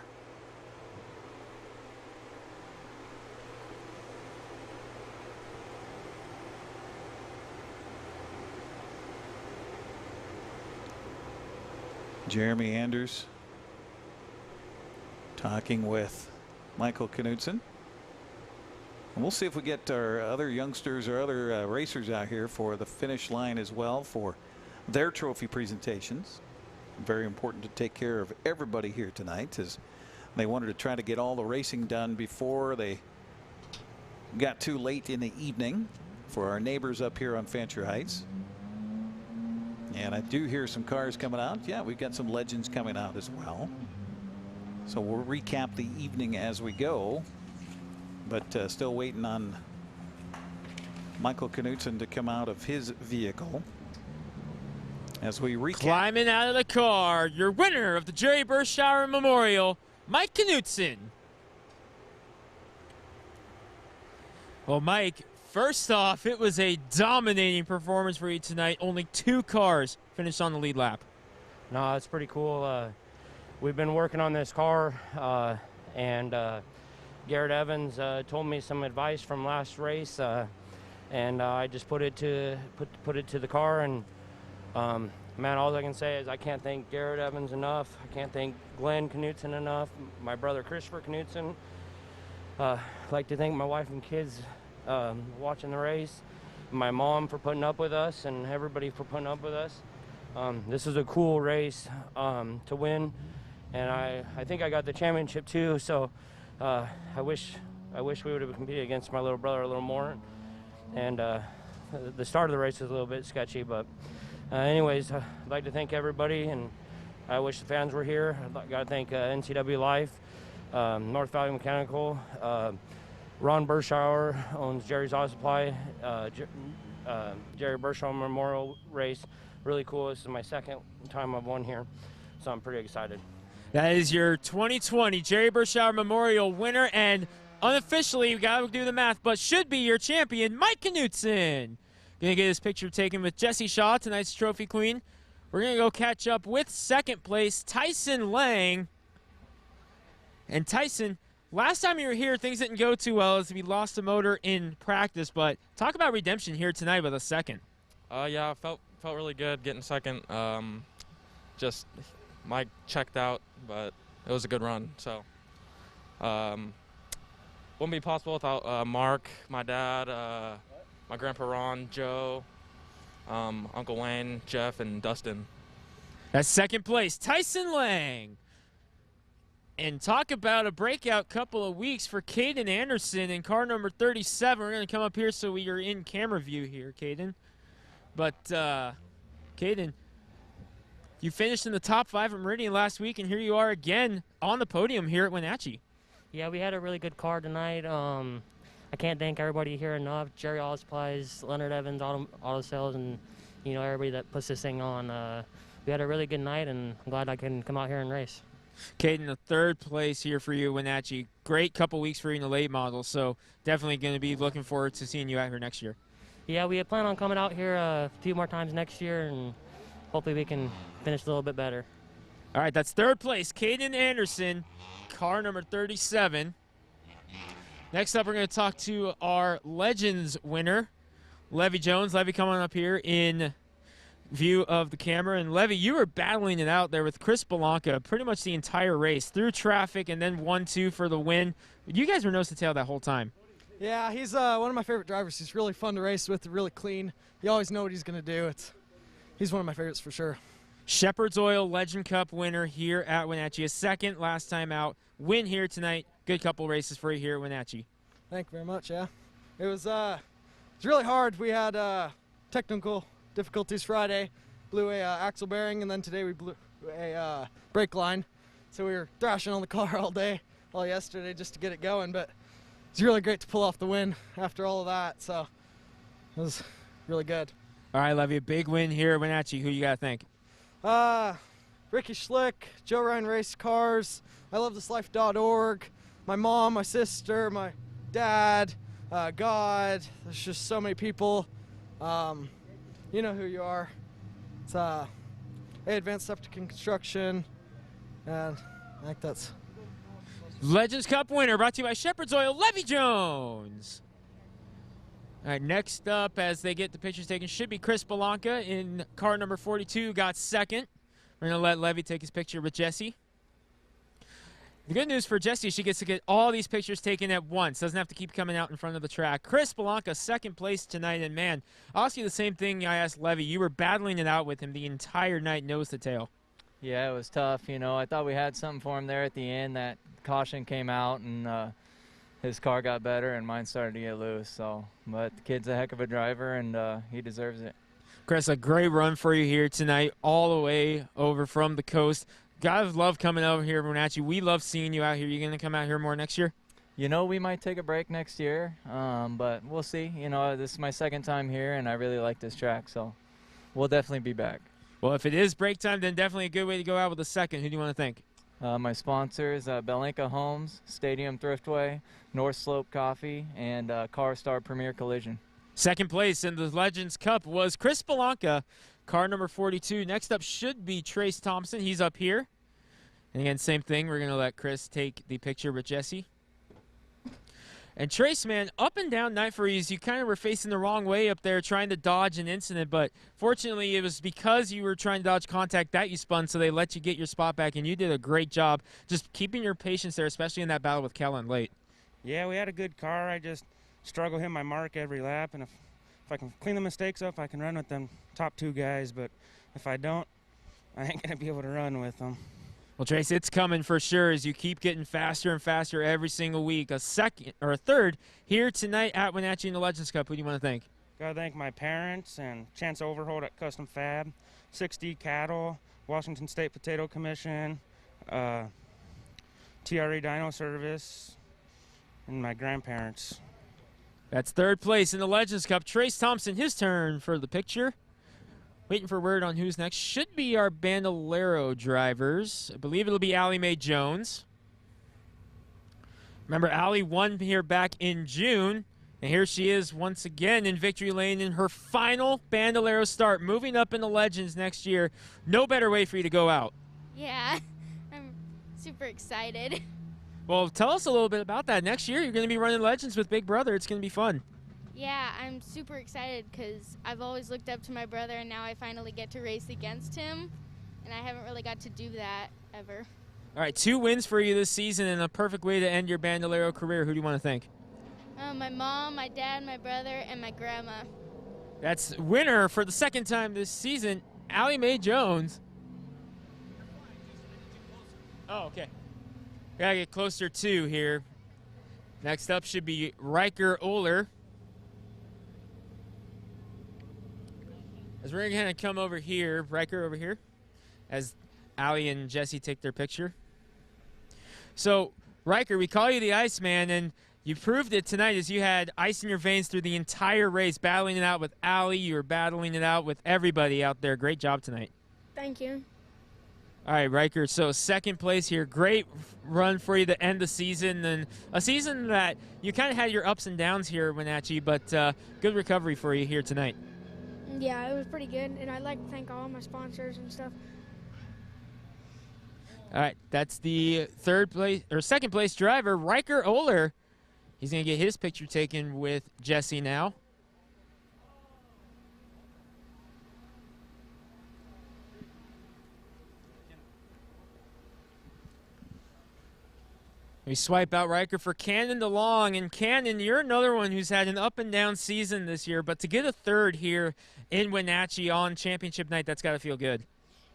Jeremy Anders talking with Michael Knudsen. And we'll see if we get our other youngsters or other racers out here for the finish line as well for their trophy presentations. Very important to take care of everybody here tonight, as they wanted to try to get all the racing done before they got too late in the evening for our neighbors up here on Fancher Heights. And I do hear some cars coming out. Yeah, we've got some legends coming out as well. So we'll recap the evening as we go. but still waiting on Michael Knutson to come out of his vehicle. As we recap. Climbing out of the car, your winner of the Jerry Berschauer Memorial, Mike Knutson. Well, Mike, first off, it was a dominating performance for you tonight. Only 2 cars finished on the lead lap. No, it's pretty cool. We've been working on this car, and Garrett Evans told me some advice from last race, and I just put it to the car. And man, all I can say is I can't thank Garrett Evans enough. I can't thank Glenn Knutson enough. My brother Christopher Knutson. I'd like to thank my wife and kids watching the race, my mom for putting up with us, and everybody for putting up with us. This is a cool race to win, and I think I got the championship too. So I wish we would have competed against my little brother a little more. And the start of the race was a little bit sketchy, but anyways, I'd like to thank everybody, and I wish the fans were here. I'd got to thank NCWLIFE, North Valley Mechanical. Ron Berschauer owns Jerry's Auto Supply, Jerry Berschauer Memorial Race. Really cool. This is my second time I've won here, so I'm pretty excited. That is your 2020 Jerry Berschauer Memorial winner, and unofficially, we got to do the math, but should be your champion, Mike Knutson. Gonna get his picture taken with Jessie Shaw, tonight's trophy queen. We're gonna go catch up with second place, Tyson Lang. And Tyson, last time you were here, things didn't go too well as we lost a motor in practice, but talk about redemption here tonight with a second. Yeah, felt really good getting second. Just Mike checked out, but it was a good run. So wouldn't be possible without Mark, my dad, my grandpa Ron, Joe, Uncle Wayne, Jeff, and Dustin. That's second place, Tyson Lang. And talk about a breakout couple of weeks for Caden Anderson in car number 37. We're going to come up here so we are in camera view here, Caden. But, Caden, you finished in the top 5 at Meridian last week, and here you are again on the podium here at Wenatchee. Yeah, we had a really good car tonight. I can't thank everybody here enough. Jerry Auto Supplies, Leonard Evans Auto Sales, and everybody that puts this thing on. We had a really good night, and I'm glad I can come out here and race. Caden, the third place here for you, Wenatchee. Great couple weeks for you in the late model, so definitely going to be looking forward to seeing you out here next year. Yeah, we plan on coming out here a few more times next year, and hopefully we can finish a little bit better. All right, that's third place, Caden Anderson, car number 37. Next up, we're going to talk to our Legends winner, Levy Jones. Levy coming up here in view of the camera. And Levy, you were battling it out there with Chris Belanca pretty much the entire race, through traffic and then 1-2 for the win. You guys were nose to tail that whole time. Yeah, he's one of my favorite drivers. He's really fun to race with, really clean. You always know what he's going to do. He's one of my favorites for sure. Sheperds Oil Legend Cup winner here at Wenatchee. A second last time out. Win here tonight. Good couple races for you here at Wenatchee. Thank you very much, yeah. It was really hard. We had technical difficulties Friday. Blew a axle bearing, and then today we blew a brake line. So we were thrashing on the car all day, all yesterday, just to get it going. But it's really great to pull off the win after all of that. So it was really good. All right, Levy, a big win here at Wenatchee. Who you got to thank? Ricky Schlick, Joe Ryan Race Cars, ILoveThisLife.org, my mom, my sister, my dad, God. There's just so many people. You know who you are. It's Advanced Septic and Construction, and I think that's Legends Cup winner, brought to you by Sheperds Oil, Levy Jones. All right, next up, as they get the pictures taken, should be Chris Belanca in car number 42, got second. We're going to let Levy take his picture with Jessie. The good news for Jessie, she gets to get all these pictures taken at once. Doesn't have to keep coming out in front of the track. Chris Belanca, second place tonight. And, man, I'll ask you the same thing I asked Levy. You were battling it out with him the entire night, nose to tail. Yeah, it was tough. I thought we had something for him there at the end. That caution came out, and his car got better, and mine started to get loose. But the kid's a heck of a driver, and he deserves it. Chris, a great run for you here tonight, all the way over from the coast. Guys love coming over here, Wenatchee. We love seeing you out here. You going to come out here more next year? You know, we might take a break next year, but we'll see. You know, this is my second time here, and I really like this track, so we'll definitely be back. Well, if it is break time, then definitely a good way to go out with a second. Who do you want to thank? My sponsors, Belenka Homes, Stadium Thriftway, North Slope Coffee, and Car Star Premier Collision. Second place in the Legends Cup was Chris Belanca, car number 42. Next up should be Trace Thompson. He's up here. And again, same thing. We're going to let Chris take the picture with Jesse. And Trace, man, up and down night for you. You kind of were facing the wrong way up there trying to dodge an incident, but fortunately it was because you were trying to dodge contact that you spun, so they let you get your spot back, and you did a great job just keeping your patience there, especially in that battle with Kellen late. Yeah, we had a good car. I just struggle hitting my mark every lap, and if I can clean the mistakes up, I can run with them top 2 guys, but if I don't, I ain't going to be able to run with them. Well, Trace, it's coming for sure as you keep getting faster and faster every single week. A second or a third here tonight at Wenatchee in the Legends Cup. Who do you want to thank? Gotta thank my parents and Chance Overholt at Custom Fab, 6D Cattle, Washington State Potato Commission, TRA Dyno Service, and my grandparents. That's third place in the Legends Cup. Trace Thompson, his turn for the picture. Waiting for word on who's next. Should be our Bandolero drivers. I believe it'll be Allie Mae Jones. Remember, Allie won here back in June. And here she is once again in victory lane in her final Bandolero start. Moving up in the Legends next year. No better way for you to go out. Yeah, I'm super excited. Well, tell us a little bit about that. Next year, you're going to be running Legends with Big Brother. It's going to be fun. Yeah, I'm super excited because I've always looked up to my brother, and now I finally get to race against him, and I haven't really got to do that ever. All right, 2 wins for you this season and a perfect way to end your Bandolero career. Who do you want to thank? My mom, my dad, my brother, and my grandma. That's winner for the second time this season, Allie Mae Jones. Oh, okay. Gotta get closer to here. Next up should be Riker Oler. As we're going to come over here, Riker over here, as Allie and Jesse take their picture. So, Riker, we call you the Iceman, and you proved it tonight as you had ice in your veins through the entire race, battling it out with Allie. You were battling it out with everybody out there. Great job tonight. Thank you. All right, Riker, so second place here. Great run for you to end the season, and a season that you kind of had your ups and downs here, Wenatchee, but good recovery for you here tonight. Yeah, it was pretty good, and I'd like to thank all my sponsors and stuff. All right, that's the second place driver, Riker Oler. He's going to get his picture taken with Jesse now. We swipe out Riker for Cannon DeLong. And Cannon, you're another one who's had an up-and-down season this year, but to get a third here in Wenatchee on championship night, that's got to feel good.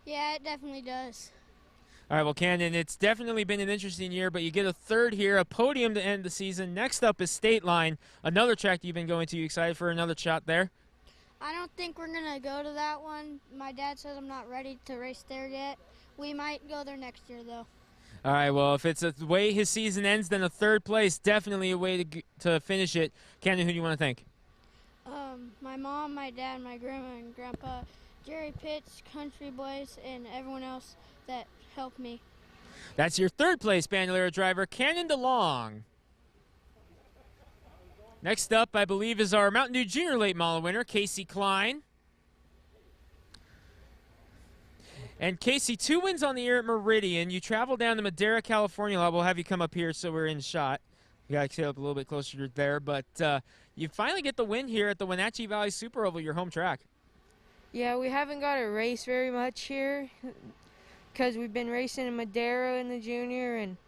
Yeah, it definitely does. All right, well, Cannon, it's definitely been an interesting year, but you get a third here, a podium to end the season. Next up is State Line, another track you've been going to. You excited for another shot there? I don't think we're going to go to that one. My dad says I'm not ready to race there yet. We might go there next year, though. All right, well, if it's the way his season ends, then a third place, definitely a way to finish it. Cannon, who do you want to thank? My mom, my dad, my grandma, and grandpa, Jerry Pitts, Country Boys, and everyone else that helped me. That's your third place Bandolero driver, Cannon DeLong. Next up, I believe, is our Mountain Dew Junior Late Model winner, Casey Klein. And Casey, 2 wins on the year at Meridian. You travel down to Madera, California. We'll have you come up here so we're in shot. You got to sit up a little bit closer there. But you finally get the win here at the Wenatchee Valley Super Oval, your home track. Yeah, we haven't got to race very much here because we've been racing in Madera in the junior and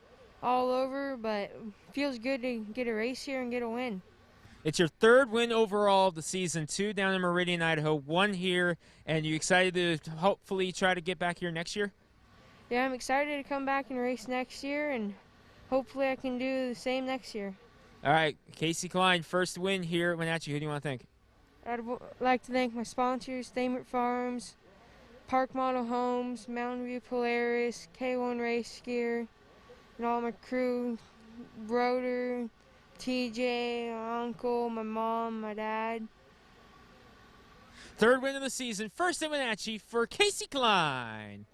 all over. But it feels good to get a race here and get a win. It's your third win overall of the season, 2 down in Meridian, Idaho, 1 here, and you excited to hopefully try to get back here next year? Yeah, I'm excited to come back and race next year, and hopefully I can do the same next year. All right, Casey Klein, first win here at Wenatchee. Who do you want to thank? I'd like to thank my sponsors, Thamert Farms, Park Model Homes, Mountain View Polaris, K1 Race Gear, and all my crew, brother, TJ, my uncle, my mom, my dad. Third win of the season, first in Wenatchee for Casey Klein.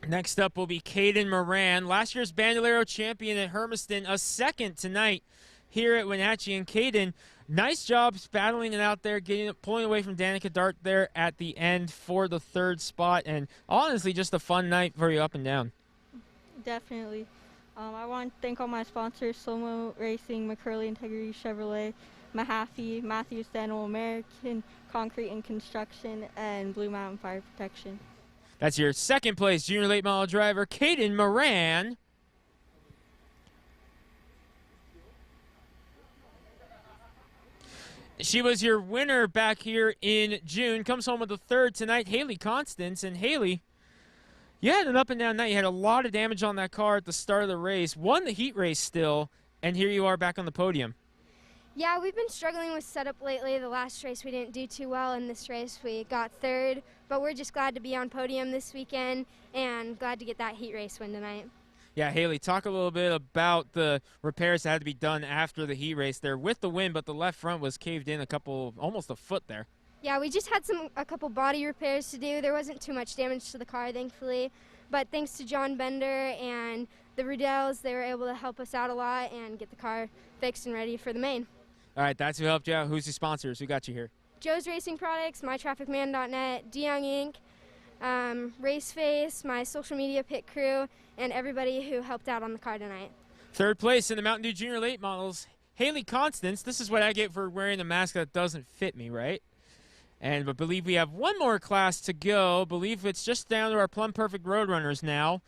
Next up will be Caden Moran, last year's Bandolero champion at Hermiston, a second tonight here at Wenatchee. And Caden, nice job battling it out there, pulling away from Danica Dart there at the end for the third spot. And honestly, just a fun night for you up and down. Definitely. I want to thank all my sponsors, Slow-Mo Racing, McCurley Integrity Chevrolet, Mahaffey, Matthews Dental, American Concrete and Construction, and Blue Mountain Fire Protection. That's your second place junior late model driver, Caden Moran. She was your winner back here in June. Comes home with the third tonight, Haley Constance. And Haley, you had an up and down night. You had a lot of damage on that car at the start of the race. Won the heat race still, and here you are back on the podium. Yeah, we've been struggling with setup lately. The last race we didn't do too well. In this race we got third, but we're just glad to be on podium this weekend and glad to get that heat race win tonight. Yeah, Haley, talk a little bit about the repairs that had to be done after the heat race there with the win, but the left front was caved in almost a foot there. Yeah, we just had a couple body repairs to do. There wasn't too much damage to the car, thankfully, but thanks to John Bender and the Rudells, they were able to help us out a lot and get the car fixed and ready for the main. All right, that's who helped you out. Who's your sponsors? Who got you here? Joe's Racing Products, MyTrafficMan.net, DeYoung Inc., Raceface, my social media pit crew, and everybody who helped out on the car tonight. Third place in the Mountain Dew Junior Late Models, Haley Constance. This is what I get for wearing a mask that doesn't fit me, right? And I believe we have one more class to go. I believe it's just down to our Plumb Perfect Roadrunners now.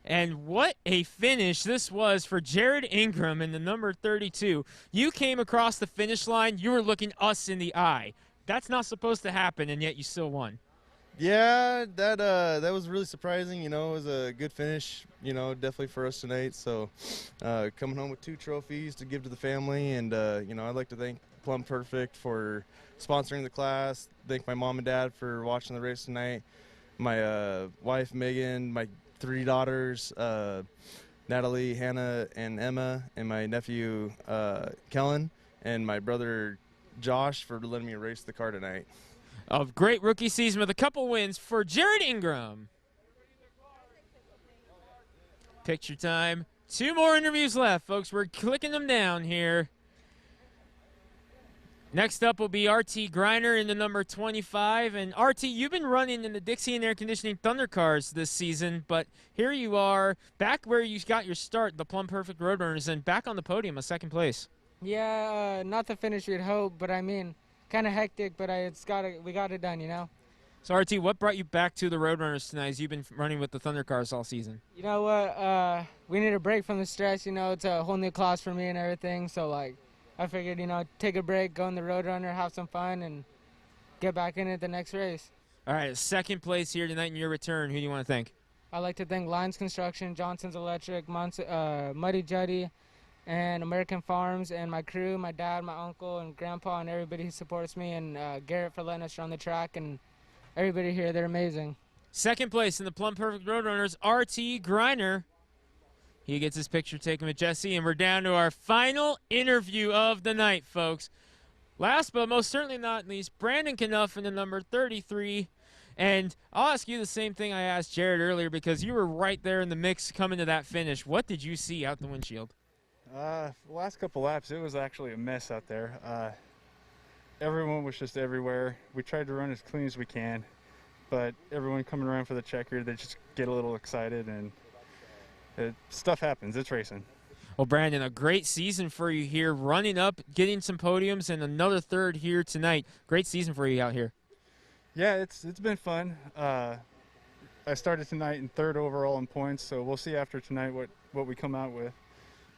And what a finish this was for Jared Ingram in the number 32. You came across the finish line, you were looking us in the eye. That's not supposed to happen, and yet you still won. Yeah, that was really surprising. You know, it was a good finish, you know, definitely for us tonight. So coming home with 2 trophies to give to the family. And, you know, I'd like to thank Plumb Perfect for sponsoring the class, thank my mom and dad for watching the race tonight, my wife, Megan, my 3 daughters, Natalie, Hannah, and Emma, and my nephew, Kellen, and my brother, Josh, for letting me race the car tonight. A great rookie season with a couple wins for Jared Ingram. Picture time. 2 more interviews left, folks. We're clicking them down here. Next up will be RT Griner in the number 25. And RT, you've been running in the Dixie and Air Conditioning Thunder cars this season, but here you are back where you got your start, the Plumb Perfect Roadrunners, and back on the podium, a 2nd place. Yeah, not the finish we'd hope, but I mean, kind of hectic, but we got it done, you know. So RT, what brought you back to the Roadrunners tonight as you've been running with the Thunder cars all season? You know what, we need a break from the stress, you know, it's a whole new class for me and everything, so like, I figured, you know, take a break, go in the Roadrunner, have some fun, and get back in it the next race. All right, 2nd place here tonight in your return. Who do you want to thank? I'd like to thank Lyons Construction, Johnson's Electric, Muddy Juddy, and American Farms, and my crew, my dad, my uncle, and grandpa, and everybody who supports me, and Garrett for letting us run the track, and everybody here, they're amazing. 2nd place in the Plumb Perfect Roadrunners, RT Griner. He gets his picture taken with Jesse, and we're down to our final interview of the night, folks. Last but most certainly not least, Brandon Knuff in the number 33. And I'll ask you the same thing I asked Jared earlier because you were right there in the mix coming to that finish. What did you see out the windshield? The last couple laps, it was actually a mess out there. Everyone was just everywhere. We tried to run as clean as we can, but everyone coming around for the checker, they just get a little excited, and stuff happens. It's racing. Well, Brandon, a great season for you here, running up, getting some podiums, and another 3rd here tonight. Great season for you out here. Yeah, it's been fun. I started tonight in 3rd overall in points, so we'll see after tonight what we come out with.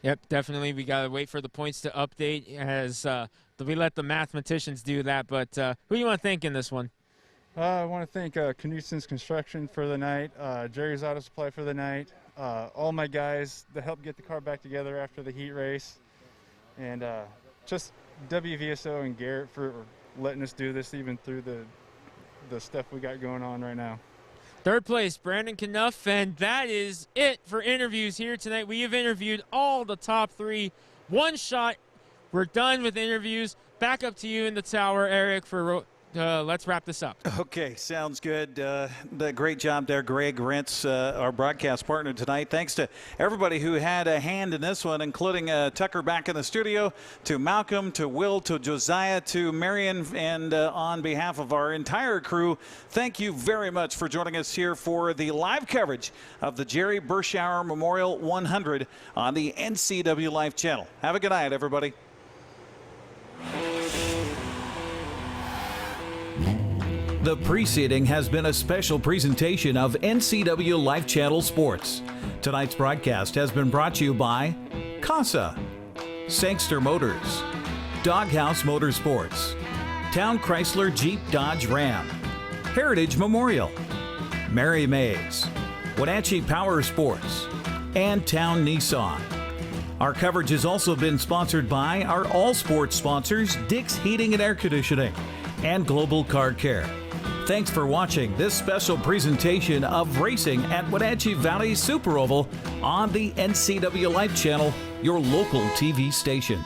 Yep, definitely. We got to wait for the points to update as we let the mathematicians do that. But who do you want to thank in this one? I want to thank Knutson's Construction for the night, Jerry's Auto Supply for the night, all my guys that helped get the car back together after the heat race, and just WVSO and Garrett for letting us do this even through the stuff we got going on right now. Third place, Brandon Knuff, and that is it for interviews here tonight. We have interviewed all the top 3. One shot. We're done with interviews. Back up to you in the tower, Eric, for let's wrap this up. Okay, sounds good. Great job there, Greg Rentz, our broadcast partner tonight. Thanks to everybody who had a hand in this one, including Tucker back in the studio, to Malcolm, to Will, to Josiah, to Marion, and on behalf of our entire crew, thank you very much for joining us here for the live coverage of the Jerry Berschauer Memorial 100 on the NCWLIFE channel. Have a good night, everybody. The preceding has been a special presentation of NCWLIFE Channel Sports. Tonight's broadcast has been brought to you by CASA, Sangster Motors, Doghouse Motorsports, Town Chrysler Jeep Dodge Ram, Heritage Memorial, Mary Mays, Wenatchee Power Sports, and Town Nissan. Our coverage has also been sponsored by our all sports sponsors, Dick's Heating and Air Conditioning, and Global Car Care. Thanks for watching this special presentation of racing at Wenatchee Valley Super Oval on the NCWLIFE channel, your local TV station.